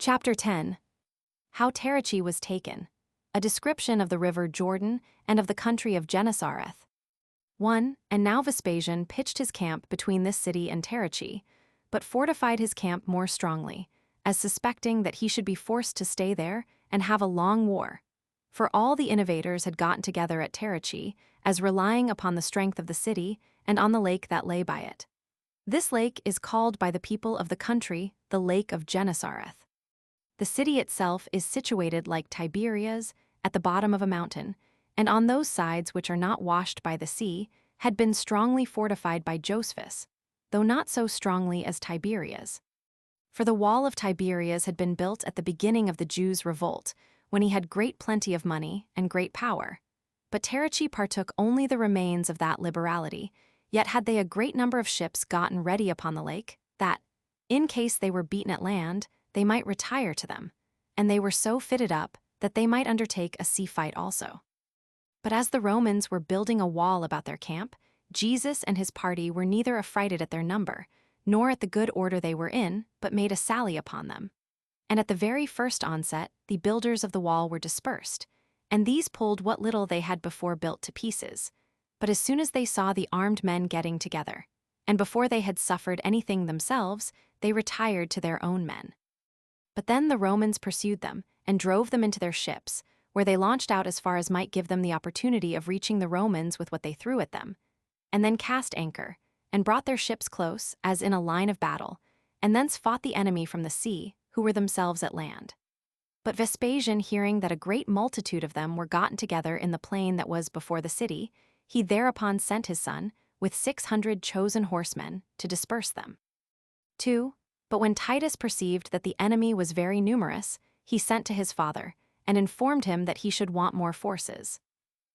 Chapter 10. How Tarichi was taken. A description of the river Jordan and of the country of Gennesareth. 1. And now Vespasian pitched his camp between this city and Tarichi, but fortified his camp more strongly, as suspecting that he should be forced to stay there and have a long war. For all the innovators had gotten together at Tarichi, as relying upon the strength of the city and on the lake that lay by it. This lake is called by the people of the country the Lake of Gennesareth. The city itself is situated like Tiberias, at the bottom of a mountain, and on those sides which are not washed by the sea, had been strongly fortified by Josephus, though not so strongly as Tiberias. For the wall of Tiberias had been built at the beginning of the Jews' revolt, when he had great plenty of money and great power. But Tarichi partook only the remains of that liberality, yet had they a great number of ships gotten ready upon the lake, that, in case they were beaten at land, they might retire to them, and they were so fitted up that they might undertake a sea fight also. But as the Romans were building a wall about their camp, Jesus and his party were neither affrighted at their number, nor at the good order they were in, but made a sally upon them. And at the very first onset, the builders of the wall were dispersed, and these pulled what little they had before built to pieces. But as soon as they saw the armed men getting together, and before they had suffered anything themselves, they retired to their own men. But then the Romans pursued them, and drove them into their ships, where they launched out as far as might give them the opportunity of reaching the Romans with what they threw at them, and then cast anchor, and brought their ships close, as in a line of battle, and thence fought the enemy from the sea, who were themselves at land. But Vespasian, hearing that a great multitude of them were gotten together in the plain that was before the city, he thereupon sent his son, with 600 chosen horsemen, to disperse them. 2. But when Titus perceived that the enemy was very numerous, he sent to his father, and informed him that he should want more forces.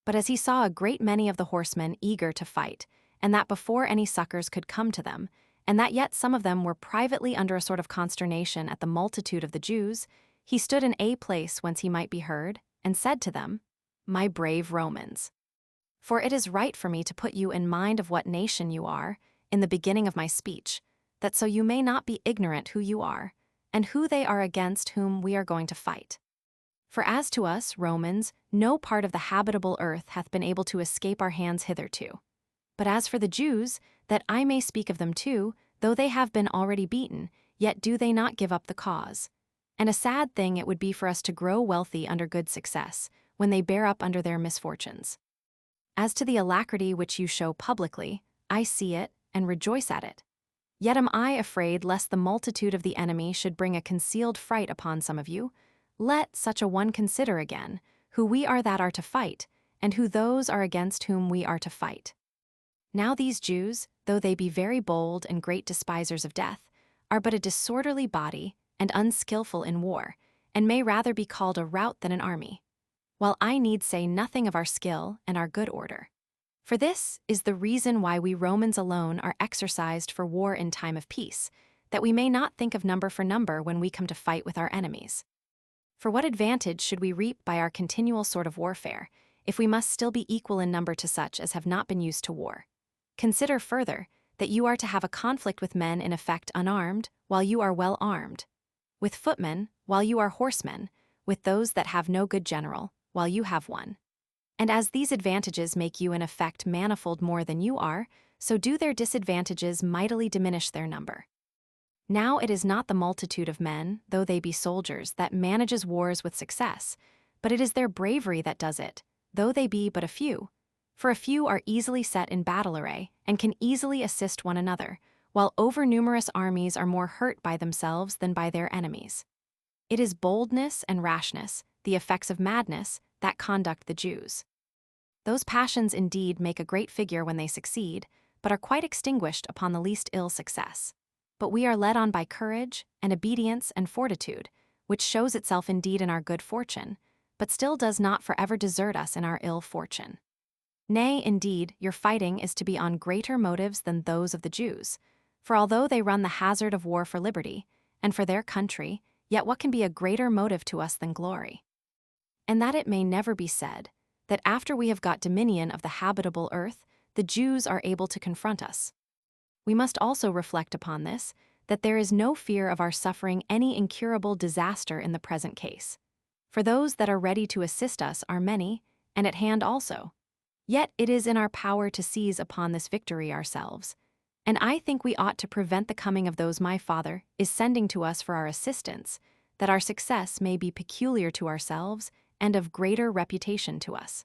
But as he saw a great many of the horsemen eager to fight, and that before any succors could come to them, and that yet some of them were privately under a sort of consternation at the multitude of the Jews, he stood in a place whence he might be heard, and said to them, My brave Romans, for it is right for me to put you in mind of what nation you are, in the beginning of my speech, that so you may not be ignorant who you are, and who they are against whom we are going to fight. For as to us, Romans, no part of the habitable earth hath been able to escape our hands hitherto. But as for the Jews, that I may speak of them too, though they have been already beaten, yet do they not give up the cause. And a sad thing it would be for us to grow wealthy under good success, when they bear up under their misfortunes. As to the alacrity which you show publicly, I see it, and rejoice at it. Yet am I afraid lest the multitude of the enemy should bring a concealed fright upon some of you. Let such a one consider again, who we are that are to fight, and who those are against whom we are to fight. Now these Jews, though they be very bold and great despisers of death, are but a disorderly body, and unskillful in war, and may rather be called a rout than an army. While I need say nothing of our skill and our good order. For this is the reason why we Romans alone are exercised for war in time of peace, that we may not think of number for number when we come to fight with our enemies. For what advantage should we reap by our continual sort of warfare, if we must still be equal in number to such as have not been used to war? Consider further that you are to have a conflict with men in effect unarmed, while you are well armed; with footmen, while you are horsemen; with those that have no good general, while you have one. And as these advantages make you in effect manifold more than you are, so do their disadvantages mightily diminish their number. Now it is not the multitude of men, though they be soldiers, that manages wars with success, but it is their bravery that does it, though they be but a few. For a few are easily set in battle array, and can easily assist one another, while overnumerous armies are more hurt by themselves than by their enemies. It is boldness and rashness, the effects of madness, that conduct the Jews. Those passions indeed make a great figure when they succeed, but are quite extinguished upon the least ill success. But we are led on by courage, and obedience, and fortitude, which shows itself indeed in our good fortune, but still does not forever desert us in our ill fortune. Nay, indeed, your fighting is to be on greater motives than those of the Jews, for although they run the hazard of war for liberty, and for their country, yet what can be a greater motive to us than glory? And that it may never be said, that after we have got dominion of the habitable earth, the Jews are able to confront us. We must also reflect upon this, that there is no fear of our suffering any incurable disaster in the present case. For those that are ready to assist us are many, and at hand also. Yet it is in our power to seize upon this victory ourselves, and I think we ought to prevent the coming of those my Father is sending to us for our assistance, that our success may be peculiar to ourselves and of greater reputation to us.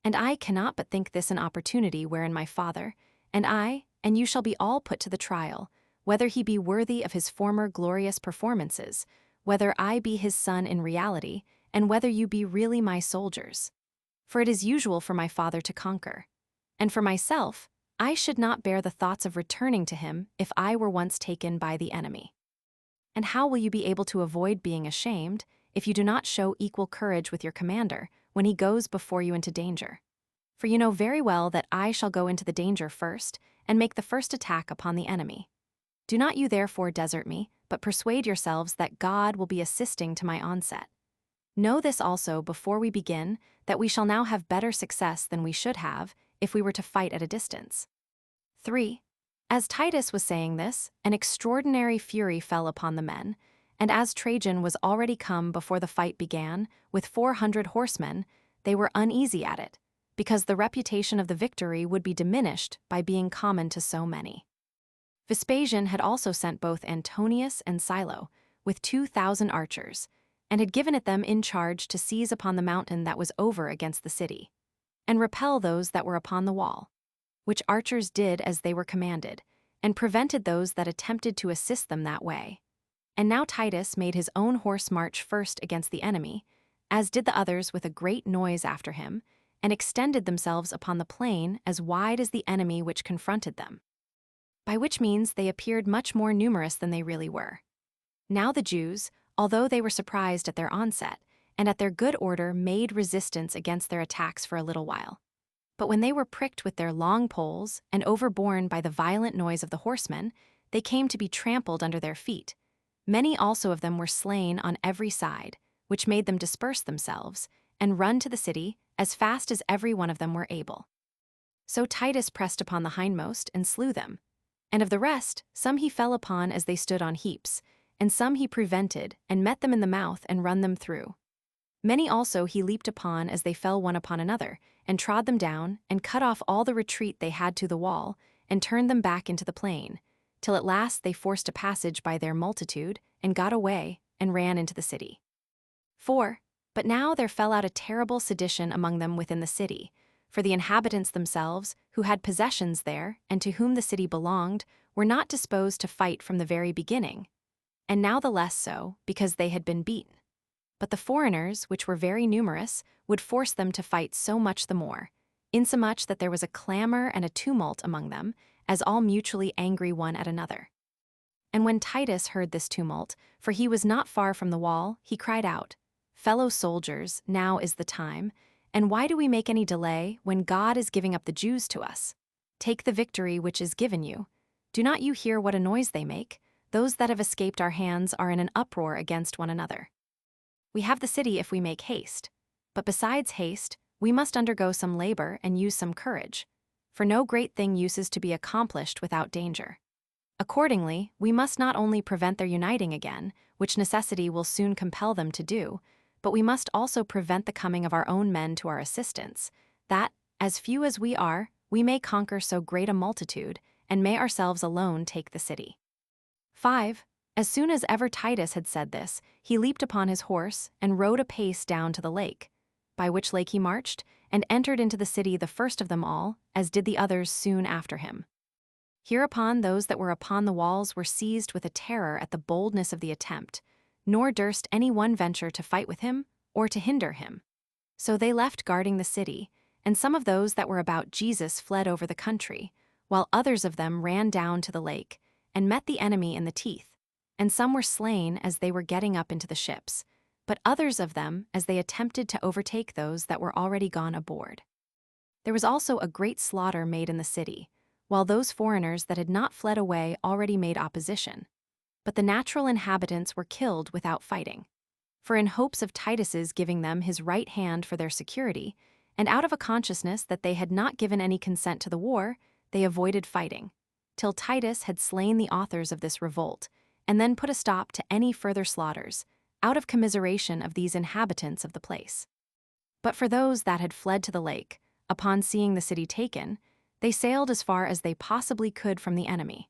And I cannot but think this an opportunity wherein my Father, and you shall be all put to the trial, whether he be worthy of his former glorious performances, whether I be his son in reality, and whether you be really my soldiers. For it is usual for my Father to conquer. And for myself, I should not bear the thoughts of returning to him if I were once taken by the enemy. And how will you be able to avoid being ashamed, if you do not show equal courage with your commander, when he goes before you into danger? For you know very well that I shall go into the danger first, and make the first attack upon the enemy. Do not you therefore desert me, but persuade yourselves that God will be assisting to my onset. Know this also before we begin, that we shall now have better success than we should have, if we were to fight at a distance. 3. As Titus was saying this, an extraordinary fury fell upon the men, and as Trajan was already come before the fight began, with 400 horsemen, they were uneasy at it, because the reputation of the victory would be diminished by being common to so many. Vespasian had also sent both Antonius and Silo, with 2,000 archers, and had given it them in charge to seize upon the mountain that was over against the city, and repel those that were upon the wall, which archers did as they were commanded, and prevented those that attempted to assist them that way. And now Titus made his own horse march first against the enemy, as did the others with a great noise after him, and extended themselves upon the plain as wide as the enemy which confronted them, by which means they appeared much more numerous than they really were. Now the Jews, although they were surprised at their onset, and at their good order made resistance against their attacks for a little while. But when they were pricked with their long poles, and overborne by the violent noise of the horsemen, they came to be trampled under their feet. Many also of them were slain on every side, which made them disperse themselves, and run to the city, as fast as every one of them were able. So Titus pressed upon the hindmost, and slew them. And of the rest, some he fell upon as they stood on heaps, and some he prevented, and met them in the mouth, and run them through. Many also he leaped upon as they fell one upon another, and trod them down, and cut off all the retreat they had to the wall, and turned them back into the plain, till at last they forced a passage by their multitude, and got away, and ran into the city. 4. But now there fell out a terrible sedition among them within the city, for the inhabitants themselves, who had possessions there, and to whom the city belonged, were not disposed to fight from the very beginning, and now the less so, because they had been beaten. But the foreigners, which were very numerous, would force them to fight so much the more, insomuch that there was a clamor and a tumult among them, as all mutually angry one at another. And when Titus heard this tumult, for he was not far from the wall, he cried out, "Fellow soldiers, now is the time, and why do we make any delay when God is giving up the Jews to us? Take the victory which is given you. Do not you hear what a noise they make? Those that have escaped our hands are in an uproar against one another." We have the city if we make haste. But besides haste, we must undergo some labor and use some courage. For no great thing uses to be accomplished without danger. Accordingly, we must not only prevent their uniting again, which necessity will soon compel them to do, but we must also prevent the coming of our own men to our assistance, that, as few as we are, we may conquer so great a multitude, and may ourselves alone take the city. 5. As soon as ever Titus had said this, he leaped upon his horse and rode apace down to the lake, by which lake he marched, and entered into the city the first of them all, as did the others soon after him. Hereupon those that were upon the walls were seized with a terror at the boldness of the attempt, nor durst any one venture to fight with him, or to hinder him. So they left guarding the city, and some of those that were about Jesus fled over the country, while others of them ran down to the lake, and met the enemy in the teeth, and some were slain as they were getting up into the ships, but others of them as they attempted to overtake those that were already gone aboard. There was also a great slaughter made in the city, while those foreigners that had not fled away already made opposition. But the natural inhabitants were killed without fighting. For in hopes of Titus's giving them his right hand for their security, and out of a consciousness that they had not given any consent to the war, they avoided fighting, till Titus had slain the authors of this revolt, and then put a stop to any further slaughters, out of commiseration of these inhabitants of the place. But for those that had fled to the lake, upon seeing the city taken, they sailed as far as they possibly could from the enemy.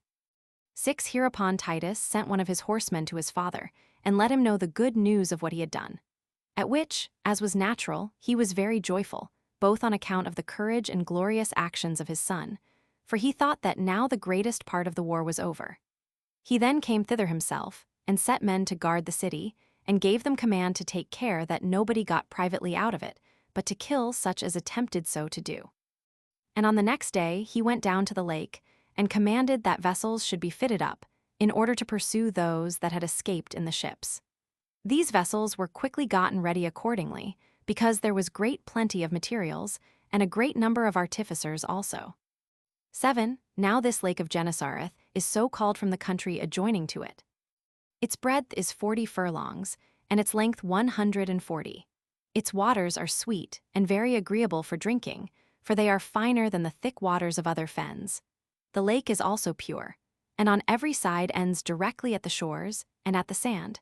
6. Hereupon Titus sent one of his horsemen to his father, and let him know the good news of what he had done. At which, as was natural, he was very joyful, both on account of the courage and glorious actions of his son, for he thought that now the greatest part of the war was over. He then came thither himself, and set men to guard the city, and gave them command to take care that nobody got privately out of it, but to kill such as attempted so to do. And on the next day he went down to the lake, and commanded that vessels should be fitted up, in order to pursue those that had escaped in the ships. These vessels were quickly gotten ready accordingly, because there was great plenty of materials, and a great number of artificers also. 7. Now this lake of Gennesareth is so called from the country adjoining to it. Its breadth is 40 furlongs, and its length 140. Its waters are sweet, and very agreeable for drinking, for they are finer than the thick waters of other fens. The lake is also pure, and on every side ends directly at the shores, and at the sand.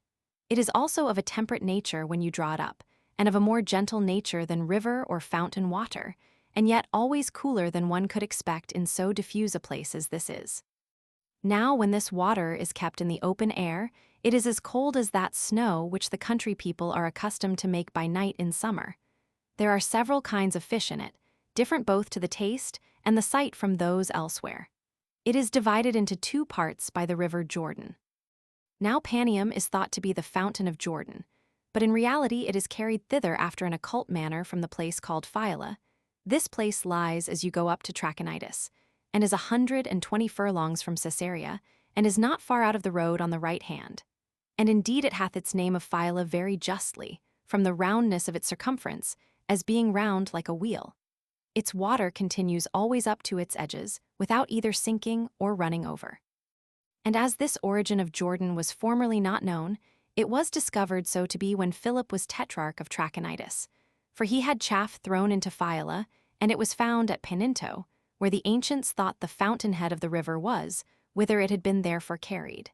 It is also of a temperate nature when you draw it up, and of a more gentle nature than river or fountain water, and yet always cooler than one could expect in so diffuse a place as this is. Now when this water is kept in the open air, it is as cold as that snow which the country people are accustomed to make by night in summer. There are several kinds of fish in it, different both to the taste and the sight from those elsewhere. It is divided into 2 parts by the river Jordan. Now Panium is thought to be the fountain of Jordan, but in reality it is carried thither after an occult manner from the place called Phyla. This place lies as you go up to Trachonitis, and is 120 furlongs from Caesarea, and is not far out of the road on the right hand. And indeed it hath its name of Phyla very justly, from the roundness of its circumference, as being round like a wheel. Its water continues always up to its edges, without either sinking or running over. And as this origin of Jordan was formerly not known, it was discovered so to be when Philip was tetrarch of Trachonitis, for he had chaff thrown into Phyla, and it was found at Paninto, where the ancients thought the fountainhead of the river was, whither it had been therefore carried.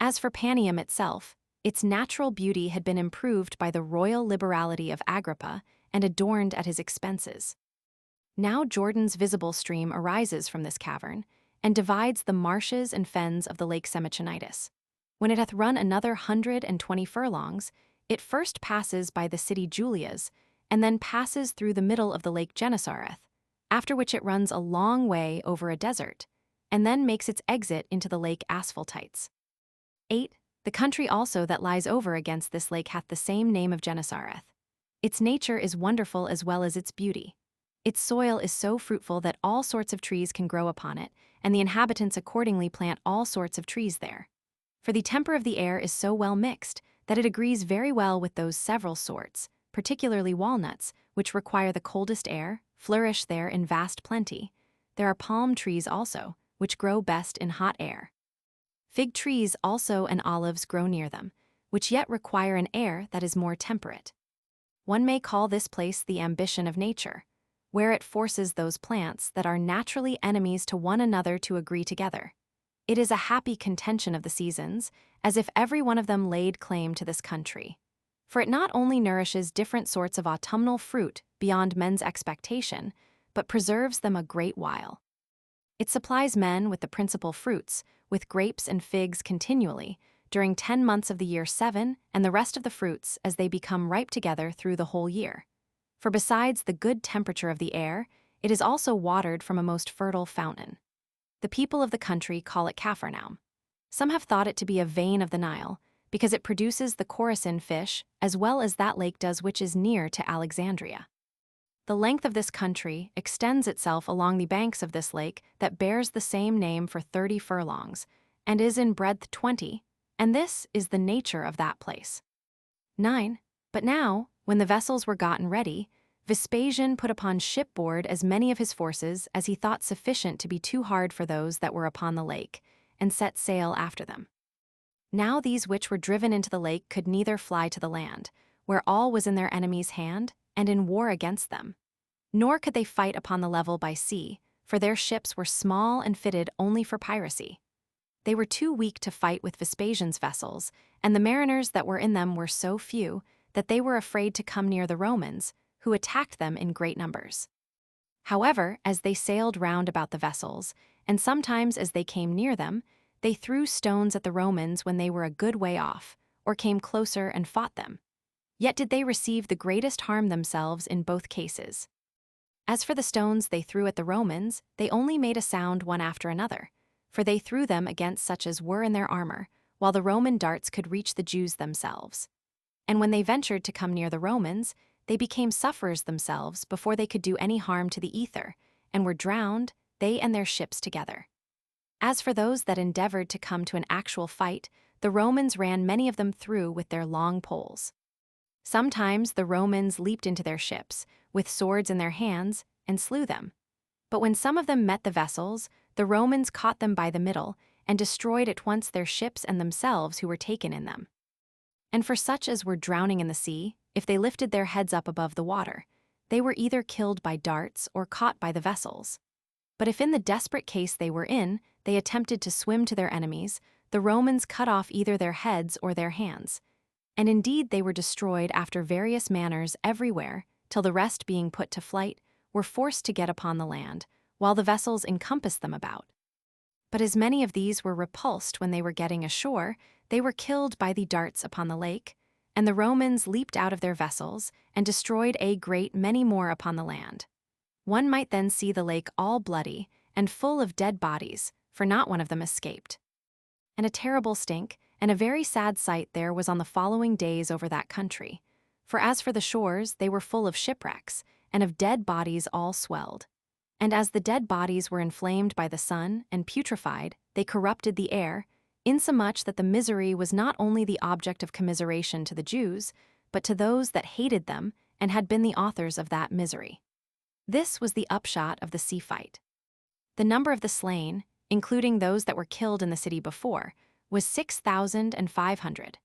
As for Panium itself, its natural beauty had been improved by the royal liberality of Agrippa, and adorned at his expenses. Now Jordan's visible stream arises from this cavern, and divides the marshes and fens of the lake Semechonitis. When it hath run another 120 furlongs, it first passes by the city Julias, and then passes through the middle of the lake Gennesareth, after which it runs a long way over a desert, and then makes its exit into the lake Asphaltites. 8. The country also that lies over against this lake hath the same name of Gennesareth. Its nature is wonderful as well as its beauty. Its soil is so fruitful that all sorts of trees can grow upon it, and the inhabitants accordingly plant all sorts of trees there. For the temper of the air is so well mixed that it agrees very well with those several sorts, particularly walnuts, which require the coldest air, flourish there in vast plenty. There are palm trees also, which grow best in hot air. Fig trees also and olives grow near them, which yet require an air that is more temperate. One may call this place the ambition of nature, where it forces those plants that are naturally enemies to one another to agree together. It is a happy contention of the seasons, as if every one of them laid claim to this country. For it not only nourishes different sorts of autumnal fruit beyond men's expectation, but preserves them a great while. It supplies men with the principal fruits, with grapes and figs continually, during 10 months of the year 7, and the rest of the fruits as they become ripe together through the whole year. For besides the good temperature of the air, it is also watered from a most fertile fountain. The people of the country call it Capharnaum. Some have thought it to be a vein of the Nile, because it produces the Chorasin fish as well as that lake does which is near to Alexandria. The length of this country extends itself along the banks of this lake that bears the same name for 30 furlongs, and is in breadth 20, and this is the nature of that place. 9. But now, when the vessels were gotten ready, Vespasian put upon shipboard as many of his forces as he thought sufficient to be too hard for those that were upon the lake, and set sail after them. Now these which were driven into the lake could neither fly to the land, where all was in their enemy's hand, and in war against them. Nor could they fight upon the level by sea, for their ships were small and fitted only for piracy. They were too weak to fight with Vespasian's vessels, and the mariners that were in them were so few that they were afraid to come near the Romans, who attacked them in great numbers. However, as they sailed round about the vessels, and sometimes as they came near them, they threw stones at the Romans when they were a good way off, or came closer and fought them. Yet did they receive the greatest harm themselves in both cases. As for the stones they threw at the Romans, they only made a sound one after another, for they threw them against such as were in their armor, while the Roman darts could reach the Jews themselves. And when they ventured to come near the Romans, they became sufferers themselves before they could do any harm to the ether, and were drowned, they and their ships together. As for those that endeavored to come to an actual fight, the Romans ran many of them through with their long poles. Sometimes the Romans leaped into their ships, with swords in their hands, and slew them. But when some of them met the vessels, the Romans caught them by the middle, and destroyed at once their ships and themselves who were taken in them. And for such as were drowning in the sea, if they lifted their heads up above the water, they were either killed by darts or caught by the vessels. But if in the desperate case they were in, they attempted to swim to their enemies, the Romans cut off either their heads or their hands. And indeed they were destroyed after various manners everywhere, till the rest being put to flight, were forced to get upon the land, while the vessels encompassed them about. But as many of these were repulsed when they were getting ashore, they were killed by the darts upon the lake, and the Romans leaped out of their vessels, and destroyed a great many more upon the land. One might then see the lake all bloody, and full of dead bodies, for not one of them escaped. And a terrible stink, and a very sad sight there was on the following days over that country. For as for the shores, they were full of shipwrecks, and of dead bodies all swelled. And as the dead bodies were inflamed by the sun, and putrefied, they corrupted the air, insomuch that the misery was not only the object of commiseration to the Jews, but to those that hated them, and had been the authors of that misery. This was the upshot of the sea fight. The number of the slain, including those that were killed in the city before, was 6,500.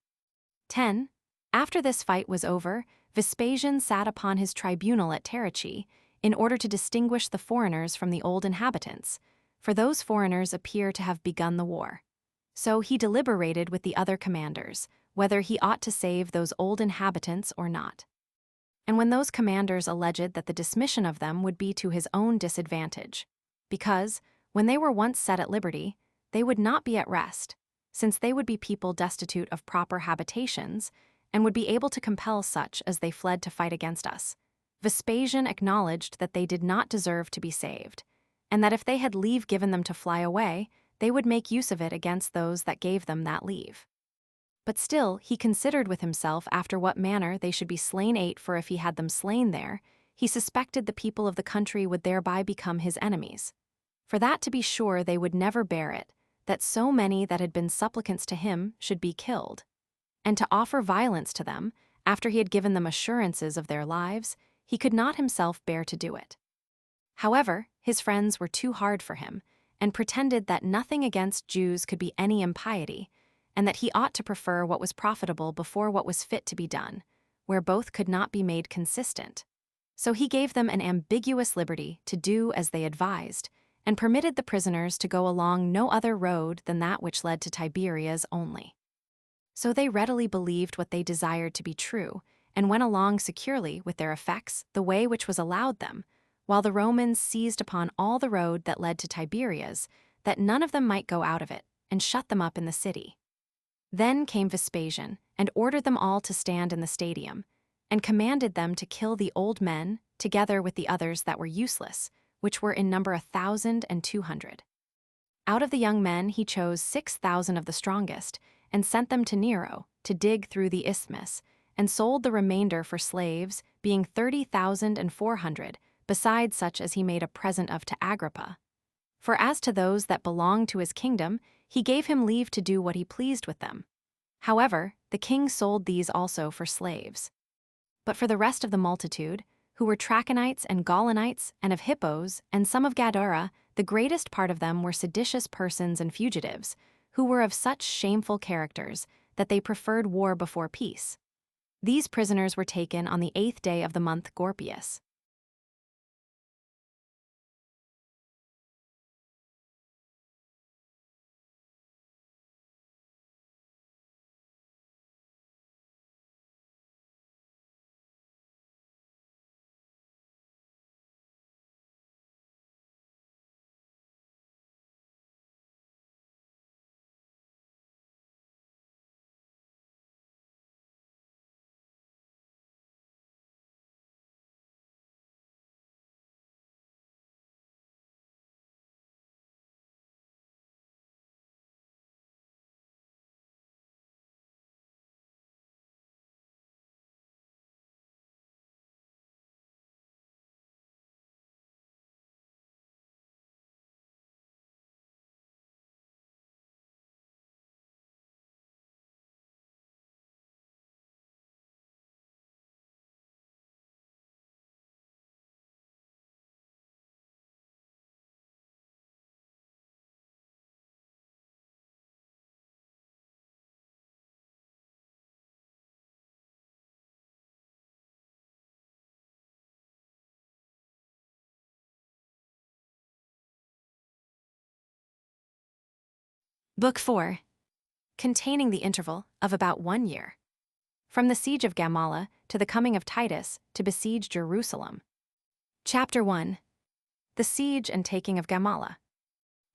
10. After this fight was over, Vespasian sat upon his tribunal at Tarichae, in order to distinguish the foreigners from the old inhabitants, for those foreigners appear to have begun the war. So he deliberated with the other commanders, whether he ought to save those old inhabitants or not. And when those commanders alleged that the dismission of them would be to his own disadvantage, because, when they were once set at liberty, they would not be at rest, since they would be people destitute of proper habitations, and would be able to compel such as they fled to fight against us, Vespasian acknowledged that they did not deserve to be saved, and that if they had leave given them to fly away, they would make use of it against those that gave them that leave. But still he considered with himself after what manner they should be slain 8, for if he had them slain there, he suspected the people of the country would thereby become his enemies. For that to be sure they would never bear it, that so many that had been supplicants to him should be killed. And to offer violence to them, after he had given them assurances of their lives, he could not himself bear to do it. However, his friends were too hard for him, and pretended that nothing against Jews could be any impiety, and that he ought to prefer what was profitable before what was fit to be done, where both could not be made consistent. So he gave them an ambiguous liberty to do as they advised, and permitted the prisoners to go along no other road than that which led to Tiberias only. So they readily believed what they desired to be true, and went along securely with their effects the way which was allowed them, while the Romans seized upon all the road that led to Tiberias, that none of them might go out of it, and shut them up in the city. Then came Vespasian, and ordered them all to stand in the stadium, and commanded them to kill the old men, together with the others that were useless, which were in number 1,200. Out of the young men he chose 6,000 of the strongest, and sent them to Nero, to dig through the isthmus, and sold the remainder for slaves, being 30,400, besides such as he made a present of to Agrippa. For as to those that belonged to his kingdom, he gave him leave to do what he pleased with them. However, the king sold these also for slaves. But for the rest of the multitude, who were Trachonites and Gaulonites, and of Hippos, and some of Gadara, the greatest part of them were seditious persons and fugitives, who were of such shameful characters that they preferred war before peace. These prisoners were taken on the 8th day of the month Gorpius. Book 4. Containing the interval of about 1 year. From the siege of Gamala to the coming of Titus to besiege Jerusalem. Chapter 1. The siege and taking of Gamala.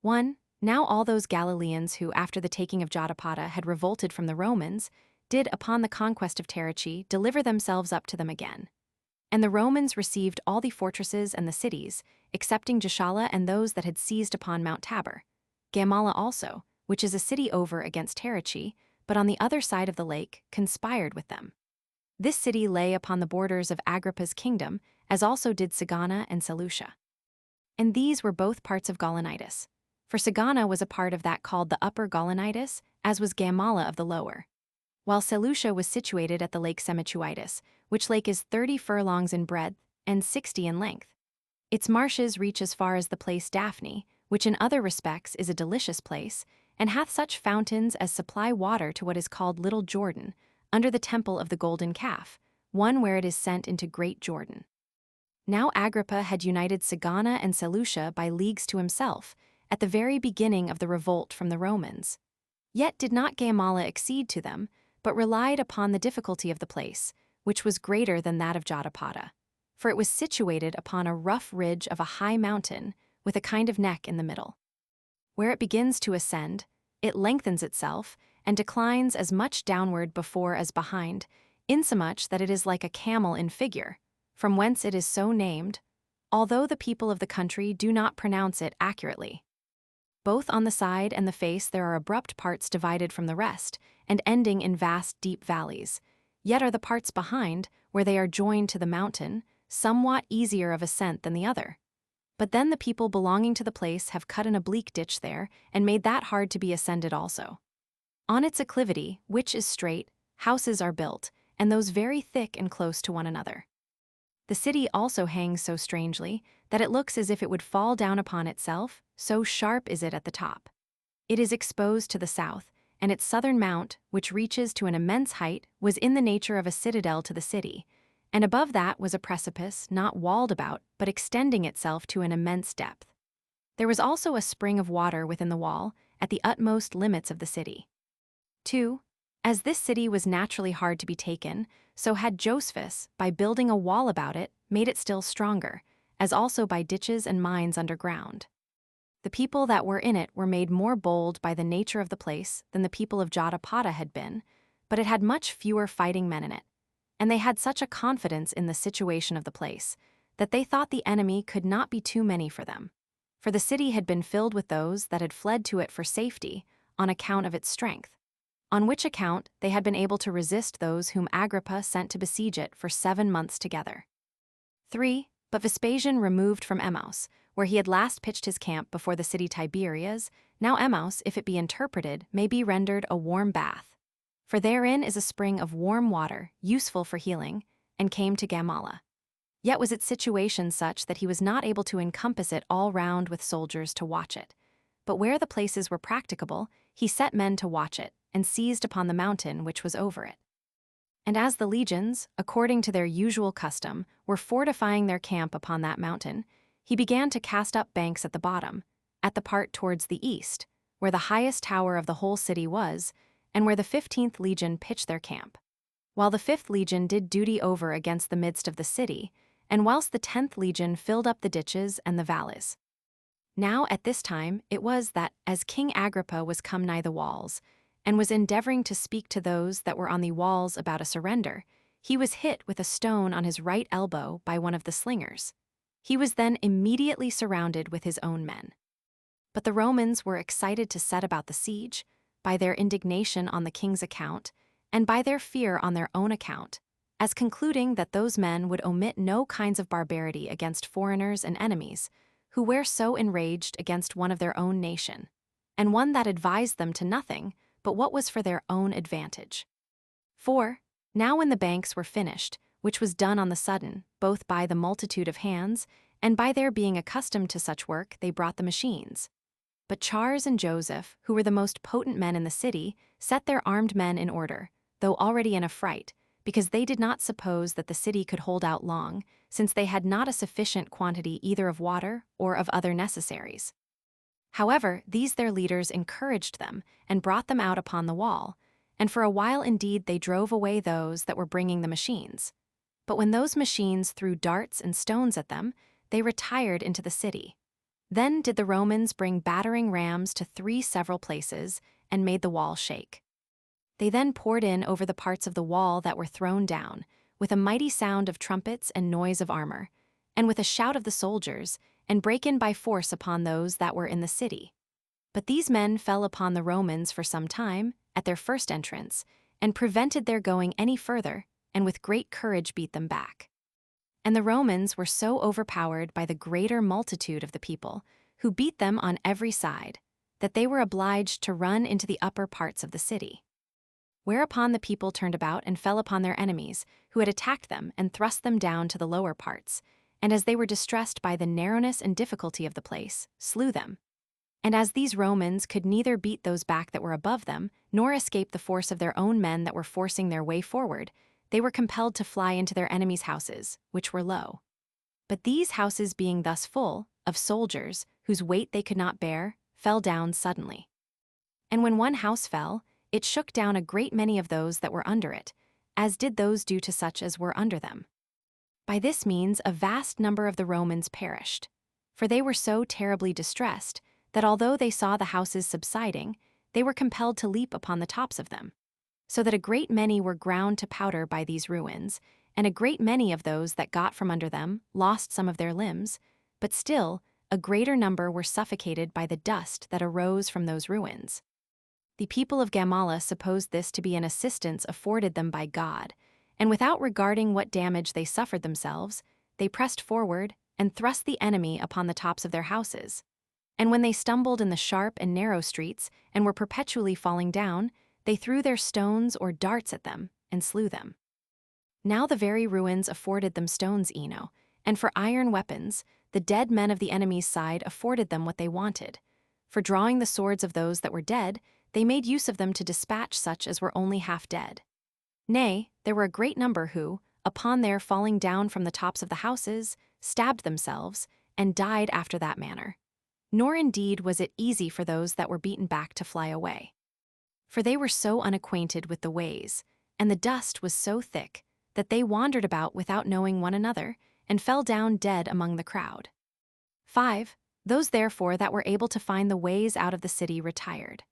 1. Now all those Galileans who, after the taking of Jotapata, had revolted from the Romans, did, upon the conquest of Taricheae, deliver themselves up to them again. And the Romans received all the fortresses and the cities, excepting Gischala and those that had seized upon Mount Tabor. Gamala also, which is a city over against Taricheae, but on the other side of the lake, conspired with them. This city lay upon the borders of Agrippa's kingdom, as also did Sagana and Seleucia. And these were both parts of Gaulonitis. For Sagana was a part of that called the Upper Gaulonitis, as was Gamala of the Lower. While Seleucia was situated at the lake Semechuitis, which lake is 30 furlongs in breadth and 60 in length. Its marshes reach as far as the place Daphne, which in other respects is a delicious place, and hath such fountains as supply water to what is called Little Jordan, under the temple of the Golden Calf, one where it is sent into Great Jordan. Now Agrippa had united Sagana and Seleucia by leagues to himself, at the very beginning of the revolt from the Romans. Yet did not Gamala accede to them, but relied upon the difficulty of the place, which was greater than that of Jotapata, for it was situated upon a rough ridge of a high mountain, with a kind of neck in the middle. Where it begins to ascend, it lengthens itself, and declines as much downward before as behind, insomuch that it is like a camel in figure, from whence it is so named, although the people of the country do not pronounce it accurately. Both on the side and the face there are abrupt parts divided from the rest, and ending in vast deep valleys, yet are the parts behind, where they are joined to the mountain, somewhat easier of ascent than the other. But then the people belonging to the place have cut an oblique ditch there, and made that hard to be ascended also. On its acclivity, which is straight, houses are built, and those very thick and close to one another. The city also hangs so strangely, that it looks as if it would fall down upon itself, so sharp is it at the top. It is exposed to the south, and its southern mount, which reaches to an immense height, was in the nature of a citadel to the city, and above that was a precipice not walled about, but extending itself to an immense depth. There was also a spring of water within the wall, at the utmost limits of the city. 2. As this city was naturally hard to be taken, so had Josephus, by building a wall about it, made it still stronger, as also by ditches and mines underground. The people that were in it were made more bold by the nature of the place than the people of Jotapata had been, but it had much fewer fighting men in it, and they had such a confidence in the situation of the place that they thought the enemy could not be too many for them. For the city had been filled with those that had fled to it for safety on account of its strength, on which account they had been able to resist those whom Agrippa sent to besiege it for 7 months together. 3. But Vespasian removed from Emmaus, where he had last pitched his camp before the city Tiberias. Now Emmaus, if it be interpreted, may be rendered a warm bath. For therein is a spring of warm water, useful for healing, and came to Gamala. Yet was its situation such that he was not able to encompass it all round with soldiers to watch it. But where the places were practicable, he set men to watch it, and seized upon the mountain which was over it. And as the legions, according to their usual custom, were fortifying their camp upon that mountain, he began to cast up banks at the bottom, at the part towards the east, where the highest tower of the whole city was, and where the 15th legion pitched their camp. While the 5th legion did duty over against the midst of the city, and whilst the 10th legion filled up the ditches and the valleys. Now at this time it was that, as King Agrippa was come nigh the walls, and was endeavoring to speak to those that were on the walls about a surrender, he was hit with a stone on his right elbow by one of the slingers. He was then immediately surrounded with his own men. But the Romans were excited to set about the siege, by their indignation on the king's account, and by their fear on their own account, as concluding that those men would omit no kinds of barbarity against foreigners and enemies, who were so enraged against one of their own nation, and one that advised them to nothing but what was for their own advantage. 4. Now when the banks were finished, which was done on the sudden, both by the multitude of hands, and by their being accustomed to such work, they brought the machines. But Charles and Joseph, who were the most potent men in the city, set their armed men in order, though already in a fright, because they did not suppose that the city could hold out long, since they had not a sufficient quantity either of water or of other necessaries. However, these their leaders encouraged them, and brought them out upon the wall, and for a while indeed they drove away those that were bringing the machines. But when those machines threw darts and stones at them, they retired into the city. Then did the Romans bring battering rams to 3 several places, and made the wall shake. They then poured in over the parts of the wall that were thrown down, with a mighty sound of trumpets and noise of armor, and with a shout of the soldiers, and brake in by force upon those that were in the city. But these men fell upon the Romans for some time, at their first entrance, and prevented their going any further, and with great courage beat them back. And the Romans were so overpowered by the greater multitude of the people, who beat them on every side, that they were obliged to run into the upper parts of the city. Whereupon the people turned about and fell upon their enemies, who had attacked them, and thrust them down to the lower parts, and as they were distressed by the narrowness and difficulty of the place, slew them. And as these Romans could neither beat those back that were above them, nor escape the force of their own men that were forcing their way forward, they were compelled to fly into their enemies' houses, which were low. But these houses being thus full, of soldiers, whose weight they could not bear, fell down suddenly. And when one house fell, it shook down a great many of those that were under it, as did those do to such as were under them. By this means a vast number of the Romans perished, for they were so terribly distressed that although they saw the houses subsiding, they were compelled to leap upon the tops of them, so that a great many were ground to powder by these ruins, and a great many of those that got from under them lost some of their limbs, but still a greater number were suffocated by the dust that arose from those ruins. The people of Gamala supposed this to be an assistance afforded them by God, and without regarding what damage they suffered themselves, they pressed forward and thrust the enemy upon the tops of their houses. And when they stumbled in the sharp and narrow streets and were perpetually falling down, they threw their stones or darts at them and slew them. Now the very ruins afforded them stones eno, and for iron weapons, the dead men of the enemy's side afforded them what they wanted. For drawing the swords of those that were dead, they made use of them to dispatch such as were only half dead. Nay, there were a great number who, upon their falling down from the tops of the houses, stabbed themselves, and died after that manner. Nor indeed was it easy for those that were beaten back to fly away. For they were so unacquainted with the ways, and the dust was so thick, that they wandered about without knowing one another, and fell down dead among the crowd. 5. Those therefore that were able to find the ways out of the city retired.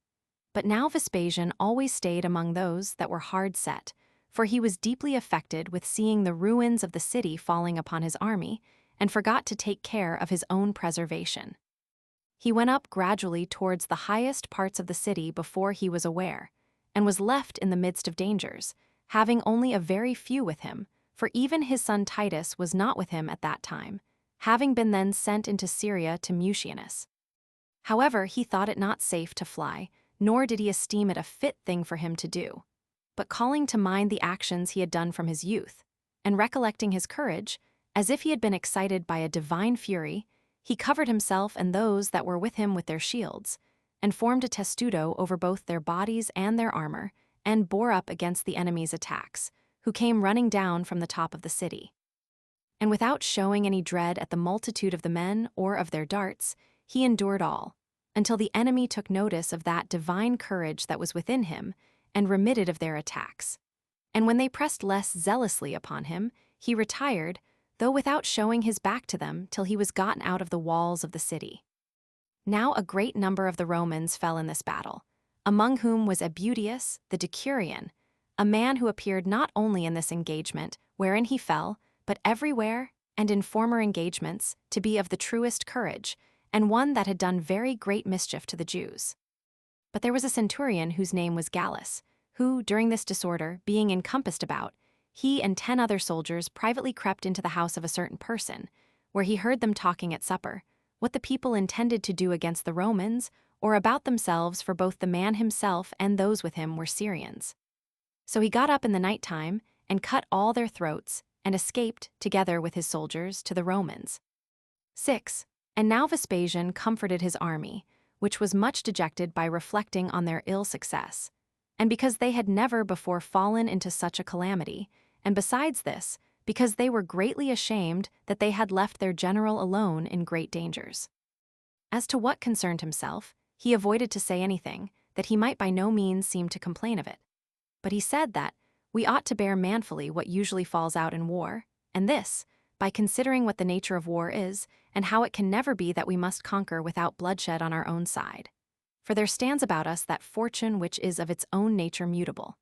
But now Vespasian always stayed among those that were hard set, for he was deeply affected with seeing the ruins of the city falling upon his army, and forgot to take care of his own preservation. He went up gradually towards the highest parts of the city before he was aware, and was left in the midst of dangers, having only a very few with him, for even his son Titus was not with him at that time, having been then sent into Syria to Mucianus. However, he thought it not safe to fly, nor did he esteem it a fit thing for him to do. But calling to mind the actions he had done from his youth, and recollecting his courage, as if he had been excited by a divine fury, he covered himself and those that were with him with their shields, and formed a testudo over both their bodies and their armor, and bore up against the enemy's attacks, who came running down from the top of the city. And without showing any dread at the multitude of the men or of their darts, he endured all, until the enemy took notice of that divine courage that was within him, and remitted of their attacks. And when they pressed less zealously upon him, he retired, though without showing his back to them till he was gotten out of the walls of the city. Now a great number of the Romans fell in this battle, among whom was Ebutius the Decurion, a man who appeared not only in this engagement, wherein he fell, but everywhere, and in former engagements, to be of the truest courage, and one that had done very great mischief to the Jews. But there was a centurion whose name was Gallus, who, during this disorder, being encompassed about, he and 10 other soldiers privately crept into the house of a certain person, where he heard them talking at supper, what the people intended to do against the Romans, or about themselves, for both the man himself and those with him were Syrians. So he got up in the night time, and cut all their throats, and escaped, together with his soldiers, to the Romans. 6. And now Vespasian comforted his army, which was much dejected by reflecting on their ill success, and because they had never before fallen into such a calamity, and besides this, because they were greatly ashamed that they had left their general alone in great dangers. As to what concerned himself, he avoided to say anything, that he might by no means seem to complain of it. But he said that we ought to bear manfully what usually falls out in war, and this, by considering what the nature of war is, and how it can never be that we must conquer without bloodshed on our own side. For there stands about us that fortune which is of its own nature mutable,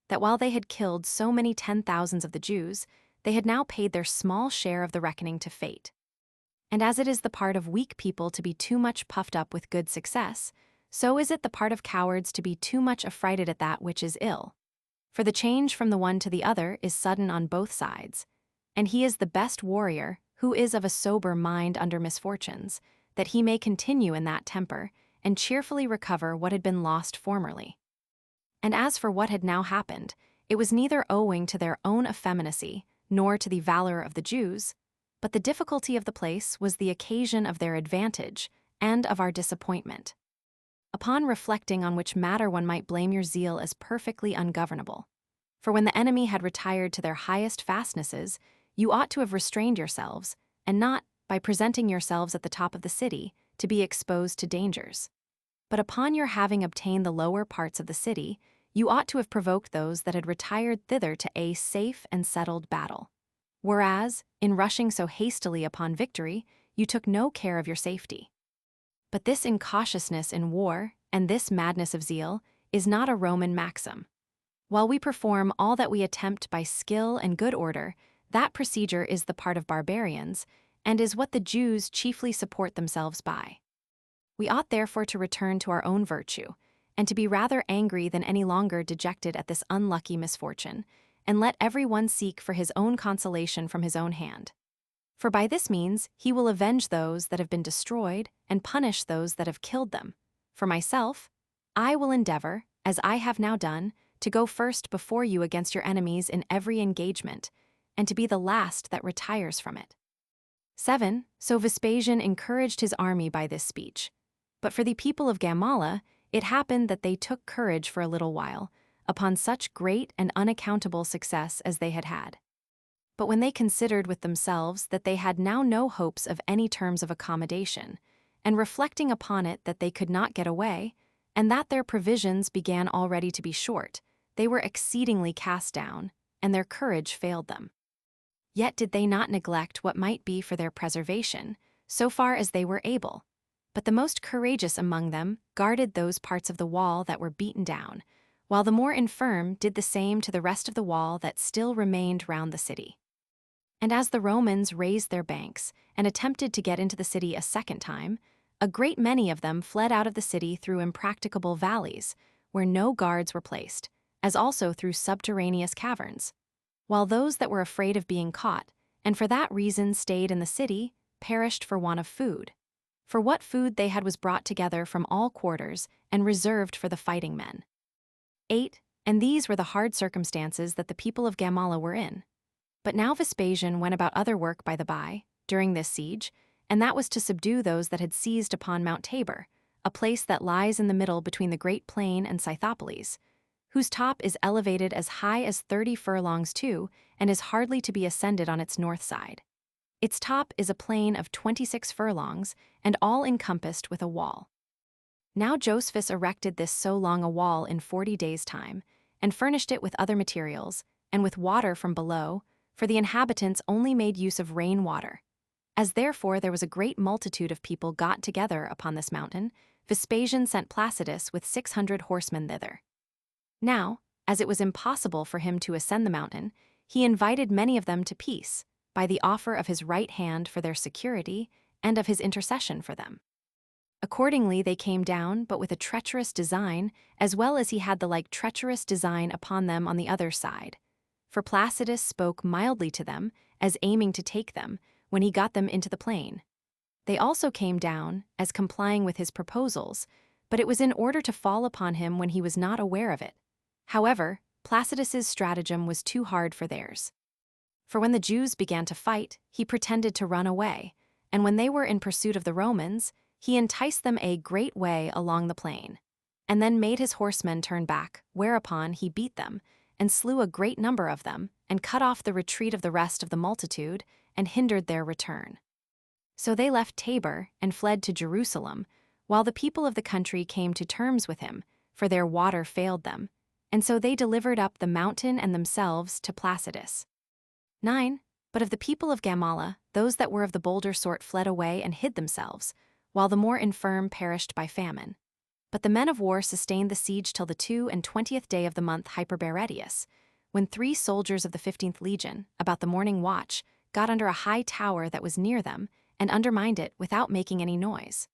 that while they had killed so many 10,000s of the Jews, they had now paid their small share of the reckoning to fate. And as it is the part of weak people to be too much puffed up with good success, so is it the part of cowards to be too much affrighted at that which is ill. For the change from the one to the other is sudden on both sides, and he is the best warrior who is of a sober mind under misfortunes, that he may continue in that temper, and cheerfully recover what had been lost formerly. And as for what had now happened, it was neither owing to their own effeminacy, nor to the valor of the Jews, but the difficulty of the place was the occasion of their advantage, and of our disappointment. Upon reflecting on which matter one might blame your zeal as perfectly ungovernable. For when the enemy had retired to their highest fastnesses, you ought to have restrained yourselves, and not, by presenting yourselves at the top of the city, to be exposed to dangers. But upon your having obtained the lower parts of the city, you ought to have provoked those that had retired thither to a safe and settled battle. Whereas, in rushing so hastily upon victory, you took no care of your safety. But this incautiousness in war, and this madness of zeal, is not a Roman maxim. While we perform all that we attempt by skill and good order, that procedure is the part of barbarians, and is what the Jews chiefly support themselves by. We ought therefore to return to our own virtue, and to be rather angry than any longer dejected at this unlucky misfortune, and let every one seek for his own consolation from his own hand. For by this means he will avenge those that have been destroyed, and punish those that have killed them. For myself, I will endeavor, as I have now done, to go first before you against your enemies in every engagement, and to be the last that retires from it. 7. So Vespasian encouraged his army by this speech. But for the people of Gamala, It happened that they took courage for a little while, upon such great and unaccountable success as they had had. But when they considered with themselves that they had now no hopes of any terms of accommodation, and reflecting upon it that they could not get away, and that their provisions began already to be short, they were exceedingly cast down, and their courage failed them. Yet did they not neglect what might be for their preservation, so far as they were able. But the most courageous among them guarded those parts of the wall that were beaten down, while the more infirm did the same to the rest of the wall that still remained round the city. And as the Romans raised their banks and attempted to get into the city a second time, a great many of them fled out of the city through impracticable valleys, where no guards were placed, as also through subterraneous caverns, while those that were afraid of being caught, and for that reason stayed in the city, perished for want of food. For what food they had was brought together from all quarters and reserved for the fighting men. 8. And these were the hard circumstances that the people of Gamala were in. But now Vespasian went about other work by the by, during this siege, and that was to subdue those that had seized upon Mount Tabor, a place that lies in the middle between the great plain and Scythopolis, whose top is elevated as high as 30 furlongs too, and is hardly to be ascended on its north side. Its top is a plain of 26 furlongs, and all encompassed with a wall. Now Josephus erected this so long a wall in 40 days' time, and furnished it with other materials, and with water from below, for the inhabitants only made use of rain water. As therefore there was a great multitude of people got together upon this mountain, Vespasian sent Placidus with 600 horsemen thither. Now, as it was impossible for him to ascend the mountain, he invited many of them to peace, by the offer of his right hand for their security, and of his intercession for them. Accordingly they came down, but with a treacherous design, as well as he had the like treacherous design upon them on the other side. For Placidus spoke mildly to them, as aiming to take them, when he got them into the plain. They also came down, as complying with his proposals, but it was in order to fall upon him when he was not aware of it. However, Placidus's stratagem was too hard for theirs. For when the Jews began to fight, he pretended to run away, and when they were in pursuit of the Romans, he enticed them a great way along the plain, and then made his horsemen turn back, whereupon he beat them, and slew a great number of them, and cut off the retreat of the rest of the multitude, and hindered their return. So they left Tabor and fled to Jerusalem, while the people of the country came to terms with him, for their water failed them, and so they delivered up the mountain and themselves to Placidus. 9. But of the people of Gamala, those that were of the bolder sort fled away and hid themselves, while the more infirm perished by famine. But the men of war sustained the siege till the 22nd day of the month Hyperberetius, when 3 soldiers of the 15th legion, about the morning watch, got under a high tower that was near them, and undermined it without making any noise.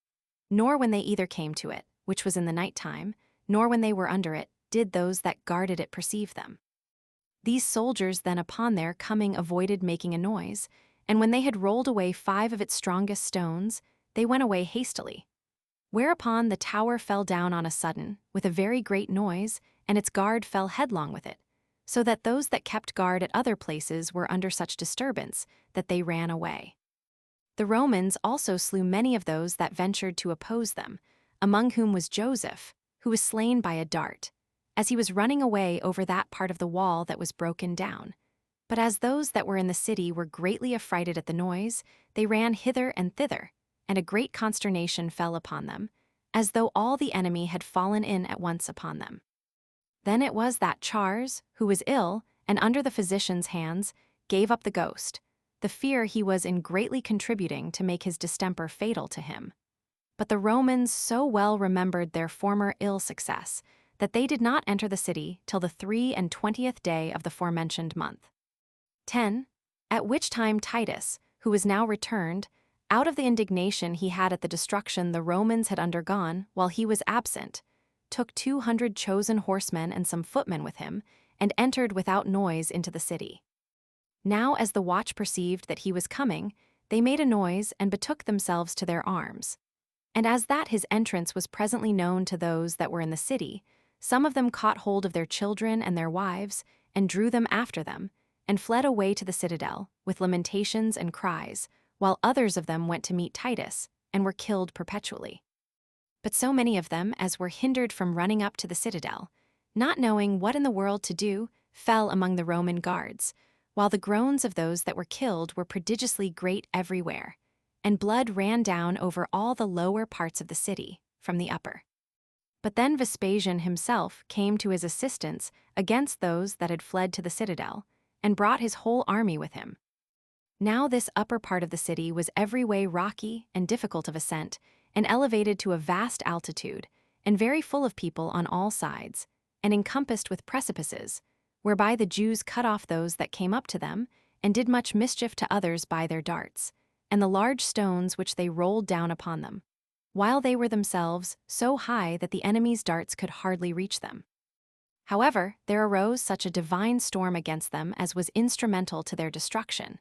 Nor when they either came to it, which was in the night time, nor when they were under it, did those that guarded it perceive them. These soldiers then upon their coming avoided making a noise, and when they had rolled away 5 of its strongest stones, they went away hastily. Whereupon the tower fell down on a sudden, with a very great noise, and its guard fell headlong with it, so that those that kept guard at other places were under such disturbance that they ran away. The Romans also slew many of those that ventured to oppose them, among whom was Joseph, who was slain by a dart, as he was running away over that part of the wall that was broken down. But as those that were in the city were greatly affrighted at the noise, they ran hither and thither, and a great consternation fell upon them, as though all the enemy had fallen in at once upon them. Then it was that Charles, who was ill, and under the physician's hands, gave up the ghost, the fear he was in greatly contributing to make his distemper fatal to him. But the Romans so well remembered their former ill success, that they did not enter the city till the 23rd day of the forementioned month. 10. At which time Titus, who was now returned, out of the indignation he had at the destruction the Romans had undergone while he was absent, took 200 chosen horsemen and some footmen with him, and entered without noise into the city. Now as the watch perceived that he was coming, they made a noise and betook themselves to their arms. And as that his entrance was presently known to those that were in the city, some of them caught hold of their children and their wives, and drew them after them, and fled away to the citadel, with lamentations and cries, while others of them went to meet Titus, and were killed perpetually. but so many of them as were hindered from running up to the citadel, not knowing what in the world to do, fell among the Roman guards, while the groans of those that were killed were prodigiously great everywhere, and blood ran down over all the lower parts of the city, from the upper. But then Vespasian himself came to his assistance against those that had fled to the citadel, and brought his whole army with him. Now this upper part of the city was every way rocky and difficult of ascent, and elevated to a vast altitude, and very full of people on all sides, and encompassed with precipices, whereby the Jews cut off those that came up to them, and did much mischief to others by their darts, and the large stones which they rolled down upon them, while they were themselves so high that the enemy's darts could hardly reach them. However, there arose such a divine storm against them as was instrumental to their destruction.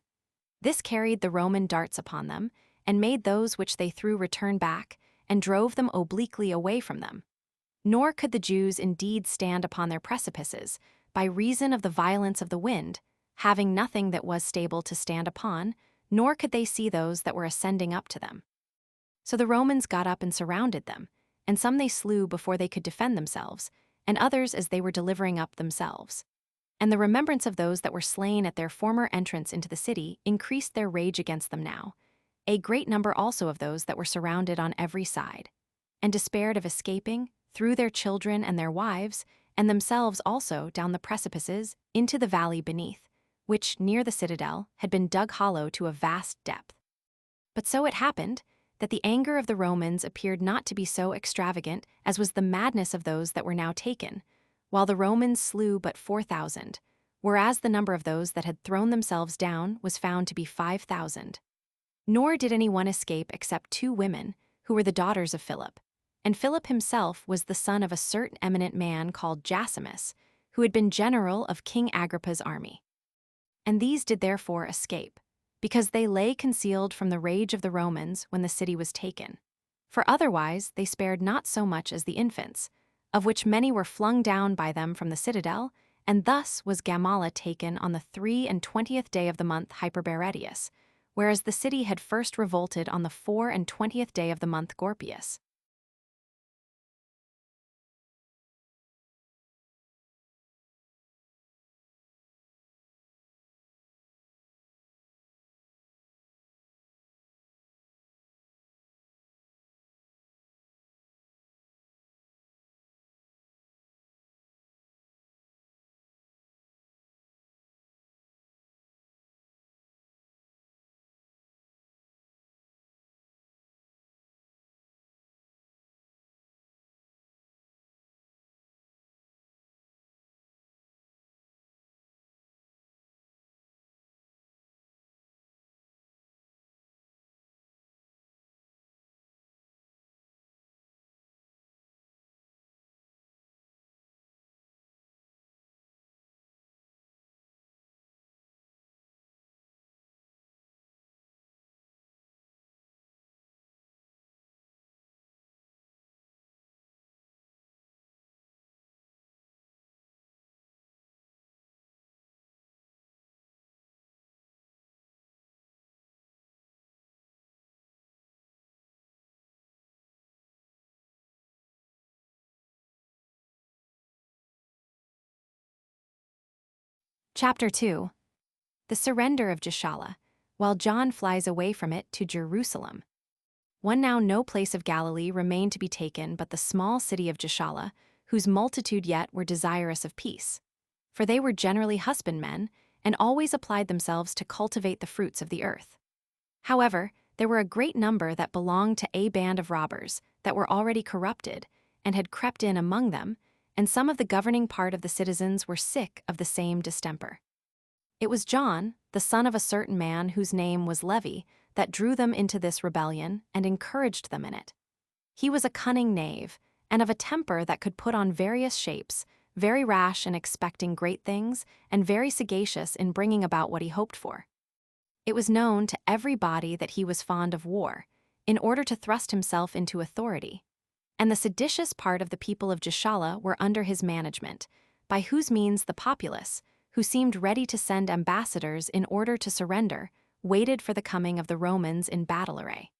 This carried the Roman darts upon them, and made those which they threw return back, and drove them obliquely away from them. Nor could the Jews indeed stand upon their precipices, by reason of the violence of the wind, having nothing that was stable to stand upon, nor could they see those that were ascending up to them. So the Romans got up and surrounded them, and some they slew before they could defend themselves, and others as they were delivering up themselves. And the remembrance of those that were slain at their former entrance into the city increased their rage against them now, a great number also of those that were surrounded on every side, and despaired of escaping, threw their children and their wives, and themselves also down the precipices into the valley beneath, which, near the citadel, had been dug hollow to a vast depth. But so it happened that the anger of the Romans appeared not to be so extravagant as was the madness of those that were now taken, while the Romans slew but 4,000, whereas the number of those that had thrown themselves down was found to be 5,000. Nor did any one escape except 2 women, who were the daughters of Philip, and Philip himself was the son of a certain eminent man called Josephus, who had been general of King Agrippa's army. And these did therefore escape, because they lay concealed from the rage of the Romans when the city was taken. For otherwise they spared not so much as the infants, of which many were flung down by them from the citadel, and thus was Gamala taken on the 23rd day of the month Hyperberetius, whereas the city had first revolted on the 24th day of the month Gorpius. Chapter 2. The surrender of Gischala, while John flies away from it to Jerusalem. One now no place of Galilee remained to be taken but the small city of Gischala, whose multitude yet were desirous of peace. For they were generally husbandmen, and always applied themselves to cultivate the fruits of the earth. However, there were a great number that belonged to a band of robbers that were already corrupted, and had crept in among them, and some of the governing part of the citizens were sick of the same distemper. It was John, the son of a certain man whose name was Levi, that drew them into this rebellion and encouraged them in it. He was a cunning knave, and of a temper that could put on various shapes, very rash in expecting great things, and very sagacious in bringing about what he hoped for. It was known to every body that he was fond of war, in order to thrust himself into authority. And the seditious part of the people of Gischala were under his management, by whose means the populace, who seemed ready to send ambassadors in order to surrender, waited for the coming of the Romans in battle array.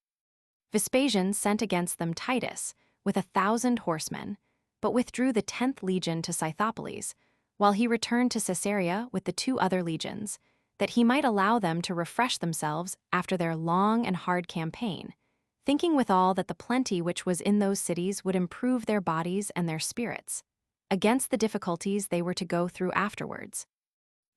Vespasian sent against them Titus, with 1,000 horsemen, but withdrew the 10th legion to Scythopolis, while he returned to Caesarea with the 2 other legions, that he might allow them to refresh themselves after their long and hard campaign, thinking withal that the plenty which was in those cities would improve their bodies and their spirits, against the difficulties they were to go through afterwards.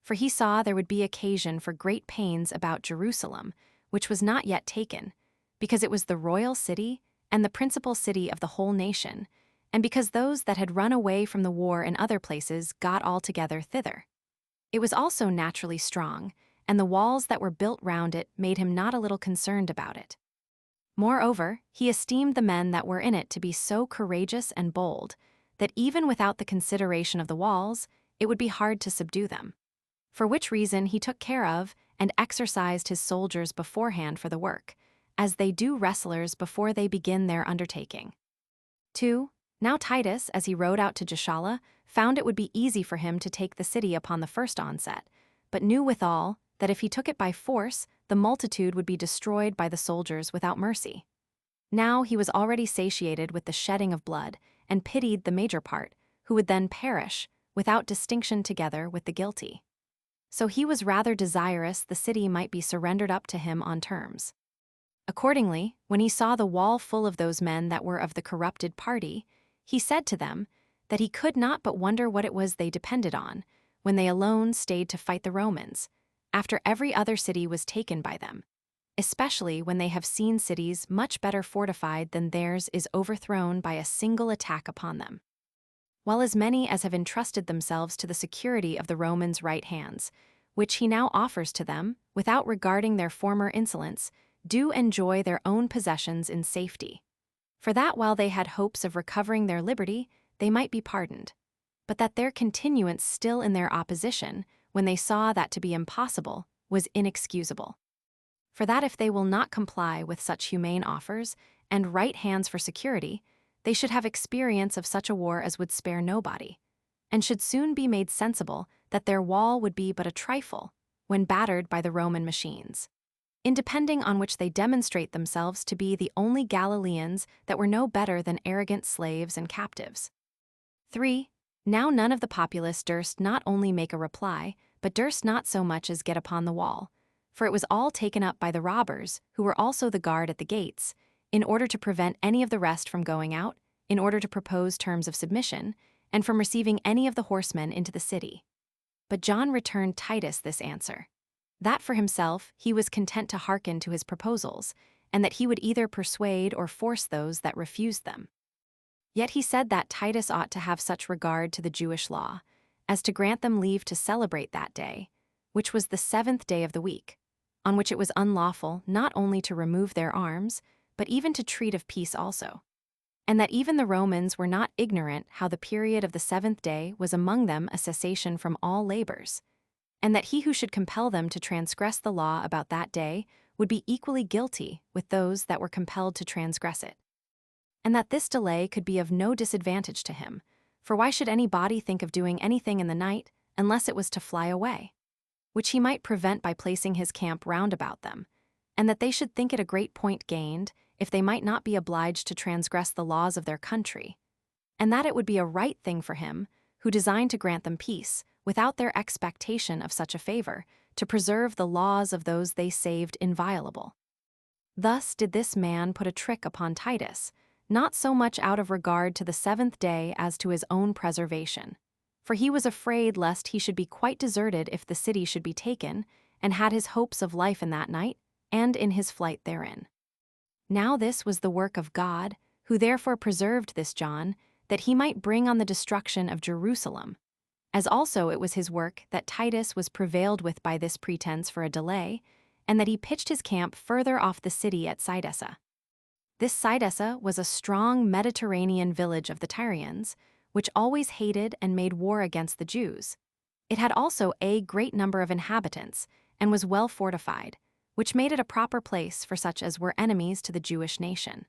For he saw there would be occasion for great pains about Jerusalem, which was not yet taken, because it was the royal city and the principal city of the whole nation, and because those that had run away from the war in other places got all together thither. It was also naturally strong, and the walls that were built round it made him not a little concerned about it. Moreover, he esteemed the men that were in it to be so courageous and bold, that even without the consideration of the walls, it would be hard to subdue them. For which reason he took care of and exercised his soldiers beforehand for the work, as they do wrestlers before they begin their undertaking. 2. Now Titus, as he rode out to Gischala, found it would be easy for him to take the city upon the first onset, but knew withal that if he took it by force, the multitude would be destroyed by the soldiers without mercy. Now he was already satiated with the shedding of blood, and pitied the major part, who would then perish, without distinction together with the guilty. So he was rather desirous the city might be surrendered up to him on terms. Accordingly, when he saw the wall full of those men that were of the corrupted party, he said to them that he could not but wonder what it was they depended on, when they alone stayed to fight the Romans, after every other city was taken by them, especially when they have seen cities much better fortified than theirs is overthrown by a single attack upon them. While as many as have entrusted themselves to the security of the Romans' right hands, which he now offers to them, without regarding their former insolence, do enjoy their own possessions in safety. For that while they had hopes of recovering their liberty, they might be pardoned, but that their continuance still in their opposition, when they saw that to be impossible, was inexcusable. For that if they will not comply with such humane offers, and right hands for security, they should have experience of such a war as would spare nobody, and should soon be made sensible that their wall would be but a trifle, when battered by the Roman machines, in depending on which they demonstrate themselves to be the only Galileans that were no better than arrogant slaves and captives. 3. Now none of the populace durst not only make a reply, but durst not so much as get upon the wall, for it was all taken up by the robbers, who were also the guard at the gates, in order to prevent any of the rest from going out, in order to propose terms of submission, and from receiving any of the horsemen into the city. But John returned Titus this answer, that for himself he was content to hearken to his proposals, and that he would either persuade or force those that refused them. Yet he said that Titus ought to have such regard to the Jewish law, as to grant them leave to celebrate that day, which was the 7th day of the week, on which it was unlawful not only to remove their arms, but even to treat of peace also. And that even the Romans were not ignorant how the period of the 7th day was among them a cessation from all labors, and that he who should compel them to transgress the law about that day would be equally guilty with those that were compelled to transgress it. And that this delay could be of no disadvantage to him, for why should any body think of doing anything in the night unless it was to fly away, which he might prevent by placing his camp round about them, and that they should think it a great point gained if they might not be obliged to transgress the laws of their country, and that it would be a right thing for him, who designed to grant them peace, without their expectation of such a favor, to preserve the laws of those they saved inviolable. Thus did this man put a trick upon Titus, not so much out of regard to the 7th day as to his own preservation, for he was afraid lest he should be quite deserted if the city should be taken, and had his hopes of life in that night, and in his flight therein. Now this was the work of God, who therefore preserved this John, that he might bring on the destruction of Jerusalem, as also it was his work that Titus was prevailed with by this pretense for a delay, and that he pitched his camp further off the city at Sidessa. This Sidessa was a strong Mediterranean village of the Tyrians, which always hated and made war against the Jews. It had also a great number of inhabitants, and was well fortified, which made it a proper place for such as were enemies to the Jewish nation.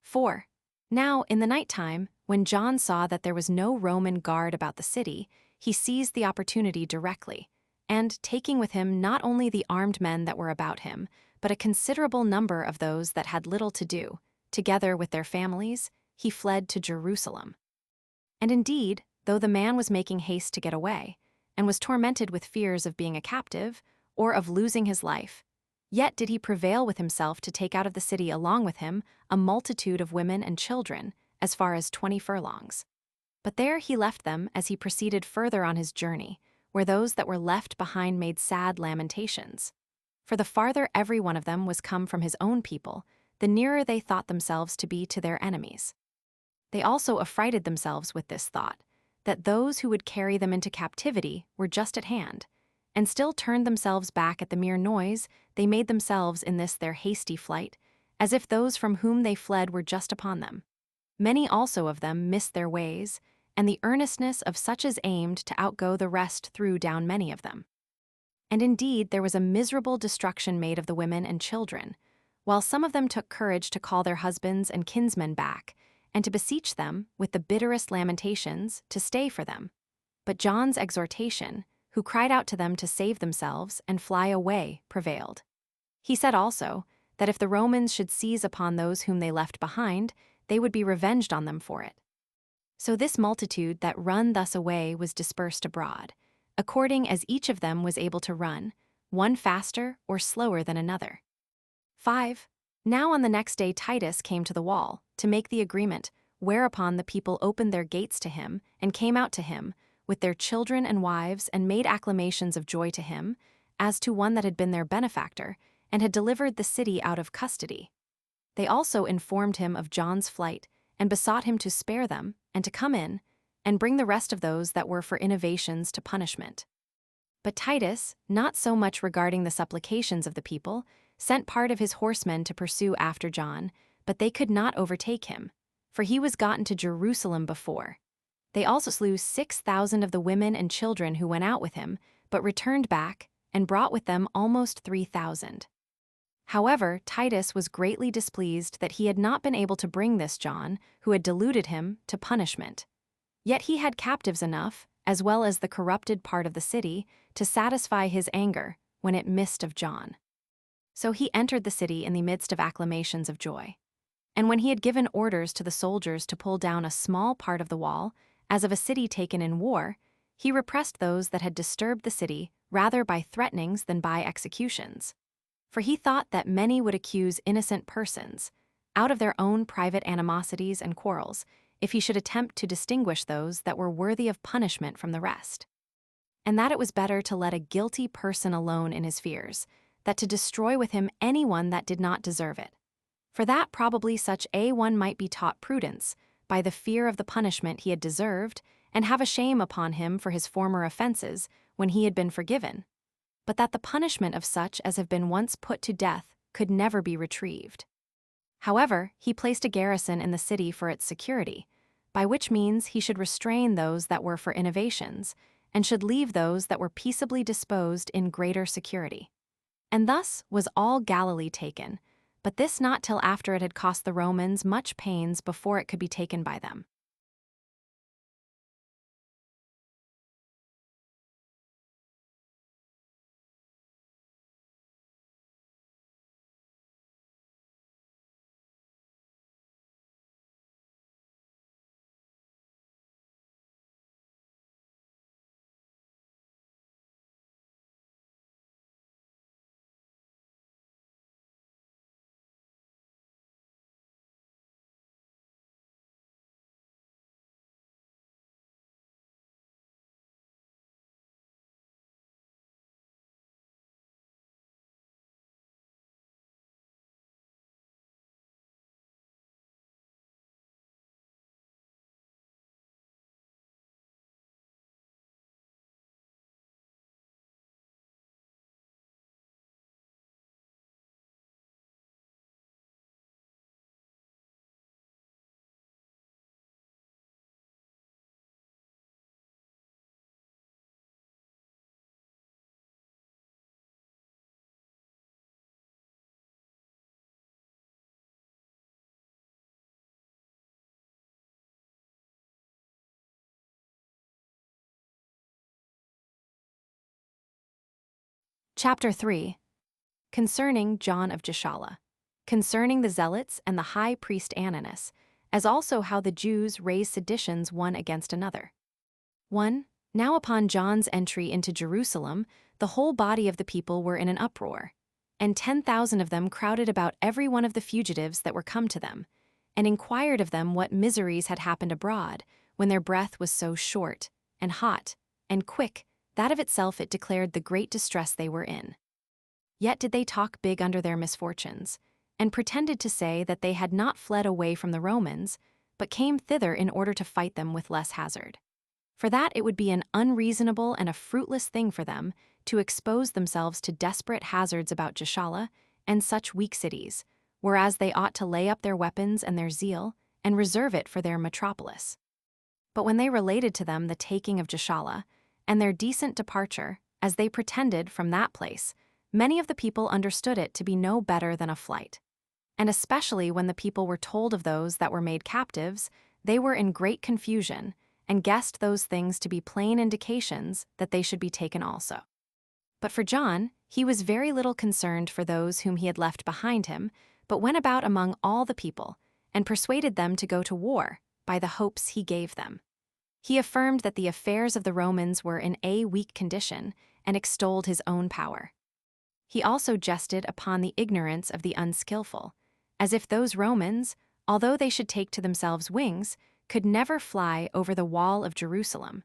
4. Now, in the night time, when John saw that there was no Roman guard about the city, he seized the opportunity directly, and, taking with him not only the armed men that were about him, but a considerable number of those that had little to do, together with their families, he fled to Jerusalem. And indeed, though the man was making haste to get away, and was tormented with fears of being a captive, or of losing his life, yet did he prevail with himself to take out of the city along with him a multitude of women and children, as far as 20 furlongs. But there he left them as he proceeded further on his journey, where those that were left behind made sad lamentations. For the farther every one of them was come from his own people, the nearer they thought themselves to be to their enemies. They also affrighted themselves with this thought, that those who would carry them into captivity were just at hand, and still turned themselves back at the mere noise they made themselves in this their hasty flight, as if those from whom they fled were just upon them. Many also of them missed their ways, and the earnestness of such as aimed to outgo the rest threw down many of them. And indeed there was a miserable destruction made of the women and children, while some of them took courage to call their husbands and kinsmen back, and to beseech them, with the bitterest lamentations, to stay for them. But John's exhortation, who cried out to them to save themselves and fly away, prevailed. He said also, that if the Romans should seize upon those whom they left behind, they would be revenged on them for it. So this multitude that run thus away was dispersed abroad, according as each of them was able to run, one faster or slower than another. 5. Now on the next day Titus came to the wall, to make the agreement, whereupon the people opened their gates to him, and came out to him, with their children and wives, and made acclamations of joy to him, as to one that had been their benefactor, and had delivered the city out of custody. They also informed him of John's flight, and besought him to spare them, and to come in, and bring the rest of those that were for innovations to punishment. But Titus, not so much regarding the supplications of the people, sent part of his horsemen to pursue after John, but they could not overtake him, for he was gotten to Jerusalem before. They also slew 6,000 of the women and children who went out with him, but returned back, and brought with them almost 3,000. However, Titus was greatly displeased that he had not been able to bring this John, who had deluded him, to punishment. Yet he had captives enough, as well as the corrupted part of the city, to satisfy his anger when it missed of John. So he entered the city in the midst of acclamations of joy. And when he had given orders to the soldiers to pull down a small part of the wall, as of a city taken in war, he repressed those that had disturbed the city rather by threatenings than by executions. For he thought that many would accuse innocent persons, out of their own private animosities and quarrels, if he should attempt to distinguish those that were worthy of punishment from the rest. And that it was better to let a guilty person alone in his fears, that to destroy with him anyone that did not deserve it. For that probably such a one might be taught prudence, by the fear of the punishment he had deserved, and have a shame upon him for his former offenses, when he had been forgiven. But that the punishment of such as have been once put to death could never be retrieved. However, he placed a garrison in the city for its security, by which means he should restrain those that were for innovations, and should leave those that were peaceably disposed in greater security. And thus was all Galilee taken, but this not till after it had cost the Romans much pains before it could be taken by them. Chapter 3. Concerning John of Gischala. Concerning the Zealots and the high priest Ananus, as also how the Jews raised seditions one against another. 1. Now upon John's entry into Jerusalem, the whole body of the people were in an uproar, and 10,000 of them crowded about every one of the fugitives that were come to them, and inquired of them what miseries had happened abroad, when their breath was so short, and hot, and quick, that of itself it declared the great distress they were in. Yet did they talk big under their misfortunes, and pretended to say that they had not fled away from the Romans, but came thither in order to fight them with less hazard. For that it would be an unreasonable and a fruitless thing for them to expose themselves to desperate hazards about Gischala and such weak cities, whereas they ought to lay up their weapons and their zeal, and reserve it for their metropolis. But when they related to them the taking of Gischala, and their decent departure, as they pretended from that place, many of the people understood it to be no better than a flight. And especially when the people were told of those that were made captives, they were in great confusion, and guessed those things to be plain indications that they should be taken also. But for John, he was very little concerned for those whom he had left behind him, but went about among all the people, and persuaded them to go to war, by the hopes he gave them. He affirmed that the affairs of the Romans were in a weak condition, and extolled his own power. He also jested upon the ignorance of the unskillful, as if those Romans, although they should take to themselves wings, could never fly over the wall of Jerusalem,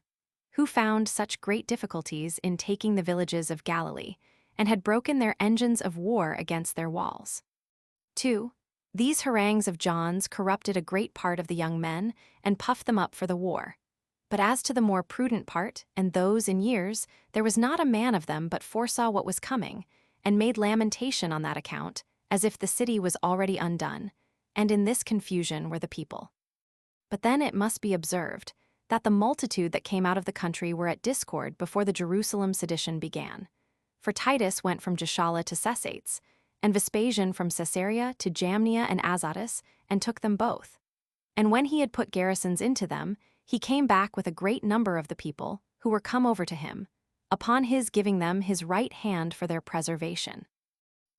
who found such great difficulties in taking the villages of Galilee, and had broken their engines of war against their walls. 2. These harangues of John's corrupted a great part of the young men, and puffed them up for the war. But as to the more prudent part, and those in years, there was not a man of them but foresaw what was coming, and made lamentation on that account, as if the city was already undone, and in this confusion were the people. But then it must be observed that the multitude that came out of the country were at discord before the Jerusalem sedition began. For Titus went from Gischala to Cessates, and Vespasian from Caesarea to Jamnia and Azotus, and took them both. And when he had put garrisons into them, he came back with a great number of the people, who were come over to him, upon his giving them his right hand for their preservation.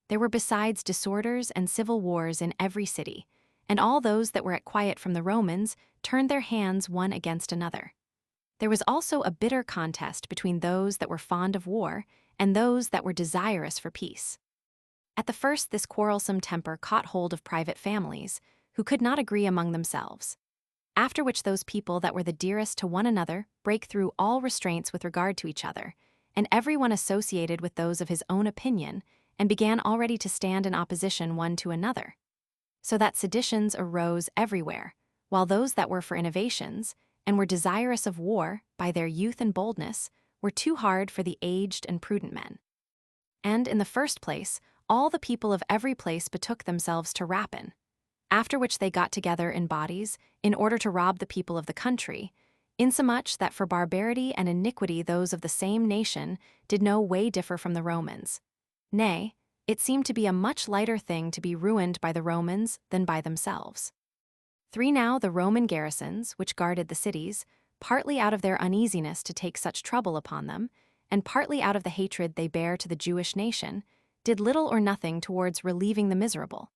There were besides disorders and civil wars in every city, and all those that were at quiet from the Romans turned their hands one against another. There was also a bitter contest between those that were fond of war and those that were desirous for peace. At the first this quarrelsome temper caught hold of private families, who could not agree among themselves. After which those people that were the dearest to one another brake through all restraints with regard to each other, and every one associated with those of his own opinion, and began already to stand in opposition one to another. So that seditions arose everywhere, while those that were for innovations, and were desirous of war by their youth and boldness, were too hard for the aged and prudent men. And in the first place, all the people of every place betook themselves to rapine, after which they got together in bodies, in order to rob the people of the country, insomuch that for barbarity and iniquity those of the same nation did no way differ from the Romans. Nay, it seemed to be a much lighter thing to be ruined by the Romans than by themselves. 3. Now the Roman garrisons, which guarded the cities, partly out of their uneasiness to take such trouble upon them, and partly out of the hatred they bear to the Jewish nation, did little or nothing towards relieving the miserable,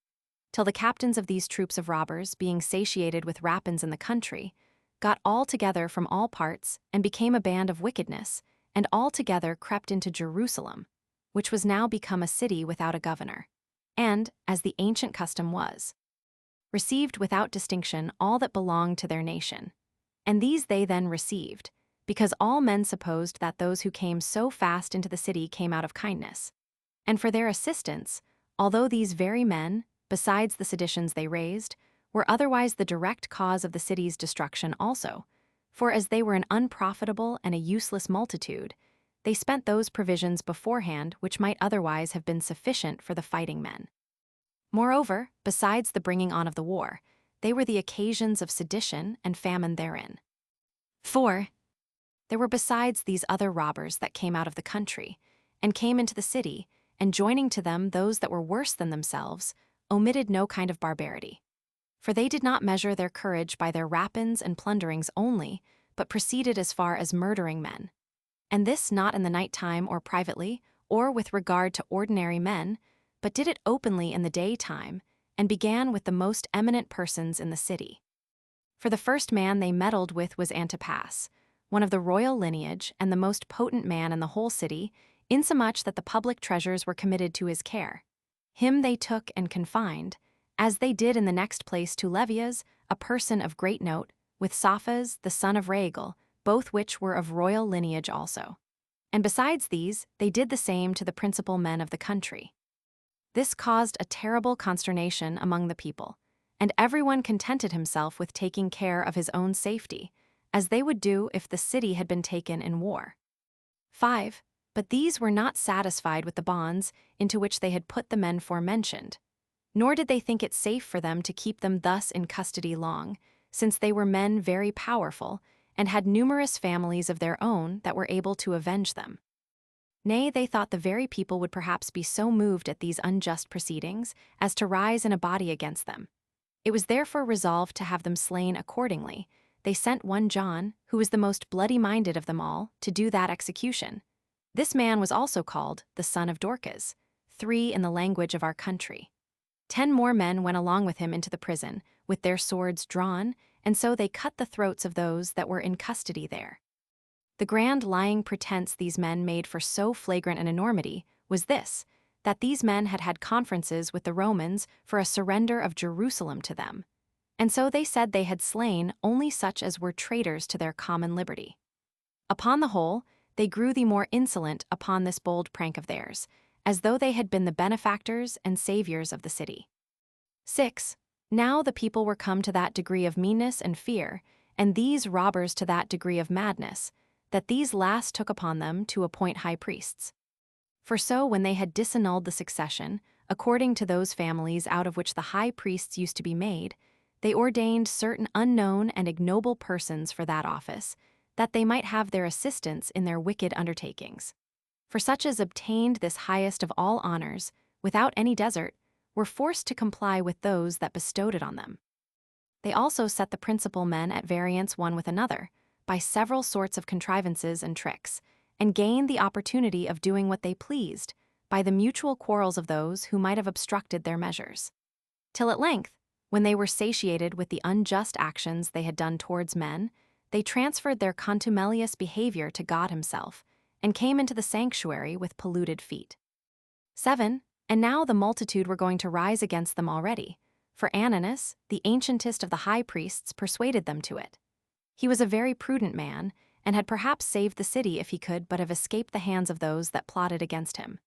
till the captains of these troops of robbers, being satiated with rapines in the country, got all together from all parts, and became a band of wickedness, and all together crept into Jerusalem, which was now become a city without a governor, and, as the ancient custom was, received without distinction all that belonged to their nation. And these they then received, because all men supposed that those who came so fast into the city came out of kindness. And for their assistance, although these very men, besides the seditions they raised, were otherwise the direct cause of the city's destruction also, for as they were an unprofitable and a useless multitude, they spent those provisions beforehand which might otherwise have been sufficient for the fighting men. Moreover, besides the bringing on of the war, they were the occasions of sedition and famine therein. 4. There were besides these other robbers that came out of the country, and came into the city, and joining to them those that were worse than themselves, omitted no kind of barbarity. For they did not measure their courage by their rapines and plunderings only, but proceeded as far as murdering men. And this not in the night time or privately, or with regard to ordinary men, but did it openly in the daytime, and began with the most eminent persons in the city. For the first man they meddled with was Antiochus, one of the royal lineage and the most potent man in the whole city, insomuch that the public treasures were committed to his care. Him they took and confined, as they did in the next place to Levias, a person of great note, with Sophas, the son of Regal, both which were of royal lineage also. And besides these, they did the same to the principal men of the country. This caused a terrible consternation among the people, and everyone contented himself with taking care of his own safety, as they would do if the city had been taken in war. 5. But these were not satisfied with the bonds into which they had put the men forementioned, nor did they think it safe for them to keep them thus in custody long, since they were men very powerful, and had numerous families of their own that were able to avenge them. Nay, they thought the very people would perhaps be so moved at these unjust proceedings as to rise in a body against them. It was therefore resolved to have them slain accordingly. They sent one John, who was the most bloody-minded of them all, to do that execution. This man was also called the son of Dorcas, 3 in the language of our country. 10 more men went along with him into the prison, with their swords drawn, and so they cut the throats of those that were in custody there. The grand lying pretense these men made for so flagrant an enormity was this, that these men had had conferences with the Romans for a surrender of Jerusalem to them, and so they said they had slain only such as were traitors to their common liberty. Upon the whole, they grew the more insolent upon this bold prank of theirs, as though they had been the benefactors and saviors of the city. 6. Now the people were come to that degree of meanness and fear, and these robbers to that degree of madness, that these last took upon them to appoint high priests. For so when they had disannulled the succession, according to those families out of which the high priests used to be made, they ordained certain unknown and ignoble persons for that office, that they might have their assistance in their wicked undertakings. For such as obtained this highest of all honors, without any desert, were forced to comply with those that bestowed it on them. They also set the principal men at variance one with another, by several sorts of contrivances and tricks, and gained the opportunity of doing what they pleased, by the mutual quarrels of those who might have obstructed their measures. Till at length, when they were satiated with the unjust actions they had done towards men, they transferred their contumelious behavior to God himself, and came into the sanctuary with polluted feet. 7. And now the multitude were going to rise against them already, for Ananus, the ancientest of the high priests, persuaded them to it. He was a very prudent man, and had perhaps saved the city if he could but have escaped the hands of those that plotted against him.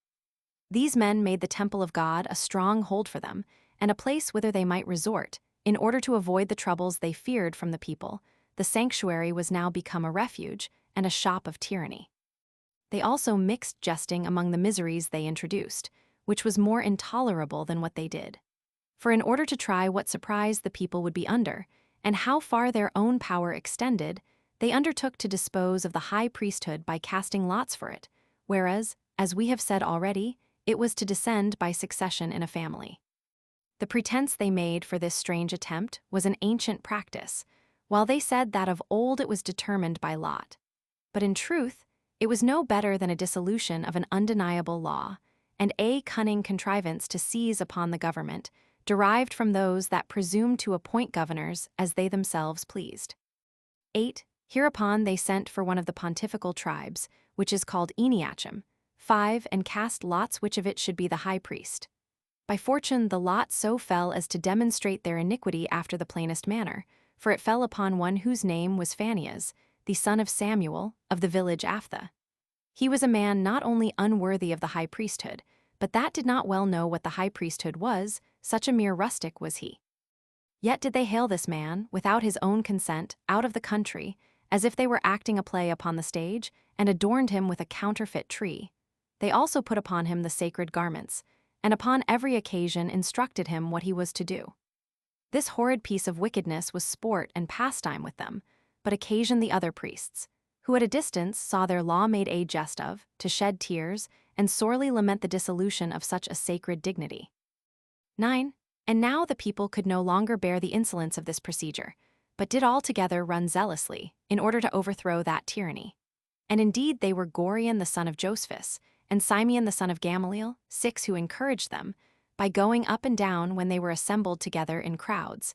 These men made the temple of God a strong hold for them, and a place whither they might resort, in order to avoid the troubles they feared from the people. The sanctuary was now become a refuge and a shop of tyranny. They also mixed jesting among the miseries they introduced, which was more intolerable than what they did. For in order to try what surprise the people would be under, and how far their own power extended, they undertook to dispose of the high priesthood by casting lots for it, whereas, as we have said already, it was to descend by succession in a family. The pretense they made for this strange attempt was an ancient practice, while they said that of old it was determined by lot. But in truth, it was no better than a dissolution of an undeniable law, and a cunning contrivance to seize upon the government, derived from those that presumed to appoint governors as they themselves pleased. 8. Hereupon they sent for one of the pontifical tribes, which is called Antiochus, 5, and cast lots which of it should be the high priest. By fortune the lot so fell as to demonstrate their iniquity after the plainest manner, for it fell upon one whose name was Phaneas, the son of Samuel, of the village Aphtha. He was a man not only unworthy of the high priesthood, but that did not well know what the high priesthood was, such a mere rustic was he. Yet did they hail this man, without his own consent, out of the country, as if they were acting a play upon the stage, and adorned him with a counterfeit tree. They also put upon him the sacred garments, and upon every occasion instructed him what he was to do. This horrid piece of wickedness was sport and pastime with them, but occasioned the other priests, who at a distance saw their law made a jest of, to shed tears, and sorely lament the dissolution of such a sacred dignity. 9. And now the people could no longer bear the insolence of this procedure, but did altogether run zealously, in order to overthrow that tyranny. And indeed they were Gorion the son of Josephus, and Simeon the son of Gamaliel, 6 who encouraged them, by going up and down when they were assembled together in crowds,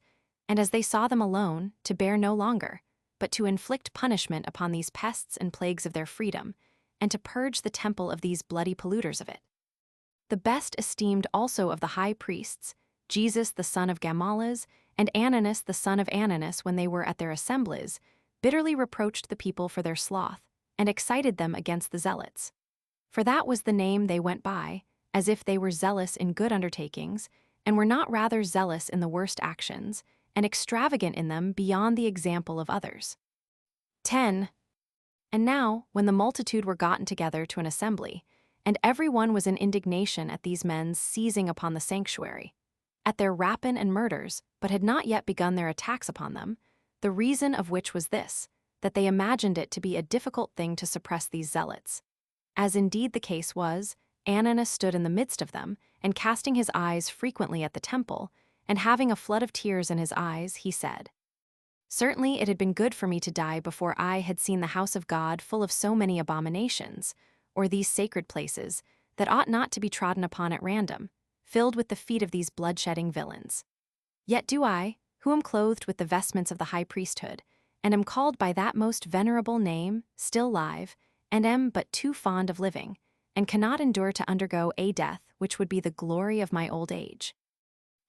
And as they saw them alone, to bear no longer, but to inflict punishment upon these pests and plagues of their freedom, and to purge the temple of these bloody polluters of it. The best esteemed also of the high priests, Jesus the son of Gamaliel, and Ananus the son of Ananus, when they were at their assemblies, bitterly reproached the people for their sloth, and excited them against the zealots. For that was the name they went by, as if they were zealous in good undertakings, and were not rather zealous in the worst actions, and extravagant in them beyond the example of others. 10. And now, when the multitude were gotten together to an assembly, and every one was in indignation at these men's seizing upon the sanctuary, at their rapine and murders, but had not yet begun their attacks upon them, the reason of which was this, that they imagined it to be a difficult thing to suppress these zealots. As indeed the case was, Ananus stood in the midst of them, and casting his eyes frequently at the temple, and having a flood of tears in his eyes, he said, "Certainly it had been good for me to die before I had seen the house of God full of so many abominations, or these sacred places, that ought not to be trodden upon at random, filled with the feet of these blood-shedding villains. Yet do I, who am clothed with the vestments of the high priesthood, and am called by that most venerable name, still live, and am but too fond of living, and cannot endure to undergo a death which would be the glory of my old age.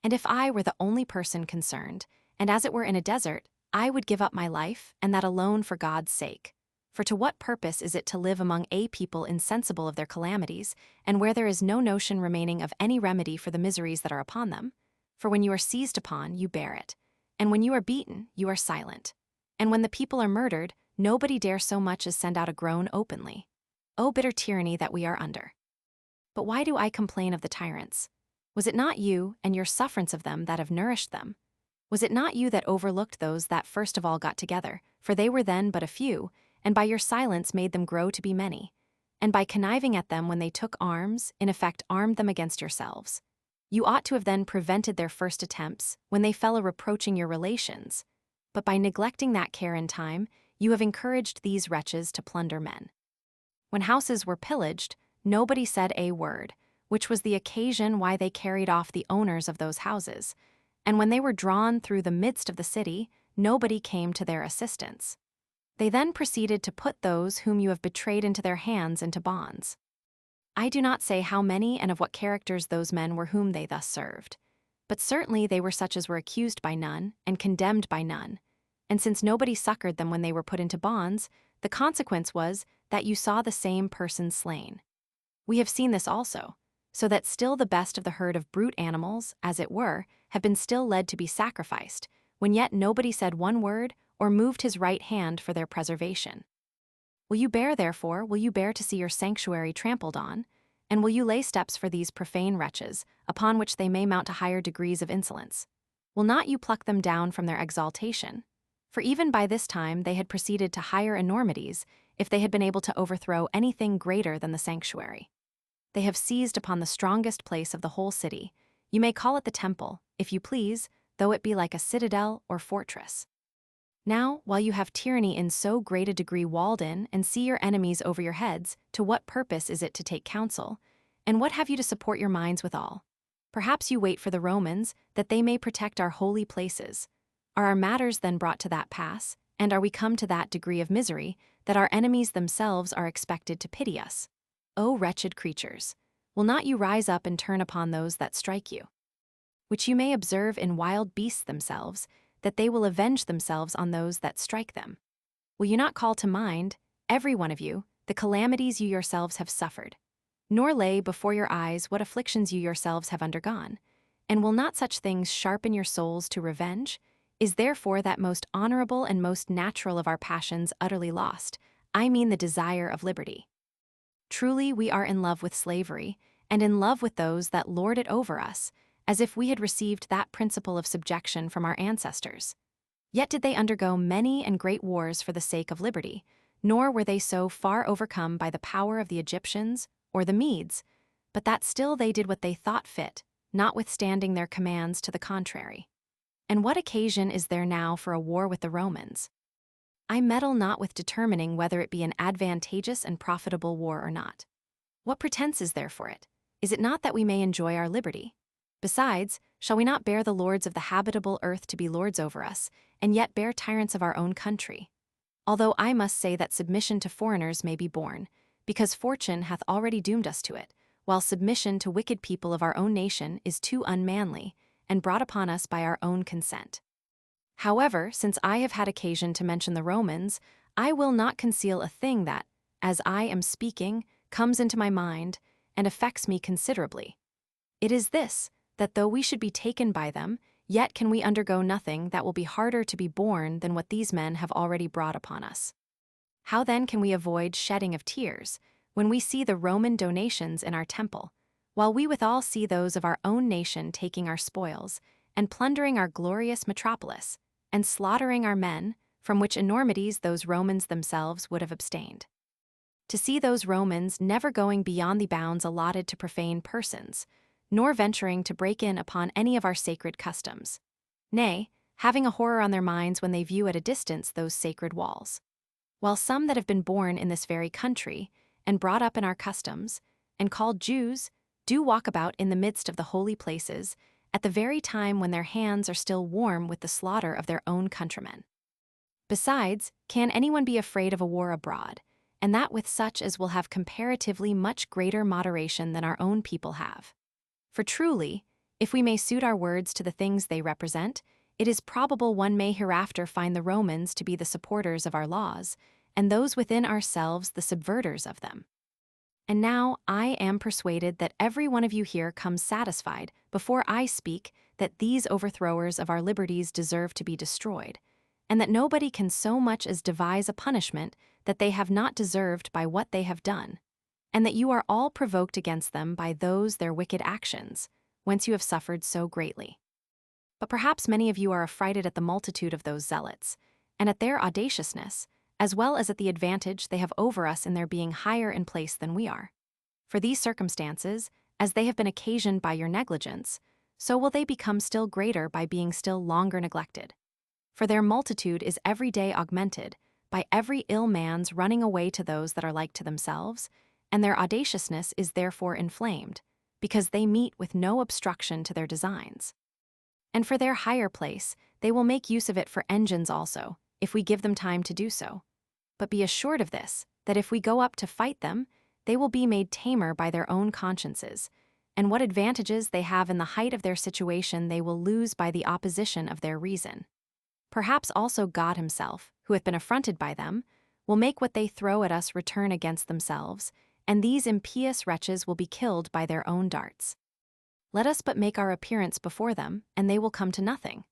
And if I were the only person concerned, and as it were in a desert, I would give up my life, and that alone for God's sake. For to what purpose is it to live among a people insensible of their calamities, and where there is no notion remaining of any remedy for the miseries that are upon them? For when you are seized upon, you bear it, and when you are beaten, you are silent. And when the people are murdered, nobody dare so much as send out a groan openly. O bitter tyranny that we are under! But why do I complain of the tyrants? Was it not you, and your sufferance of them, that have nourished them? Was it not you that overlooked those that first of all got together, for they were then but a few, and by your silence made them grow to be many, and by conniving at them when they took arms, in effect armed them against yourselves? You ought to have then prevented their first attempts, when they fell a reproaching your relations. But by neglecting that care in time, you have encouraged these wretches to plunder men. When houses were pillaged, nobody said a word, which was the occasion why they carried off the owners of those houses, and when they were drawn through the midst of the city, nobody came to their assistance. They then proceeded to put those whom you have betrayed into their hands into bonds. I do not say how many and of what characters those men were whom they thus served, but certainly they were such as were accused by none and condemned by none, and since nobody succored them when they were put into bonds, the consequence was that you saw the same persons slain. We have seen this also, so that still the best of the herd of brute animals, as it were, have been still led to be sacrificed, when yet nobody said one word or moved his right hand for their preservation. Will you bear, therefore, will you bear to see your sanctuary trampled on, and will you lay steps for these profane wretches, upon which they may mount to higher degrees of insolence? Will not you pluck them down from their exaltation? For even by this time they had proceeded to higher enormities, if they had been able to overthrow anything greater than the sanctuary. They have seized upon the strongest place of the whole city. You may call it the temple, if you please, though it be like a citadel or fortress. Now, while you have tyranny in so great a degree walled in, and see your enemies over your heads, to what purpose is it to take counsel? And what have you to support your minds withal? Perhaps you wait for the Romans, that they may protect our holy places. Are our matters then brought to that pass, and are we come to that degree of misery, that our enemies themselves are expected to pity us? O wretched creatures! Will not you rise up and turn upon those that strike you? Which you may observe in wild beasts themselves, that they will avenge themselves on those that strike them. Will you not call to mind, every one of you, the calamities you yourselves have suffered, nor lay before your eyes what afflictions you yourselves have undergone? And will not such things sharpen your souls to revenge? Is therefore that most honorable and most natural of our passions utterly lost, I mean the desire of liberty? Truly we are in love with slavery, and in love with those that lord it over us, as if we had received that principle of subjection from our ancestors. Yet did they undergo many and great wars for the sake of liberty, nor were they so far overcome by the power of the Egyptians or the Medes, but that still they did what they thought fit, notwithstanding their commands to the contrary. And what occasion is there now for a war with the Romans? I meddle not with determining whether it be an advantageous and profitable war or not. What pretense is there for it? Is it not that we may enjoy our liberty? Besides, shall we not bear the lords of the habitable earth to be lords over us, and yet bear tyrants of our own country? Although I must say that submission to foreigners may be borne, because fortune hath already doomed us to it, while submission to wicked people of our own nation is too unmanly, and brought upon us by our own consent. However, since I have had occasion to mention the Romans, I will not conceal a thing that, as I am speaking, comes into my mind, and affects me considerably. It is this, that though we should be taken by them, yet can we undergo nothing that will be harder to be borne than what these men have already brought upon us. How then can we avoid shedding of tears, when we see the Roman donations in our temple, while we withal see those of our own nation taking our spoils, and plundering our glorious metropolis, and slaughtering our men, from which enormities those Romans themselves would have abstained? To see those Romans never going beyond the bounds allotted to profane persons, nor venturing to break in upon any of our sacred customs. Nay, having a horror on their minds when they view at a distance those sacred walls. While some that have been born in this very country, and brought up in our customs, and called Jews, do walk about in the midst of the holy places, at the very time when their hands are still warm with the slaughter of their own countrymen. Besides, can anyone be afraid of a war abroad, and that with such as will have comparatively much greater moderation than our own people have? For truly, if we may suit our words to the things they represent, it is probable one may hereafter find the Romans to be the supporters of our laws, and those within ourselves the subverters of them. And now I am persuaded that every one of you here comes satisfied, before I speak, that these overthrowers of our liberties deserve to be destroyed, and that nobody can so much as devise a punishment that they have not deserved by what they have done, and that you are all provoked against them by those their wicked actions, whence you have suffered so greatly. But perhaps many of you are affrighted at the multitude of those zealots, and at their audaciousness, as well as at the advantage they have over us in their being higher in place than we are. For these circumstances, as they have been occasioned by your negligence, so will they become still greater by being still longer neglected. For their multitude is every day augmented, by every ill man's running away to those that are like to themselves, and their audaciousness is therefore inflamed, because they meet with no obstruction to their designs. And for their higher place, they will make use of it for engines also, if we give them time to do so. But be assured of this, that if we go up to fight them, they will be made tamer by their own consciences, and what advantages they have in the height of their situation they will lose by the opposition of their reason. Perhaps also God himself, who hath been affronted by them, will make what they throw at us return against themselves, and these impious wretches will be killed by their own darts. Let us but make our appearance before them, and they will come to nothing.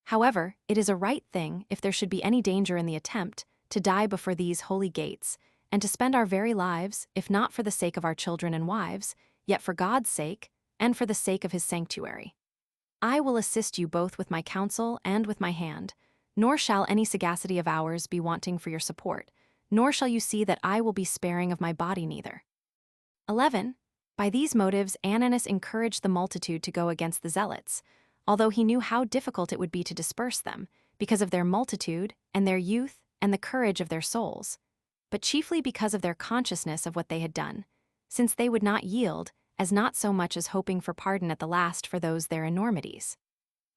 However, it is a right thing, if there should be any danger in the attempt, to die before these holy gates, and to spend our very lives, if not for the sake of our children and wives, yet for God's sake, and for the sake of his sanctuary. I will assist you both with my counsel and with my hand, nor shall any sagacity of ours be wanting for your support, nor shall you see that I will be sparing of my body neither. 11. By these motives Antiochus encouraged the multitude to go against the zealots, although he knew how difficult it would be to disperse them, because of their multitude, and their youth, and the courage of their souls, but chiefly because of their consciousness of what they had done, since they would not yield, as not so much as hoping for pardon at the last for those their enormities.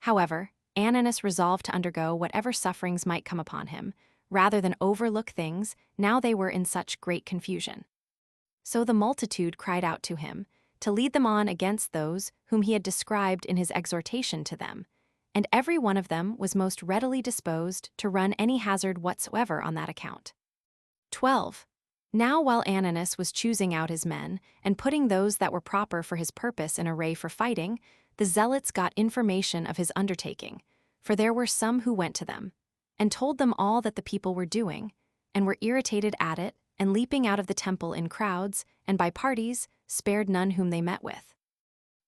However, Antiochus resolved to undergo whatever sufferings might come upon him, rather than overlook things now they were in such great confusion. So the multitude cried out to him, to lead them on against those whom he had described in his exhortation to them, and every one of them was most readily disposed to run any hazard whatsoever on that account. 12. Now while Antiochus was choosing out his men, and putting those that were proper for his purpose in array for fighting, the zealots got information of his undertaking, for there were some who went to them, and told them all that the people were doing, and were irritated at it, and leaping out of the temple in crowds, and by parties, spared none whom they met with.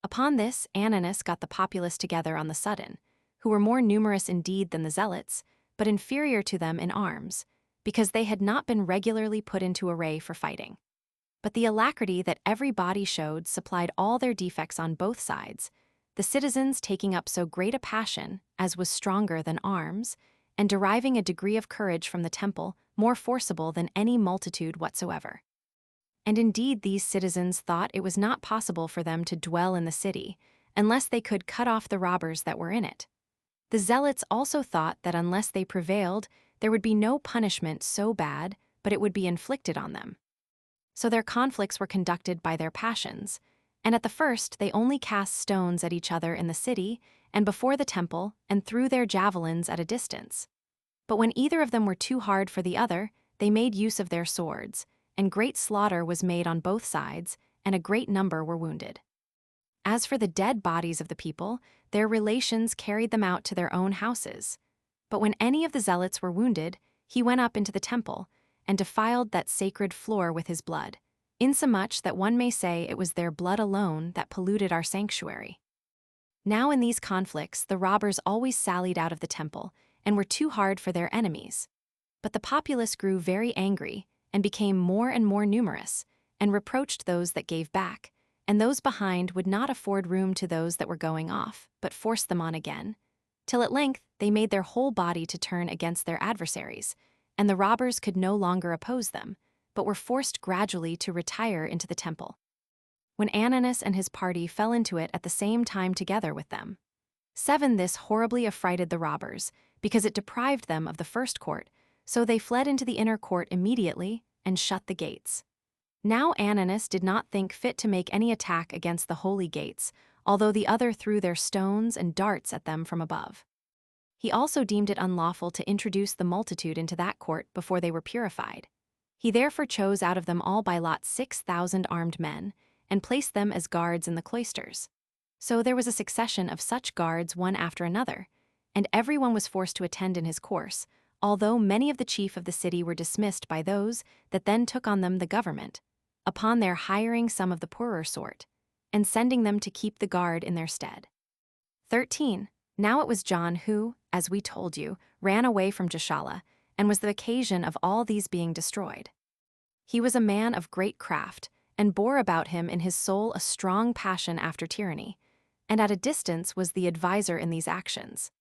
Upon this Antiochus got the populace together on the sudden, who were more numerous indeed than the zealots, but inferior to them in arms, because they had not been regularly put into array for fighting. But the alacrity that every body showed supplied all their defects on both sides, the citizens taking up so great a passion, as was stronger than arms, and deriving a degree of courage from the temple more forcible than any multitude whatsoever. And indeed these citizens thought it was not possible for them to dwell in the city, unless they could cut off the robbers that were in it. The zealots also thought that unless they prevailed, there would be no punishment so bad, but it would be inflicted on them. So their conflicts were conducted by their passions, and at the first they only cast stones at each other in the city and before the temple and threw their javelins at a distance. But when either of them were too hard for the other, they made use of their swords, and great slaughter was made on both sides, and a great number were wounded. As for the dead bodies of the people, their relations carried them out to their own houses. But when any of the zealots were wounded, he went up into the temple and defiled that sacred floor with his blood, insomuch that one may say it was their blood alone that polluted our sanctuary. Now in these conflicts the robbers always sallied out of the temple and were too hard for their enemies. But the populace grew very angry and became more and more numerous, and reproached those that gave back, and those behind would not afford room to those that were going off, but forced them on again, till at length they made their whole body to turn against their adversaries, and the robbers could no longer oppose them, but were forced gradually to retire into the temple. When Antiochus and his party fell into it at the same time together with them. 7. This horribly affrighted the robbers, because it deprived them of the first court, so they fled into the inner court immediately and shut the gates. Now Antiochus did not think fit to make any attack against the holy gates, although the other threw their stones and darts at them from above. He also deemed it unlawful to introduce the multitude into that court before they were purified. He therefore chose out of them all by lot 6,000 armed men, and placed them as guards in the cloisters. So there was a succession of such guards one after another, and everyone was forced to attend in his course, although many of the chief of the city were dismissed by those that then took on them the government, upon their hiring some of the poorer sort, and sending them to keep the guard in their stead. 13. Now it was John who, as we told you, ran away from Gischala, and was the occasion of all these being destroyed. He was a man of great craft, and bore about him in his soul a strong passion after tyranny, and at a distance was the adviser in these actions.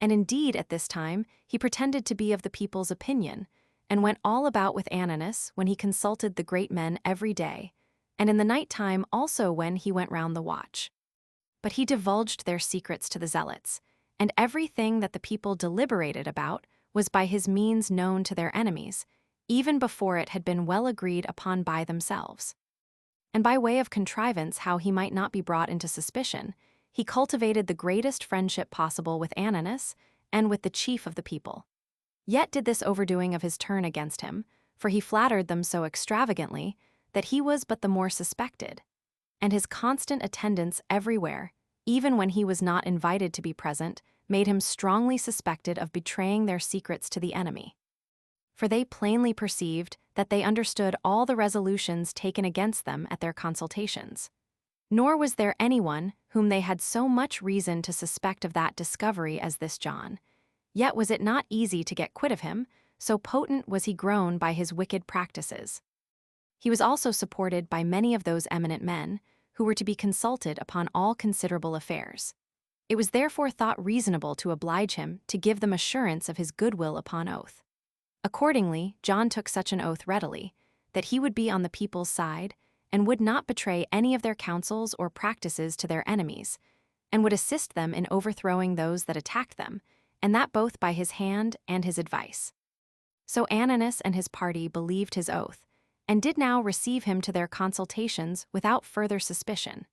And indeed at this time he pretended to be of the people's opinion, and went all about with Antiochus when he consulted the great men every day, and in the night time also when he went round the watch. But he divulged their secrets to the zealots, and everything that the people deliberated about was by his means known to their enemies, even before it had been well agreed upon by themselves. And by way of contrivance how he might not be brought into suspicion, he cultivated the greatest friendship possible with Antiochus and with the chief of the people. Yet did this overdoing of his turn against him, for he flattered them so extravagantly that he was but the more suspected, and his constant attendance everywhere, even when he was not invited to be present, made him strongly suspected of betraying their secrets to the enemy. For they plainly perceived that they understood all the resolutions taken against them at their consultations. Nor was there anyone whom they had so much reason to suspect of that discovery as this John. Yet was it not easy to get quit of him, so potent was he grown by his wicked practices. He was also supported by many of those eminent men, who were to be consulted upon all considerable affairs. It was therefore thought reasonable to oblige him to give them assurance of his goodwill upon oath. Accordingly, John took such an oath readily, that he would be on the people's side, and would not betray any of their counsels or practices to their enemies, and would assist them in overthrowing those that attacked them, and that both by his hand and his advice. So Antiochus and his party believed his oath, and did now receive him to their consultations without further suspicion.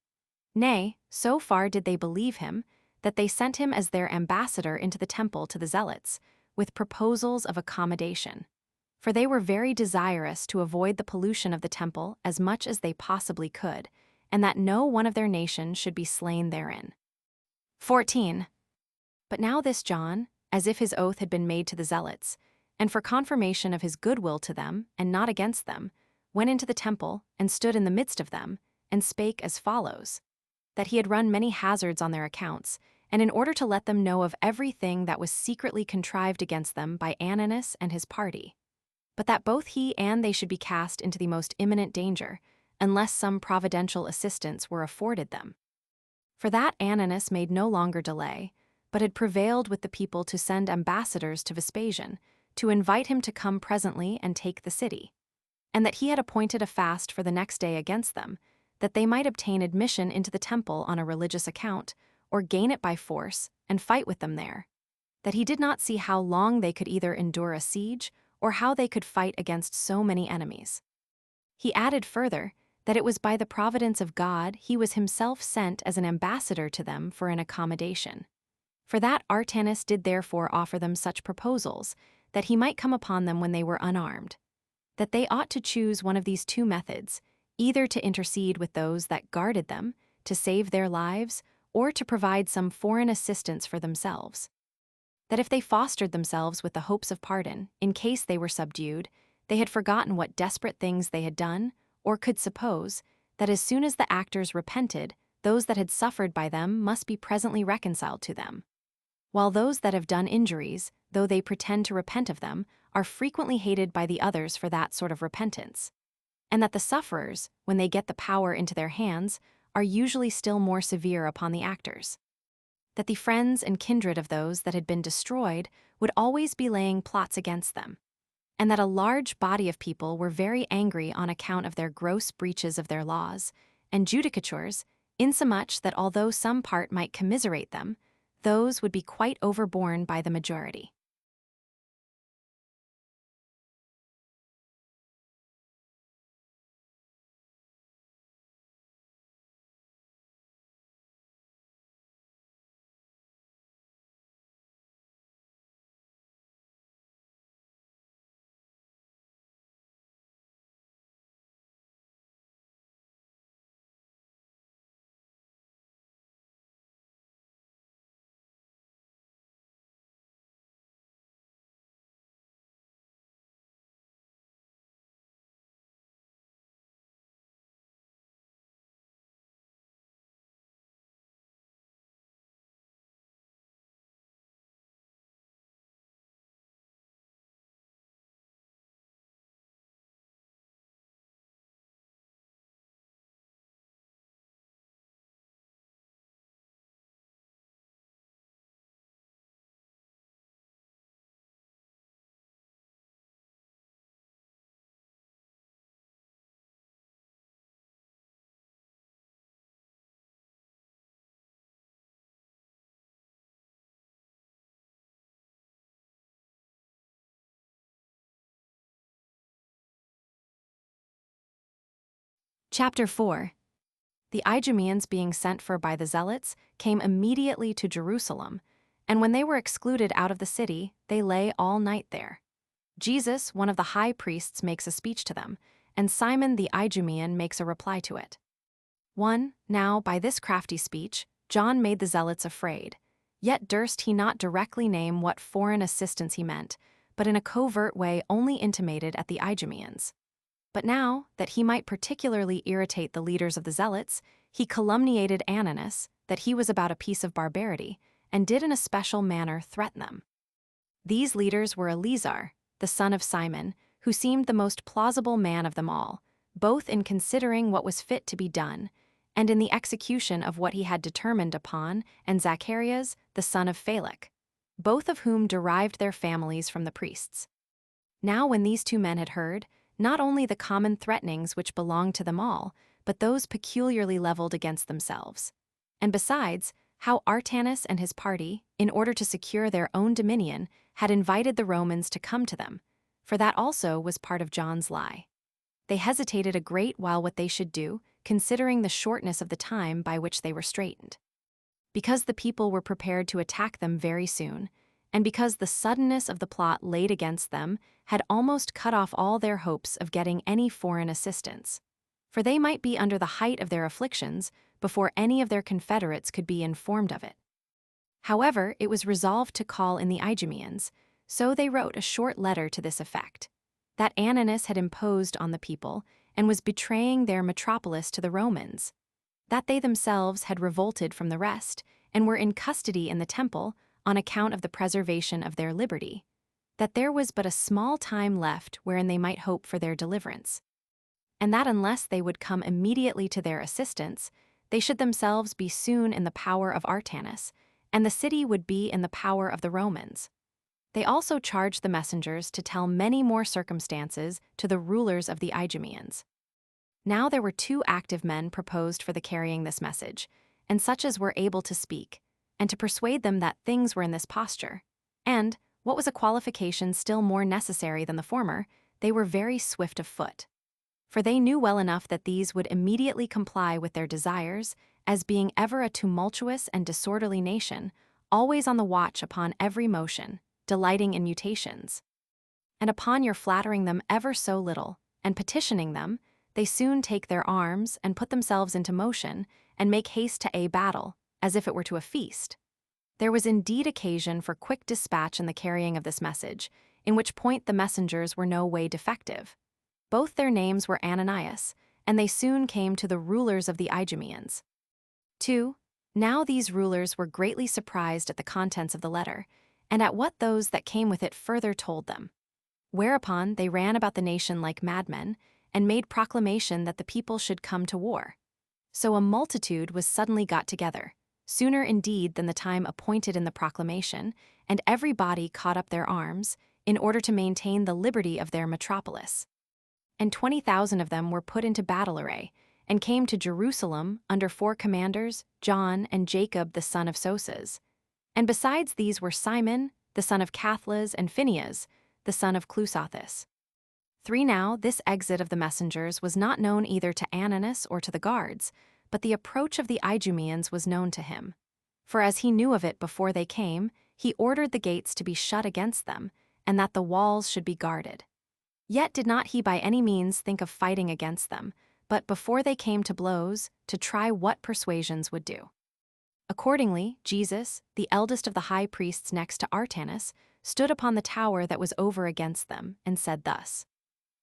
Nay, so far did they believe him, that they sent him as their ambassador into the temple to the zealots, with proposals of accommodation. For they were very desirous to avoid the pollution of the temple as much as they possibly could, and that no one of their nation should be slain therein. 14. But now this John, as if his oath had been made to the zealots, and for confirmation of his goodwill to them, and not against them, went into the temple, and stood in the midst of them, and spake as follows: that he had run many hazards on their accounts, and in order to let them know of everything that was secretly contrived against them by Antiochus and his party, but that both he and they should be cast into the most imminent danger, unless some providential assistance were afforded them. For that Antiochus made no longer delay, but had prevailed with the people to send ambassadors to Vespasian, to invite him to come presently and take the city, and that he had appointed a fast for the next day against them, that they might obtain admission into the temple on a religious account, or gain it by force, and fight with them there. That he did not see how long they could either endure a siege, or how they could fight against so many enemies. He added further, that it was by the providence of God he was himself sent as an ambassador to them for an accommodation. For that Artanis did therefore offer them such proposals, that he might come upon them when they were unarmed. That they ought to choose one of these two methods, either to intercede with those that guarded them, to save their lives, or to provide some foreign assistance for themselves. That if they fostered themselves with the hopes of pardon, in case they were subdued, they had forgotten what desperate things they had done, or could suppose, that as soon as the actors repented, those that had suffered by them must be presently reconciled to them. While those that have done injuries, though they pretend to repent of them, are frequently hated by the others for that sort of repentance. And that the sufferers, when they get the power into their hands, are usually still more severe upon the actors. That the friends and kindred of those that had been destroyed would always be laying plots against them, and that a large body of people were very angry on account of their gross breaches of their laws, and judicatures, insomuch that although some part might commiserate them, those would be quite overborne by the majority. Chapter 4. The Idumeans, being sent for by the Zealots, came immediately to Jerusalem, and when they were excluded out of the city, they lay all night there. Jesus, one of the high priests, makes a speech to them, and Simon the Idumean makes a reply to it. 1. Now, by this crafty speech, John made the Zealots afraid, yet durst he not directly name what foreign assistance he meant, but in a covert way only intimated at the Idumeans. But now, that he might particularly irritate the leaders of the Zealots, he calumniated Ananus, that he was about a piece of barbarity, and did in a special manner threaten them. These leaders were Eleazar, the son of Simon, who seemed the most plausible man of them all, both in considering what was fit to be done, and in the execution of what he had determined upon, and Zacharias, the son of Phalec, both of whom derived their families from the priests. Now when these two men had heard, not only the common threatenings which belonged to them all, but those peculiarly leveled against themselves, and besides, how Artanis and his party, in order to secure their own dominion, had invited the Romans to come to them, for that also was part of John's lie. They hesitated a great while what they should do, considering the shortness of the time by which they were straitened. Because the people were prepared to attack them very soon, and because the suddenness of the plot laid against them had almost cut off all their hopes of getting any foreign assistance. For they might be under the height of their afflictions before any of their confederates could be informed of it. However, it was resolved to call in the Idumeans, so they wrote a short letter to this effect, that Ananus had imposed on the people and was betraying their metropolis to the Romans, that they themselves had revolted from the rest and were in custody in the temple on account of the preservation of their liberty, that there was but a small time left wherein they might hope for their deliverance, and that unless they would come immediately to their assistance, they should themselves be soon in the power of Artanis, and the city would be in the power of the Romans. They also charged the messengers to tell many more circumstances to the rulers of the Idumeans. Now there were 2 active men proposed for the carrying this message, and such as were able to speak, and to persuade them that things were in this posture. And, what was a qualification still more necessary than the former, they were very swift of foot. For they knew well enough that these would immediately comply with their desires, as being ever a tumultuous and disorderly nation, always on the watch upon every motion, delighting in mutations. And upon your flattering them ever so little, and petitioning them, they soon take their arms and put themselves into motion, and make haste to a battle, as if it were to a feast. There was indeed occasion for quick dispatch in the carrying of this message, in which point the messengers were no way defective. Both their names were Ananias, and they soon came to the rulers of the Idumeans. 2. Now these rulers were greatly surprised at the contents of the letter, and at what those that came with it further told them. Whereupon they ran about the nation like madmen, and made proclamation that the people should come to war. So a multitude was suddenly got together, sooner indeed than the time appointed in the proclamation, and every body caught up their arms, in order to maintain the liberty of their metropolis. And 20,000 of them were put into battle array, and came to Jerusalem under 4 commanders, John and Jacob the son of Soses. And besides these were Simon, the son of Cathlas, and Phinehas, the son of Clusathis. 3. Now this exit of the messengers was not known either to Ananias or to the guards, but the approach of the Idumeans was known to him. For as he knew of it before they came, he ordered the gates to be shut against them, and that the walls should be guarded. Yet did not he by any means think of fighting against them, but before they came to blows, to try what persuasions would do. Accordingly, Jesus, the eldest of the high priests next to Artanis, stood upon the tower that was over against them, and said thus: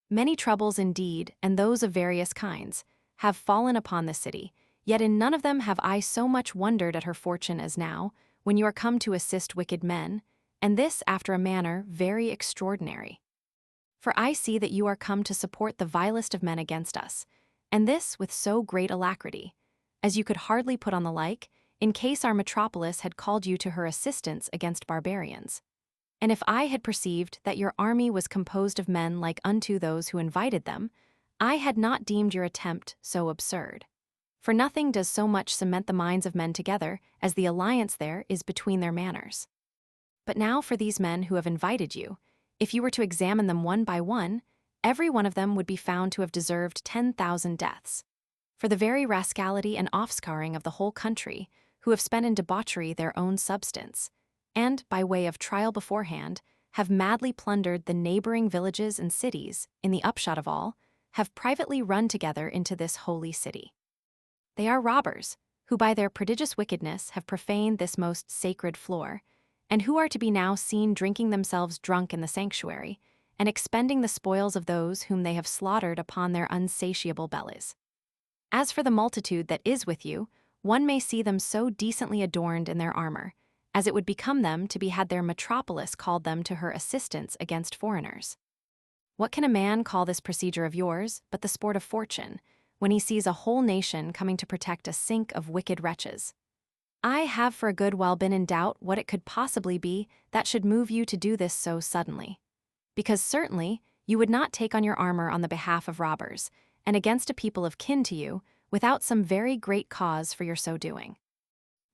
Many troubles indeed, and those of various kinds, have fallen upon the city, yet in none of them have I so much wondered at her fortune as now, when you are come to assist wicked men, and this after a manner very extraordinary. For I see that you are come to support the vilest of men against us, and this with so great alacrity, as you could hardly put on the like, in case our metropolis had called you to her assistance against barbarians. And if I had perceived that your army was composed of men like unto those who invited them, I had not deemed your attempt so absurd. For nothing does so much cement the minds of men together as the alliance there is between their manners. But now for these men who have invited you, if you were to examine them one by one, every one of them would be found to have deserved 10,000 deaths. For the very rascality and offscouring of the whole country, who have spent in debauchery their own substance, and, by way of trial beforehand, have madly plundered the neighboring villages and cities, in the upshot of all, have privately run together into this holy city. They are robbers, who by their prodigious wickedness have profaned this most sacred floor, and who are to be now seen drinking themselves drunk in the sanctuary, and expending the spoils of those whom they have slaughtered upon their unsatiable bellies. As for the multitude that is with you, one may see them so decently adorned in their armor, as it would become them to be had their metropolis called them to her assistance against foreigners. What can a man call this procedure of yours but the sport of fortune, when he sees a whole nation coming to protect a sink of wicked wretches? I have for a good while been in doubt what it could possibly be that should move you to do this so suddenly. Because certainly you would not take on your armor on the behalf of robbers, and against a people of kin to you, without some very great cause for your so doing.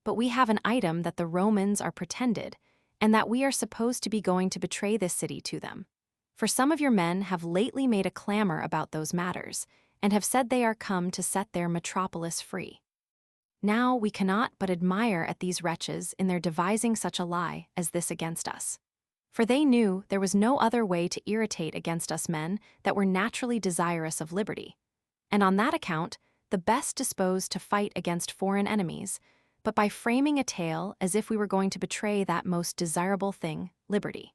But we have an item that the Romans are pretended, and that we are supposed to be going to betray this city to them. For some of your men have lately made a clamor about those matters, and have said they are come to set their metropolis free. Now we cannot but admire at these wretches in their devising such a lie as this against us. For they knew there was no other way to irritate against us men that were naturally desirous of liberty, and on that account the best disposed to fight against foreign enemies, but by framing a tale as if we were going to betray that most desirable thing, liberty.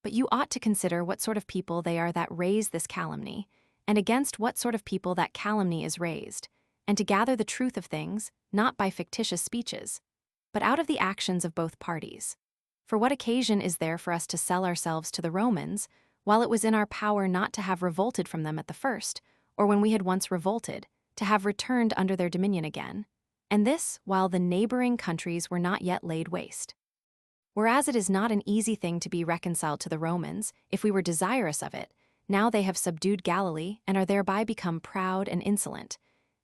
But you ought to consider what sort of people they are that raise this calumny, and against what sort of people that calumny is raised, and to gather the truth of things, not by fictitious speeches, but out of the actions of both parties. For what occasion is there for us to sell ourselves to the Romans, while it was in our power not to have revolted from them at the first, or when we had once revolted, to have returned under their dominion again, and this while the neighboring countries were not yet laid waste? Whereas it is not an easy thing to be reconciled to the Romans, if we were desirous of it, now they have subdued Galilee and are thereby become proud and insolent.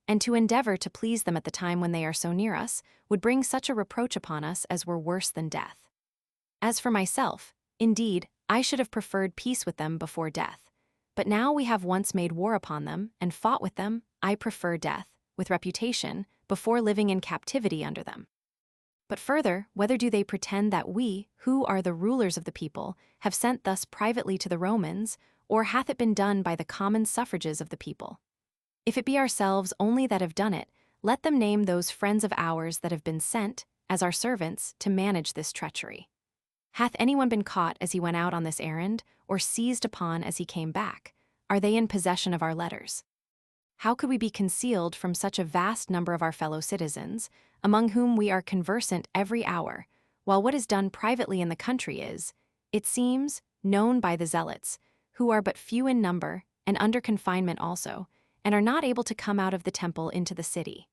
And to endeavor to please them at the time when they are so near us would bring such a reproach upon us as were worse than death. As for myself, indeed, I should have preferred peace with them before death. But now we have once made war upon them and fought with them, I prefer death, with reputation, before living in captivity under them. But further, whether do they pretend that we, who are the rulers of the people, have sent thus privately to the Romans, or hath it been done by the common suffrages of the people? If it be ourselves only that have done it, let them name those friends of ours that have been sent, as our servants, to manage this treachery. Hath anyone been caught as he went out on this errand, or seized upon as he came back? Are they in possession of our letters? How could we be concealed from such a vast number of our fellow citizens, among whom we are conversant every hour, while what is done privately in the country is, it seems, known by the zealots, who are but few in number, and under confinement also, and are not able to come out of the temple into the city?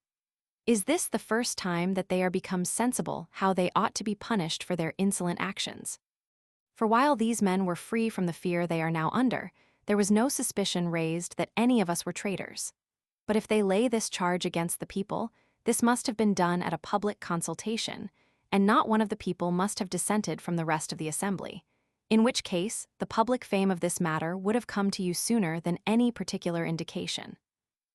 Is this the first time that they are become sensible how they ought to be punished for their insolent actions? For while these men were free from the fear they are now under, there was no suspicion raised that any of us were traitors. But if they lay this charge against the people, this must have been done at a public consultation, and not one of the people must have dissented from the rest of the assembly, in which case the public fame of this matter would have come to you sooner than any particular indication.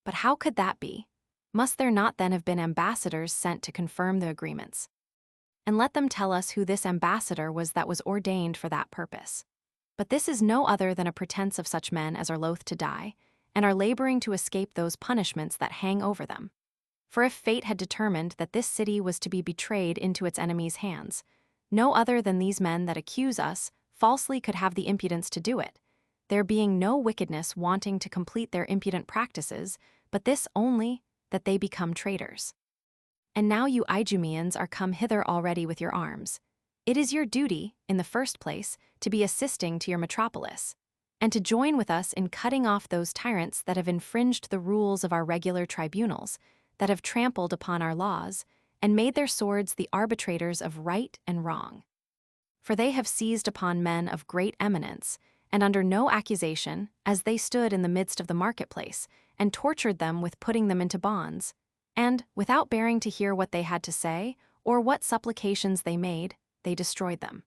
But how could that be? Must there not then have been ambassadors sent to confirm the agreements? And let them tell us who this ambassador was that was ordained for that purpose. But this is no other than a pretense of such men as are loath to die, and are laboring to escape those punishments that hang over them. For if fate had determined that this city was to be betrayed into its enemies' hands, no other than these men that accuse us falsely could have the impudence to do it, there being no wickedness wanting to complete their impudent practices, but this only, that they become traitors. And now you Idumeans are come hither already with your arms. It is your duty, in the first place, to be assisting to your metropolis, and to join with us in cutting off those tyrants that have infringed the rules of our regular tribunals, that have trampled upon our laws, and made their swords the arbitrators of right and wrong. For they have seized upon men of great eminence, and under no accusation, as they stood in the midst of the marketplace, and tortured them with putting them into bonds, and, without bearing to hear what they had to say, or what supplications they made, they destroyed them.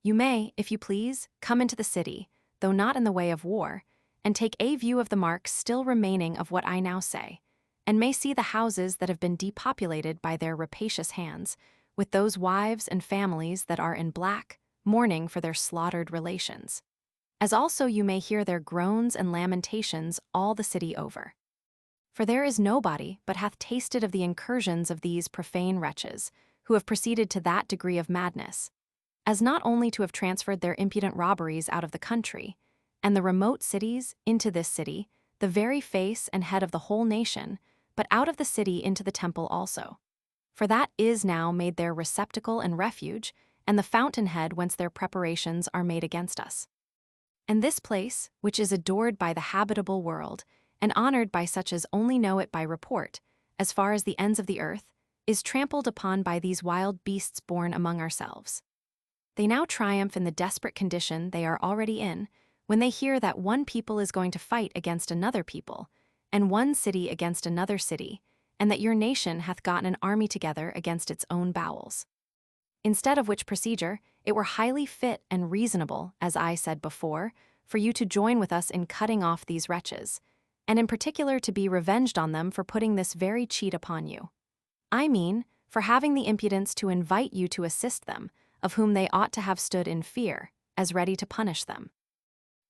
You may, if you please, come into the city, though not in the way of war, and take a view of the marks still remaining of what I now say, and may see the houses that have been depopulated by their rapacious hands, with those wives and families that are in black, mourning for their slaughtered relations. As also you may hear their groans and lamentations all the city over. For there is nobody but hath tasted of the incursions of these profane wretches, who have proceeded to that degree of madness, as not only to have transferred their impudent robberies out of the country, and the remote cities into this city, the very face and head of the whole nation, but out of the city into the temple also. For that is now made their receptacle and refuge, and the fountainhead whence their preparations are made against us. And this place, which is adored by the habitable world, and honored by such as only know it by report, as far as the ends of the earth, is trampled upon by these wild beasts born among ourselves. They now triumph in the desperate condition they are already in, when they hear that one people is going to fight against another people, and one city against another city, and that your nation hath gotten an army together against its own bowels. Instead of which procedure, it were highly fit and reasonable, as I said before, for you to join with us in cutting off these wretches, and in particular to be revenged on them for putting this very cheat upon you. I mean, for having the impudence to invite you to assist them, of whom they ought to have stood in fear, as ready to punish them.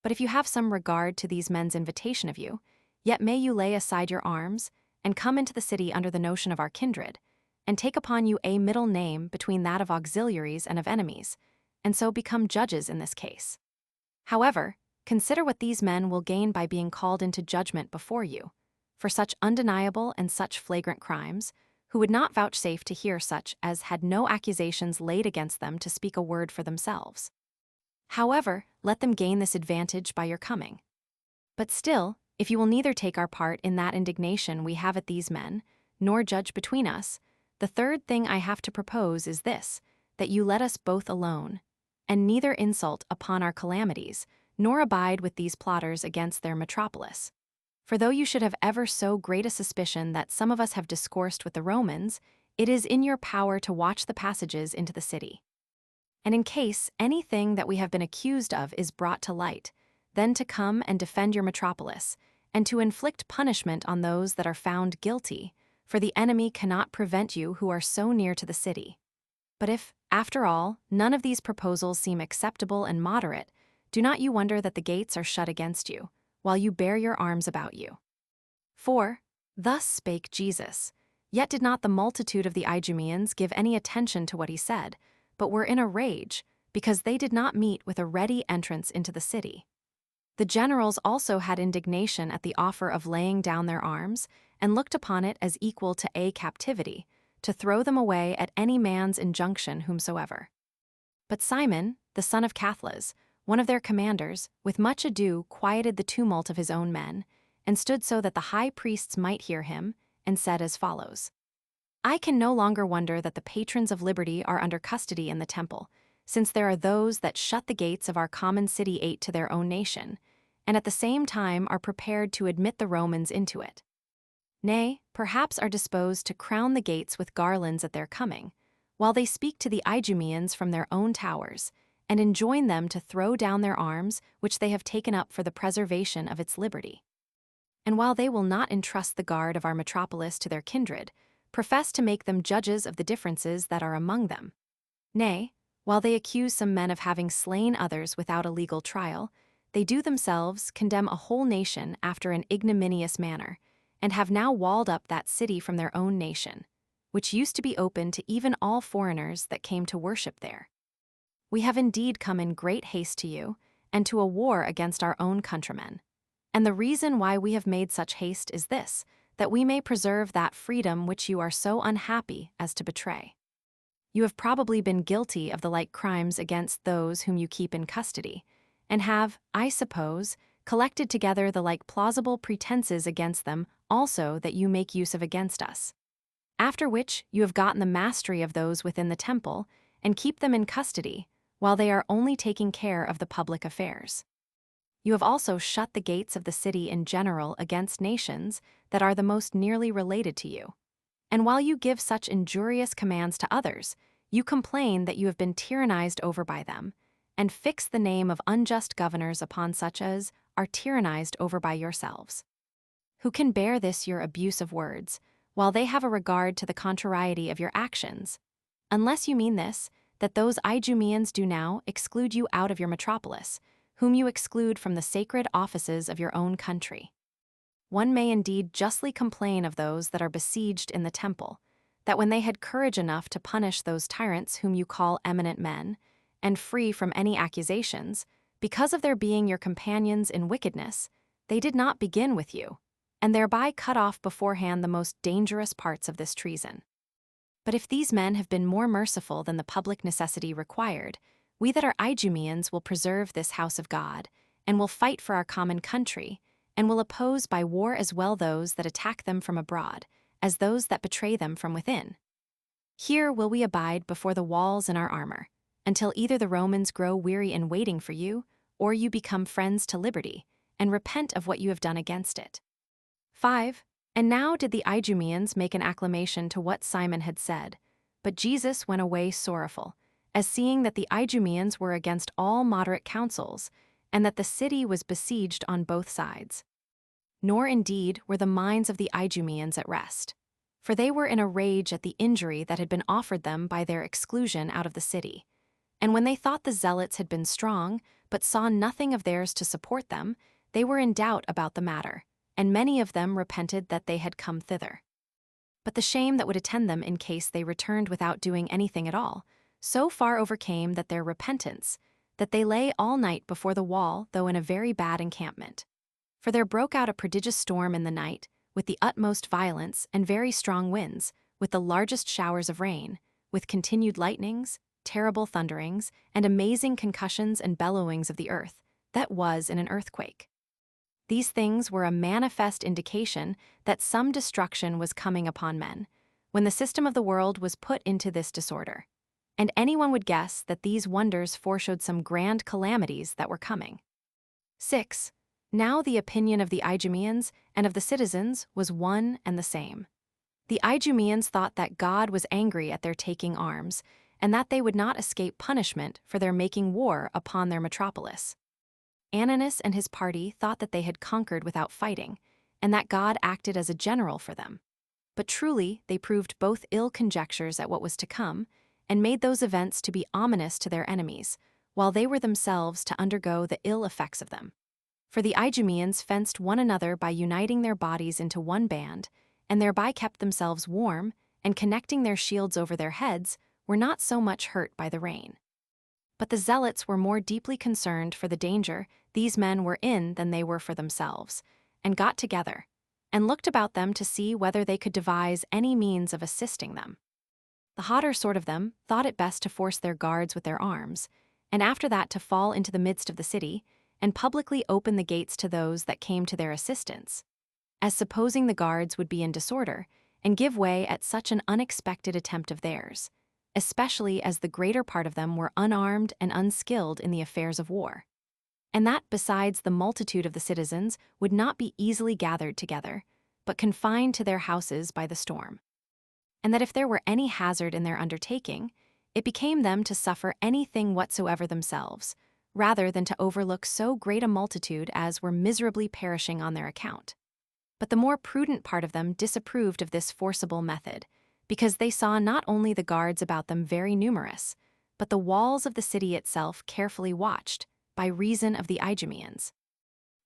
But if you have some regard to these men's invitation of you, yet may you lay aside your arms, and come into the city under the notion of our kindred, and take upon you a middle name between that of auxiliaries and of enemies, and so become judges in this case. However, consider what these men will gain by being called into judgment before you, for such undeniable and such flagrant crimes, who would not vouchsafe to hear such as had no accusations laid against them to speak a word for themselves. However, let them gain this advantage by your coming. But still, if you will neither take our part in that indignation we have at these men, nor judge between us, the third thing I have to propose is this, that you let us both alone, and neither insult upon our calamities, nor abide with these plotters against their metropolis. For though you should have ever so great a suspicion that some of us have discoursed with the Romans, it is in your power to watch the passages into the city. And in case anything that we have been accused of is brought to light, then to come and defend your metropolis, and to inflict punishment on those that are found guilty, for the enemy cannot prevent you who are so near to the city. But if, after all, none of these proposals seem acceptable and moderate, do not you wonder that the gates are shut against you, while you bear your arms about you. For, thus spake Jesus, yet did not the multitude of the Idumeans give any attention to what he said, but were in a rage, because they did not meet with a ready entrance into the city. The generals also had indignation at the offer of laying down their arms, and looked upon it as equal to a captivity, to throw them away at any man's injunction whomsoever. But Simon, the son of Cathlas, one of their commanders, with much ado quieted the tumult of his own men, and stood so that the high priests might hear him, and said as follows: I can no longer wonder that the patrons of liberty are under custody in the temple, since there are those that shut the gates of our common city to their own nation, and at the same time are prepared to admit the Romans into it. Nay, perhaps are disposed to crown the gates with garlands at their coming, while they speak to the Idumeans from their own towers, and enjoin them to throw down their arms which they have taken up for the preservation of its liberty. And while they will not entrust the guard of our metropolis to their kindred, profess to make them judges of the differences that are among them. Nay, while they accuse some men of having slain others without a legal trial, they do themselves condemn a whole nation after an ignominious manner, and have now walled up that city from their own nation, which used to be open to even all foreigners that came to worship there. We have indeed come in great haste to you, and to a war against our own countrymen. And the reason why we have made such haste is this, that we may preserve that freedom which you are so unhappy as to betray. You have probably been guilty of the like crimes against those whom you keep in custody, and have, I suppose, collected together the like plausible pretenses against them also that you make use of against us. After which you have gotten the mastery of those within the temple, and keep them in custody, while they are only taking care of the public affairs. You have also shut the gates of the city in general against nations that are the most nearly related to you. And while you give such injurious commands to others, you complain that you have been tyrannized over by them, and fix the name of unjust governors upon such as are tyrannized over by yourselves. Who can bear this your abuse of words, while they have a regard to the contrariety of your actions? Unless you mean this, that those Idumeans do now exclude you out of your metropolis, whom you exclude from the sacred offices of your own country. One may indeed justly complain of those that are besieged in the temple, that when they had courage enough to punish those tyrants whom you call eminent men, and free from any accusations, because of their being your companions in wickedness, they did not begin with you, and thereby cut off beforehand the most dangerous parts of this treason. But if these men have been more merciful than the public necessity required, we that are Idumeans will preserve this house of God, and will fight for our common country, and will oppose by war as well those that attack them from abroad, as those that betray them from within. Here will we abide before the walls in our armor, until either the Romans grow weary in waiting for you, or you become friends to liberty, and repent of what you have done against it. 5. And now did the Idumeans make an acclamation to what Simon had said, but Jesus went away sorrowful, as seeing that the Idumeans were against all moderate counsels, and that the city was besieged on both sides. Nor indeed were the minds of the Idumeans at rest, for they were in a rage at the injury that had been offered them by their exclusion out of the city. And when they thought the zealots had been strong, but saw nothing of theirs to support them, they were in doubt about the matter, and many of them repented that they had come thither. But the shame that would attend them in case they returned without doing anything at all, so far overcame that their repentance, that they lay all night before the wall, though in a very bad encampment. For there broke out a prodigious storm in the night, with the utmost violence and very strong winds, with the largest showers of rain, with continued lightnings, terrible thunderings, and amazing concussions and bellowings of the earth, that was in an earthquake. These things were a manifest indication that some destruction was coming upon men, when the system of the world was put into this disorder, and anyone would guess that these wonders foreshowed some grand calamities that were coming. 6. Now the opinion of the Idumeans and of the citizens was one and the same. The Idumeans thought that God was angry at their taking arms, and that they would not escape punishment for their making war upon their metropolis. Antiochus and his party thought that they had conquered without fighting, and that God acted as a general for them. But truly, they proved both ill conjectures at what was to come, and made those events to be ominous to their enemies, while they were themselves to undergo the ill effects of them. For the Idumeans fenced one another by uniting their bodies into one band, and thereby kept themselves warm, and connecting their shields over their heads, were not so much hurt by the rain. But the zealots were more deeply concerned for the danger these men were in than they were for themselves, and got together, and looked about them to see whether they could devise any means of assisting them. The hotter sort of them thought it best to force their guards with their arms, and after that to fall into the midst of the city, and publicly open the gates to those that came to their assistance, as supposing the guards would be in disorder, and give way at such an unexpected attempt of theirs, especially as the greater part of them were unarmed and unskilled in the affairs of war. And that besides the multitude of the citizens would not be easily gathered together, but confined to their houses by the storm. And that if there were any hazard in their undertaking, it became them to suffer anything whatsoever themselves, rather than to overlook so great a multitude as were miserably perishing on their account. But the more prudent part of them disapproved of this forcible method, because they saw not only the guards about them very numerous, but the walls of the city itself carefully watched, by reason of the Idumeans.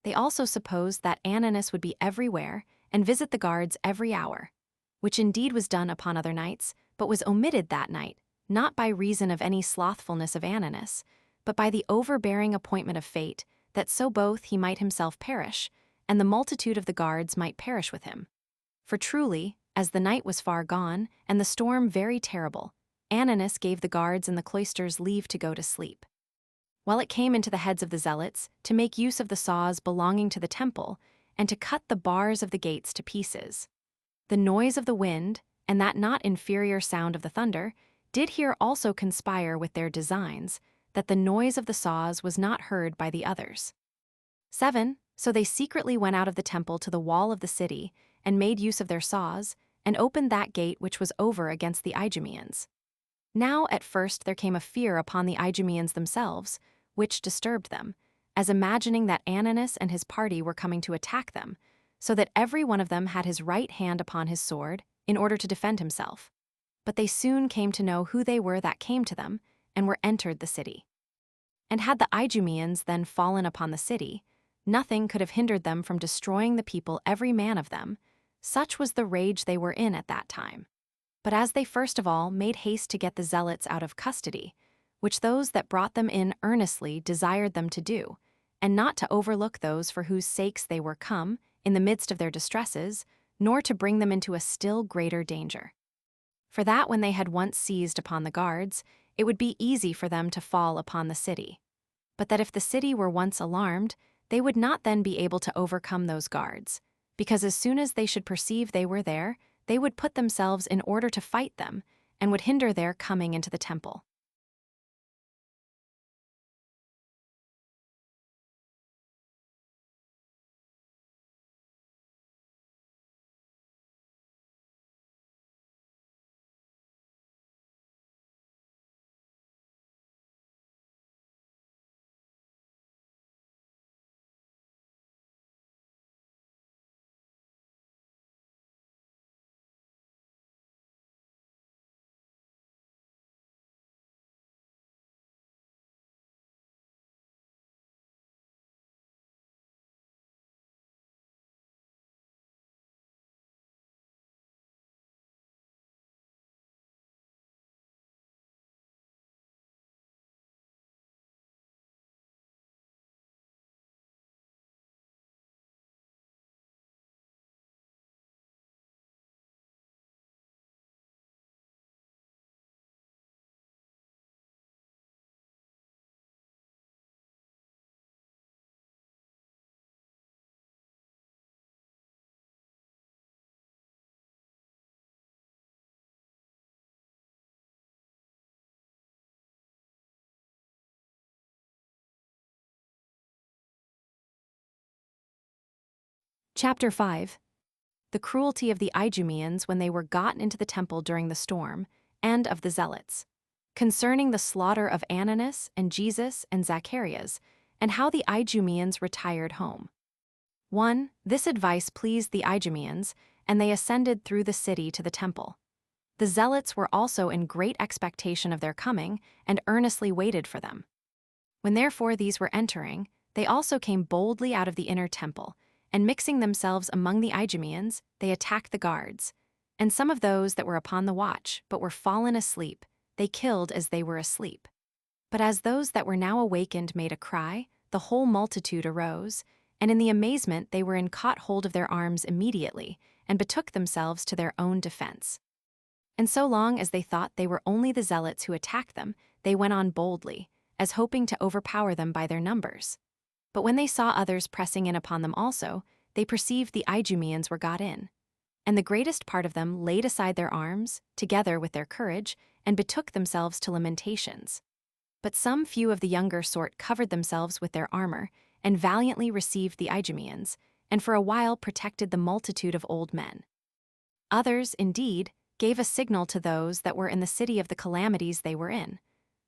They also supposed that Antiochus would be everywhere, and visit the guards every hour, which indeed was done upon other nights, but was omitted that night, not by reason of any slothfulness of Antiochus, but by the overbearing appointment of fate, that so both he might himself perish, and the multitude of the guards might perish with him. For truly, as the night was far gone, and the storm very terrible, Antiochus gave the guards in the cloisters leave to go to sleep. While it came into the heads of the zealots to make use of the saws belonging to the temple, and to cut the bars of the gates to pieces. The noise of the wind, and that not inferior sound of the thunder, did here also conspire with their designs, that the noise of the saws was not heard by the others. 7. So they secretly went out of the temple to the wall of the city, and made use of their saws, and opened that gate which was over against the Idumeans. Now at first there came a fear upon the Idumeans themselves, which disturbed them, as imagining that Antiochus and his party were coming to attack them, so that every one of them had his right hand upon his sword, in order to defend himself. But they soon came to know who they were that came to them, and were entered the city. And had the Idumeans then fallen upon the city, nothing could have hindered them from destroying the people every man of them, such was the rage they were in at that time. But as they first of all made haste to get the zealots out of custody, which those that brought them in earnestly desired them to do, and not to overlook those for whose sakes they were come, in the midst of their distresses, nor to bring them into a still greater danger. For that when they had once seized upon the guards, it would be easy for them to fall upon the city. But that if the city were once alarmed, they would not then be able to overcome those guards, because as soon as they should perceive they were there, they would put themselves in order to fight them, and would hinder their coming into the temple. Chapter 5. The cruelty of the Idumeans when they were gotten into the temple during the storm, and of the Zealots. Concerning the slaughter of Ananus and Jesus and Zacharias, and how the Idumeans retired home. 1. This advice pleased the Idumeans, and they ascended through the city to the temple. The Zealots were also in great expectation of their coming, and earnestly waited for them. When therefore these were entering, they also came boldly out of the inner temple, and mixing themselves among the Idumeans, they attacked the guards. And some of those that were upon the watch, but were fallen asleep, they killed as they were asleep. But as those that were now awakened made a cry, the whole multitude arose, and in the amazement they were in caught hold of their arms immediately, and betook themselves to their own defense. And so long as they thought they were only the Zealots who attacked them, they went on boldly, as hoping to overpower them by their numbers. But when they saw others pressing in upon them also, they perceived the Idumeans were got in. And the greatest part of them laid aside their arms, together with their courage, and betook themselves to lamentations. But some few of the younger sort covered themselves with their armor, and valiantly received the Idumeans, and for a while protected the multitude of old men. Others, indeed, gave a signal to those that were in the city of the calamities they were in.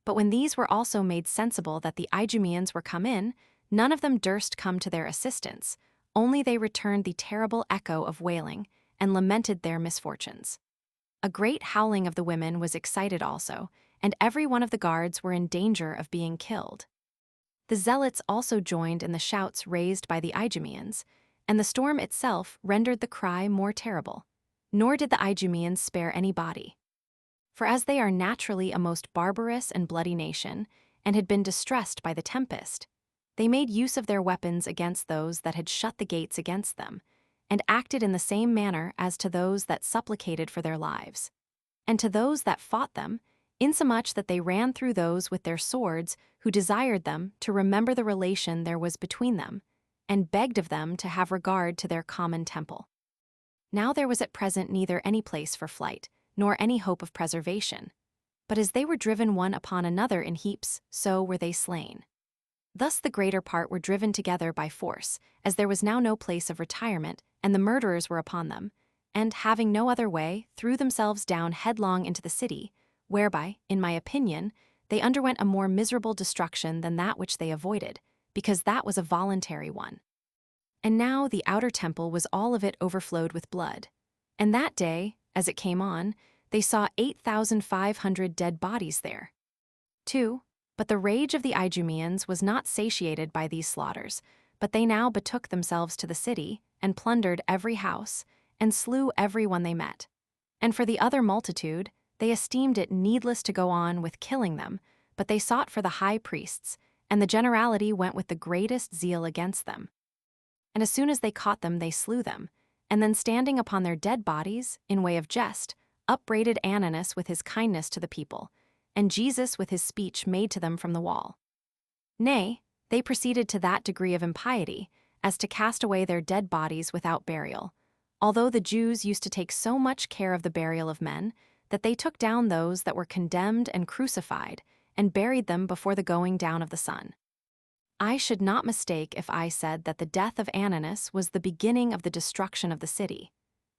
But when these were also made sensible that the Idumeans were come in, none of them durst come to their assistance, only they returned the terrible echo of wailing, and lamented their misfortunes. A great howling of the women was excited also, and every one of the guards were in danger of being killed. The Zealots also joined in the shouts raised by the Idumeans, and the storm itself rendered the cry more terrible, nor did the Idumeans spare any body. For as they are naturally a most barbarous and bloody nation, and had been distressed by the tempest, they made use of their weapons against those that had shut the gates against them, and acted in the same manner as to those that supplicated for their lives. And to those that fought them, insomuch that they ran through those with their swords who desired them to remember the relation there was between them, and begged of them to have regard to their common temple. Now there was at present neither any place for flight, nor any hope of preservation. But as they were driven one upon another in heaps, so were they slain. Thus the greater part were driven together by force, as there was now no place of retirement, and the murderers were upon them, and, having no other way, threw themselves down headlong into the city, whereby, in my opinion, they underwent a more miserable destruction than that which they avoided, because that was a voluntary one. And now the outer temple was all of it overflowed with blood. And that day, as it came on, they saw 8,500 dead bodies there. 2. But the rage of the Idumeans was not satiated by these slaughters, but they now betook themselves to the city, and plundered every house, and slew every one they met. And for the other multitude, they esteemed it needless to go on with killing them, but they sought for the high priests, and the generality went with the greatest zeal against them. And as soon as they caught them, they slew them, and then standing upon their dead bodies, in way of jest, upbraided Ananus with his kindness to the people, and Jesus with his speech made to them from the wall. Nay, they proceeded to that degree of impiety, as to cast away their dead bodies without burial, although the Jews used to take so much care of the burial of men, that they took down those that were condemned and crucified, and buried them before the going down of the sun. I should not mistake if I said that the death of Ananus was the beginning of the destruction of the city,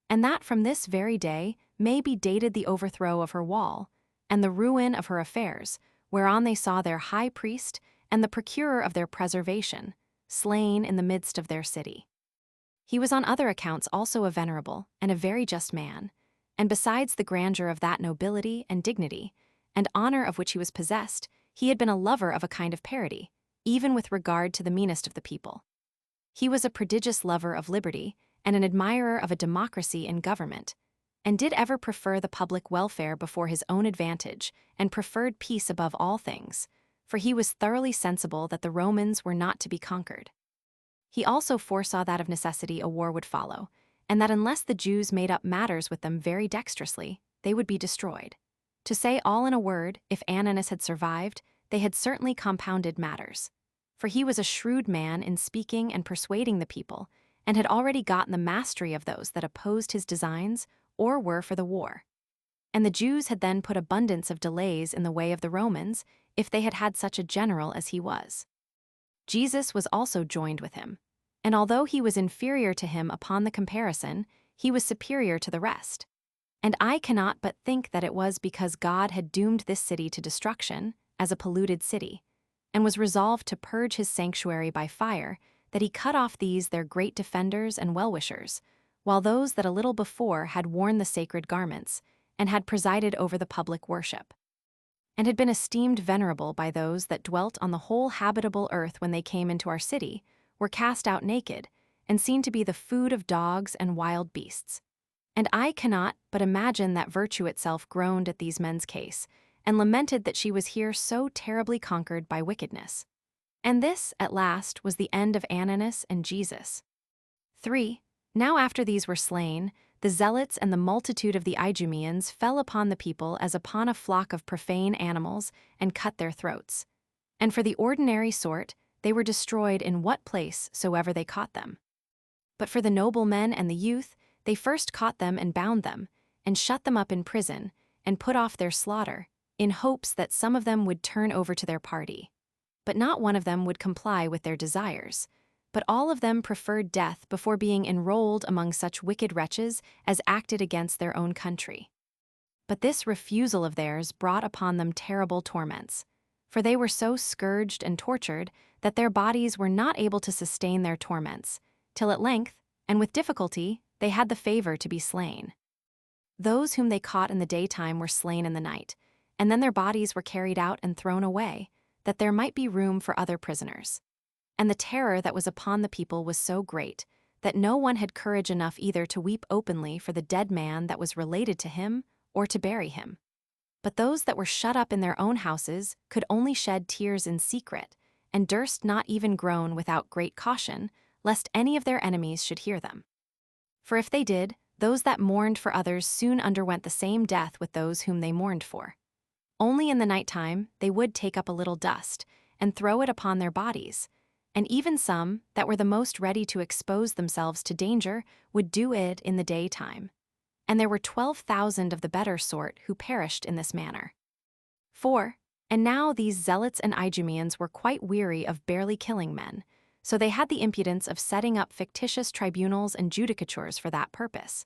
and that from this very day may be dated the overthrow of her wall, and the ruin of her affairs, whereon they saw their high priest and the procurer of their preservation, slain in the midst of their city. He was on other accounts also a venerable and a very just man, and besides the grandeur of that nobility and dignity, and honor of which he was possessed, he had been a lover of a kind of parity, even with regard to the meanest of the people. He was a prodigious lover of liberty, and an admirer of a democracy in government, and did ever prefer the public welfare before his own advantage, and preferred peace above all things, for he was thoroughly sensible that the Romans were not to be conquered. He also foresaw that of necessity a war would follow, and that unless the Jews made up matters with them very dexterously, they would be destroyed. To say all in a word, if Ananus had survived, they had certainly compounded matters. For he was a shrewd man in speaking and persuading the people, and had already gotten the mastery of those that opposed his designs or were for the war. And the Jews had then put abundance of delays in the way of the Romans, if they had had such a general as he was. Jesus was also joined with him. And although he was inferior to him upon the comparison, he was superior to the rest. And I cannot but think that it was because God had doomed this city to destruction, as a polluted city, and was resolved to purge his sanctuary by fire, that he cut off these their great defenders and well-wishers, while those that a little before had worn the sacred garments, and had presided over the public worship, and had been esteemed venerable by those that dwelt on the whole habitable earth when they came into our city, were cast out naked, and seen to be the food of dogs and wild beasts. And I cannot but imagine that virtue itself groaned at these men's case, and lamented that she was here so terribly conquered by wickedness. And this, at last, was the end of Ananus and Jesus. 3. Now after these were slain, the zealots and the multitude of the Idumeans fell upon the people as upon a flock of profane animals, and cut their throats. And for the ordinary sort, they were destroyed in what place soever they caught them. But for the noblemen and the youth, they first caught them and bound them, and shut them up in prison, and put off their slaughter, in hopes that some of them would turn over to their party. But not one of them would comply with their desires, but all of them preferred death before being enrolled among such wicked wretches as acted against their own country. But this refusal of theirs brought upon them terrible torments, for they were so scourged and tortured that their bodies were not able to sustain their torments, till at length, and with difficulty, they had the favor to be slain. Those whom they caught in the daytime were slain in the night, and then their bodies were carried out and thrown away, that there might be room for other prisoners. And the terror that was upon the people was so great, that no one had courage enough either to weep openly for the dead man that was related to him, or to bury him. But those that were shut up in their own houses could only shed tears in secret, and durst not even groan without great caution, lest any of their enemies should hear them. For if they did, those that mourned for others soon underwent the same death with those whom they mourned for. Only in the night time they would take up a little dust, and throw it upon their bodies, and even some that were the most ready to expose themselves to danger would do it in the daytime. And there were 12,000 of the better sort who perished in this manner. 4. And now these zealots and Idumeans were quite weary of barely killing men, so they had the impudence of setting up fictitious tribunals and judicatures for that purpose.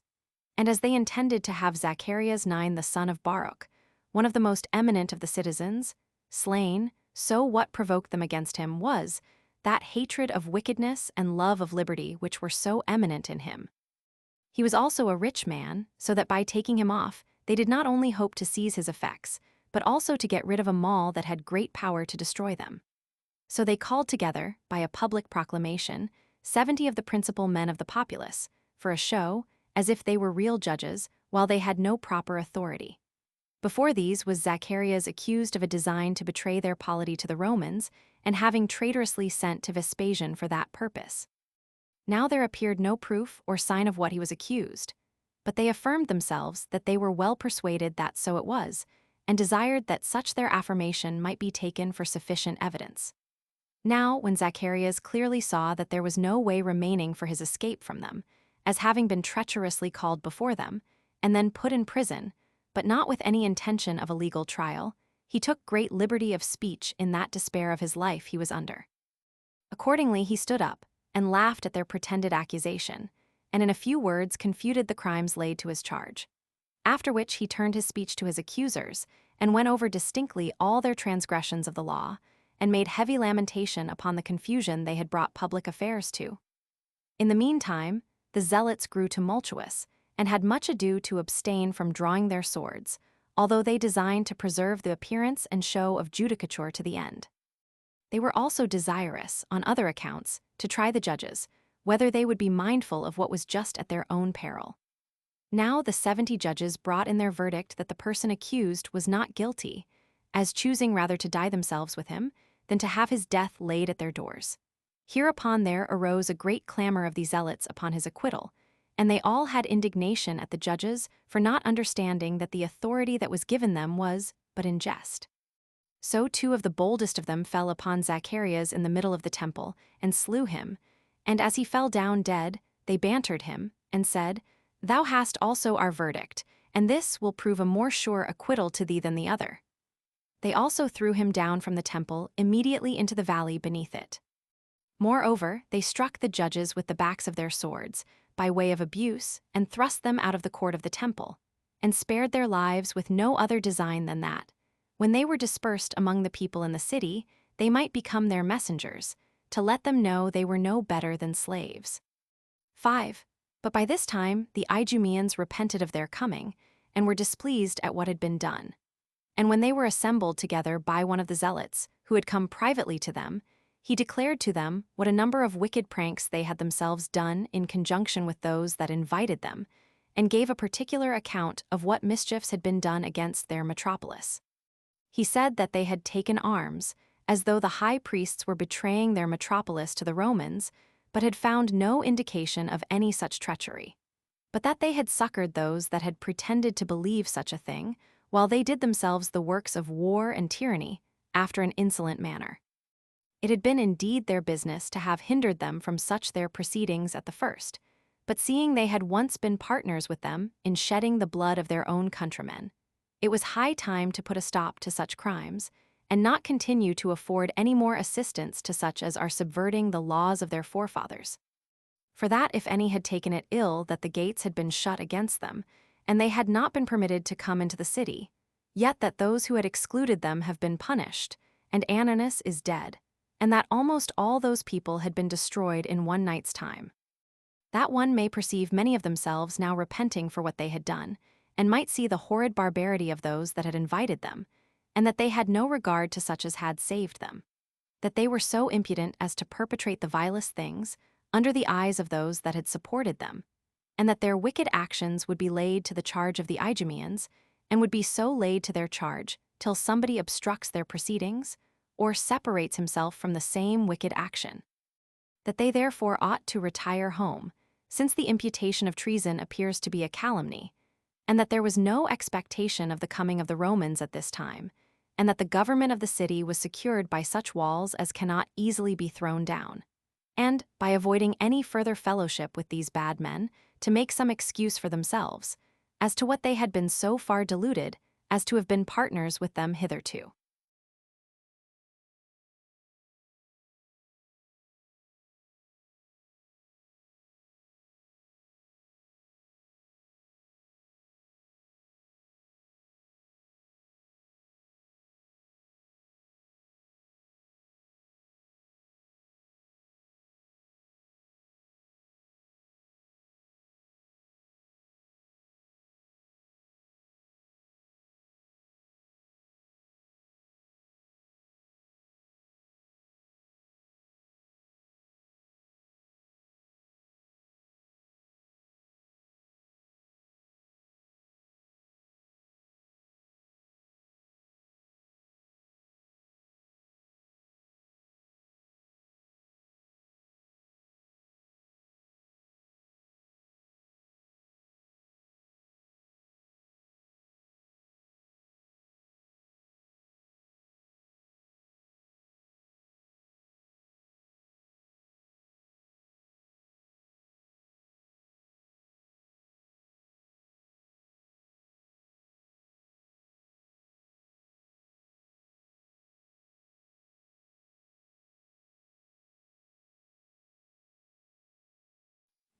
And as they intended to have Zacharias the son of Baruch, one of the most eminent of the citizens, slain, so what provoked them against him was that hatred of wickedness and love of liberty which were so eminent in him. He was also a rich man, so that by taking him off, they did not only hope to seize his effects, but also to get rid of a mall that had great power to destroy them. So they called together, by a public proclamation, 70 of the principal men of the populace, for a show, as if they were real judges, while they had no proper authority. Before these was Zacharias accused of a design to betray their polity to the Romans, and having traitorously sent to Vespasian for that purpose. Now there appeared no proof or sign of what he was accused, but they affirmed themselves that they were well persuaded that so it was, and desired that such their affirmation might be taken for sufficient evidence. Now, when Zacharias clearly saw that there was no way remaining for his escape from them, as having been treacherously called before them, and then put in prison, but not with any intention of a legal trial, he took great liberty of speech in that despair of his life he was under. Accordingly he stood up, and laughed at their pretended accusation, and in a few words confuted the crimes laid to his charge. After which he turned his speech to his accusers, and went over distinctly all their transgressions of the law, and made heavy lamentation upon the confusion they had brought public affairs to. In the meantime, the zealots grew tumultuous, and had much ado to abstain from drawing their swords, although they designed to preserve the appearance and show of judicature to the end. They were also desirous, on other accounts, to try the judges, whether they would be mindful of what was just at their own peril. Now the 70 judges brought in their verdict that the person accused was not guilty, as choosing rather to die themselves with him than to have his death laid at their doors. Hereupon there arose a great clamor of the zealots upon his acquittal, and they all had indignation at the judges for not understanding that the authority that was given them was but in jest. So 2 of the boldest of them fell upon Zacharias in the middle of the temple, and slew him, and as he fell down dead, they bantered him, and said, "Thou hast also our verdict, and this will prove a more sure acquittal to thee than the other." They also threw him down from the temple immediately into the valley beneath it. Moreover, they struck the judges with the backs of their swords, by way of abuse, and thrust them out of the court of the temple, and spared their lives with no other design than that, when they were dispersed among the people in the city, they might become their messengers, to let them know they were no better than slaves. 5. But by this time the Idumeans repented of their coming, and were displeased at what had been done. And when they were assembled together by one of the zealots, who had come privately to them, he declared to them what a number of wicked pranks they had themselves done in conjunction with those that invited them, and gave a particular account of what mischiefs had been done against their metropolis. He said that they had taken arms, as though the high priests were betraying their metropolis to the Romans, but had found no indication of any such treachery, but that they had succored those that had pretended to believe such a thing, while they did themselves the works of war and tyranny, after an insolent manner. It had been indeed their business to have hindered them from such their proceedings at the first, but seeing they had once been partners with them in shedding the blood of their own countrymen, it was high time to put a stop to such crimes, and not continue to afford any more assistance to such as are subverting the laws of their forefathers. For that if any had taken it ill that the gates had been shut against them, and they had not been permitted to come into the city, yet that those who had excluded them have been punished, and Antiochus is dead, and that almost all those people had been destroyed in one night's time. That one may perceive many of themselves now repenting for what they had done, and might see the horrid barbarity of those that had invited them, and that they had no regard to such as had saved them, that they were so impudent as to perpetrate the vilest things, under the eyes of those that had supported them, and that their wicked actions would be laid to the charge of the Idumeans, and would be so laid to their charge till somebody obstructs their proceedings, or separates himself from the same wicked action. That they therefore ought to retire home, since the imputation of treason appears to be a calumny, and that there was no expectation of the coming of the Romans at this time, and that the government of the city was secured by such walls as cannot easily be thrown down, and, by avoiding any further fellowship with these bad men, to make some excuse for themselves, as to what they had been so far deluded as to have been partners with them hitherto.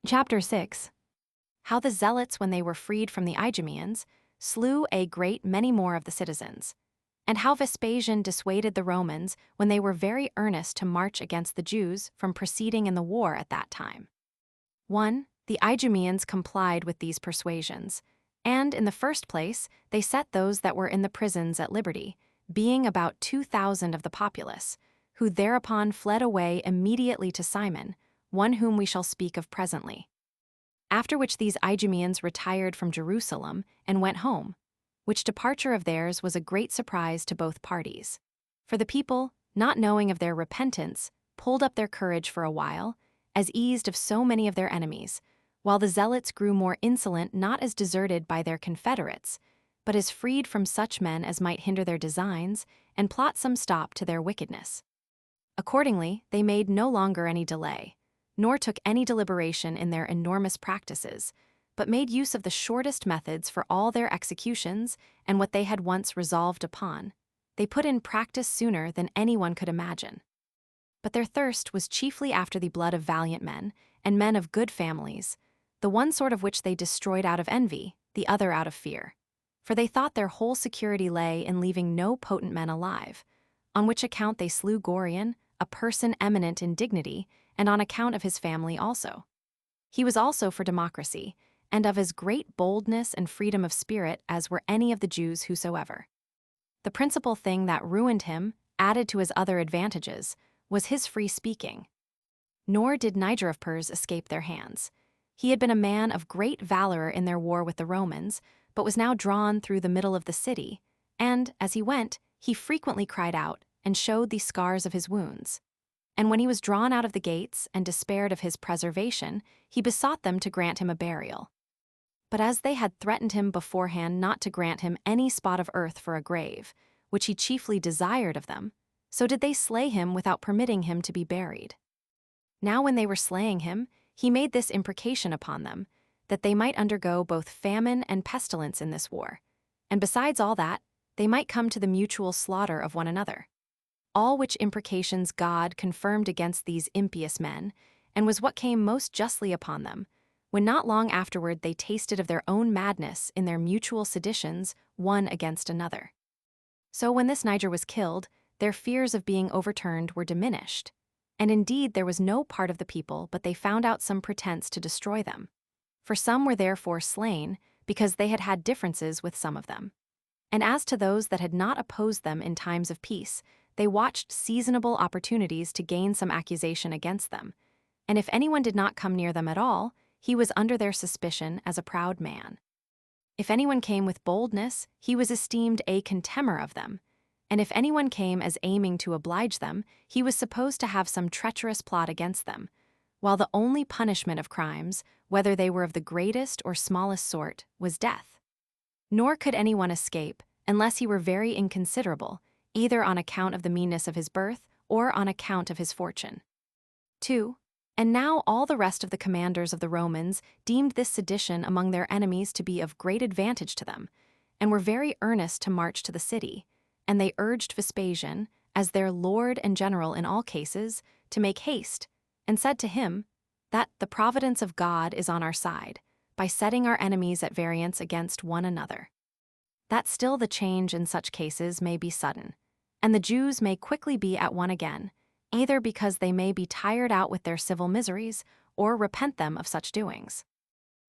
Chapter 6. How the Zealots, when they were freed from the Idumeans, slew a great many more of the citizens, and how Vespasian dissuaded the Romans when they were very earnest to march against the Jews from proceeding in the war at that time. 1. The Idumeans complied with these persuasions, and, in the first place, they set those that were in the prisons at liberty, being about 2,000 of the populace, who thereupon fled away immediately to Simon, one whom we shall speak of presently. After which these Idumeans retired from Jerusalem and went home, which departure of theirs was a great surprise to both parties. For the people, not knowing of their repentance, pulled up their courage for a while, as eased of so many of their enemies, while the zealots grew more insolent, not as deserted by their confederates, but as freed from such men as might hinder their designs and plot some stop to their wickedness. Accordingly, they made no longer any delay, nor took any deliberation in their enormous practices, but made use of the shortest methods for all their executions, and what they had once resolved upon, they put in practice sooner than anyone could imagine. But their thirst was chiefly after the blood of valiant men, and men of good families, the one sort of which they destroyed out of envy, the other out of fear. For they thought their whole security lay in leaving no potent men alive, on which account they slew Gorion, a person eminent in dignity, and on account of his family also. He was also for democracy, and of as great boldness and freedom of spirit as were any of the Jews whosoever. The principal thing that ruined him, added to his other advantages, was his free speaking. Nor did Niger of Pers escape their hands. He had been a man of great valor in their war with the Romans, but was now drawn through the middle of the city, and, as he went, he frequently cried out and showed the scars of his wounds. And when he was drawn out of the gates and despaired of his preservation, he besought them to grant him a burial. But as they had threatened him beforehand not to grant him any spot of earth for a grave, which he chiefly desired of them, so did they slay him without permitting him to be buried. Now when they were slaying him, he made this imprecation upon them, that they might undergo both famine and pestilence in this war, and besides all that, they might come to the mutual slaughter of one another. All which imprecations God confirmed against these impious men, and was what came most justly upon them, when not long afterward they tasted of their own madness in their mutual seditions one against another. So when this Niger was killed, their fears of being overturned were diminished, and indeed there was no part of the people but they found out some pretense to destroy them. For some were therefore slain, because they had had differences with some of them. And as to those that had not opposed them in times of peace, they watched seasonable opportunities to gain some accusation against them, and if anyone did not come near them at all, he was under their suspicion as a proud man. If anyone came with boldness, he was esteemed a contemner of them, and if anyone came as aiming to oblige them, he was supposed to have some treacherous plot against them, while the only punishment of crimes, whether they were of the greatest or smallest sort, was death. Nor could anyone escape, unless he were very inconsiderable, either on account of the meanness of his birth or on account of his fortune. 2. And now all the rest of the commanders of the Romans deemed this sedition among their enemies to be of great advantage to them, and were very earnest to march to the city, and they urged Vespasian, as their lord and general in all cases, to make haste, and said to him, that the providence of God is on our side, by setting our enemies at variance against one another. That still the change in such cases may be sudden, and the Jews may quickly be at one again, either because they may be tired out with their civil miseries, or repent them of such doings.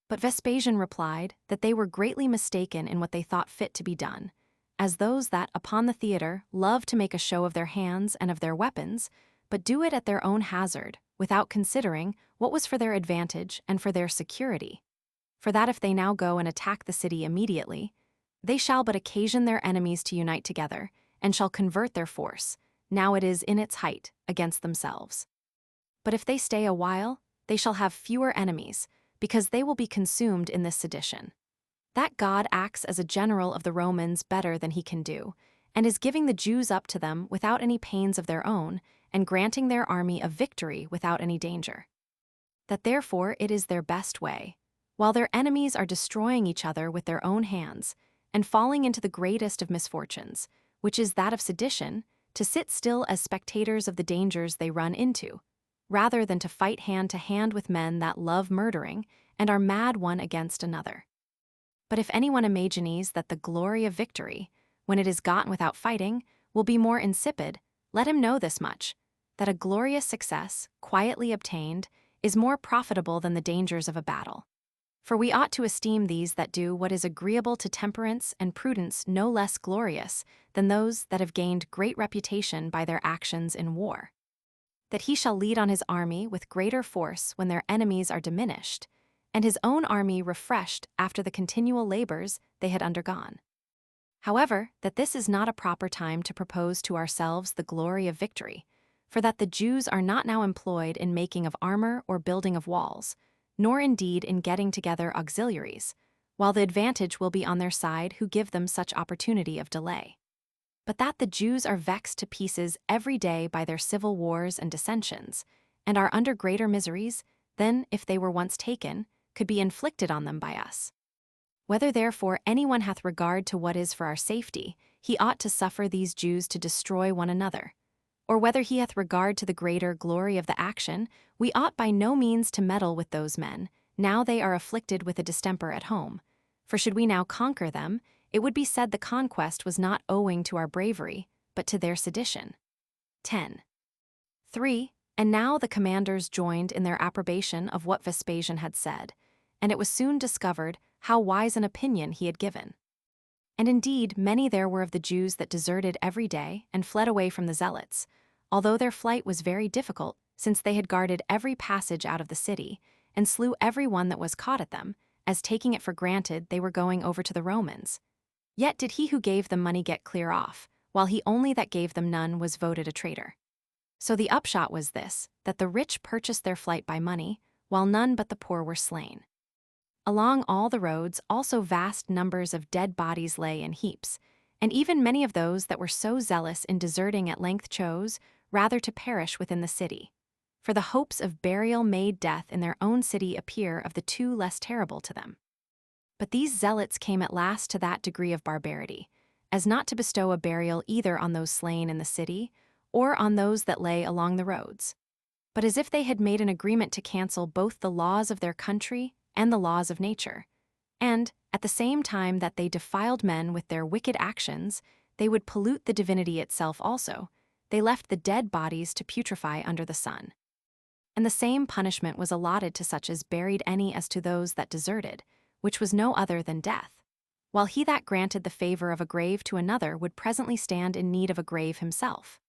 But Vespasian replied that they were greatly mistaken in what they thought fit to be done, as those that, upon the theater, love to make a show of their hands and of their weapons, but do it at their own hazard, without considering what was for their advantage and for their security. For that if they now go and attack the city immediately, they shall but occasion their enemies to unite together, and shall convert their force, now it is in its height, against themselves. But if they stay a while, they shall have fewer enemies, because they will be consumed in this sedition. That God acts as a general of the Romans better than he can do, and is giving the Jews up to them without any pains of their own, and granting their army a victory without any danger. That therefore it is their best way, while their enemies are destroying each other with their own hands, and falling into the greatest of misfortunes, which is that of sedition, to sit still as spectators of the dangers they run into, rather than to fight hand to hand with men that love murdering, and are mad one against another. But if anyone imagines that the glory of victory, when it is gotten without fighting, will be more insipid, let him know this much, that a glorious success, quietly obtained, is more profitable than the dangers of a battle. For we ought to esteem these that do what is agreeable to temperance and prudence no less glorious than those that have gained great reputation by their actions in war. That he shall lead on his army with greater force when their enemies are diminished, and his own army refreshed after the continual labors they had undergone. However, that this is not a proper time to propose to ourselves the glory of victory, for that the Jews are not now employed in making of armor or building of walls, nor indeed in getting together auxiliaries, while the advantage will be on their side who give them such opportunity of delay. But that the Jews are vexed to pieces every day by their civil wars and dissensions, and are under greater miseries than, if they were once taken, could be inflicted on them by us. Whether therefore anyone hath regard to what is for our safety, he ought to suffer these Jews to destroy one another, or whether he hath regard to the greater glory of the action, we ought by no means to meddle with those men, now they are afflicted with a distemper at home. For should we now conquer them, it would be said the conquest was not owing to our bravery, but to their sedition. 10. 3. And now the commanders joined in their approbation of what Vespasian had said, and it was soon discovered how wise an opinion he had given. And indeed many there were of the Jews that deserted every day and fled away from the zealots, although their flight was very difficult, since they had guarded every passage out of the city, and slew every one that was caught at them, as taking it for granted they were going over to the Romans. Yet did he who gave them money get clear off, while he only that gave them none was voted a traitor. So the upshot was this, that the rich purchased their flight by money, while none but the poor were slain. Along all the roads also vast numbers of dead bodies lay in heaps, and even many of those that were so zealous in deserting at length chose rather to perish within the city. For the hopes of burial made death in their own city appear of the two less terrible to them. But these zealots came at last to that degree of barbarity, as not to bestow a burial either on those slain in the city, or on those that lay along the roads, but as if they had made an agreement to cancel both the laws of their country and the laws of nature, and, at the same time that they defiled men with their wicked actions, they would pollute the divinity itself also. They left the dead bodies to putrefy under the sun. And the same punishment was allotted to such as buried any as to those that deserted, which was no other than death, while he that granted the favor of a grave to another would presently stand in need of a grave himself.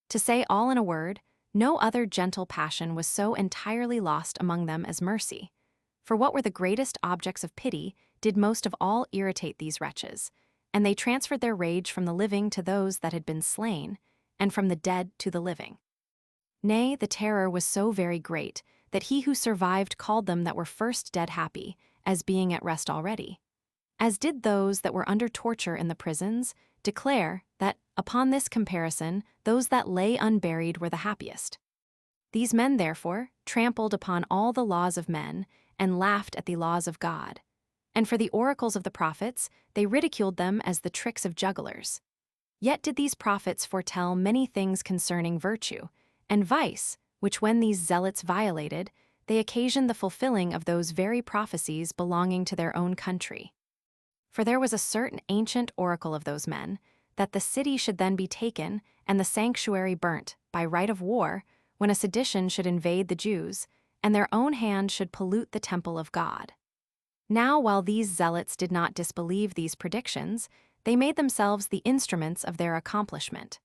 To say all in a word, no other gentle passion was so entirely lost among them as mercy. For what were the greatest objects of pity did most of all irritate these wretches, and they transferred their rage from the living to those that had been slain, and from the dead to the living. Nay, the terror was so very great that he who survived called them that were first dead happy, as being at rest already. As did those that were under torture in the prisons, declare that, upon this comparison, those that lay unburied were the happiest. These men, therefore, trampled upon all the laws of men, and laughed at the laws of God. And for the oracles of the prophets, they ridiculed them as the tricks of jugglers. Yet did these prophets foretell many things concerning virtue, and vice, which when these zealots violated, they occasioned the fulfilling of those very prophecies belonging to their own country. For there was a certain ancient oracle of those men, that the city should then be taken, and the sanctuary burnt, by right of war, when a sedition should invade the Jews, and their own hand should pollute the temple of God. Now while these zealots did not disbelieve these predictions, they made themselves the instruments of their accomplishment.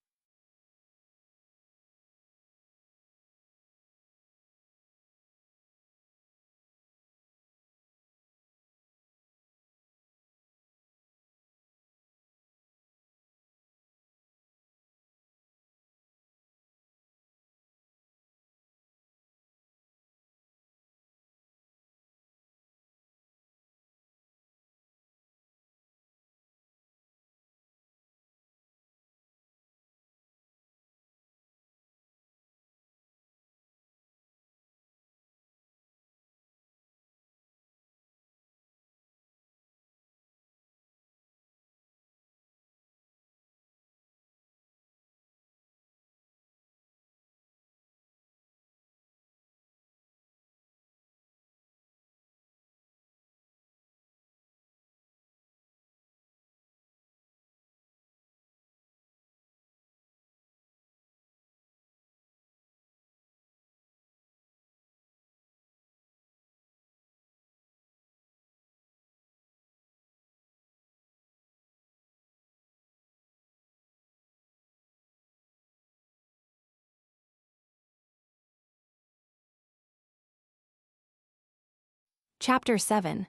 Chapter 7.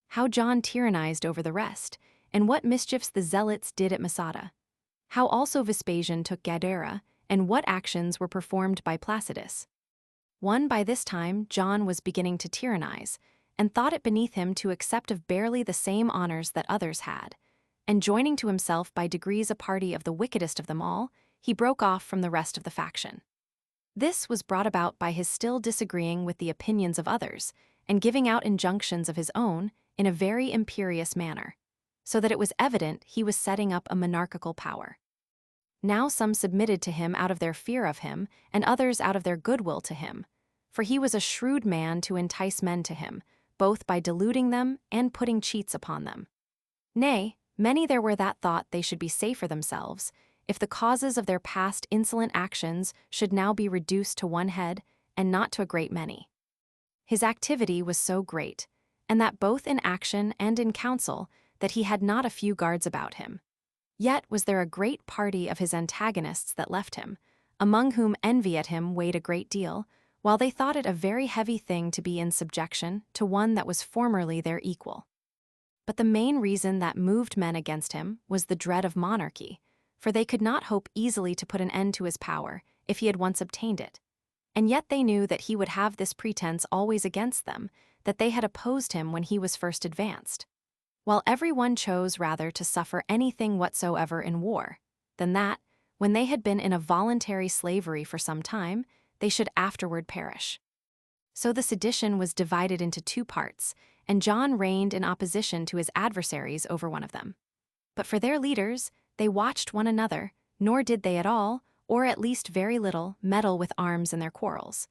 How John tyrannized over the rest, and what mischiefs the zealots did at Masada. How also Vespasian took Gadara, and what actions were performed by Placidus. 1. By this time John was beginning to tyrannize, and thought it beneath him to accept of barely the same honors that others had, and joining to himself by degrees a party of the wickedest of them all, he broke off from the rest of the faction. This was brought about by his still disagreeing with the opinions of others, and giving out injunctions of his own in a very imperious manner, so that it was evident he was setting up a monarchical power. Now some submitted to him out of their fear of him, and others out of their goodwill to him. For he was a shrewd man to entice men to him, both by deluding them and putting cheats upon them. Nay, many there were that thought they should be safer themselves, if the causes of their past insolent actions should now be reduced to one head, and not to a great many. His activity was so great, and that both in action and in counsel, that he had not a few guards about him. Yet was there a great party of his antagonists that left him, among whom envy at him weighed a great deal, while they thought it a very heavy thing to be in subjection to one that was formerly their equal. But the main reason that moved men against him was the dread of monarchy, for they could not hope easily to put an end to his power if he had once obtained it. And yet they knew that he would have this pretense always against them, that they had opposed him when he was first advanced. While every one chose rather to suffer anything whatsoever in war, than that, when they had been in a voluntary slavery for some time, they should afterward perish. So the sedition was divided into two parts, and John reigned in opposition to his adversaries over one of them. But for their leaders, they watched one another, nor did they at all, or at least very little, meddle with arms in their quarrels.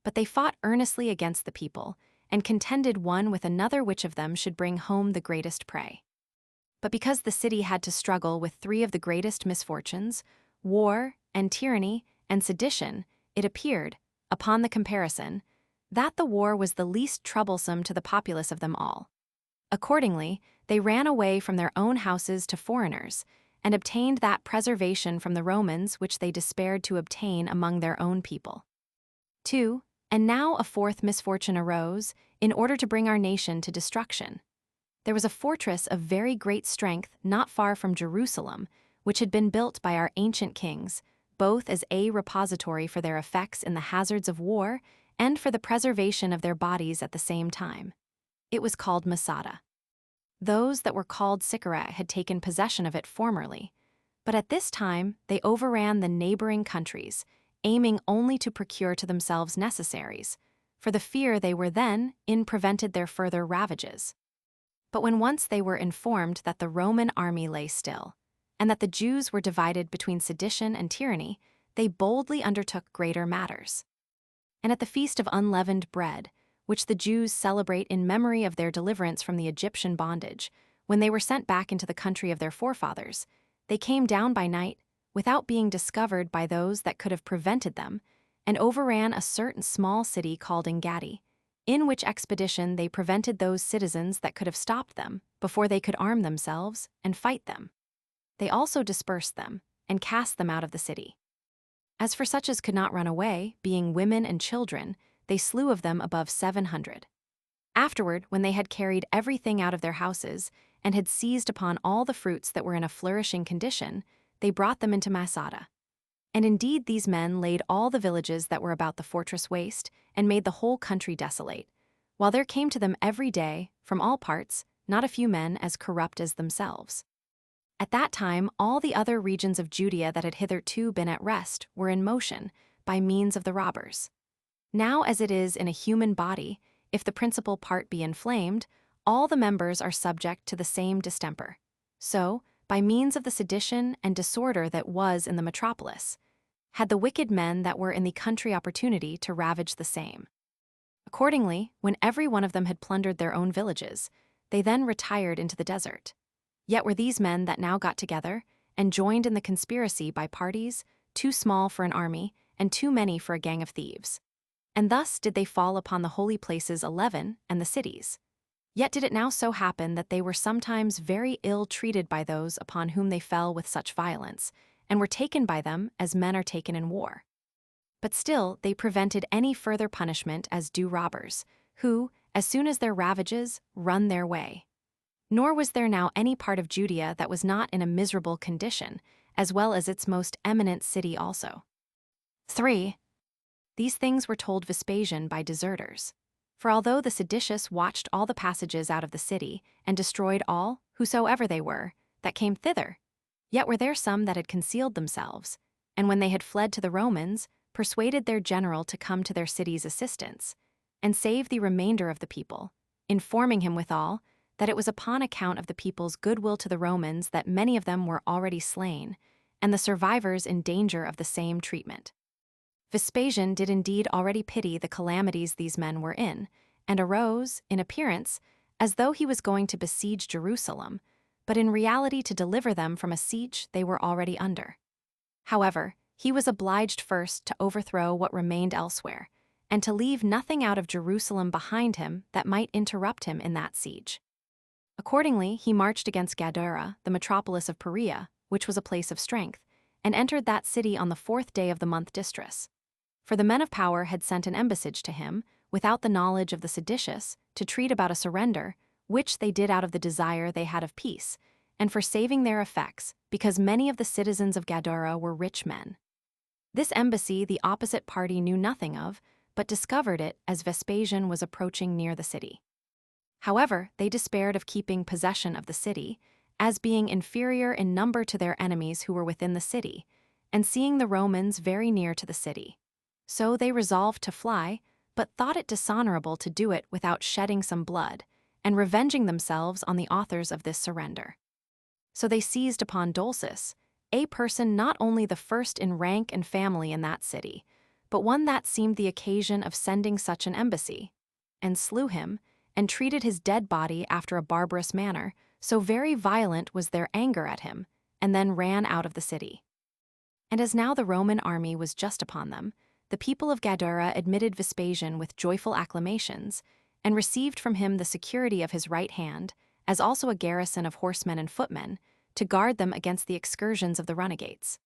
But they fought earnestly against the people, and contended one with another which of them should bring home the greatest prey. But because the city had to struggle with three of the greatest misfortunes, war, and tyranny, and sedition, it appeared, upon the comparison, that the war was the least troublesome to the populace of them all. Accordingly, they ran away from their own houses to foreigners, and obtained that preservation from the Romans which they despaired to obtain among their own people. 2. And now a fourth misfortune arose, in order to bring our nation to destruction. There was a fortress of very great strength not far from Jerusalem, which had been built by our ancient kings, both as a repository for their effects in the hazards of war, and for the preservation of their bodies at the same time. It was called Masada. Those that were called Sychara had taken possession of it formerly, but at this time they overran the neighboring countries, aiming only to procure to themselves necessaries, for the fear they were then in prevented their further ravages. But when once they were informed that the Roman army lay still, and that the Jews were divided between sedition and tyranny, they boldly undertook greater matters. And at the feast of unleavened bread, which the Jews celebrate in memory of their deliverance from the Egyptian bondage, when they were sent back into the country of their forefathers, they came down by night, without being discovered by those that could have prevented them, and overran a certain small city called Engadi, in which expedition they prevented those citizens that could have stopped them before they could arm themselves and fight them. They also dispersed them, and cast them out of the city. As for such as could not run away, being women and children, they slew of them above 700. Afterward, when they had carried everything out of their houses, and had seized upon all the fruits that were in a flourishing condition, they brought them into Masada. And indeed these men laid all the villages that were about the fortress waste, and made the whole country desolate, while there came to them every day, from all parts, not a few men as corrupt as themselves. At that time all the other regions of Judea that had hitherto been at rest were in motion, by means of the robbers. Now as it is in a human body, if the principal part be inflamed, all the members are subject to the same distemper. So, by means of the sedition and disorder that was in the metropolis, had the wicked men that were in the country opportunity to ravage the same. Accordingly, when every one of them had plundered their own villages, they then retired into the desert. Yet were these men that now got together, and joined in the conspiracy by parties, too small for an army, and too many for a gang of thieves. And thus did they fall upon the holy places 11 and the cities. Yet did it now so happen that they were sometimes very ill treated by those upon whom they fell with such violence, and were taken by them as men are taken in war. But still they prevented any further punishment as do robbers, who, as soon as their ravages, run their way. Nor was there now any part of Judea that was not in a miserable condition, as well as its most eminent city also. 3. These things were told Vespasian by deserters. For although the seditious watched all the passages out of the city, and destroyed all, whosoever they were, that came thither, yet were there some that had concealed themselves, and when they had fled to the Romans, persuaded their general to come to their city's assistance, and save the remainder of the people, informing him withal, that it was upon account of the people's goodwill to the Romans that many of them were already slain, and the survivors in danger of the same treatment. Vespasian did indeed already pity the calamities these men were in, and arose, in appearance, as though he was going to besiege Jerusalem, but in reality to deliver them from a siege they were already under. However, he was obliged first to overthrow what remained elsewhere, and to leave nothing out of Jerusalem behind him that might interrupt him in that siege. Accordingly, he marched against Gadara, the metropolis of Perea, which was a place of strength, and entered that city on the 4th day of the month Distris. For the men of power had sent an embassage to him, without the knowledge of the seditious, to treat about a surrender, which they did out of the desire they had of peace, and for saving their effects, because many of the citizens of Gadara were rich men. This embassy the opposite party knew nothing of, but discovered it as Vespasian was approaching near the city. However, they despaired of keeping possession of the city, as being inferior in number to their enemies who were within the city, and seeing the Romans very near to the city. So they resolved to fly, but thought it dishonorable to do it without shedding some blood, and revenging themselves on the authors of this surrender. So they seized upon Dulcis, a person not only the first in rank and family in that city, but one that seemed the occasion of sending such an embassy, and slew him, and treated his dead body after a barbarous manner, so very violent was their anger at him, and then ran out of the city. And as now the Roman army was just upon them, the people of Gadara admitted Vespasian with joyful acclamations, and received from him the security of his right hand, as also a garrison of horsemen and footmen, to guard them against the excursions of the runagates.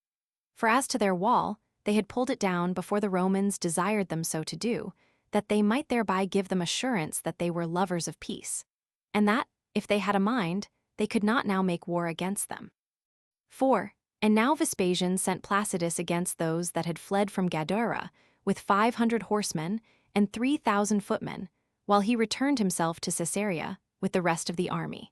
For as to their wall, they had pulled it down before the Romans desired them so to do, that they might thereby give them assurance that they were lovers of peace, and that, if they had a mind, they could not now make war against them. 4. And now Vespasian sent Placidus against those that had fled from Gadara, with 500 horsemen and 3,000 footmen, while he returned himself to Caesarea with the rest of the army.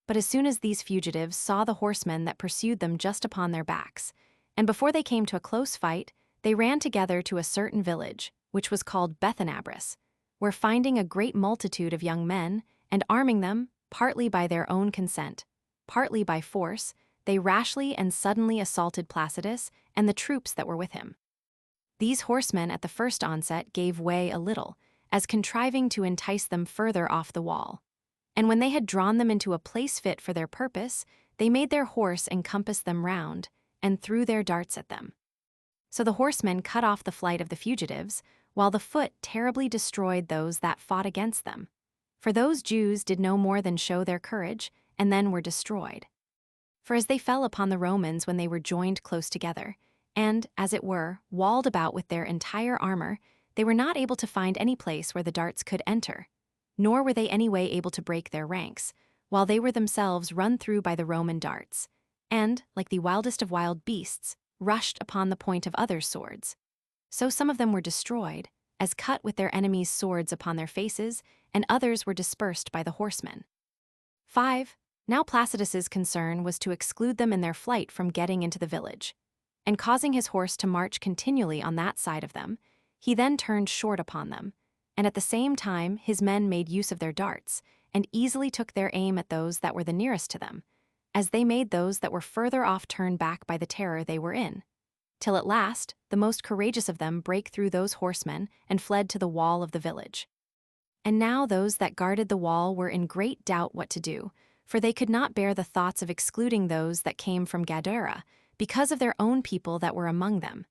But as soon as these fugitives saw the horsemen that pursued them just upon their backs, and before they came to a close fight, they ran together to a certain village, which was called Bethanabras, where finding a great multitude of young men, and arming them, partly by their own consent, partly by force, they rashly and suddenly assaulted Placidus and the troops that were with him. These horsemen at the first onset gave way a little, as contriving to entice them further off the wall. And when they had drawn them into a place fit for their purpose, they made their horse encompass them round, and threw their darts at them. So the horsemen cut off the flight of the fugitives, while the foot terribly destroyed those that fought against them. For those Jews did no more than show their courage, and then were destroyed. For as they fell upon the Romans when they were joined close together, and, as it were, walled about with their entire armor, they were not able to find any place where the darts could enter, nor were they any way able to break their ranks, while they were themselves run through by the Roman darts, and, like the wildest of wild beasts, rushed upon the point of others' swords. So some of them were destroyed, as cut with their enemies' swords upon their faces, and others were dispersed by the horsemen. 5. Now Placidus's concern was to exclude them in their flight from getting into the village, and causing his horse to march continually on that side of them, he then turned short upon them, and at the same time his men made use of their darts, and easily took their aim at those that were the nearest to them, as they made those that were further off turn back by the terror they were in, till at last the most courageous of them brake through those horsemen and fled to the wall of the village. And now those that guarded the wall were in great doubt what to do, for they could not bear the thoughts of excluding those that came from Gadara, because of their own people that were among them.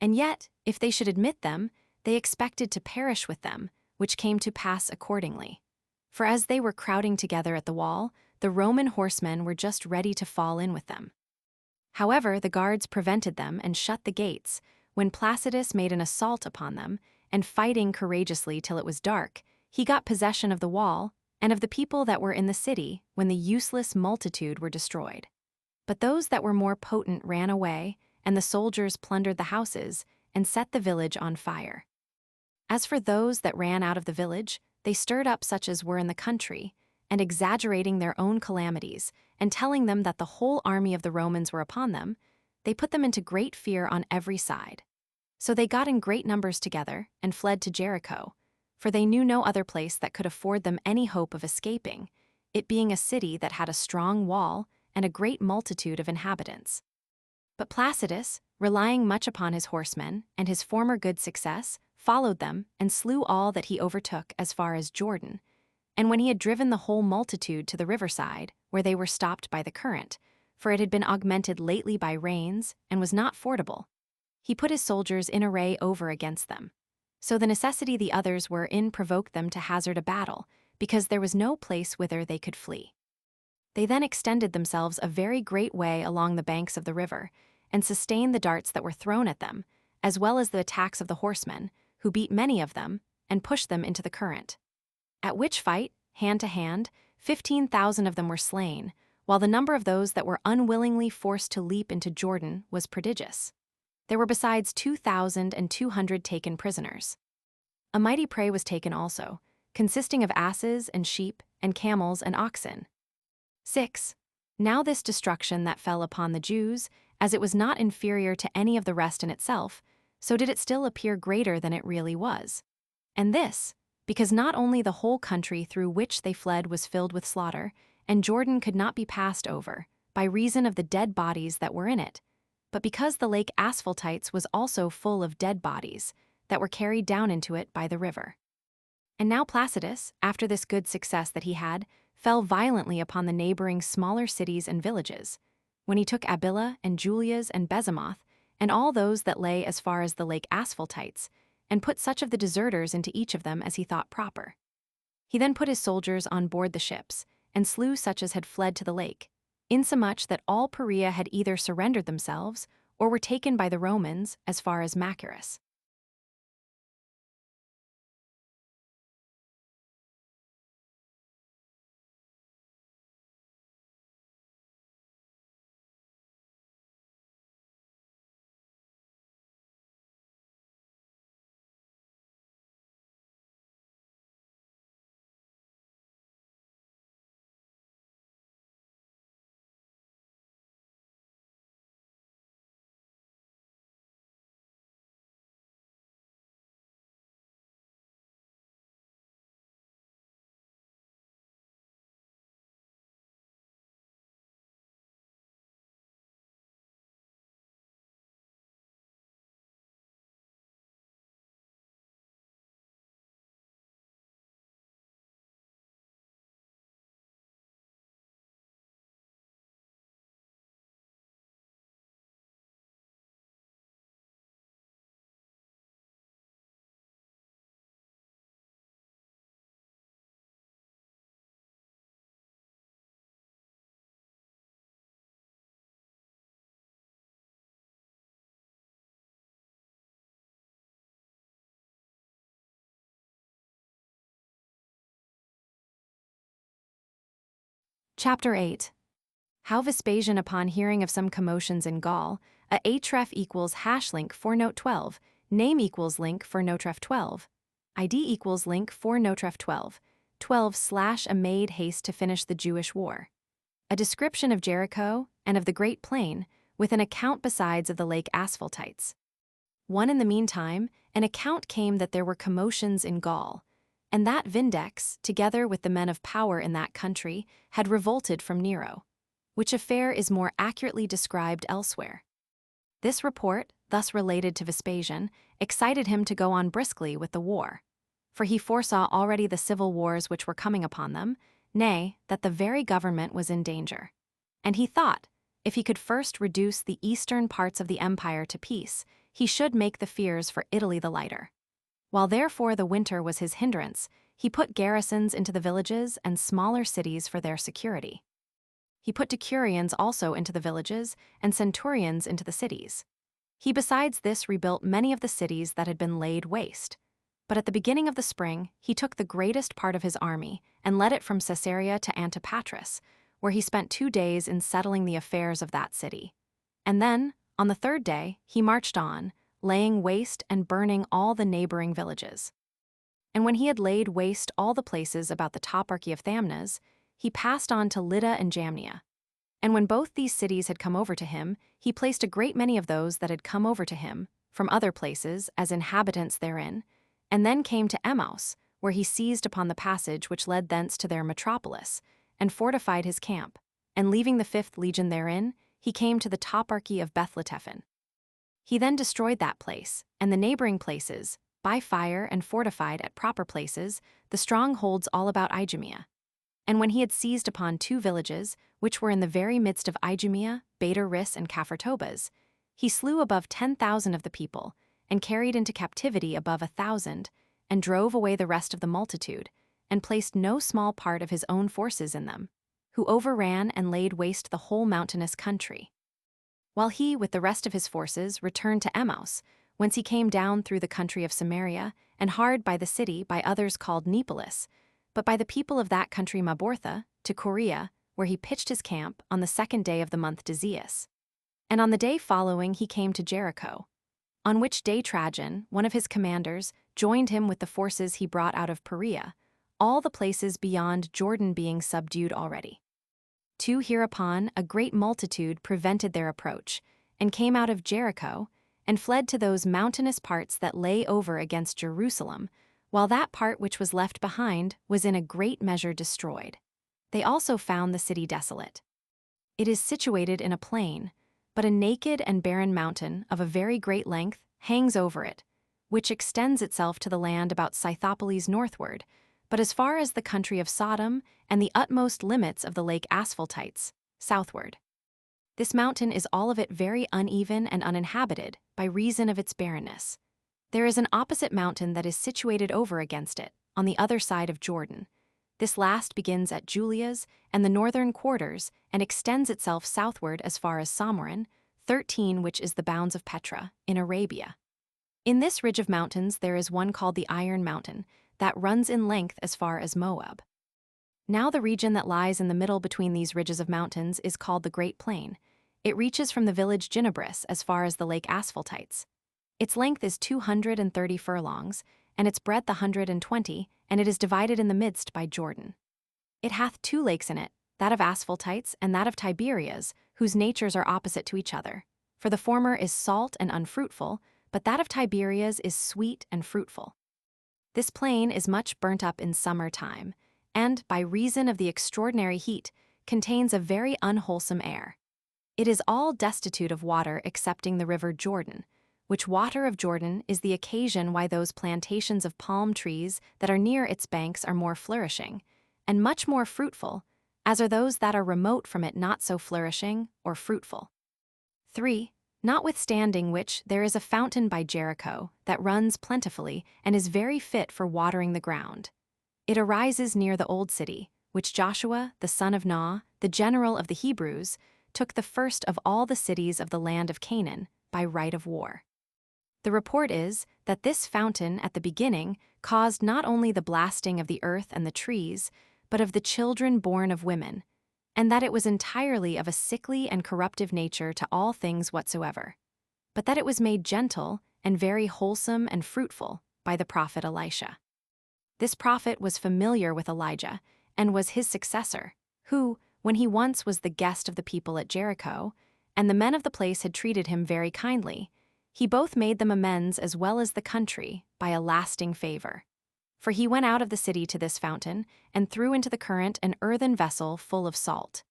And yet, if they should admit them, they expected to perish with them, which came to pass accordingly. For as they were crowding together at the wall, the Roman horsemen were just ready to fall in with them. However, the guards prevented them and shut the gates, when Placidus made an assault upon them, and fighting courageously till it was dark, he got possession of the wall, and of the people that were in the city, when the useless multitude were destroyed. But those that were more potent ran away, and the soldiers plundered the houses, and set the village on fire. As for those that ran out of the village, they stirred up such as were in the country, and exaggerating their own calamities, and telling them that the whole army of the Romans were upon them, they put them into great fear on every side. So they got in great numbers together, and fled to Jericho, for they knew no other place that could afford them any hope of escaping, it being a city that had a strong wall and a great multitude of inhabitants. But Placidus, relying much upon his horsemen and his former good success, followed them and slew all that he overtook as far as Jordan. And when he had driven the whole multitude to the riverside, where they were stopped by the current, for it had been augmented lately by rains and was not fordable, he put his soldiers in array over against them. So the necessity the others were in provoked them to hazard a battle, because there was no place whither they could flee. They then extended themselves a very great way along the banks of the river, and sustained the darts that were thrown at them, as well as the attacks of the horsemen, who beat many of them, and pushed them into the current. At which fight, hand to hand, 15,000 of them were slain, while the number of those that were unwillingly forced to leap into Jordan was prodigious. There were besides 2,200 taken prisoners. A mighty prey was taken also, consisting of asses and sheep and camels and oxen. 6. Now this destruction that fell upon the Jews, as it was not inferior to any of the rest in itself, so did it still appear greater than it really was. And this, because not only the whole country through which they fled was filled with slaughter, and Jordan could not be passed over, by reason of the dead bodies that were in it, but because the lake Asphaltites was also full of dead bodies, that were carried down into it by the river. And now Placidus, after this good success that he had, fell violently upon the neighboring smaller cities and villages, when he took Abila and Julias and Bezemoth, and all those that lay as far as the lake Asphaltites, and put such of the deserters into each of them as he thought proper. He then put his soldiers on board the ships, and slew such as had fled to the lake, insomuch that all Perea had either surrendered themselves, or were taken by the Romans as far as Machaerus. Chapter 8. How Vespasian, upon hearing of some commotions in Gaul, a href equals hash link for note 12, name equals link for notref 12, id equals link for notref 12, 12 slash a made haste to finish the Jewish war. A description of Jericho and of the Great Plain, with an account besides of the lake Asphaltites. 1. In the meantime, an account came that there were commotions in Gaul, and that Vindex, together with the men of power in that country, had revolted from Nero, which affair is more accurately described elsewhere. This report, thus related to Vespasian, excited him to go on briskly with the war, for he foresaw already the civil wars which were coming upon them, nay, that the very government was in danger. And he thought, if he could first reduce the eastern parts of the empire to peace, he should make the fears for Italy the lighter. While therefore the winter was his hindrance, he put garrisons into the villages and smaller cities for their security. He put decurions also into the villages and centurions into the cities. He besides this rebuilt many of the cities that had been laid waste. But at the beginning of the spring he took the greatest part of his army and led it from Caesarea to Antipatris, where he spent 2 days in settling the affairs of that city. And then, on the 3rd day, he marched on, laying waste and burning all the neighboring villages. And when he had laid waste all the places about the toparchy of Thamnes, he passed on to Lydda and Jamnia. And when both these cities had come over to him, he placed a great many of those that had come over to him, from other places, as inhabitants therein, and then came to Emmaus, where he seized upon the passage which led thence to their metropolis, and fortified his camp, and leaving the 5th legion therein, he came to the toparchy of Bethletephen. He then destroyed that place, and the neighboring places, by fire and fortified at proper places, the strongholds all about Idumea. And when he had seized upon 2 villages, which were in the very midst of Idumea, Beta-Ris and Caphartobas, he slew above 10,000 of the people, and carried into captivity above 1,000, and drove away the rest of the multitude, and placed no small part of his own forces in them, who overran and laid waste the whole mountainous country. While he, with the rest of his forces, returned to Emmaus, whence he came down through the country of Samaria, and hard by the city by others called Neapolis, but by the people of that country Mabortha, to Corea, where he pitched his camp on the 2nd day of the month Desius. And on the day following he came to Jericho, on which day Trajan, one of his commanders, joined him with the forces he brought out of Perea, all the places beyond Jordan being subdued already. 2 Hereupon a great multitude prevented their approach, and came out of Jericho, and fled to those mountainous parts that lay over against Jerusalem, while that part which was left behind was in a great measure destroyed. They also found the city desolate. It is situated in a plain, but a naked and barren mountain of a very great length hangs over it, which extends itself to the land about Scythopolis northward, but as far as the country of Sodom and the utmost limits of the lake Asphaltites, southward. This mountain is all of it very uneven and uninhabited by reason of its barrenness. There is an opposite mountain that is situated over against it, on the other side of Jordan. This last begins at Julia's and the northern quarters and extends itself southward as far as Samorin, 13, which is the bounds of Petra, in Arabia. In this ridge of mountains there is one called the Iron Mountain, that runs in length as far as Moab. Now the region that lies in the middle between these ridges of mountains is called the Great Plain. It reaches from the village Ginebris as far as the lake Asphaltites. Its length is 230 furlongs, and its breadth 120, and it is divided in the midst by Jordan. It hath 2 lakes in it, that of Asphaltites and that of Tiberias, whose natures are opposite to each other. For the former is salt and unfruitful, but that of Tiberias is sweet and fruitful. This plain is much burnt up in summer time, and, by reason of the extraordinary heat, contains a very unwholesome air. It is all destitute of water excepting the river Jordan, which water of Jordan is the occasion why those plantations of palm trees that are near its banks are more flourishing, and much more fruitful, as are those that are remote from it not so flourishing or fruitful. 3. Notwithstanding which there is a fountain by Jericho that runs plentifully and is very fit for watering the ground. It arises near the old city, which Joshua, the son of Nun, the general of the Hebrews, took the first of all the cities of the land of Canaan by right of war. The report is that this fountain at the beginning caused not only the blasting of the earth and the trees, but of the children born of women, and that it was entirely of a sickly and corruptive nature to all things whatsoever, but that it was made gentle and very wholesome and fruitful by the prophet Elisha. This prophet was familiar with Elijah, and was his successor, who, when he once was the guest of the people at Jericho, and the men of the place had treated him very kindly, he both made them amends as well as the country by a lasting favor. For he went out of the city to this fountain, and threw into the current an earthen vessel full of salt.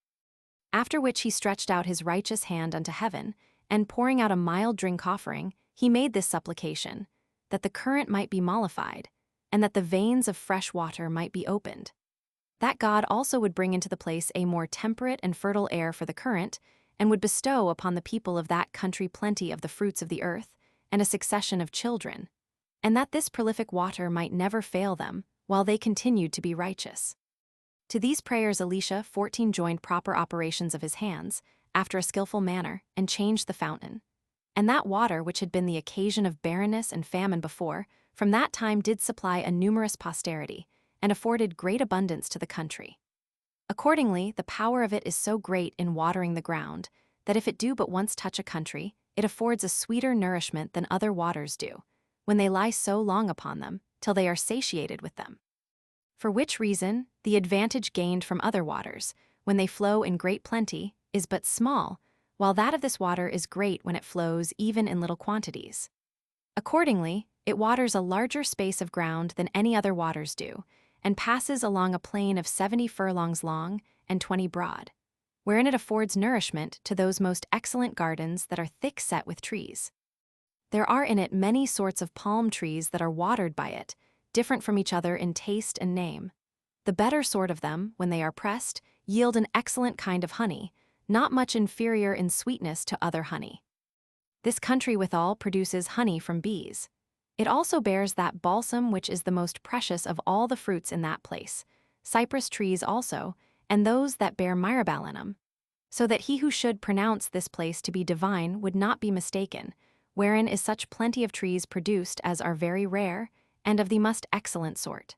After which he stretched out his righteous hand unto heaven, and pouring out a mild drink offering, he made this supplication, that the current might be mollified, and that the veins of fresh water might be opened. That God also would bring into the place a more temperate and fertile air for the current, and would bestow upon the people of that country plenty of the fruits of the earth, and a succession of children, and that this prolific water might never fail them, while they continued to be righteous. To these prayers Elisha 14 joined proper operations of his hands, after a skillful manner, and changed the fountain. And that water which had been the occasion of barrenness and famine before, from that time did supply a numerous posterity, and afforded great abundance to the country. Accordingly, the power of it is so great in watering the ground, that if it do but once touch a country, it affords a sweeter nourishment than other waters do, when they lie so long upon them, till they are satiated with them. For which reason, the advantage gained from other waters, when they flow in great plenty, is but small, while that of this water is great when it flows even in little quantities. Accordingly, it waters a larger space of ground than any other waters do, and passes along a plain of 70 furlongs long and 20 broad, wherein it affords nourishment to those most excellent gardens that are thick set with trees. There are in it many sorts of palm trees that are watered by it, different from each other in taste and name. The better sort of them, when they are pressed, yield an excellent kind of honey, not much inferior in sweetness to other honey. This country withal produces honey from bees. It also bears that balsam which is the most precious of all the fruits in that place, cypress trees also, and those that bear myrobalanum, so that he who should pronounce this place to be divine would not be mistaken, wherein is such plenty of trees produced as are very rare, and of the most excellent sort.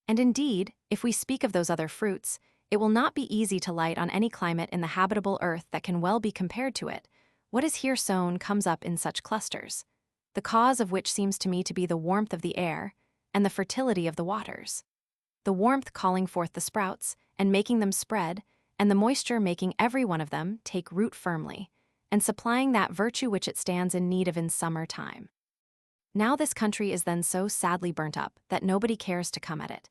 And indeed, if we speak of those other fruits, it will not be easy to light on any climate in the habitable earth that can well be compared to it. What is here sown comes up in such clusters, the cause of which seems to me to be the warmth of the air and the fertility of the waters. The warmth calling forth the sprouts, and making them spread, and the moisture making every one of them take root firmly, and supplying that virtue which it stands in need of in summer time. Now this country is then so sadly burnt up that nobody cares to come at it,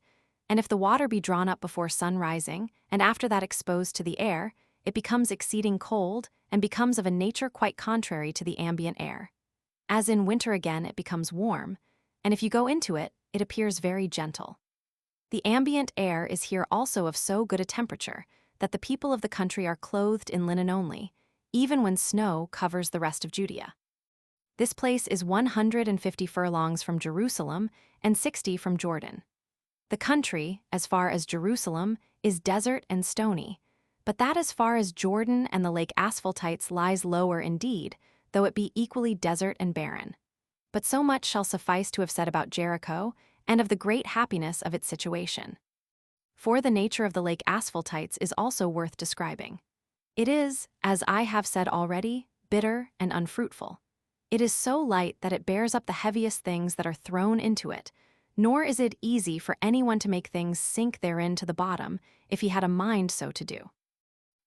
and if the water be drawn up before sun rising, and after that exposed to the air, it becomes exceeding cold, and becomes of a nature quite contrary to the ambient air. As in winter again it becomes warm, and if you go into it, it appears very gentle. The ambient air is here also of so good a temperature that the people of the country are clothed in linen only, even when snow covers the rest of Judea. This place is 150 furlongs from Jerusalem and 60 from Jordan. The country, as far as Jerusalem, is desert and stony, but that as far as Jordan and the lake Asphaltites lies lower indeed, though it be equally desert and barren. But so much shall suffice to have said about Jericho, and of the great happiness of its situation. For the nature of the lake Asphaltites is also worth describing. It is, as I have said already, bitter and unfruitful. It is so light that it bears up the heaviest things that are thrown into it, nor is it easy for anyone to make things sink therein to the bottom, if he had a mind so to do.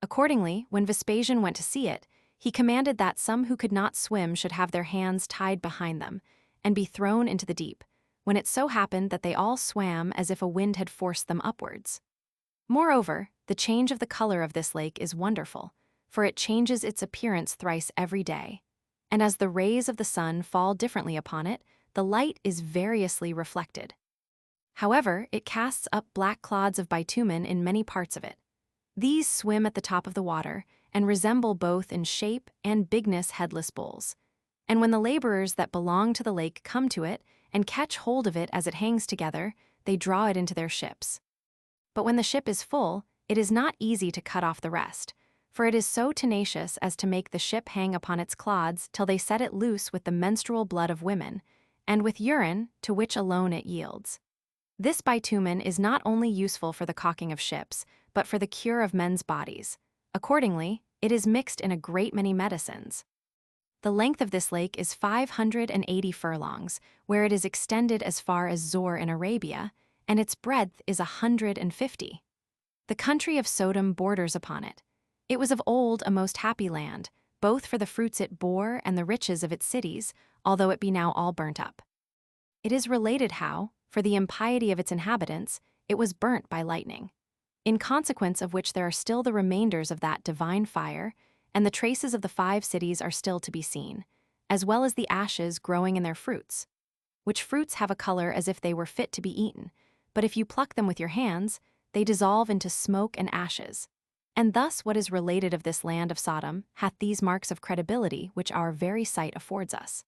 Accordingly, when Vespasian went to see it, he commanded that some who could not swim should have their hands tied behind them, and be thrown into the deep, when it so happened that they all swam as if a wind had forced them upwards. Moreover, the change of the color of this lake is wonderful, for it changes its appearance thrice every day, and as the rays of the sun fall differently upon it, the light is variously reflected. However, it casts up black clods of bitumen in many parts of it. These swim at the top of the water, and resemble both in shape and bigness headless bulls. And when the laborers that belong to the lake come to it, and catch hold of it as it hangs together, they draw it into their ships. But when the ship is full, it is not easy to cut off the rest, for it is so tenacious as to make the ship hang upon its clods till they set it loose with the menstrual blood of women, and with urine, to which alone it yields. This bitumen is not only useful for the caulking of ships, but for the cure of men's bodies. Accordingly, it is mixed in a great many medicines. The length of this lake is 580 furlongs, where it is extended as far as Zor in Arabia, and its breadth is 150. The country of Sodom borders upon it. It was of old a most happy land, both for the fruits it bore and the riches of its cities, although it be now all burnt up. It is related how, for the impiety of its inhabitants, it was burnt by lightning, in consequence of which there are still the remainders of that divine fire, and the traces of the 5 cities are still to be seen, as well as the ashes growing in their fruits, which fruits have a color as if they were fit to be eaten, but if you pluck them with your hands, they dissolve into smoke and ashes. And thus what is related of this land of Sodom hath these marks of credibility which our very sight affords us.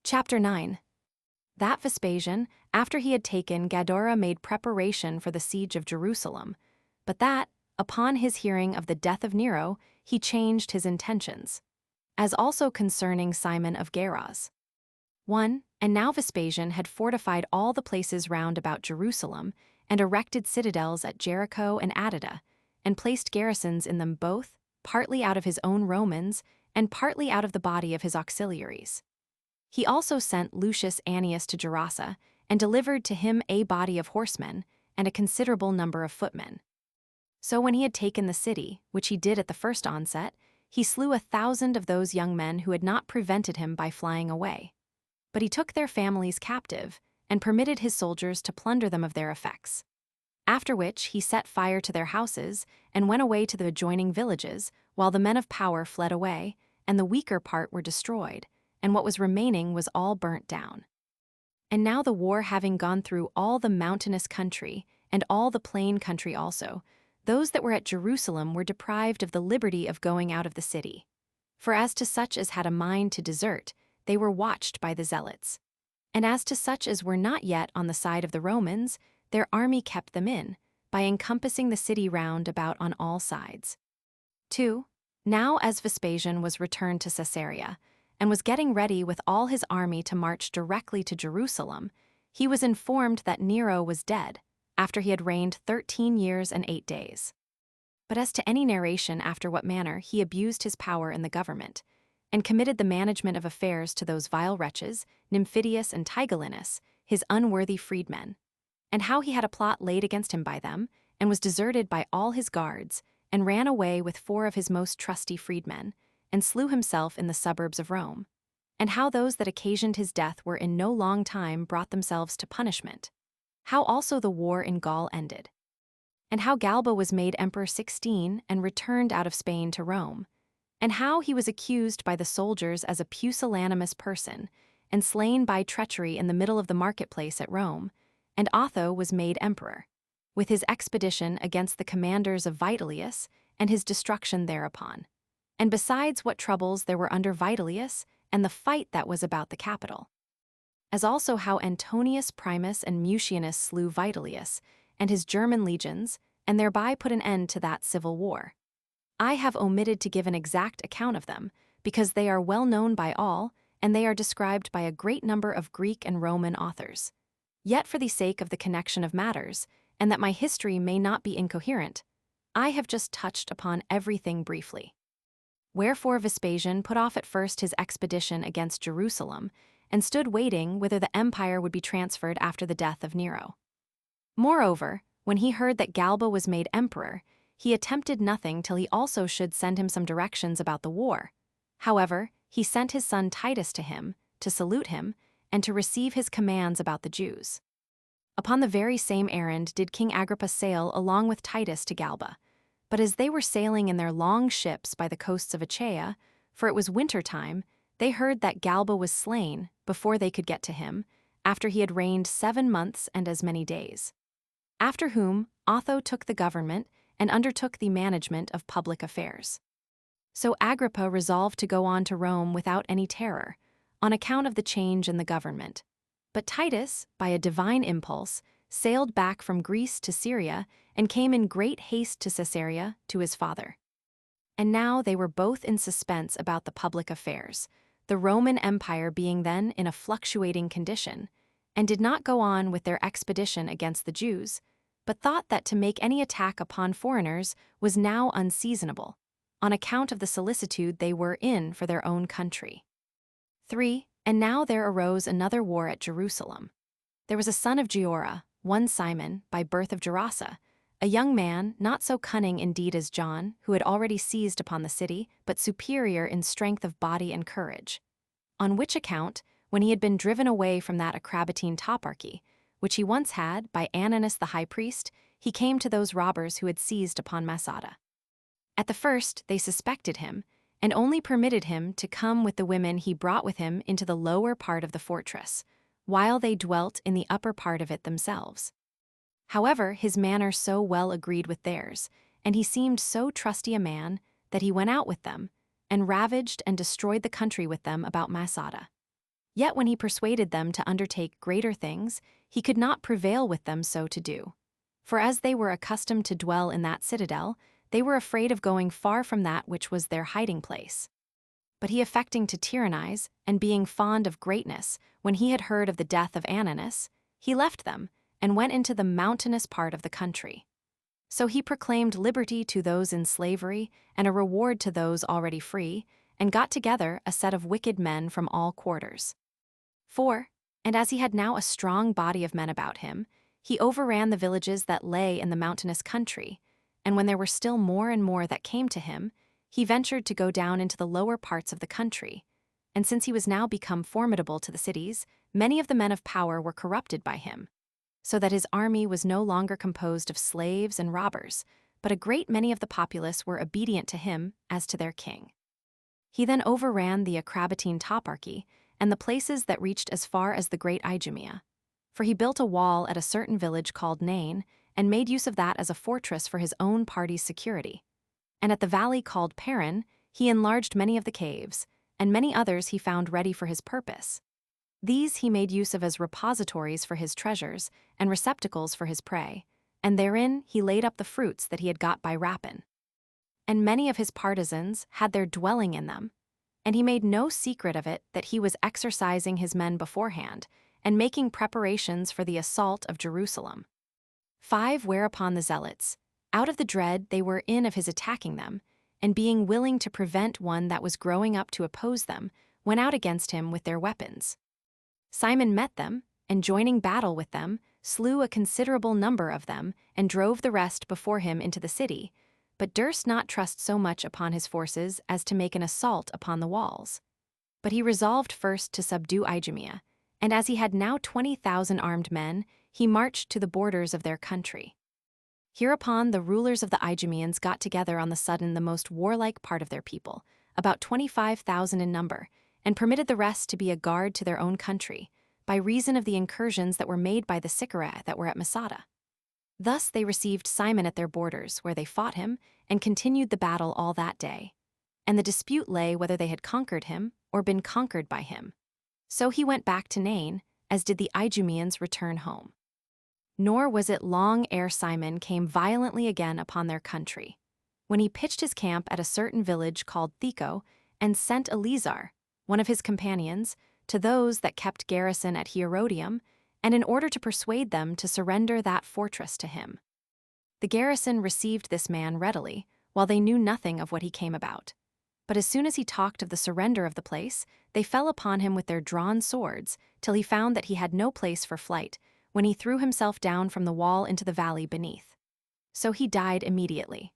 Chapter 9. That Vespasian, after he had taken Gadara, made preparation for the siege of Jerusalem, but that, upon his hearing of the death of Nero, he changed his intentions. As also concerning Simon of Geras. 1. And now Vespasian had fortified all the places round about Jerusalem, and erected citadels at Jericho and Adida, and placed garrisons in them both, partly out of his own Romans, and partly out of the body of his auxiliaries. He also sent Lucius Annius to Gerasa, and delivered to him a body of horsemen, and a considerable number of footmen. So when he had taken the city, which he did at the first onset, he slew 1,000 of those young men who had not prevented him by flying away. But he took their families captive, and permitted his soldiers to plunder them of their effects. After which he set fire to their houses, and went away to the adjoining villages, while the men of power fled away, and the weaker part were destroyed, and what was remaining was all burnt down. And now the war having gone through all the mountainous country, and all the plain country also, those that were at Jerusalem were deprived of the liberty of going out of the city. For as to such as had a mind to desert, they were watched by the zealots. And as to such as were not yet on the side of the Romans, their army kept them in, by encompassing the city round about on all sides. 2. Now as Vespasian was returned to Caesarea, and was getting ready with all his army to march directly to Jerusalem, he was informed that Nero was dead, after he had reigned 13 years and 8 days. But as to any narration after what manner he abused his power in the government, and committed the management of affairs to those vile wretches, Nymphidius and Tigellinus, his unworthy freedmen, and how he had a plot laid against him by them, and was deserted by all his guards, and ran away with 4 of his most trusty freedmen, and slew himself in the suburbs of Rome, and how those that occasioned his death were in no long time brought themselves to punishment, how also the war in Gaul ended, and how Galba was made Emperor 16 and returned out of Spain to Rome, and how he was accused by the soldiers as a pusillanimous person, and slain by treachery in the middle of the marketplace at Rome, and Otho was made emperor, with his expedition against the commanders of Vitellius, and his destruction thereupon. And besides what troubles there were under Vitellius, and the fight that was about the capital. As also how Antonius Primus and Mucianus slew Vitellius, and his German legions, and thereby put an end to that civil war. I have omitted to give an exact account of them, because they are well known by all, and they are described by a great number of Greek and Roman authors. Yet for the sake of the connection of matters, and that my history may not be incoherent, I have just touched upon everything briefly. Wherefore Vespasian put off at first his expedition against Jerusalem, and stood waiting whether the empire would be transferred after the death of Nero. Moreover, when he heard that Galba was made emperor, he attempted nothing till he also should send him some directions about the war. However, he sent his son Titus to him, to salute him, and to receive his commands about the Jews. Upon the very same errand did King Agrippa sail along with Titus to Galba. But as they were sailing in their long ships by the coasts of Achaia, for it was winter time, they heard that Galba was slain before they could get to him, after he had reigned 7 months and as many days. After whom Otho took the government and undertook the management of public affairs. So Agrippa resolved to go on to Rome without any terror, on account of the change in the government. But Titus, by a divine impulse, sailed back from Greece to Syria, and came in great haste to Caesarea to his father. And now they were both in suspense about the public affairs, the Roman Empire being then in a fluctuating condition, and did not go on with their expedition against the Jews, but thought that to make any attack upon foreigners was now unseasonable, on account of the solicitude they were in for their own country. 3. And now there arose another war at Jerusalem. There was a son of Giora, one Simon, by birth of Gerasa, a young man, not so cunning indeed as John, who had already seized upon the city, but superior in strength of body and courage. On which account, when he had been driven away from that Acrabatine toparchy, which he once had by Ananus the high priest, he came to those robbers who had seized upon Masada. At the first they suspected him, and only permitted him to come with the women he brought with him into the lower part of the fortress, while they dwelt in the upper part of it themselves. However, his manner so well agreed with theirs, and he seemed so trusty a man, that he went out with them, and ravaged and destroyed the country with them about Masada. Yet when he persuaded them to undertake greater things, he could not prevail with them so to do. For as they were accustomed to dwell in that citadel, they were afraid of going far from that which was their hiding place. But he affecting to tyrannize, and being fond of greatness, when he had heard of the death of Ananus, he left them, and went into the mountainous part of the country. So he proclaimed liberty to those in slavery, and a reward to those already free, and got together a set of wicked men from all quarters. 4. And as he had now a strong body of men about him, he overran the villages that lay in the mountainous country, and when there were still more and more that came to him, he ventured to go down into the lower parts of the country. And since he was now become formidable to the cities, many of the men of power were corrupted by him, so that his army was no longer composed of slaves and robbers, but a great many of the populace were obedient to him as to their king. He then overran the Acrabatine toparchy, and the places that reached as far as the great Idumea. For he built a wall at a certain village called Nain, and made use of that as a fortress for his own party's security. And at the valley called Paran, he enlarged many of the caves, and many others he found ready for his purpose. These he made use of as repositories for his treasures, and receptacles for his prey, and therein he laid up the fruits that he had got by rapine. And many of his partisans had their dwelling in them, and he made no secret of it that he was exercising his men beforehand, and making preparations for the assault of Jerusalem. 5. Whereupon the zealots, out of the dread they were in of his attacking them, and being willing to prevent one that was growing up to oppose them, went out against him with their weapons. Simon met them, and joining battle with them, slew a considerable number of them, and drove the rest before him into the city, but durst not trust so much upon his forces as to make an assault upon the walls. But he resolved first to subdue Idumea, and as he had now 20,000 armed men, he marched to the borders of their country. Hereupon the rulers of the Idumeans got together on the sudden the most warlike part of their people, about 25,000 in number, and permitted the rest to be a guard to their own country, by reason of the incursions that were made by the Sicarii that were at Masada. Thus they received Simon at their borders, where they fought him, and continued the battle all that day. And the dispute lay whether they had conquered him, or been conquered by him. So he went back to Nain, as did the Idumeans return home. Nor was it long ere Simon came violently again upon their country, when he pitched his camp at a certain village called Theco, and sent Eleazar, one of his companions, to those that kept garrison at Hierodium, and in order to persuade them to surrender that fortress to him. The garrison received this man readily, while they knew nothing of what he came about. But as soon as he talked of the surrender of the place, they fell upon him with their drawn swords, till he found that he had no place for flight, when he threw himself down from the wall into the valley beneath. So he died immediately.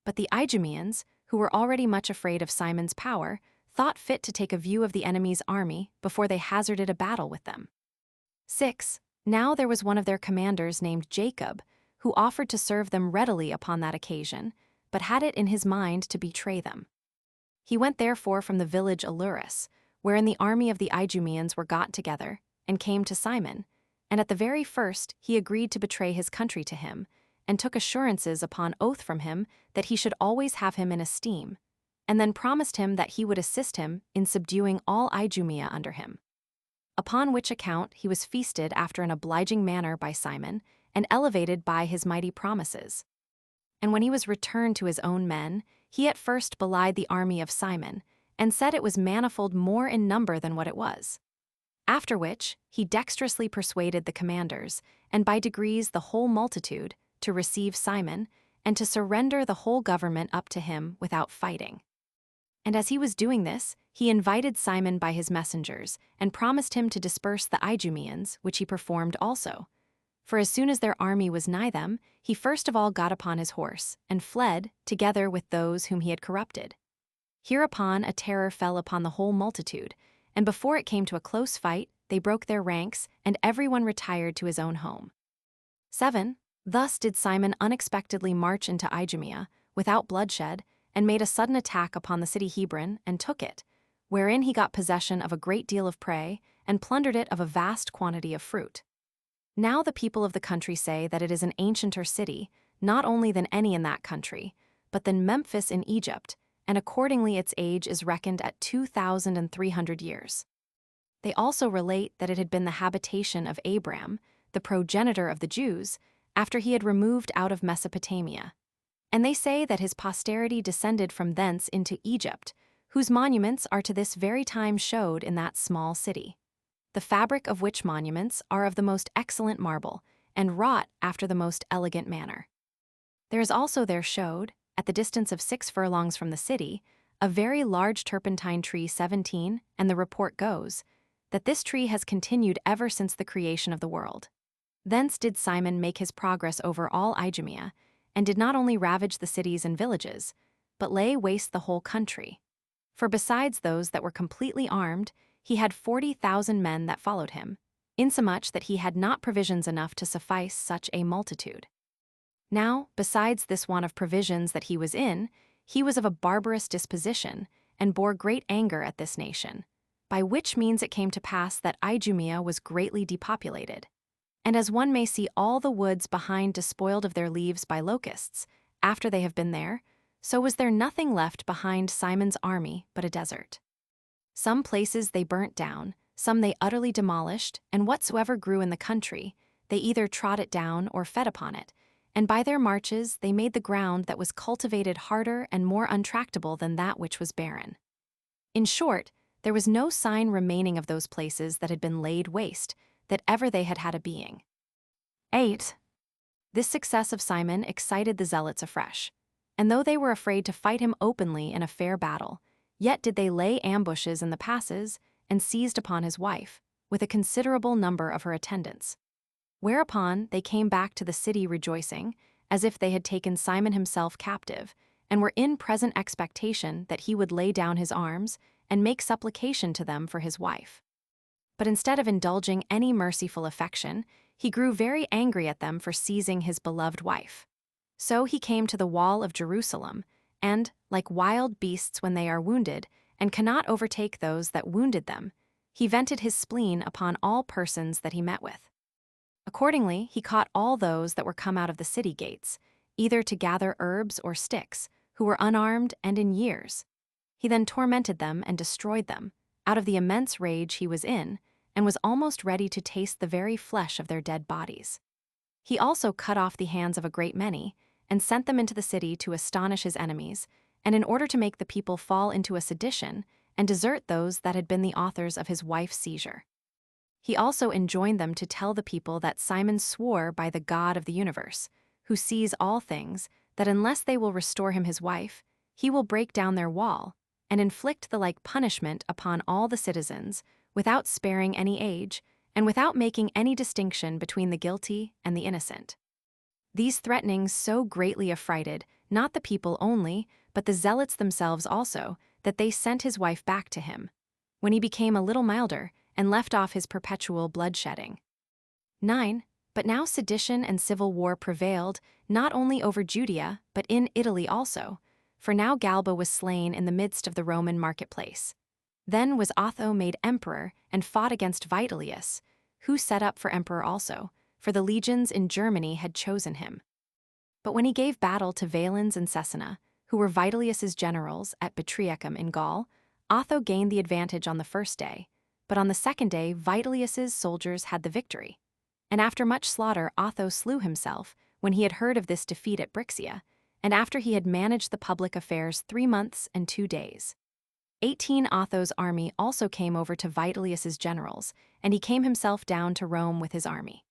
But the Idumeans, who were already much afraid of Simon's power, thought fit to take a view of the enemy's army before they hazarded a battle with them. 6. Now there was one of their commanders named Jacob, who offered to serve them readily upon that occasion, but had it in his mind to betray them. He went therefore from the village Aluris, wherein the army of the Idumeans were got together, and came to Simon, and at the very first he agreed to betray his country to him, and took assurances upon oath from him that he should always have him in esteem, and then promised him that he would assist him in subduing all Idumea under him. Upon which account he was feasted after an obliging manner by Simon, and elevated by his mighty promises. And when he was returned to his own men, he at first belied the army of Simon, and said it was manifold more in number than what it was. After which, he dexterously persuaded the commanders, and by degrees the whole multitude, to receive Simon, and to surrender the whole government up to him without fighting. And as he was doing this, he invited Simon by his messengers, and promised him to disperse the Idumeans, which he performed also. For as soon as their army was nigh them, he first of all got upon his horse, and fled, together with those whom he had corrupted. Hereupon a terror fell upon the whole multitude, and before it came to a close fight, they broke their ranks, and everyone retired to his own home. 7. Thus did Simon unexpectedly march into Idumea, without bloodshed, and made a sudden attack upon the city Hebron, and took it, wherein he got possession of a great deal of prey, and plundered it of a vast quantity of fruit. Now the people of the country say that it is an ancienter city, not only than any in that country, but than Memphis in Egypt, and accordingly its age is reckoned at 2,300 years. They also relate that it had been the habitation of Abram, the progenitor of the Jews, after he had removed out of Mesopotamia. And they say that his posterity descended from thence into Egypt, whose monuments are to this very time showed in that small city, the fabric of which monuments are of the most excellent marble, and wrought after the most elegant manner. There is also there showed, at the distance of 6 furlongs from the city, a very large turpentine tree 17, and the report goes, that this tree has continued ever since the creation of the world. Thence did Simon make his progress over all Idumea, and did not only ravage the cities and villages, but lay waste the whole country. For besides those that were completely armed, he had 40,000 men that followed him, insomuch that he had not provisions enough to suffice such a multitude. Now, besides this want of provisions that he was in, he was of a barbarous disposition, and bore great anger at this nation, by which means it came to pass that Idumea was greatly depopulated. And as one may see all the woods behind despoiled of their leaves by locusts, after they have been there, so was there nothing left behind Simon's army but a desert. Some places they burnt down, some they utterly demolished, and whatsoever grew in the country, they either trod it down or fed upon it, and by their marches they made the ground that was cultivated harder and more untractable than that which was barren. In short, there was no sign remaining of those places that had been laid waste, that ever they had had a being. 8. This success of Simon excited the zealots afresh, and though they were afraid to fight him openly in a fair battle, yet did they lay ambushes in the passes, and seized upon his wife, with a considerable number of her attendants. Whereupon they came back to the city rejoicing, as if they had taken Simon himself captive, and were in present expectation that he would lay down his arms, and make supplication to them for his wife. But instead of indulging any merciful affection, he grew very angry at them for seizing his beloved wife. So he came to the wall of Jerusalem, and, like wild beasts when they are wounded, and cannot overtake those that wounded them, he vented his spleen upon all persons that he met with. Accordingly, he caught all those that were come out of the city gates, either to gather herbs or sticks, who were unarmed and in years. He then tormented them and destroyed them, out of the immense rage he was in, and was almost ready to taste the very flesh of their dead bodies. He also cut off the hands of a great many, and sent them into the city to astonish his enemies, and in order to make the people fall into a sedition, and desert those that had been the authors of his wife's seizure. He also enjoined them to tell the people that Simon swore by the God of the universe, who sees all things, that unless they will restore him his wife, he will break down their wall, and inflict the like punishment upon all the citizens, without sparing any age, and without making any distinction between the guilty and the innocent. These threatenings so greatly affrighted, not the people only, but the zealots themselves also, that they sent his wife back to him, when he became a little milder, and left off his perpetual bloodshedding. 9. But now sedition and civil war prevailed, not only over Judea, but in Italy also, for now Galba was slain in the midst of the Roman marketplace. Then was Otho made emperor, and fought against Vitellius, who set up for emperor also, for the legions in Germany had chosen him. But when he gave battle to Valens and Cesena, who were Vitellius's generals at Betrayacum in Gaul, Otho gained the advantage on the first day, but on the second day Vitellius's soldiers had the victory. And after much slaughter Otho slew himself, when he had heard of this defeat at Brixia, and after he had managed the public affairs 3 months and 2 days. 18 Otho's army also came over to Vitellius's generals, and he came himself down to Rome with his army.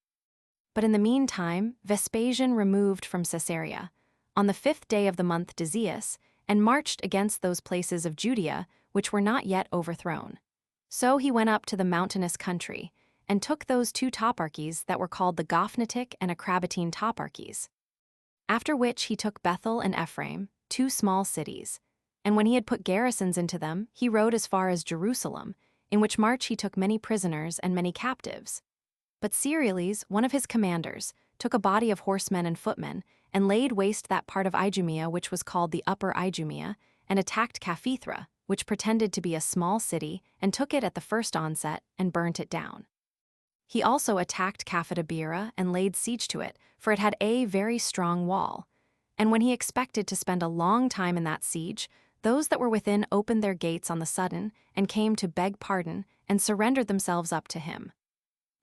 But in the meantime Vespasian removed from Caesarea, on the 5th day of the month Decius, and marched against those places of Judea which were not yet overthrown. So he went up to the mountainous country, and took those 2 toparchies that were called the Gophnatic and Acrabatine toparchies. After which he took Bethel and Ephraim, 2 small cities, and when he had put garrisons into them, he rode as far as Jerusalem, in which march he took many prisoners and many captives. But Cerealis, one of his commanders, took a body of horsemen and footmen, and laid waste that part of Idumea which was called the Upper Idumea, and attacked Caphethra, which pretended to be a small city, and took it at the first onset, and burnt it down. He also attacked Caphatobera and laid siege to it, for it had a very strong wall. And when he expected to spend a long time in that siege, those that were within opened their gates on the sudden, and came to beg pardon, and surrendered themselves up to him.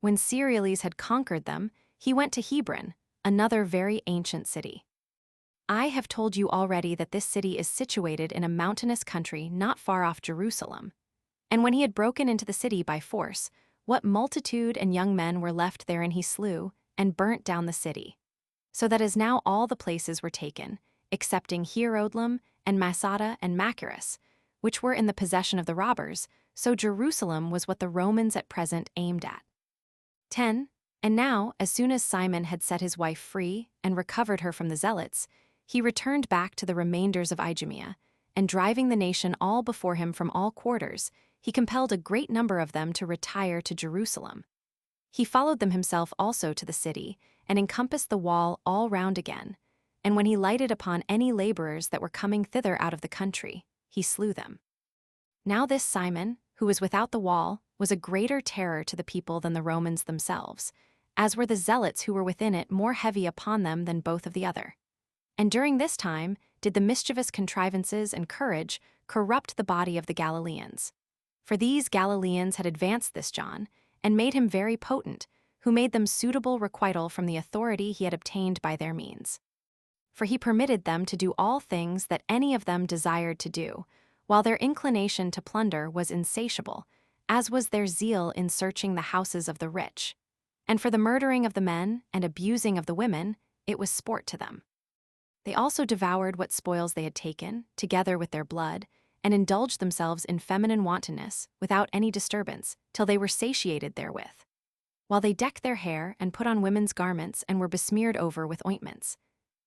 When Cerealis had conquered them, he went to Hebron, another very ancient city. I have told you already that this city is situated in a mountainous country not far off Jerusalem. And when he had broken into the city by force, what multitude and young men were left therein he slew, and burnt down the city. So that as now all the places were taken, excepting Hierodlim and Masada and Machaerus, which were in the possession of the robbers, so Jerusalem was what the Romans at present aimed at. 10. And now, as soon as Simon had set his wife free and recovered her from the Zealots, he returned back to the remainders of Idumea, and driving the nation all before him from all quarters, he compelled a great number of them to retire to Jerusalem. He followed them himself also to the city, and encompassed the wall all round again, and when he lighted upon any laborers that were coming thither out of the country, he slew them. Now this Simon, who was without the wall, was a greater terror to the people than the Romans themselves, as were the Zealots who were within it more heavy upon them than both of the other. And during this time did the mischievous contrivances and courage corrupt the body of the Galileans. For these Galileans had advanced this John, and made him very potent, who made them suitable requital from the authority he had obtained by their means. For he permitted them to do all things that any of them desired to do, while their inclination to plunder was insatiable, as was their zeal in searching the houses of the rich. And for the murdering of the men and abusing of the women, it was sport to them. They also devoured what spoils they had taken, together with their blood, and indulged themselves in feminine wantonness, without any disturbance, till they were satiated therewith. While they decked their hair and put on women's garments and were besmeared over with ointments.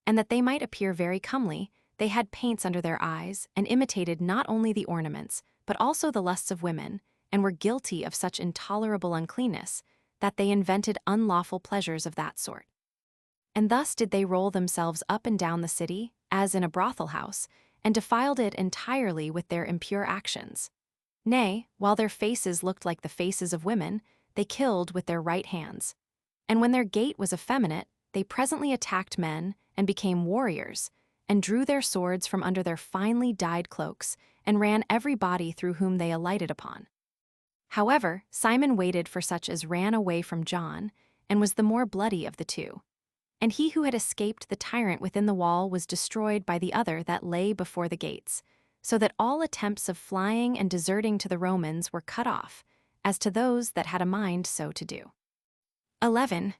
And that they might appear very comely, they had paints under their eyes, and imitated not only the ornaments, but also the lusts of women, and were guilty of such intolerable uncleanness, that they invented unlawful pleasures of that sort. And thus did they roll themselves up and down the city, as in a brothel house, and defiled it entirely with their impure actions. Nay, while their faces looked like the faces of women, they killed with their right hands. And when their gait was effeminate, they presently attacked men, and became warriors, and drew their swords from under their finely dyed cloaks, and ran every body through whom they alighted upon. However, Simon waited for such as ran away from John, and was the more bloody of the two. And he who had escaped the tyrant within the wall was destroyed by the other that lay before the gates, so that all attempts of flying and deserting to the Romans were cut off, as to those that had a mind so to do. 11.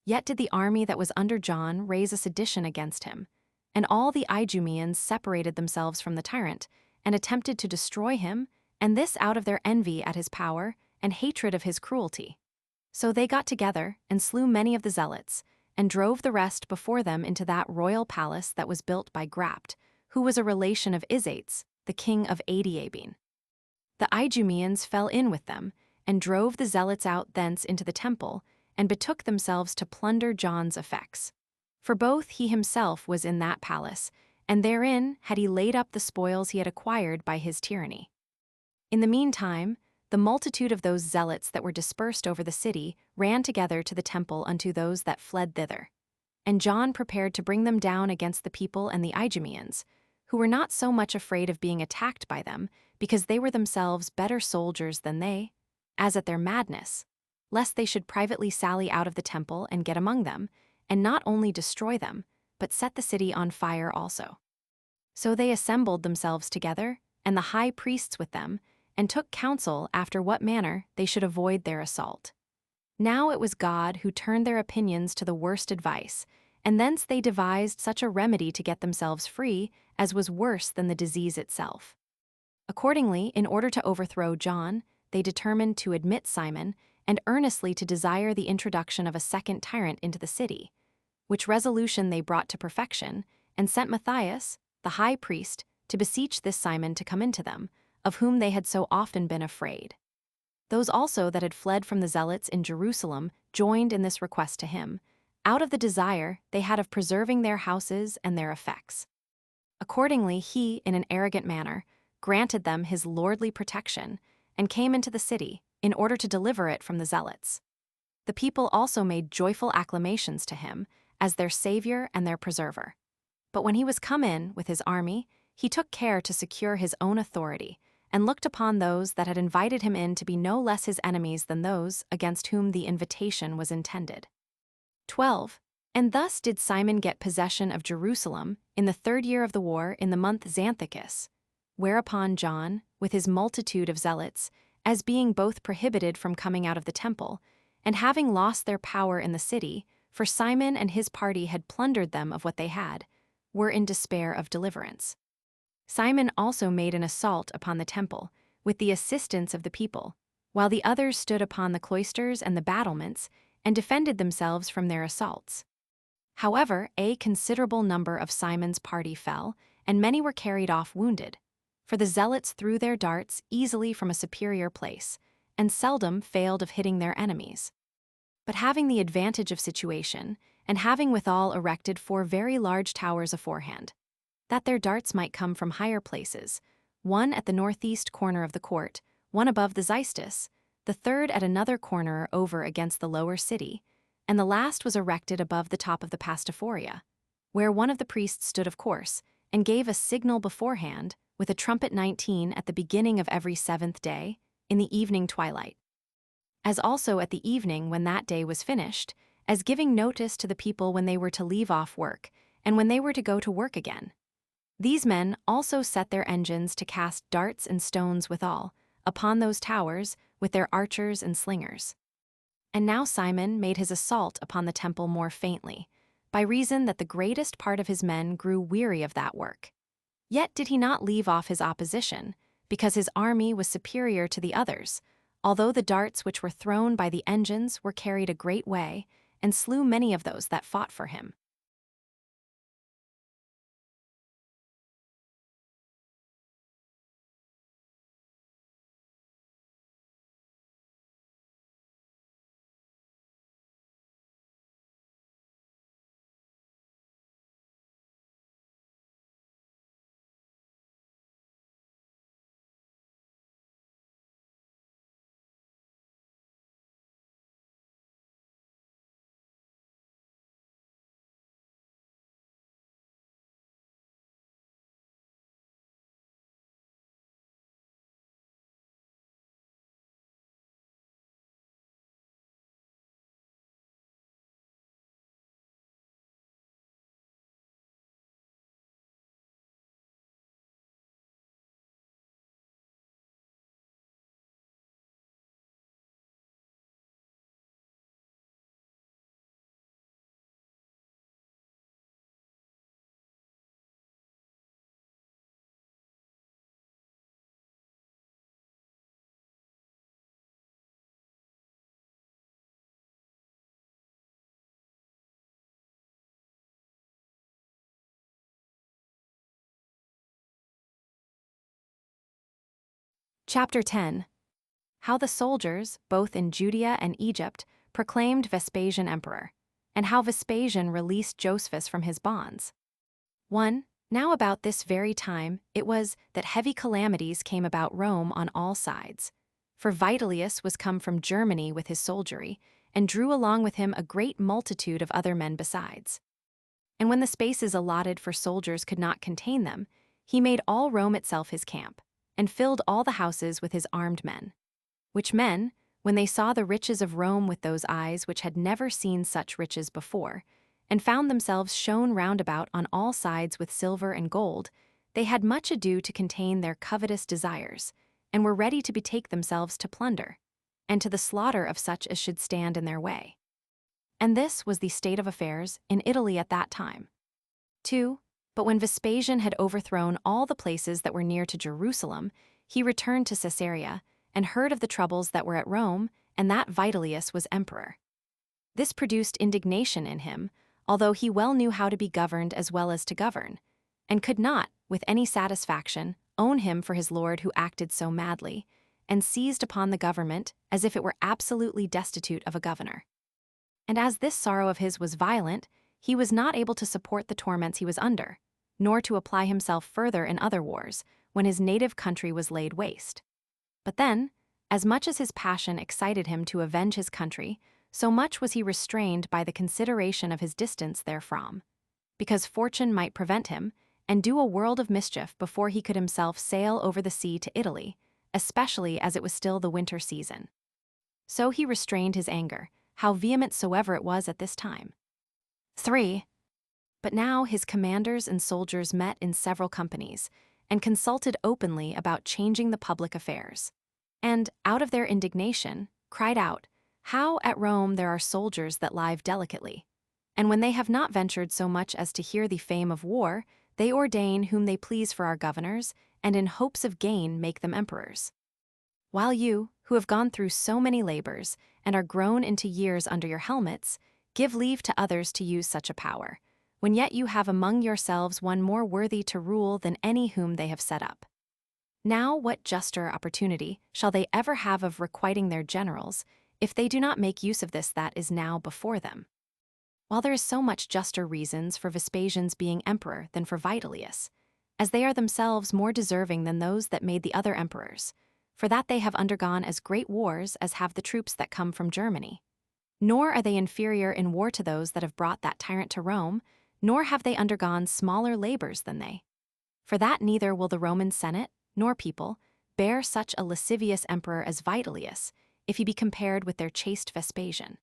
Yet did the army that was under John raise a sedition against him, and all the Idumeans separated themselves from the tyrant, and attempted to destroy him, and this out of their envy at his power, and hatred of his cruelty. So they got together, and slew many of the zealots, and drove the rest before them into that royal palace that was built by Grapt, who was a relation of Isates, the king of Adiabene. The Idumeans fell in with them, and drove the zealots out thence into the temple, and betook themselves to plunder John's effects. For both he himself was in that palace, and therein had he laid up the spoils he had acquired by his tyranny. In the meantime, the multitude of those zealots that were dispersed over the city ran together to the temple unto those that fled thither. And John prepared to bring them down against the people and the Idumeans, who were not so much afraid of being attacked by them, because they were themselves better soldiers than they, as at their madness, lest they should privately sally out of the temple and get among them, and not only destroy them, but set the city on fire also. So they assembled themselves together, and the high priests with them, and took counsel after what manner they should avoid their assault. Now it was God who turned their opinions to the worst advice, and thence they devised such a remedy to get themselves free as was worse than the disease itself. Accordingly, in order to overthrow John, they determined to admit Simon, and earnestly to desire the introduction of a second tyrant into the city, which resolution they brought to perfection, and sent Matthias, the high priest, to beseech this Simon to come into them, of whom they had so often been afraid. Those also that had fled from the zealots in Jerusalem joined in this request to him, out of the desire they had of preserving their houses and their effects. Accordingly he, in an arrogant manner, granted them his lordly protection, and came into the city, in order to deliver it from the zealots. The people also made joyful acclamations to him, as their Savior and their preserver. But when he was come in with his army, he took care to secure his own authority, and looked upon those that had invited him in to be no less his enemies than those against whom the invitation was intended. 12. And thus did Simon get possession of Jerusalem in the 3rd year of the war in the month Xanthicus, whereupon John, with his multitude of zealots, as being both prohibited from coming out of the temple, and having lost their power in the city, for Simon and his party had plundered them of what they had, were in despair of deliverance. Simon also made an assault upon the temple, with the assistance of the people, while the others stood upon the cloisters and the battlements, and defended themselves from their assaults. However, a considerable number of Simon's party fell, and many were carried off wounded, for the zealots threw their darts easily from a superior place, and seldom failed of hitting their enemies. But having the advantage of situation, and having withal erected 4 very large towers aforehand, that their darts might come from higher places, one at the northeast corner of the court, one above the Xystus, the third at another corner over against the lower city, and the last was erected above the top of the Pastaphoria, where one of the priests stood of course, and gave a signal beforehand, with a trumpet 19 at the beginning of every 7th day, in the evening twilight. As also at the evening when that day was finished, as giving notice to the people when they were to leave off work, and when they were to go to work again. These men also set their engines to cast darts and stones withal, upon those towers, with their archers and slingers. And now Simon made his assault upon the temple more faintly, by reason that the greatest part of his men grew weary of that work. Yet did he not leave off his opposition, because his army was superior to the others, although the darts which were thrown by the engines were carried a great way, and slew many of those that fought for him. Chapter 10. How the soldiers, both in Judea and Egypt, proclaimed Vespasian emperor, and how Vespasian released Josephus from his bonds. 1. Now about this very time it was that heavy calamities came about Rome on all sides. For Vitellius was come from Germany with his soldiery, and drew along with him a great multitude of other men besides. And when the spaces allotted for soldiers could not contain them, he made all Rome itself his camp, and filled all the houses with his armed men. Which men, when they saw the riches of Rome with those eyes which had never seen such riches before, and found themselves shown round about on all sides with silver and gold, they had much ado to contain their covetous desires, and were ready to betake themselves to plunder, and to the slaughter of such as should stand in their way. And this was the state of affairs in Italy at that time. 2. But when Vespasian had overthrown all the places that were near to Jerusalem, he returned to Caesarea, and heard of the troubles that were at Rome, and that Vitellius was emperor. This produced indignation in him, although he well knew how to be governed as well as to govern, and could not, with any satisfaction, own him for his lord who acted so madly, and seized upon the government as if it were absolutely destitute of a governor. And as this sorrow of his was violent, he was not able to support the torments he was under, nor to apply himself further in other wars, when his native country was laid waste. But then, as much as his passion excited him to avenge his country, so much was he restrained by the consideration of his distance therefrom, because fortune might prevent him, and do a world of mischief before he could himself sail over the sea to Italy, especially as it was still the winter season. So he restrained his anger, how vehement soever it was at this time. 3. But now his commanders and soldiers met in several companies, and consulted openly about changing the public affairs. And, out of their indignation, cried out, "How at Rome there are soldiers that live delicately. And when they have not ventured so much as to hear the fame of war, they ordain whom they please for our governors, and in hopes of gain make them emperors. While you, who have gone through so many labors, and are grown into years under your helmets, give leave to others to use such a power, when yet you have among yourselves one more worthy to rule than any whom they have set up. Now what juster opportunity shall they ever have of requiting their generals, if they do not make use of this that is now before them? While there is so much juster reasons for Vespasian's being emperor than for Vitellius, as they are themselves more deserving than those that made the other emperors, for that they have undergone as great wars as have the troops that come from Germany. Nor are they inferior in war to those that have brought that tyrant to Rome, nor have they undergone smaller labors than they. For that neither will the Roman Senate, nor people, bear such a lascivious emperor as Vitellius, if he be compared with their chaste Vespasian.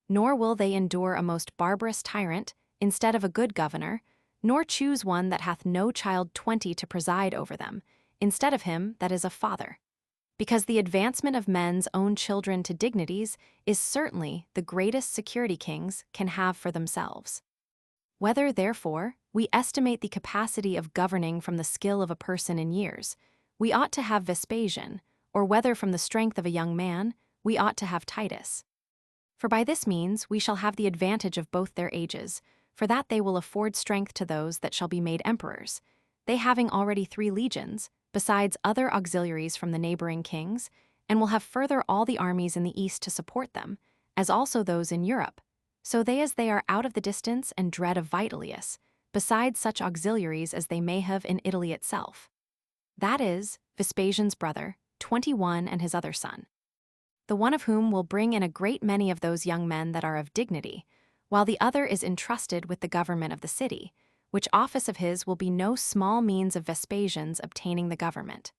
Nor will they endure a most barbarous tyrant, instead of a good governor, nor choose one that hath no child 20 to preside over them, instead of him that is a father. Because the advancement of men's own children to dignities is certainly the greatest security kings can have for themselves. Whether, therefore, we estimate the capacity of governing from the skill of a person in years, we ought to have Vespasian, or whether from the strength of a young man, we ought to have Titus. For by this means we shall have the advantage of both their ages, for that they will afford strength to those that shall be made emperors, they having already 3 legions, besides other auxiliaries from the neighboring kings, and will have further all the armies in the east to support them, as also those in Europe, so they as they are out of the distance and dread of Vitellius, besides such auxiliaries as they may have in Italy itself. That is, Vespasian's brother, 21, and his other son. The one of whom will bring in a great many of those young men that are of dignity, while the other is entrusted with the government of the city, which office of his will be no small means of Vespasian's obtaining the government.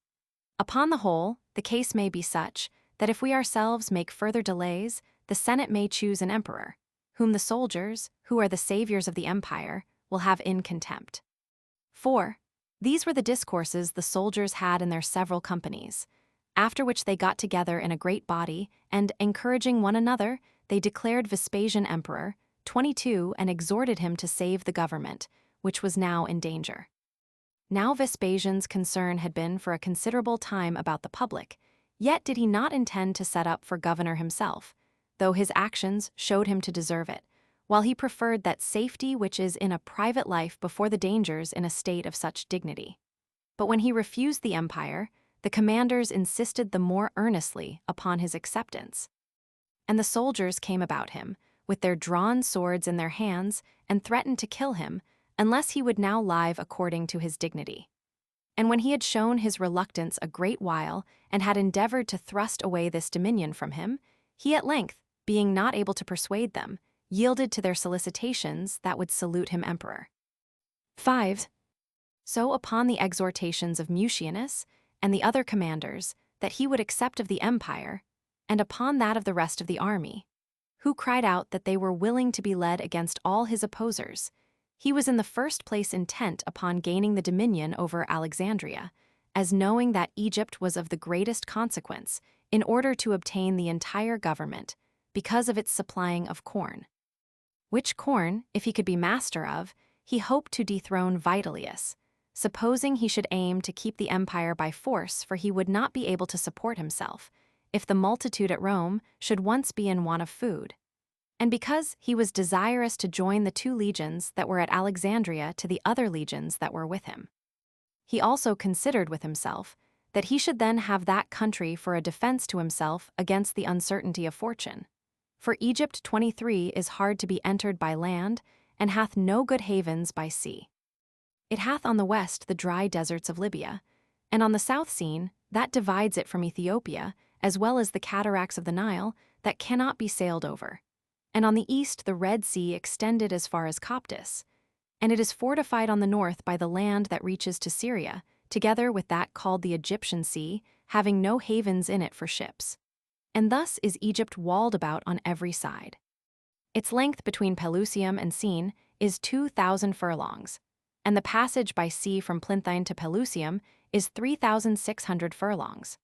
Upon the whole, the case may be such, that if we ourselves make further delays, the Senate may choose an emperor, whom the soldiers, who are the saviors of the empire, will have in contempt. 4. These were the discourses the soldiers had in their several companies, after which they got together in a great body, and, encouraging one another, they declared Vespasian emperor, 22, and exhorted him to save the government, which was now in danger. Now Vespasian's concern had been for a considerable time about the public, yet did he not intend to set up for governor himself, though his actions showed him to deserve it, while he preferred that safety which is in a private life before the dangers in a state of such dignity. But when he refused the empire, the commanders insisted the more earnestly upon his acceptance. And the soldiers came about him, with their drawn swords in their hands, and threatened to kill him, unless he would now live according to his dignity. And when he had shown his reluctance a great while, and had endeavored to thrust away this dominion from him, he at length, being not able to persuade them, yielded to their solicitations that would salute him emperor. 5. So upon the exhortations of Mucianus and the other commanders, that he would accept of the empire, and upon that of the rest of the army, who cried out that they were willing to be led against all his opposers, he was in the first place intent upon gaining the dominion over Alexandria, as knowing that Egypt was of the greatest consequence, in order to obtain the entire government, because of its supplying of corn. Which corn, if he could be master of, he hoped to dethrone Vitellius, supposing he should aim to keep the empire by force, for he would not be able to support himself, if the multitude at Rome should once be in want of food. And because he was desirous to join the 2 legions that were at Alexandria to the other legions that were with him. He also considered with himself that he should then have that country for a defense to himself against the uncertainty of fortune. For Egypt 23 is hard to be entered by land, and hath no good havens by sea. It hath on the west the dry deserts of Libya, and on the south scene, that divides it from Ethiopia, as well as the cataracts of the Nile, that cannot be sailed over. And on the east the Red Sea extended as far as Coptus, and it is fortified on the north by the land that reaches to Syria, together with that called the Egyptian Sea, having no havens in it for ships. And thus is Egypt walled about on every side. Its length between Pelusium and Sin is 2,000 furlongs, and the passage by sea from Plinthine to Pelusium is 3,600 furlongs.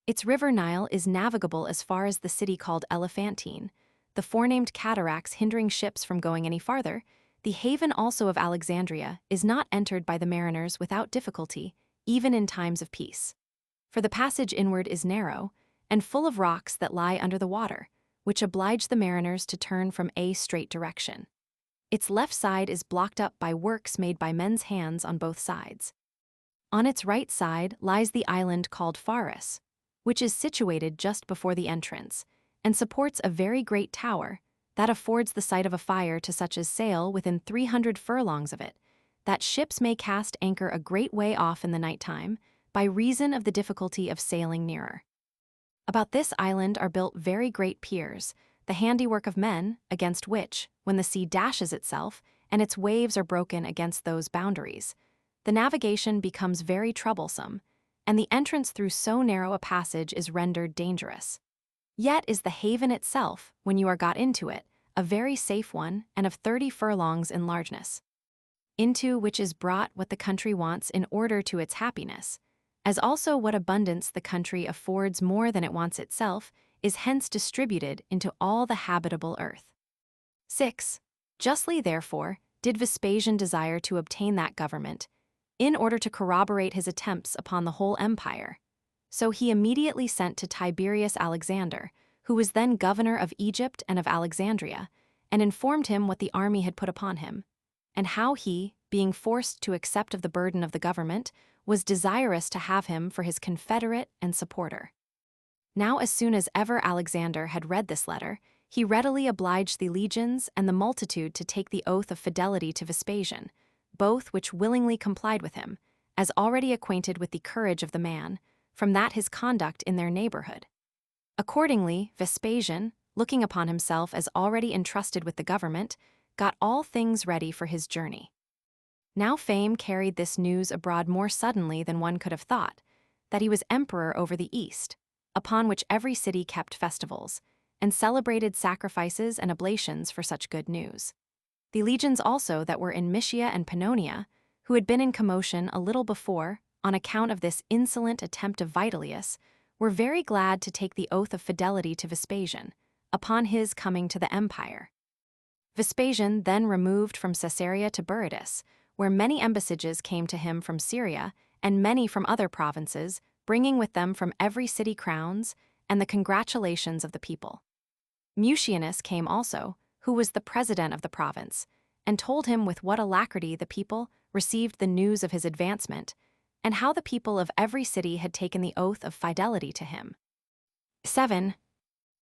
Its river Nile is navigable as far as the city called Elephantine, the forenamed cataracts hindering ships from going any farther. The haven also of Alexandria is not entered by the mariners without difficulty, even in times of peace. For the passage inward is narrow, and full of rocks that lie under the water, which oblige the mariners to turn from a straight direction. Its left side is blocked up by works made by men's hands on both sides. On its right side lies the island called Pharis, which is situated just before the entrance, and supports a very great tower that affords the sight of a fire to such as sail within 300 furlongs of it, that ships may cast anchor a great way off in the night time, by reason of the difficulty of sailing nearer. About this island are built very great piers, the handiwork of men, against which, when the sea dashes itself, and its waves are broken against those boundaries, the navigation becomes very troublesome, and the entrance through so narrow a passage is rendered dangerous. Yet is the haven itself, when you are got into it, a very safe one, and of 30 furlongs in largeness, into which is brought what the country wants in order to its happiness, as also what abundance the country affords more than it wants itself, is hence distributed into all the habitable earth. 6. Justly, therefore, did Vespasian desire to obtain that government, in order to corroborate his attempts upon the whole empire. So he immediately sent to Tiberius Alexander, who was then governor of Egypt and of Alexandria, and informed him what the army had put upon him, and how he, being forced to accept of the burden of the government, was desirous to have him for his confederate and supporter. Now as soon as ever Alexander had read this letter, he readily obliged the legions and the multitude to take the oath of fidelity to Vespasian, both which willingly complied with him, as already acquainted with the courage of the man, from that his conduct in their neighborhood. Accordingly, Vespasian, looking upon himself as already entrusted with the government, got all things ready for his journey. Now fame carried this news abroad more suddenly than one could have thought, that he was emperor over the East, upon which every city kept festivals, and celebrated sacrifices and oblations for such good news. The legions also that were in Mysia and Pannonia, who had been in commotion a little before, on account of this insolent attempt of Vitellius, were very glad to take the oath of fidelity to Vespasian, upon his coming to the empire. Vespasian then removed from Caesarea to Berytus, where many embassages came to him from Syria, and many from other provinces, bringing with them from every city crowns, and the congratulations of the people. Mucianus came also, who was the president of the province, and told him with what alacrity the people received the news of his advancement, and how the people of every city had taken the oath of fidelity to him. 7.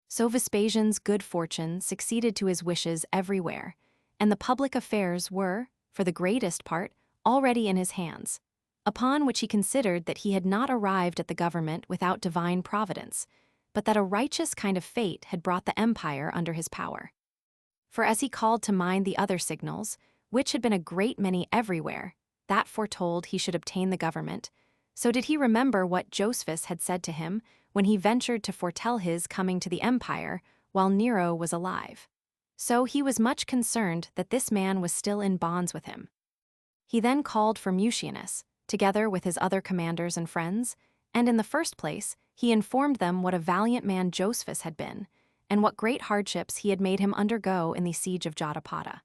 So Vespasian's good fortune succeeded to his wishes everywhere, and the public affairs were, for the greatest part, already in his hands, upon which he considered that he had not arrived at the government without divine providence, but that a righteous kind of fate had brought the empire under his power. For as he called to mind the other signals, which had been a great many everywhere, that foretold he should obtain the government, so did he remember what Josephus had said to him when he ventured to foretell his coming to the empire while Nero was alive. So he was much concerned that this man was still in bonds with him. He then called for Mucianus, together with his other commanders and friends, and in the first place he informed them what a valiant man Josephus had been, and what great hardships he had made him undergo in the siege of Jotapata.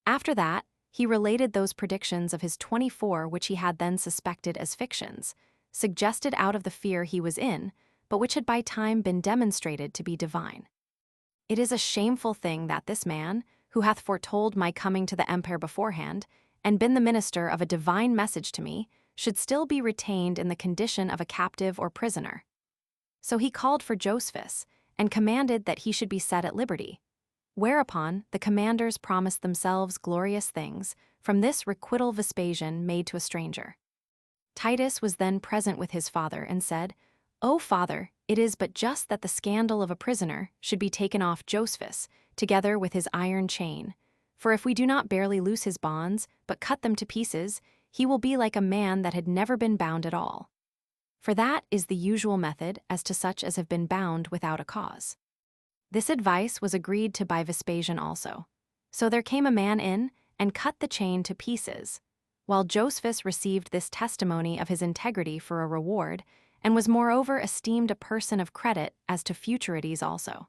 After that, he related those predictions of his 24 which he had then suspected as fictions, suggested out of the fear he was in, but which had by time been demonstrated to be divine. It is a shameful thing that this man, who hath foretold my coming to the empire beforehand, and been the minister of a divine message to me, should still be retained in the condition of a captive or prisoner. So he called for Josephus, and commanded that he should be set at liberty. Whereupon the commanders promised themselves glorious things from this requital Vespasian made to a stranger. Titus was then present with his father and said, O father, it is but just that the scandal of a prisoner should be taken off Josephus, together with his iron chain, For if we do not barely loose his bonds, but cut them to pieces, he will be like a man that had never been bound at all. For that is the usual method as to such as have been bound without a cause. This advice was agreed to by Vespasian also. So there came a man in and cut the chain to pieces, while Josephus received this testimony of his integrity for a reward, and was moreover esteemed a person of credit as to futurities also.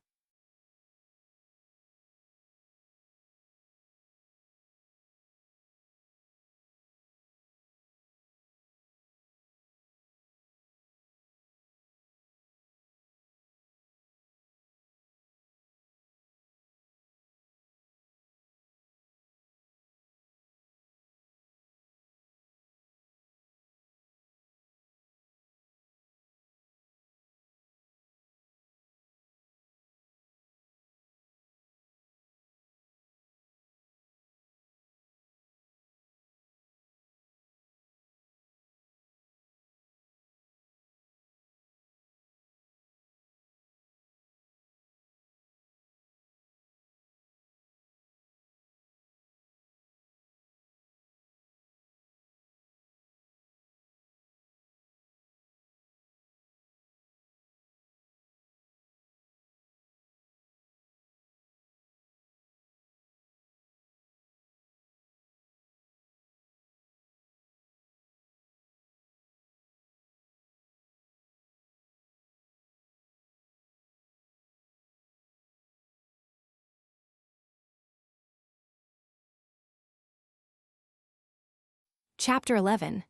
Chapter 11.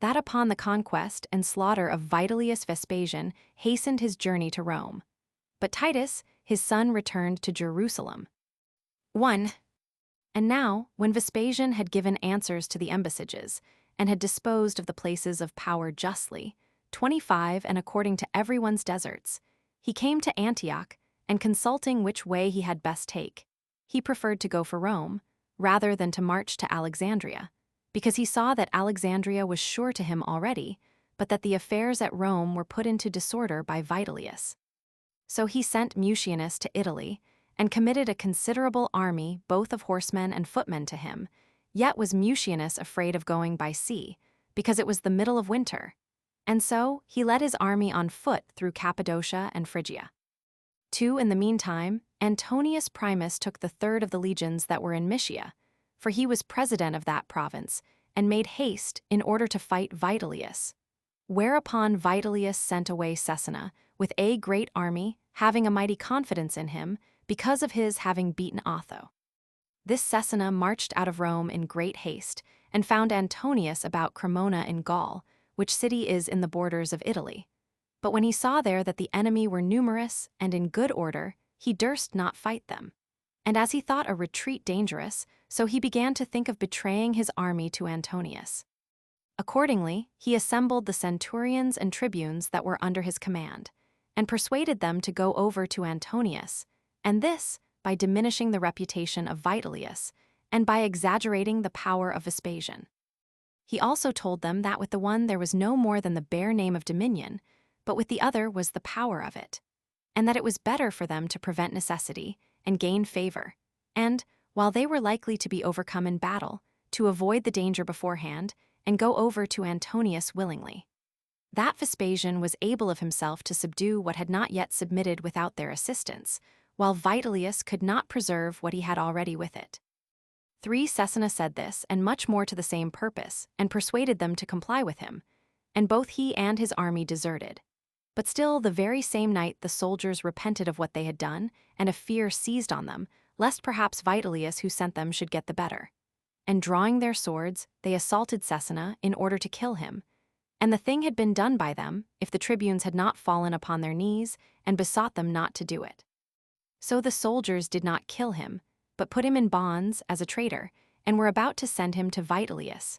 That upon the conquest and slaughter of Vitellius Vespasian hastened his journey to Rome. But Titus, his son, returned to Jerusalem. 1. And now, when Vespasian had given answers to the embassages, and had disposed of the places of power justly, 25 and according to everyone's deserts, he came to Antioch, and consulting which way he had best take, he preferred to go for Rome, rather than to march to Alexandria, because he saw that Alexandria was sure to him already, but that the affairs at Rome were put into disorder by Vitellius. So he sent Mucianus to Italy, and committed a considerable army both of horsemen and footmen to him, yet was Mucianus afraid of going by sea, because it was the middle of winter, and so he led his army on foot through Cappadocia and Phrygia. 2. In the meantime, Antonius Primus took the third of the legions that were in Mysia, for he was president of that province, and made haste in order to fight Vitellius. Whereupon Vitellius sent away Cesena with a great army, having a mighty confidence in him, because of his having beaten Otho. This Cesena marched out of Rome in great haste, and found Antonius about Cremona in Gaul, which city is in the borders of Italy. But when he saw there that the enemy were numerous and in good order, he durst not fight them. And as he thought a retreat dangerous, so he began to think of betraying his army to Antonius. Accordingly, he assembled the centurions and tribunes that were under his command, and persuaded them to go over to Antonius, and this by diminishing the reputation of Vitellius, and by exaggerating the power of Vespasian. He also told them that with the one there was no more than the bare name of dominion, but with the other was the power of it, and that it was better for them to prevent necessity and gain favor, and, while they were likely to be overcome in battle, to avoid the danger beforehand, and go over to Antonius willingly. That Vespasian was able of himself to subdue what had not yet submitted without their assistance, while Vitellius could not preserve what he had already with it. 3. Cesena said this, and much more to the same purpose, and persuaded them to comply with him, and both he and his army deserted. But still the very same night the soldiers repented of what they had done, and a fear seized on them, lest perhaps Vitellius who sent them should get the better. And drawing their swords, they assaulted Cesena in order to kill him. And the thing had been done by them, if the tribunes had not fallen upon their knees, and besought them not to do it. So the soldiers did not kill him, but put him in bonds as a traitor, and were about to send him to Vitellius.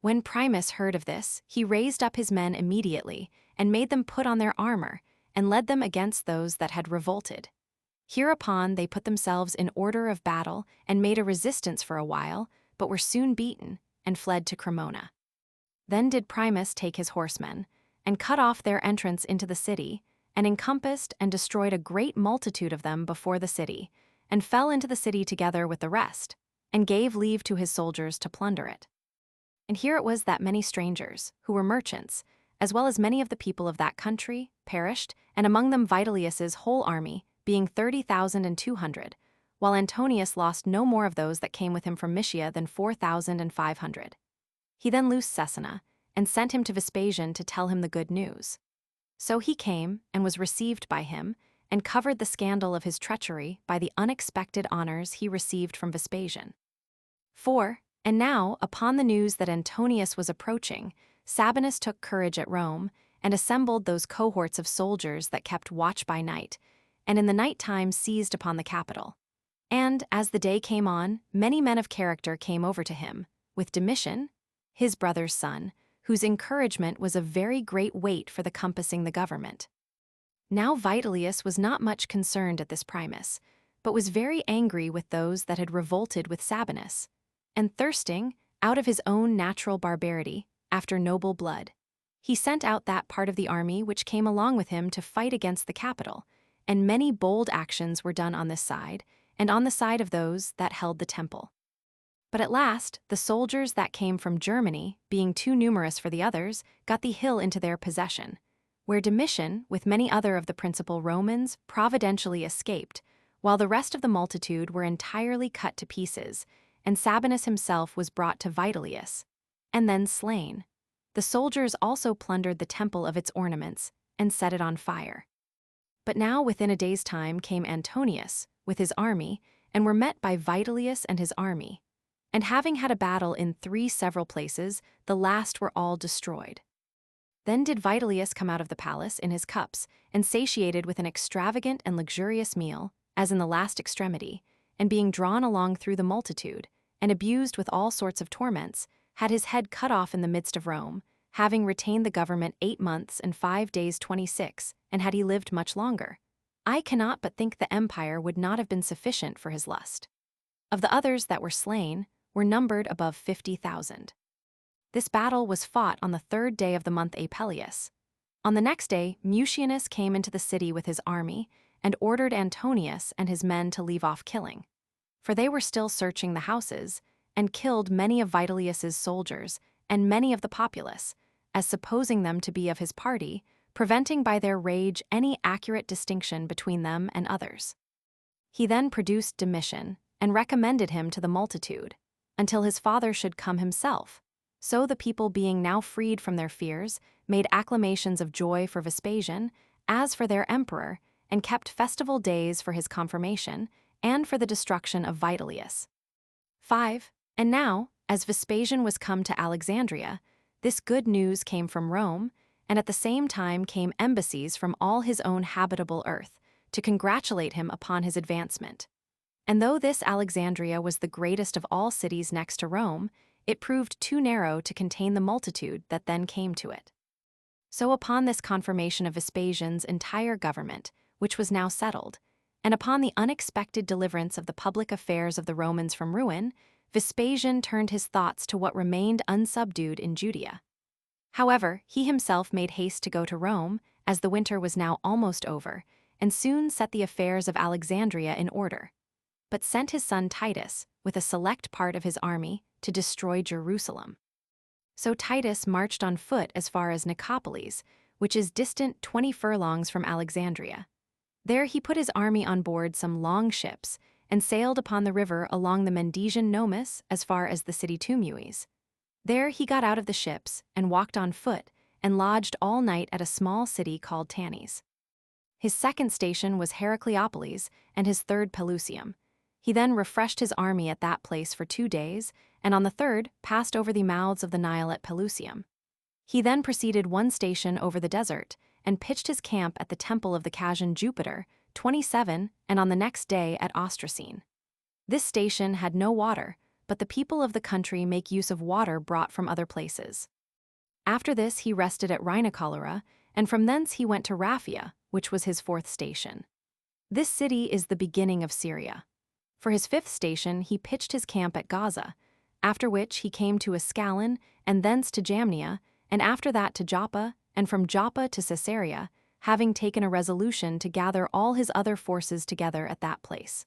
When Primus heard of this, he raised up his men immediately, and made them put on their armor, and led them against those that had revolted. Hereupon they put themselves in order of battle, and made a resistance for a while, but were soon beaten, and fled to Cremona. Then did Primus take his horsemen, and cut off their entrance into the city, and encompassed and destroyed a great multitude of them before the city, and fell into the city together with the rest, and gave leave to his soldiers to plunder it. And here it was that many strangers, who were merchants, as well as many of the people of that country, perished, and among them Vitellius's whole army, being 30,200, while Antonius lost no more of those that came with him from Mysia than 4,500. He then loosed Cesena, and sent him to Vespasian to tell him the good news. So he came, and was received by him, and covered the scandal of his treachery by the unexpected honors he received from Vespasian. 4. And now, upon the news that Antonius was approaching, Sabinus took courage at Rome, and assembled those cohorts of soldiers that kept watch by night, and in the night time seized upon the capital. And, as the day came on, many men of character came over to him, with Domitian, his brother's son, whose encouragement was of very great weight for the compassing the government. Now Vitellius was not much concerned at this primus, but was very angry with those that had revolted with Sabinus, and thirsting, out of his own natural barbarity, after noble blood, he sent out that part of the army which came along with him to fight against the capital, and many bold actions were done on this side, and on the side of those that held the temple. But at last, the soldiers that came from Germany, being too numerous for the others, got the hill into their possession, where Domitian, with many other of the principal Romans, providentially escaped, while the rest of the multitude were entirely cut to pieces, and Sabinus himself was brought to Vitellius, and then slain. The soldiers also plundered the temple of its ornaments, and set it on fire. But now within a day's time came Antonius, with his army, and were met by Vitellius and his army. And having had a battle in 3 several places, the last were all destroyed. Then did Vitellius come out of the palace in his cups, and satiated with an extravagant and luxurious meal, as in the last extremity, and being drawn along through the multitude, and abused with all sorts of torments, had his head cut off in the midst of Rome, having retained the government 8 months and 5 days 26, and had he lived much longer, I cannot but think the empire would not have been sufficient for his lust. Of the others that were slain, were numbered above 50,000. This battle was fought on the 3rd day of the month Apellius. On the next day, Mucianus came into the city with his army, and ordered Antonius and his men to leave off killing. For they were still searching the houses, and killed many of Vitellius's soldiers, and many of the populace, as supposing them to be of his party, preventing by their rage any accurate distinction between them and others. He then produced Domitian, and recommended him to the multitude, until his father should come himself. So the people, being now freed from their fears, made acclamations of joy for Vespasian, as for their emperor, and kept festival days for his confirmation, and for the destruction of Vitellius. 5. And now, as Vespasian was come to Alexandria, this good news came from Rome, and at the same time came embassies from all his own habitable earth, to congratulate him upon his advancement. And though this Alexandria was the greatest of all cities next to Rome, it proved too narrow to contain the multitude that then came to it. So upon this confirmation of Vespasian's entire government, which was now settled, and upon the unexpected deliverance of the public affairs of the Romans from ruin, Vespasian turned his thoughts to what remained unsubdued in Judea. However, he himself made haste to go to Rome, as the winter was now almost over, and soon set the affairs of Alexandria in order, but sent his son Titus, with a select part of his army, to destroy Jerusalem. So Titus marched on foot as far as Nicopolis, which is distant 20 furlongs from Alexandria. There he put his army on board some long ships, and sailed upon the river along the Mendesian Nomus as far as the city Tumultuous. There he got out of the ships, and walked on foot, and lodged all night at a small city called Tanis. His second station was Heracleopolis, and his third Pelusium. He then refreshed his army at that place for 2 days, and on the 3rd passed over the mouths of the Nile at Pelusium. He then proceeded 1 station over the desert, and pitched his camp at the temple of the Casian Jupiter, 27, and on the next day at Ostracene. This station had no water, but the people of the country make use of water brought from other places. After this he rested at Rhinocolora, and from thence he went to Raphia, which was his 4th station. This city is the beginning of Syria. For his 5th station he pitched his camp at Gaza, after which he came to Ascalon, and thence to Jamnia, and after that to Joppa, and from Joppa to Caesarea, having taken a resolution to gather all his other forces together at that place.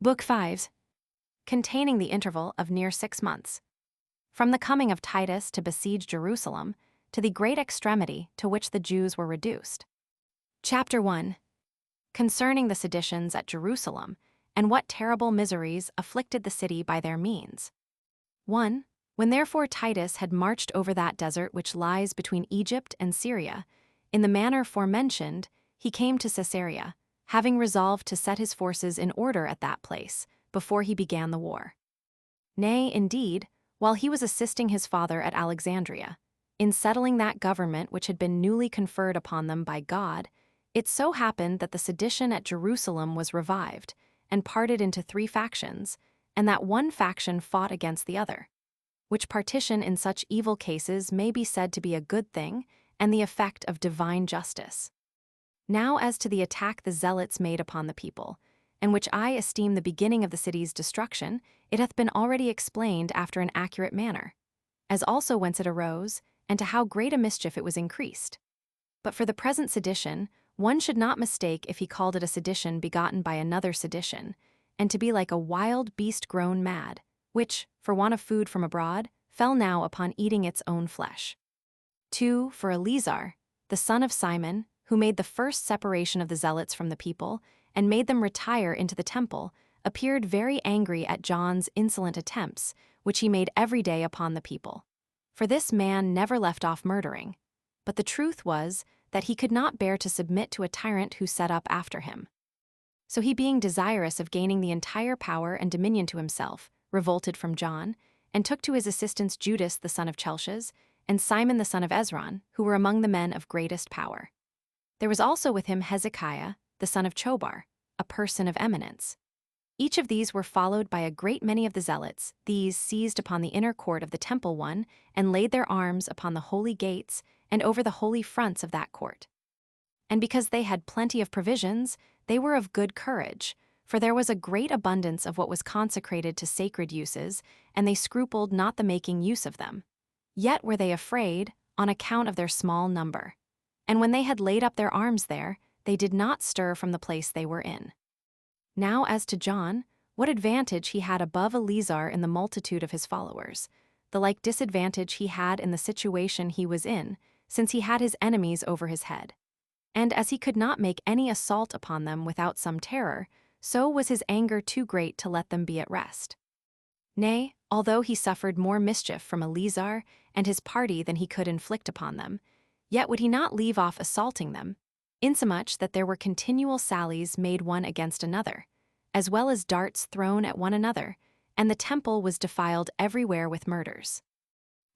Book 5, containing the interval of near 6 months. From the coming of Titus to besiege Jerusalem, to the great extremity to which the Jews were reduced. Chapter 1. Concerning the seditions at Jerusalem, and what terrible miseries afflicted the city by their means. 1. When therefore Titus had marched over that desert which lies between Egypt and Syria, in the manner forementioned, he came to Caesarea, having resolved to set his forces in order at that place, before he began the war. Nay, indeed, while he was assisting his father at Alexandria, in settling that government which had been newly conferred upon them by God, it so happened that the sedition at Jerusalem was revived, and parted into 3 factions, and that one faction fought against the other, which partition in such evil cases may be said to be a good thing, and the effect of divine justice. Now as to the attack the zealots made upon the people, and which I esteem the beginning of the city's destruction, it hath been already explained after an accurate manner, as also whence it arose, and to how great a mischief it was increased. But for the present sedition, one should not mistake if he called it a sedition begotten by another sedition, and to be like a wild beast grown mad, which, for want of food from abroad, fell now upon eating its own flesh. 2. For Eleazar, the son of Simon, who made the first separation of the zealots from the people, and made them retire into the temple, appeared very angry at John's insolent attempts, which he made every day upon the people. For this man never left off murdering. But the truth was that he could not bear to submit to a tyrant who set up after him. So he, being desirous of gaining the entire power and dominion to himself, revolted from John, and took to his assistance Judas the son of Chelcias, and Simon the son of Ezron, who were among the men of greatest power. There was also with him Hezekiah, the son of Chobar, a person of eminence. Each of these were followed by a great many of the zealots. These seized upon the inner court of the temple one, and laid their arms upon the holy gates, and over the holy fronts of that court. And because they had plenty of provisions, they were of good courage, for there was a great abundance of what was consecrated to sacred uses, and they scrupled not the making use of them. Yet were they afraid, on account of their small number. And when they had laid up their arms there, they did not stir from the place they were in. Now as to John, what advantage he had above Eleazar in the multitude of his followers, the like disadvantage he had in the situation he was in, since he had his enemies over his head. And as he could not make any assault upon them without some terror, so was his anger too great to let them be at rest. Nay, although he suffered more mischief from Eleazar and his party than he could inflict upon them, yet would he not leave off assaulting them, insomuch that there were continual sallies made one against another, as well as darts thrown at one another, and the temple was defiled everywhere with murders.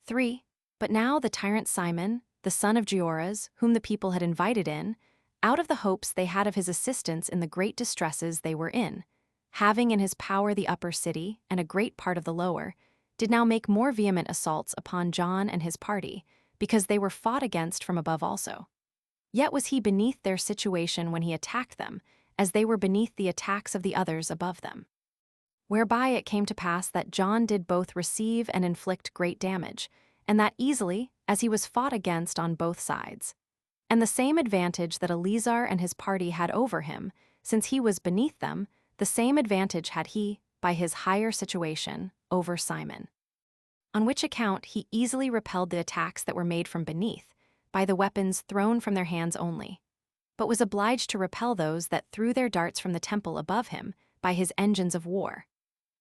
3. But now the tyrant Simon, the son of Gioras, whom the people had invited in, out of the hopes they had of his assistance in the great distresses they were in, having in his power the upper city and a great part of the lower, did now make more vehement assaults upon John and his party, because they were fought against from above also. Yet was he beneath their situation when he attacked them, as they were beneath the attacks of the others above them. Whereby it came to pass that John did both receive and inflict great damage, and that easily, as he was fought against on both sides. And the same advantage that Eleazar and his party had over him, since he was beneath them, the same advantage had he, by his higher situation, over Simon. On which account he easily repelled the attacks that were made from beneath, by the weapons thrown from their hands only, but was obliged to repel those that threw their darts from the temple above him, by his engines of war.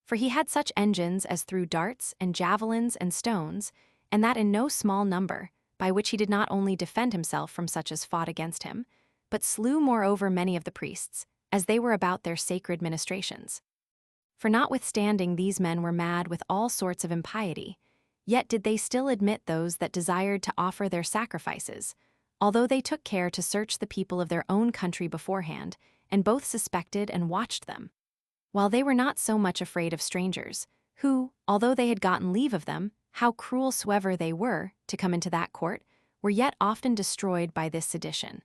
For he had such engines as threw darts and javelins and stones, and that in no small number, by which he did not only defend himself from such as fought against him, but slew moreover many of the priests, as they were about their sacred ministrations. For notwithstanding these men were mad with all sorts of impiety, yet did they still admit those that desired to offer their sacrifices, although they took care to search the people of their own country beforehand, and both suspected and watched them, while they were not so much afraid of strangers, who, although they had gotten leave of them, how cruel soever they were, to come into that court, were yet often destroyed by this sedition.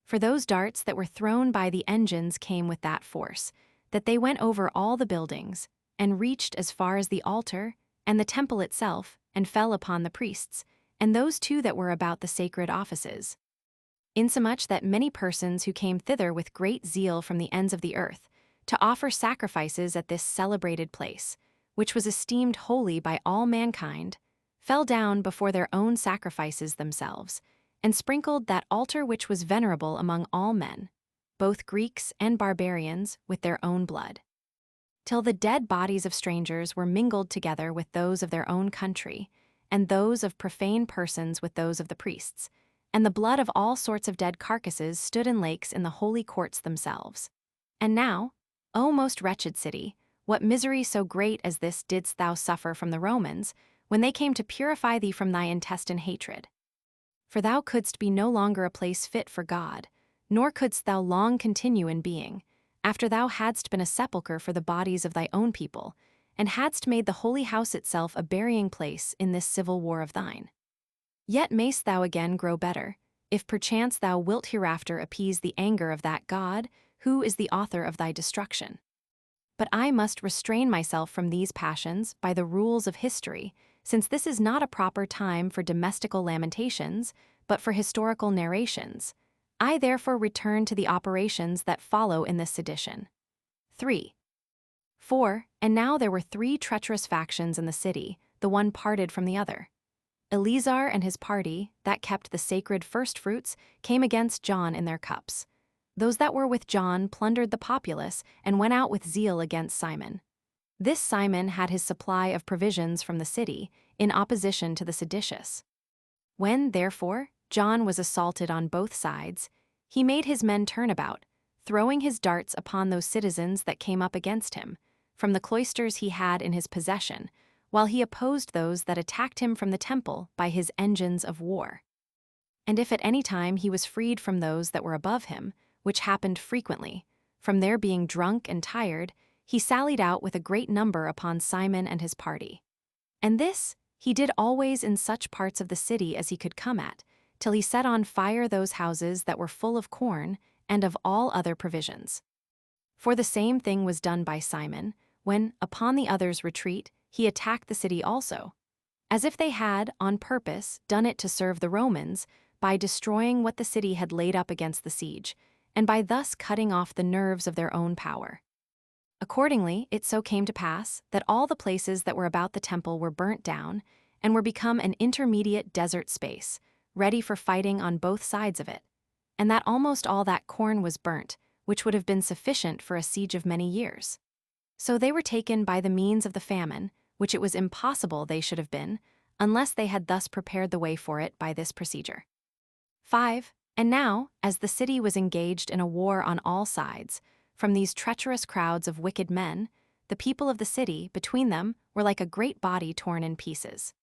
For those darts that were thrown by the engines came with that force, that they went over all the buildings, and reached as far as the altar, and the temple itself, and fell upon the priests, and those too that were about the sacred offices. Insomuch that many persons who came thither with great zeal from the ends of the earth, to offer sacrifices at this celebrated place, which was esteemed holy by all mankind, fell down before their own sacrifices themselves, and sprinkled that altar which was venerable among all men, both Greeks and barbarians, with their own blood. Till the dead bodies of strangers were mingled together with those of their own country, and those of profane persons with those of the priests, and the blood of all sorts of dead carcasses stood in lakes in the holy courts themselves. And now, O most wretched city, what misery so great as this didst thou suffer from the Romans, when they came to purify thee from thy intestine hatred? For thou couldst be no longer a place fit for God, nor couldst thou long continue in being, after thou hadst been a sepulchre for the bodies of thy own people, and hadst made the holy house itself a burying place in this civil war of thine. Yet mayst thou again grow better, if perchance thou wilt hereafter appease the anger of that God, who is the author of thy destruction. But I must restrain myself from these passions by the rules of history, since this is not a proper time for domestical lamentations, but for historical narrations. I therefore return to the operations that follow in this sedition. 3. 4. And now there were 3 treacherous factions in the city, the one parted from the other. Eleazar and his party, that kept the sacred firstfruits, came against John in their cups. Those that were with John plundered the populace and went out with zeal against Simon. This Simon had his supply of provisions from the city, in opposition to the seditious. When, therefore, John was assaulted on both sides, he made his men turn about, throwing his darts upon those citizens that came up against him, from the cloisters he had in his possession, while he opposed those that attacked him from the temple by his engines of war. And if at any time he was freed from those that were above him, which happened frequently, from their being drunk and tired, he sallied out with a great number upon Simon and his party. And this he did always in such parts of the city as he could come at, till he set on fire those houses that were full of corn and of all other provisions. For the same thing was done by Simon, when, upon the others' retreat, he attacked the city also, as if they had, on purpose, done it to serve the Romans, by destroying what the city had laid up against the siege, and by thus cutting off the nerves of their own power. Accordingly, it so came to pass that all the places that were about the temple were burnt down, and were become an intermediate desert space, ready for fighting on both sides of it, and that almost all that corn was burnt, which would have been sufficient for a siege of many years. So they were taken by the means of the famine, which it was impossible they should have been, unless they had thus prepared the way for it by this procedure. 5. And now, as the city was engaged in a war on all sides, from these treacherous crowds of wicked men, the people of the city, between them, were like a great body torn in pieces.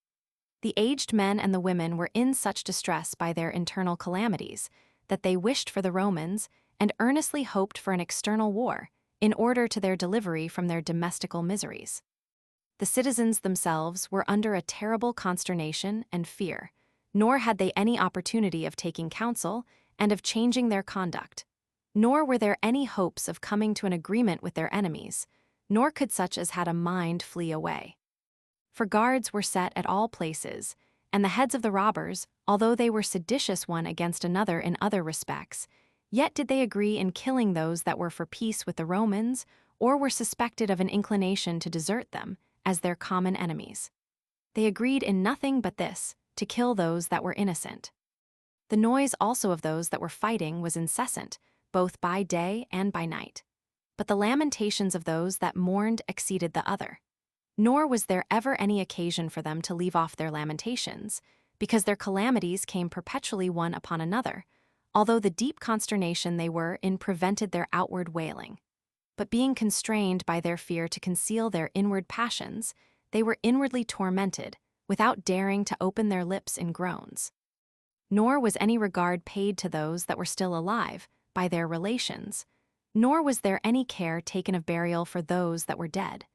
The aged men and the women were in such distress by their internal calamities, that they wished for the Romans, and earnestly hoped for an external war, in order to their delivery from their domestical miseries. The citizens themselves were under a terrible consternation and fear, nor had they any opportunity of taking counsel and of changing their conduct, nor were there any hopes of coming to an agreement with their enemies, nor could such as had a mind flee away. For guards were set at all places, and the heads of the robbers, although they were seditious one against another in other respects, yet did they agree in killing those that were for peace with the Romans, or were suspected of an inclination to desert them, as their common enemies. They agreed in nothing but this, to kill those that were innocent. The noise also of those that were fighting was incessant, both by day and by night. But the lamentations of those that mourned exceeded the other. Nor was there ever any occasion for them to leave off their lamentations, because their calamities came perpetually one upon another, although the deep consternation they were in prevented their outward wailing. But being constrained by their fear to conceal their inward passions, they were inwardly tormented, without daring to open their lips in groans. Nor was any regard paid to those that were still alive, by their relations, nor was there any care taken of burial for those that were dead.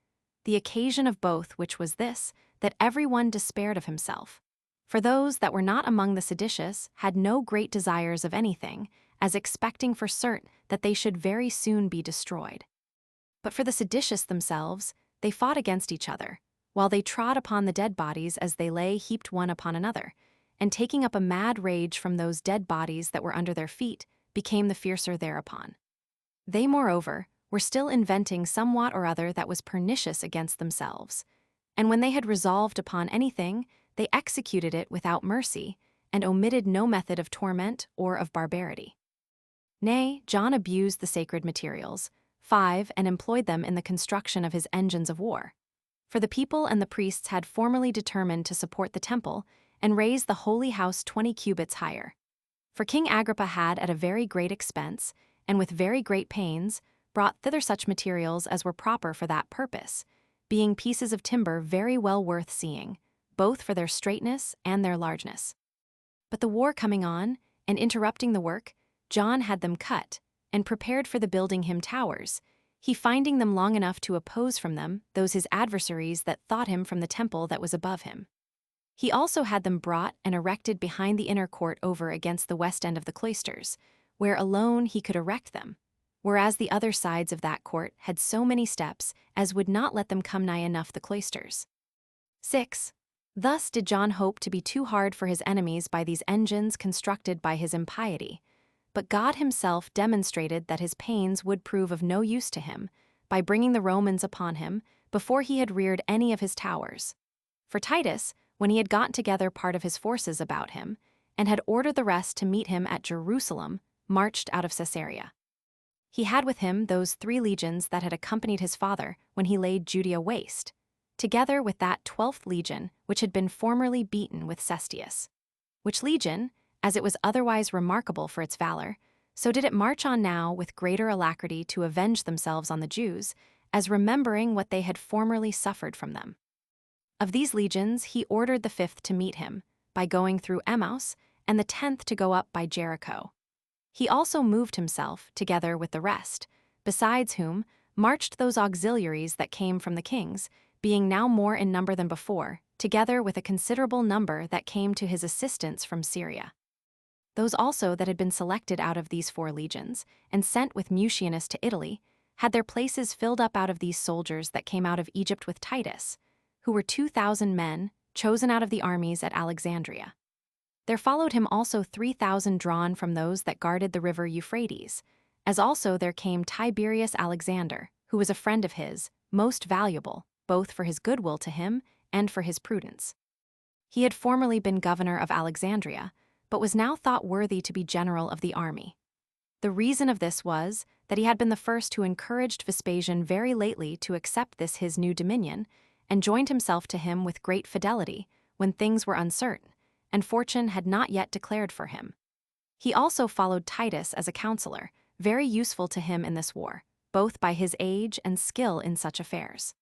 The occasion of both which was this, that every one despaired of himself. For those that were not among the seditious had no great desires of anything, as expecting for certain that they should very soon be destroyed. But for the seditious themselves, they fought against each other, while they trod upon the dead bodies as they lay heaped one upon another, and taking up a mad rage from those dead bodies that were under their feet, became the fiercer thereupon. They, moreover, were still inventing somewhat or other that was pernicious against themselves. And when they had resolved upon anything, they executed it without mercy, and omitted no method of torment or of barbarity. Nay, John abused the sacred materials, 5, and employed them in the construction of his engines of war. For the people and the priests had formerly determined to support the temple and raise the holy house 20 cubits higher. For King Agrippa had, at a very great expense, and with very great pains, brought thither such materials as were proper for that purpose, being pieces of timber very well worth seeing, both for their straightness and their largeness. But the war coming on, and interrupting the work, John had them cut, and prepared for the building him towers, he finding them long enough to oppose from them those his adversaries that thought him from the temple that was above him. He also had them brought and erected behind the inner court over against the west end of the cloisters, where alone he could erect them, whereas the other sides of that court had so many steps as would not let them come nigh enough the cloisters. 6. Thus did John hope to be too hard for his enemies by these engines constructed by his impiety. But God himself demonstrated that his pains would prove of no use to him, by bringing the Romans upon him before he had reared any of his towers. For Titus, when he had gotten together part of his forces about him, and had ordered the rest to meet him at Jerusalem, marched out of Caesarea. He had with him those 3 legions that had accompanied his father when he laid Judea waste, together with that 12th legion which had been formerly beaten with Cestius. Which legion, as it was otherwise remarkable for its valor, so did it march on now with greater alacrity to avenge themselves on the Jews, as remembering what they had formerly suffered from them. Of these legions he ordered the 5th to meet him, by going through Emmaus, and the 10th to go up by Jericho. He also moved himself, together with the rest, besides whom marched those auxiliaries that came from the kings, being now more in number than before, together with a considerable number that came to his assistance from Syria. Those also that had been selected out of these 4 legions, and sent with Mucianus to Italy, had their places filled up out of these soldiers that came out of Egypt with Titus, who were 2,000 men, chosen out of the armies at Alexandria. There followed him also 3,000 drawn from those that guarded the river Euphrates, as also there came Tiberius Alexander, who was a friend of his, most valuable, both for his goodwill to him and for his prudence. He had formerly been governor of Alexandria, but was now thought worthy to be general of the army. The reason of this was that he had been the first who encouraged Vespasian very lately to accept this his new dominion, and joined himself to him with great fidelity when things were uncertain, and fortune had not yet declared for him. He also followed Titus as a counselor, very useful to him in this war, both by his age and skill in such affairs.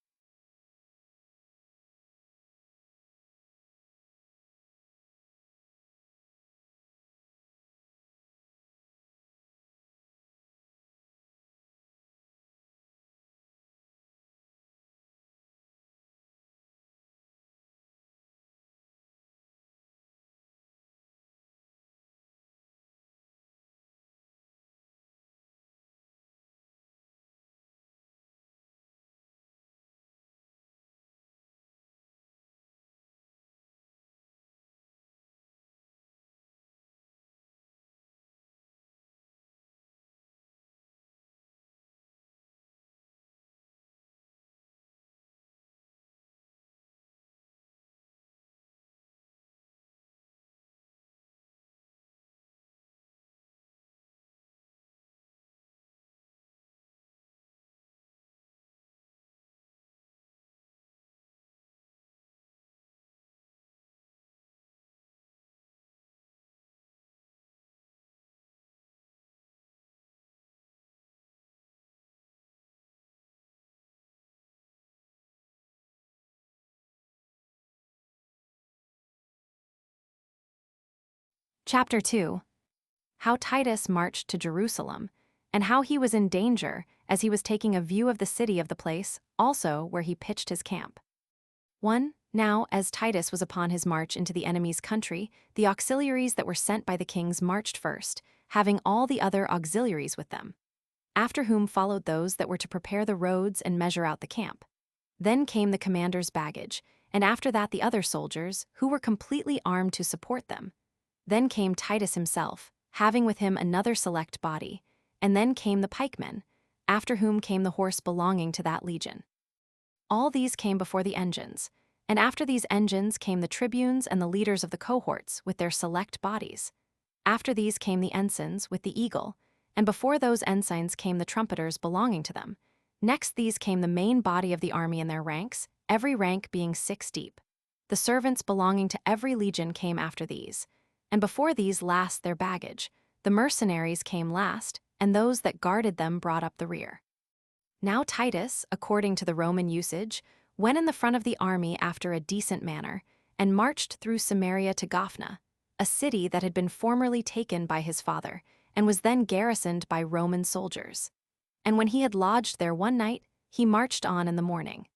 Chapter 2. How Titus marched to Jerusalem, and how he was in danger as he was taking a view of the city of the place, also where he pitched his camp. 1. Now, as Titus was upon his march into the enemy's country, the auxiliaries that were sent by the kings marched first, having all the other auxiliaries with them. After whom followed those that were to prepare the roads and measure out the camp. Then came the commander's baggage, and after that the other soldiers, who were completely armed to support them. Then came Titus himself, having with him another select body, and then came the pikemen, after whom came the horse belonging to that legion. All these came before the engines, and after these engines came the tribunes and the leaders of the cohorts with their select bodies. After these came the ensigns with the eagle, and before those ensigns came the trumpeters belonging to them. Next these came the main body of the army in their ranks, every rank being 6 deep. The servants belonging to every legion came after these, and before these last their baggage. The mercenaries came last, and those that guarded them brought up the rear. Now Titus, according to the Roman usage, went in the front of the army after a decent manner, and marched through Samaria to Gophna, a city that had been formerly taken by his father, and was then garrisoned by Roman soldiers. And when he had lodged there one night, he marched on in the morning.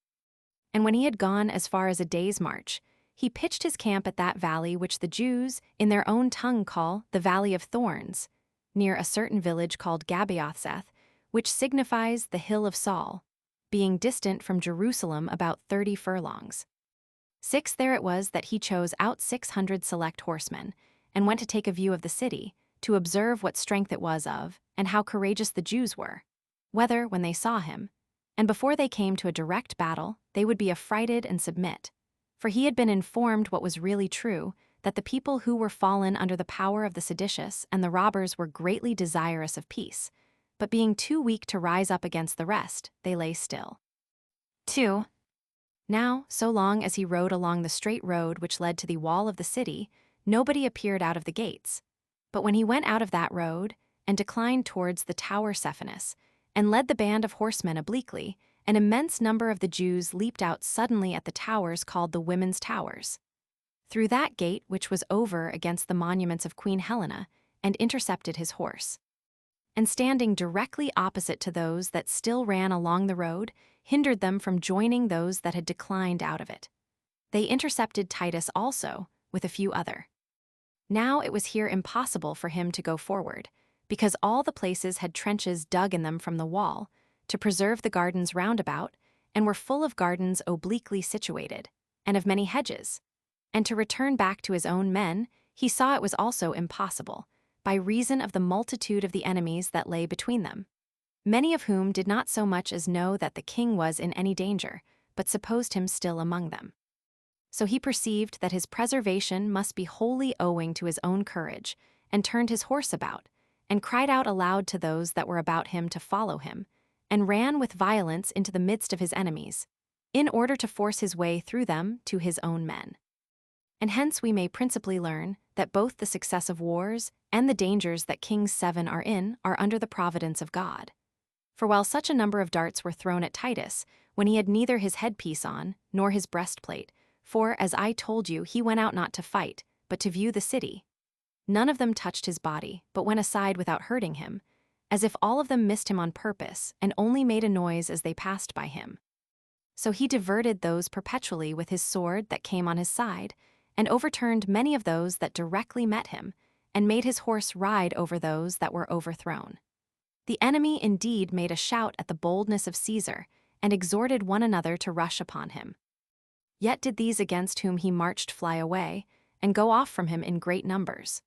And when he had gone as far as a day's march, he pitched his camp at that valley which the Jews, in their own tongue, call the Valley of Thorns, near a certain village called Gabaothseth, which signifies the Hill of Saul, being distant from Jerusalem about 30 furlongs. 6 there it was that he chose out 600 select horsemen, and went to take a view of the city, to observe what strength it was of, and how courageous the Jews were, whether, when they saw him, and before they came to a direct battle, they would be affrighted and submit. For he had been informed what was really true, that the people who were fallen under the power of the seditious and the robbers were greatly desirous of peace, but being too weak to rise up against the rest, they lay still. 2. Now, so long as he rode along the straight road which led to the wall of the city, nobody appeared out of the gates. But when he went out of that road, and declined towards the tower Cephanus, and led the band of horsemen obliquely, an immense number of the Jews leaped out suddenly at the towers called the Women's Towers, through that gate which was over against the monuments of Queen Helena, and intercepted his horse. And standing directly opposite to those that still ran along the road, hindered them from joining those that had declined out of it. They intercepted Titus also, with a few other. Now it was here impossible for him to go forward, because all the places had trenches dug in them from the wall, to preserve the gardens round about, and were full of gardens obliquely situated, and of many hedges. And to return back to his own men, he saw it was also impossible, by reason of the multitude of the enemies that lay between them, many of whom did not so much as know that the king was in any danger, but supposed him still among them. So he perceived that his preservation must be wholly owing to his own courage, and turned his horse about, and cried out aloud to those that were about him to follow him, and ran with violence into the midst of his enemies, in order to force his way through them to his own men. And hence we may principally learn that both the success of wars and the dangers that kings 7 are in are under the providence of God. For while such a number of darts were thrown at Titus, when he had neither his headpiece on, nor his breastplate, for, as I told you, he went out not to fight, but to view the city, none of them touched his body, but went aside without hurting him, as if all of them missed him on purpose, and only made a noise as they passed by him. So he diverted those perpetually with his sword that came on his side, and overturned many of those that directly met him, and made his horse ride over those that were overthrown. The enemy indeed made a shout at the boldness of Caesar, and exhorted one another to rush upon him. Yet did these against whom he marched fly away, and go off from him in great numbers,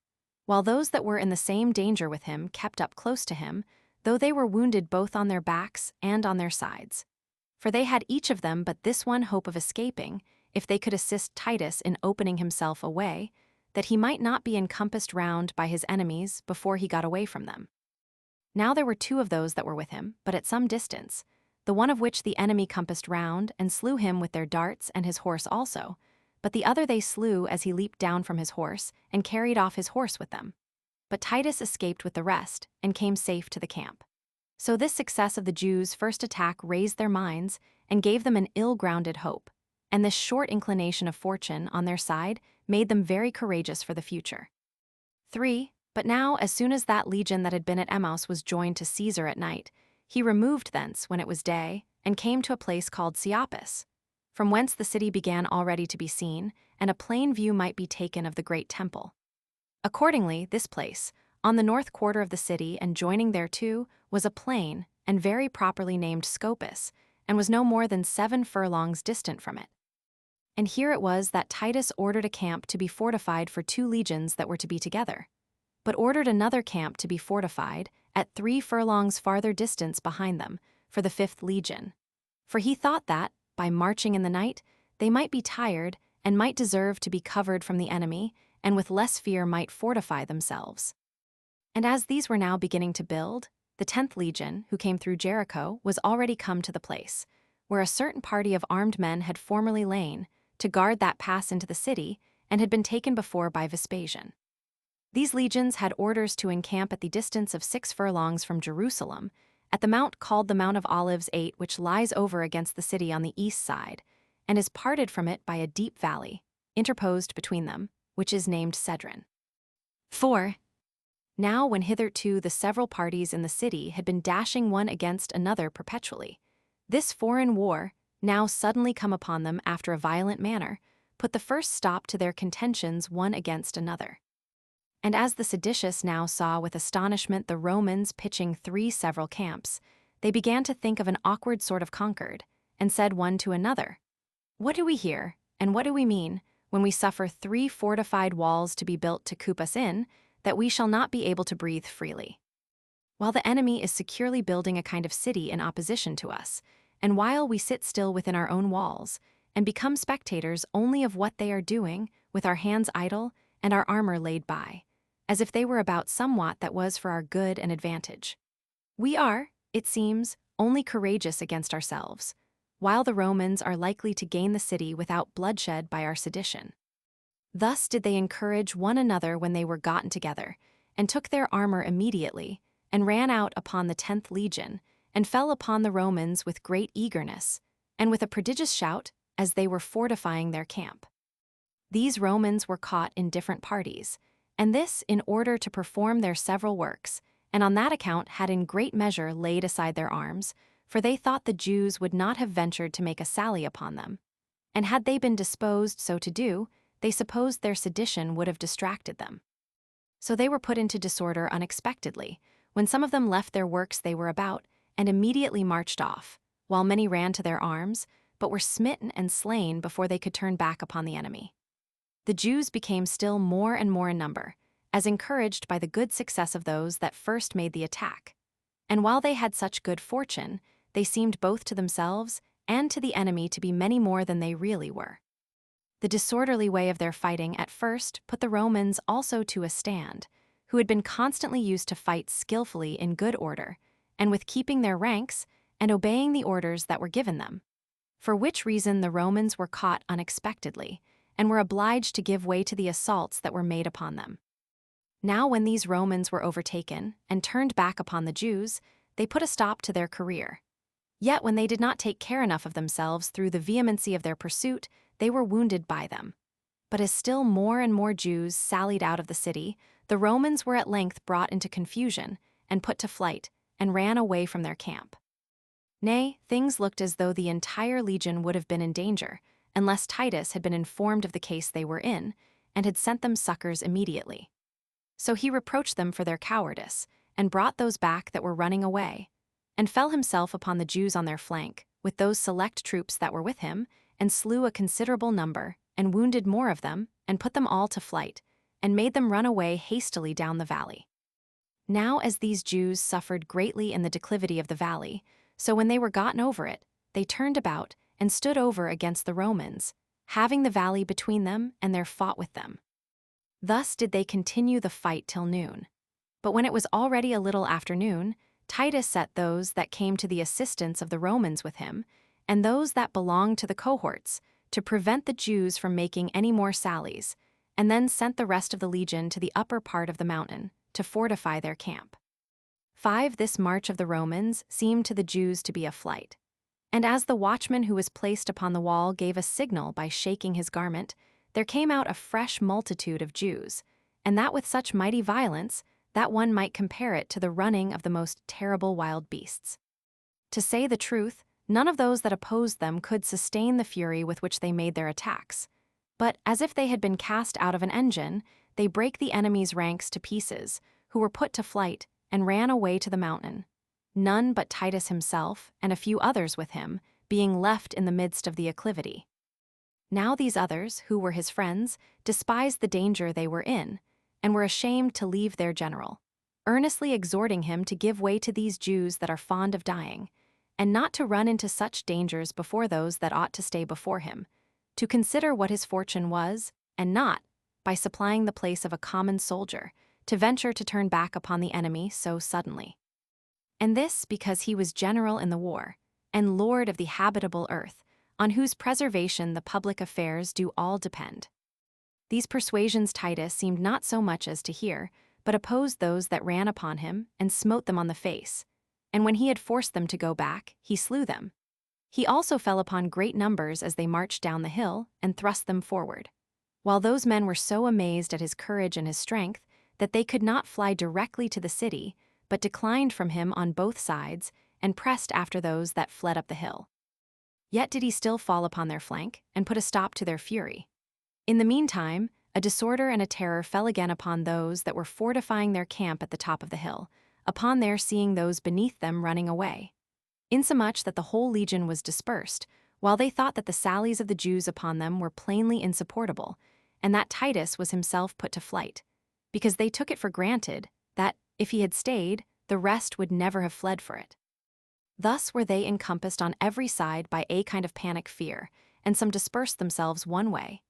while those that were in the same danger with him kept up close to him, though they were wounded both on their backs and on their sides. For they had each of them but this one hope of escaping, if they could assist Titus in opening himself a way, that he might not be encompassed round by his enemies before he got away from them. Now there were 2 of those that were with him, but at some distance, the one of which the enemy compassed round, and slew him with their darts and his horse also, but the other they slew as he leaped down from his horse, and carried off his horse with them. But Titus escaped with the rest, and came safe to the camp. So this success of the Jews' first attack raised their minds, and gave them an ill-grounded hope, and this short inclination of fortune on their side made them very courageous for the future. 3. But now, as soon as that legion that had been at Emmaus was joined to Caesar at night, he removed thence when it was day, and came to a place called Seapis, from whence the city began already to be seen, and a plain view might be taken of the great temple. Accordingly, this place, on the north quarter of the city and joining thereto, was a plain, and very properly named Scopus, and was no more than 7 furlongs distant from it. And here it was that Titus ordered a camp to be fortified for 2 legions that were to be together. but ordered another camp to be fortified at 3 furlongs farther distance behind them for the 5th legion. For he thought that, by marching in the night, they might be tired and might deserve to be covered from the enemy, and with less fear might fortify themselves. And as these were now beginning to build, the 10th legion, who came through Jericho, was already come to the place, where a certain party of armed men had formerly lain, to guard that pass into the city, and had been taken before by Vespasian. These legions had orders to encamp at the distance of 6 furlongs from Jerusalem, at the mount called the Mount of Olives 8, which lies over against the city on the east side, and is parted from it by a deep valley, interposed between them, which is named Cedron. 4. Now when hitherto the several parties in the city had been dashing one against another perpetually, this foreign war, now suddenly come upon them after a violent manner, put the first stop to their contentions one against another. And as the seditious now saw with astonishment the Romans pitching 3 several camps, they began to think of an awkward sort of concord, and said one to another, "What do we hear, and what do we mean, when we suffer 3 fortified walls to be built to coop us in, that we shall not be able to breathe freely? While the enemy is securely building a kind of city in opposition to us, and while we sit still within our own walls, and become spectators only of what they are doing, with our hands idle, and our armor laid by, as if they were about somewhat that was for our good and advantage. We are, it seems, only courageous against ourselves, while the Romans are likely to gain the city without bloodshed by our sedition." Thus did they encourage one another when they were gotten together, and took their armor immediately, and ran out upon the 10th legion, and fell upon the Romans with great eagerness, and with a prodigious shout, as they were fortifying their camp. These Romans were caught in different parties, and this in order to perform their several works, and on that account had in great measure laid aside their arms, for they thought the Jews would not have ventured to make a sally upon them. And had they been disposed so to do, they supposed their sedition would have distracted them. So they were put into disorder unexpectedly, when some of them left their works they were about, and immediately marched off, while many ran to their arms, but were smitten and slain before they could turn back upon the enemy. The Jews became still more and more in number, as encouraged by the good success of those that first made the attack. And while they had such good fortune, they seemed both to themselves and to the enemy to be many more than they really were. The disorderly way of their fighting at first put the Romans also to a stand, who had been constantly used to fight skillfully in good order, and with keeping their ranks and obeying the orders that were given them. For which reason the Romans were caught unexpectedly, and were obliged to give way to the assaults that were made upon them. Now when these Romans were overtaken and turned back upon the Jews, they put a stop to their career. Yet when they did not take care enough of themselves through the vehemency of their pursuit, they were wounded by them. But as still more and more Jews sallied out of the city, the Romans were at length brought into confusion, and put to flight, and ran away from their camp. Nay, things looked as though the entire legion would have been in danger, unless Titus had been informed of the case they were in, and had sent them succors immediately. So he reproached them for their cowardice, and brought those back that were running away, and fell himself upon the Jews on their flank, with those select troops that were with him, and slew a considerable number, and wounded more of them, and put them all to flight, and made them run away hastily down the valley. Now as these Jews suffered greatly in the declivity of the valley, so when they were gotten over it, they turned about, and stood over against the Romans, having the valley between them, and there fought with them. Thus did they continue the fight till noon. But when it was already a little afternoon, Titus set those that came to the assistance of the Romans with him, and those that belonged to the cohorts, to prevent the Jews from making any more sallies, and then sent the rest of the legion to the upper part of the mountain, to fortify their camp. 5. This march of the Romans seemed to the Jews to be a flight. And as the watchman who was placed upon the wall gave a signal by shaking his garment, there came out a fresh multitude of Jews, and that with such mighty violence that one might compare it to the running of the most terrible wild beasts. To say the truth, none of those that opposed them could sustain the fury with which they made their attacks. But as if they had been cast out of an engine, they brake the enemy's ranks to pieces, who were put to flight, and ran away to the mountain. None but Titus himself, and a few others with him, being left in the midst of the acclivity. Now these others, who were his friends, despised the danger they were in, and were ashamed to leave their general, earnestly exhorting him to give way to these Jews that are fond of dying, and not to run into such dangers before those that ought to stay before him, to consider what his fortune was, and not, by supplying the place of a common soldier, to venture to turn back upon the enemy so suddenly. And this because he was general in the war, and lord of the habitable earth, on whose preservation the public affairs do all depend. These persuasions Titus seemed not so much as to hear, but opposed those that ran upon him, and smote them on the face. And when he had forced them to go back, he slew them. He also fell upon great numbers as they marched down the hill, and thrust them forward. While those men were so amazed at his courage and his strength, that they could not fly directly to the city, but declined from him on both sides, and pressed after those that fled up the hill. Yet did he still fall upon their flank, and put a stop to their fury. In the meantime, a disorder and a terror fell again upon those that were fortifying their camp at the top of the hill, upon their seeing those beneath them running away, insomuch that the whole legion was dispersed, while they thought that the sallies of the Jews upon them were plainly insupportable, and that Titus was himself put to flight, because they took it for granted that, if he had stayed, the rest would never have fled for it. Thus were they encompassed on every side by a kind of panic fear, and some dispersed themselves one way,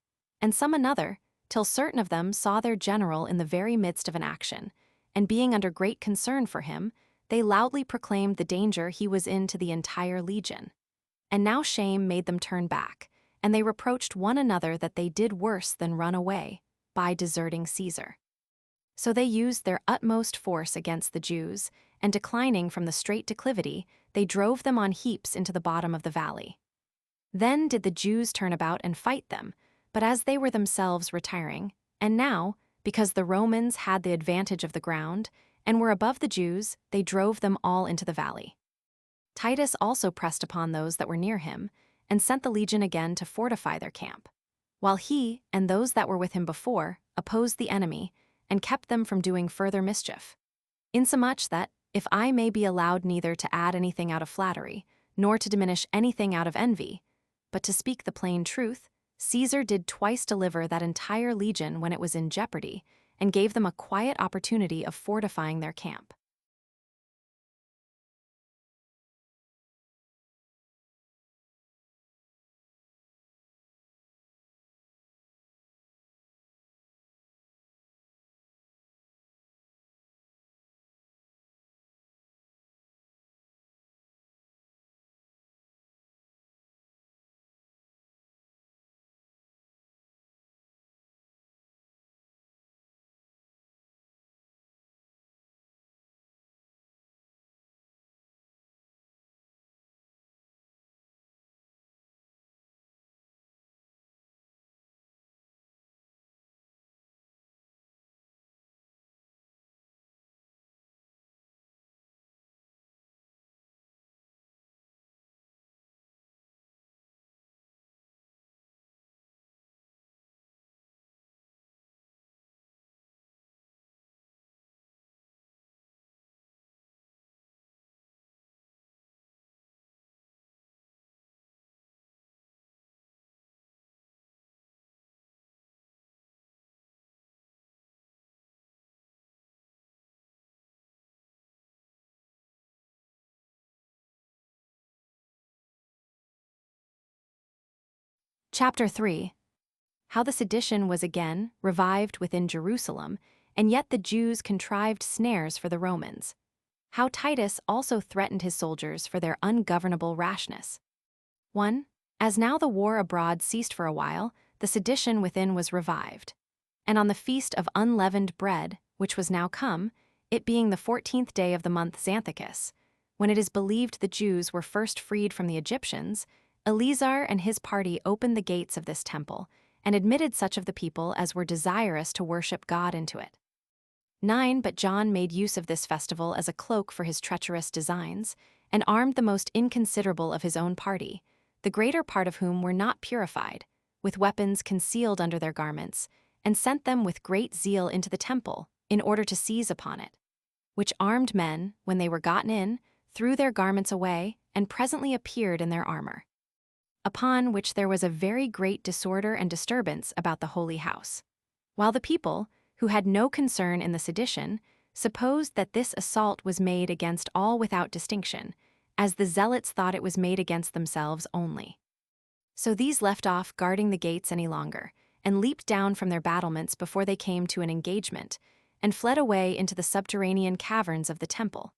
and some another, till certain of them saw their general in the very midst of an action, and being under great concern for him, they loudly proclaimed the danger he was in to the entire legion. And now shame made them turn back, and they reproached one another that they did worse than run away, by deserting Caesar. So they used their utmost force against the Jews, and declining from the straight declivity, they drove them on heaps into the bottom of the valley. Then did the Jews turn about and fight them, but as they were themselves retiring, and now, because the Romans had the advantage of the ground, and were above the Jews, they drove them all into the valley. Titus also pressed upon those that were near him, and sent the legion again to fortify their camp, while he, and those that were with him before, opposed the enemy, and kept them from doing further mischief. Insomuch that, if I may be allowed neither to add anything out of flattery, nor to diminish anything out of envy, but to speak the plain truth, Caesar did twice deliver that entire legion when it was in jeopardy, and gave them a quiet opportunity of fortifying their camp. Chapter 3. How the sedition was again revived within Jerusalem, and yet the Jews contrived snares for the Romans. How Titus also threatened his soldiers for their ungovernable rashness. 1. As now the war abroad ceased for a while, the sedition within was revived. And on the feast of unleavened bread, which was now come, it being the 14th day of the month Antiochus, when it is believed the Jews were first freed from the Egyptians, Eleazar and his party opened the gates of this temple, and admitted such of the people as were desirous to worship God into it. 9. But John made use of this festival as a cloak for his treacherous designs, and armed the most inconsiderable of his own party, the greater part of whom were not purified, with weapons concealed under their garments, and sent them with great zeal into the temple, in order to seize upon it. Which armed men, when they were gotten in, threw their garments away, and presently appeared in their armor. Upon which there was a very great disorder and disturbance about the holy house. While the people, who had no concern in the sedition, supposed that this assault was made against all without distinction, as the zealots thought it was made against themselves only. So these left off guarding the gates any longer, and leaped down from their battlements before they came to an engagement, and fled away into the subterranean caverns of the temple,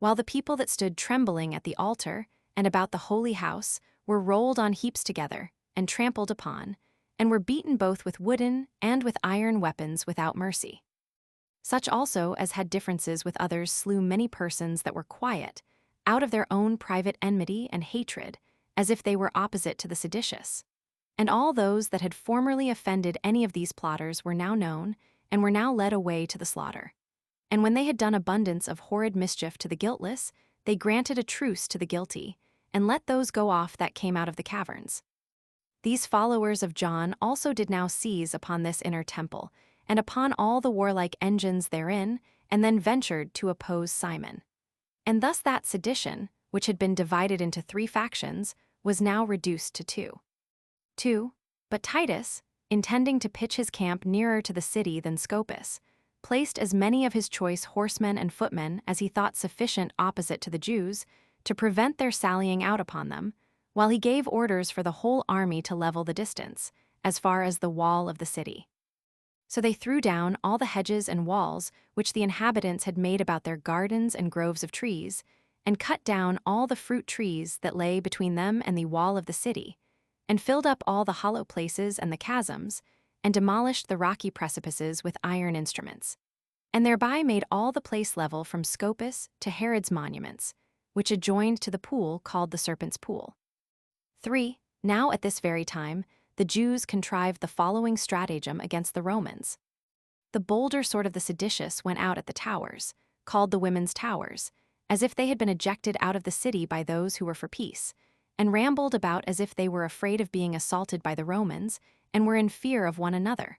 while the people that stood trembling at the altar and about the holy house were rolled on heaps together, and trampled upon, and were beaten both with wooden and with iron weapons without mercy. Such also as had differences with others slew many persons that were quiet, out of their own private enmity and hatred, as if they were opposite to the seditious. And all those that had formerly offended any of these plotters were now known, and were now led away to the slaughter. And when they had done abundance of horrid mischief to the guiltless, they granted a truce to the guilty, and let those go off that came out of the caverns. These followers of John also did now seize upon this inner temple, and upon all the warlike engines therein, and then ventured to oppose Simon. And thus that sedition, which had been divided into 3 factions, was now reduced to 2. 2. But Titus, intending to pitch his camp nearer to the city than Scopus, placed as many of his choice horsemen and footmen as he thought sufficient opposite to the Jews, to prevent their sallying out upon them, while he gave orders for the whole army to level the distance, as far as the wall of the city. So they threw down all the hedges and walls which the inhabitants had made about their gardens and groves of trees, and cut down all the fruit trees that lay between them and the wall of the city, and filled up all the hollow places and the chasms, and demolished the rocky precipices with iron instruments, and thereby made all the place level from Scopus to Herod's monuments, which adjoined to the pool called the Serpent's Pool. 3. Now at this very time, the Jews contrived the following stratagem against the Romans. The bolder sort of the seditious went out at the towers, called the Women's Towers, as if they had been ejected out of the city by those who were for peace, and rambled about as if they were afraid of being assaulted by the Romans, and were in fear of one another.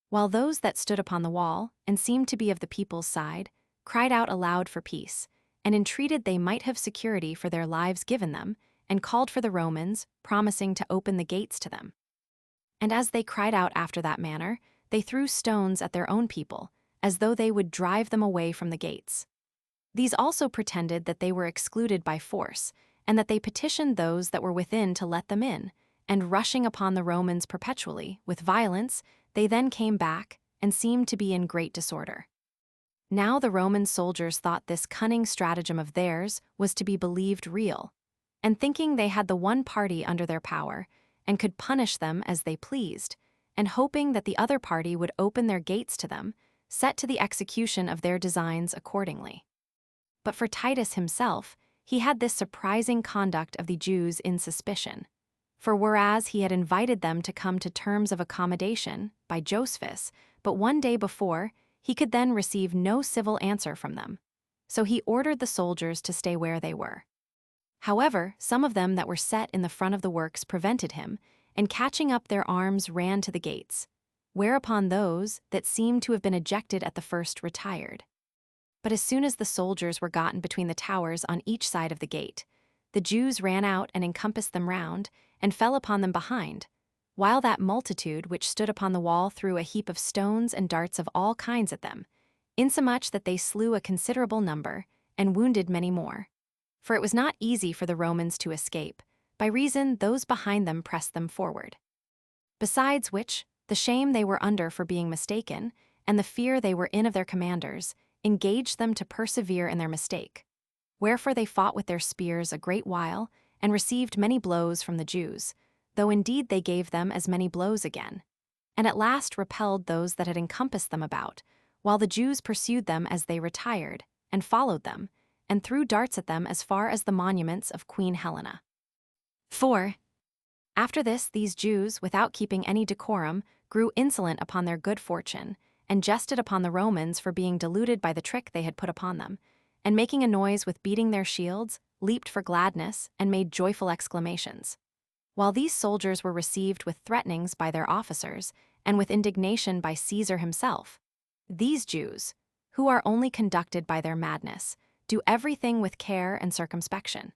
While those that stood upon the wall, and seemed to be of the people's side, cried out aloud for peace, and entreated they might have security for their lives given them, and called for the Romans, promising to open the gates to them. And as they cried out after that manner, they threw stones at their own people, as though they would drive them away from the gates. These also pretended that they were excluded by force, and that they petitioned those that were within to let them in, and rushing upon the Romans perpetually, with violence, they then came back, and seemed to be in great disorder. Now the Roman soldiers thought this cunning stratagem of theirs was to be believed real, and thinking they had the one party under their power, and could punish them as they pleased, and hoping that the other party would open their gates to them, set to the execution of their designs accordingly. But for Titus himself, he had this surprising conduct of the Jews in suspicion. For whereas he had invited them to come to terms of accommodation by Josephus, but one day before, he could then receive no civil answer from them. So he ordered the soldiers to stay where they were. However, some of them that were set in the front of the works prevented him, and catching up their arms ran to the gates, whereupon those that seemed to have been ejected at the first retired. But as soon as the soldiers were gotten between the towers on each side of the gate, the Jews ran out and encompassed them round, and fell upon them behind, while that multitude which stood upon the wall threw a heap of stones and darts of all kinds at them, insomuch that they slew a considerable number, and wounded many more. For it was not easy for the Romans to escape, by reason those behind them pressed them forward. Besides which, the shame they were under for being mistaken, and the fear they were in of their commanders, engaged them to persevere in their mistake. Wherefore they fought with their spears a great while, and received many blows from the Jews, though indeed they gave them as many blows again, and at last repelled those that had encompassed them about, while the Jews pursued them as they retired, and followed them, and threw darts at them as far as the monuments of Queen Helena. 4. After this, these Jews, without keeping any decorum, grew insolent upon their good fortune, and jested upon the Romans for being deluded by the trick they had put upon them, and making a noise with beating their shields, leaped for gladness, and made joyful exclamations. While these soldiers were received with threatenings by their officers, and with indignation by Caesar himself, these Jews, who are only conducted by their madness, do everything with care and circumspection.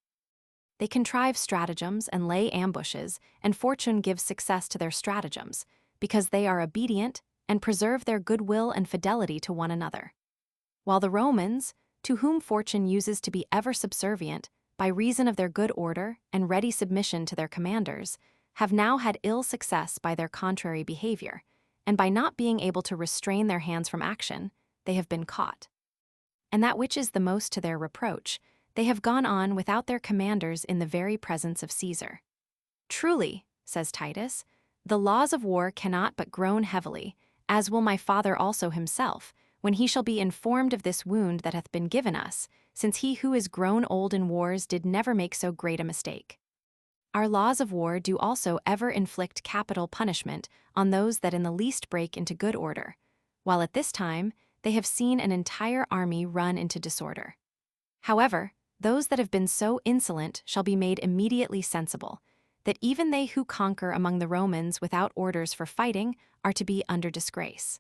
They contrive stratagems and lay ambushes, and fortune gives success to their stratagems, because they are obedient, and preserve their goodwill and fidelity to one another. While the Romans, to whom fortune uses to be ever subservient, by reason of their good order and ready submission to their commanders, have now had ill success by their contrary behavior, and by not being able to restrain their hands from action, they have been caught. And that which is the most to their reproach, they have gone on without their commanders in the very presence of Caesar. Truly, says Titus, the laws of war cannot but groan heavily, as will my father also himself, when he shall be informed of this wound that hath been given us, since he who is grown old in wars did never make so great a mistake. Our laws of war do also ever inflict capital punishment on those that in the least break into good order, while at this time they have seen an entire army run into disorder. However, those that have been so insolent shall be made immediately sensible, that even they who conquer among the Romans without orders for fighting are to be under disgrace.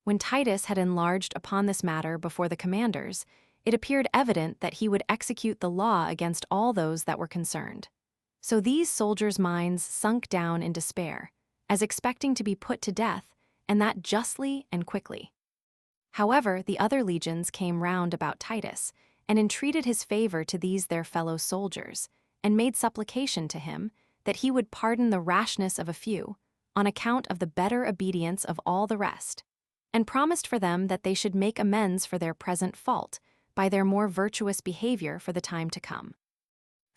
When Titus had enlarged upon this matter before the commanders, it appeared evident that he would execute the law against all those that were concerned. So these soldiers' minds sunk down in despair, as expecting to be put to death, and that justly and quickly. However, the other legions came round about Titus, and entreated his favor to these their fellow soldiers, and made supplication to him, that he would pardon the rashness of a few, on account of the better obedience of all the rest, and promised for them that they should make amends for their present fault, by their more virtuous behavior for the time to come.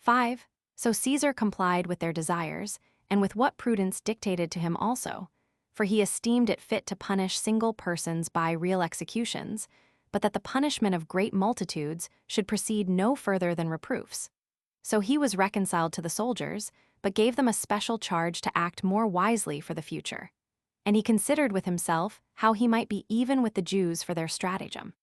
5. So Caesar complied with their desires, and with what prudence dictated to him also, for he esteemed it fit to punish single persons by real executions, but that the punishment of great multitudes should proceed no further than reproofs. So he was reconciled to the soldiers, but gave them a special charge to act more wisely for the future. And he considered with himself how he might be even with the Jews for their stratagem.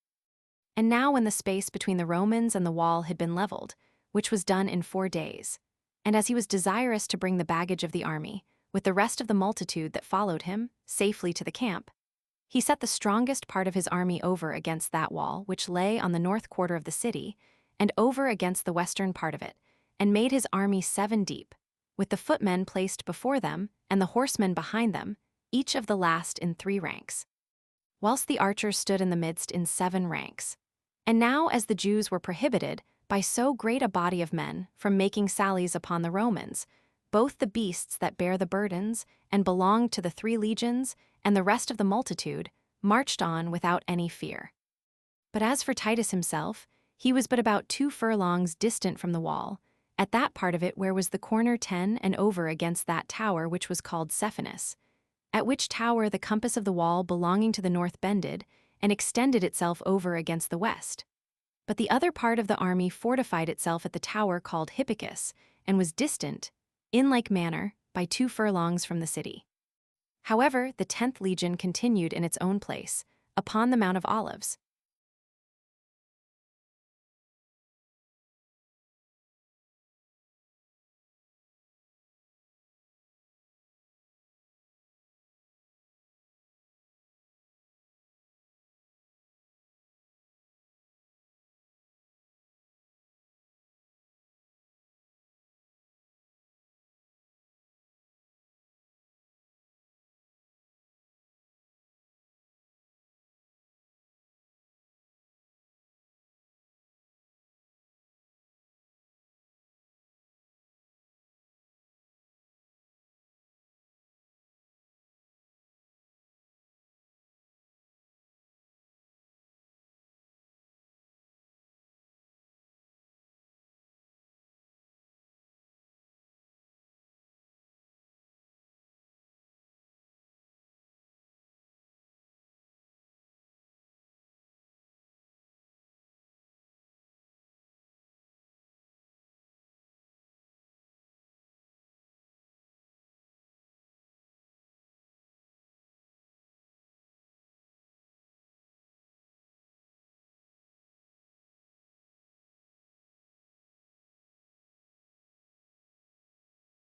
And now when the space between the Romans and the wall had been leveled, which was done in 4 days, and as he was desirous to bring the baggage of the army, with the rest of the multitude that followed him, safely to the camp, he set the strongest part of his army over against that wall which lay on the north quarter of the city, and over against the western part of it, and made his army 7 deep, with the footmen placed before them, and the horsemen behind them, each of the last in 3 ranks, whilst the archers stood in the midst in 7 ranks. And now as the Jews were prohibited, by so great a body of men, from making sallies upon the Romans, both the beasts that bear the burdens, and belonged to the 3 legions, and the rest of the multitude, marched on without any fear. But as for Titus himself, he was but about 2 furlongs distant from the wall, at that part of it where was the corner 10 and over against that tower which was called Cephanus, at which tower the compass of the wall belonging to the north bended, and extended itself over against the west. But the other part of the army fortified itself at the tower called Hippicus, and was distant, in like manner, by 2 furlongs from the city. However, the 10th legion continued in its own place, upon the Mount of Olives,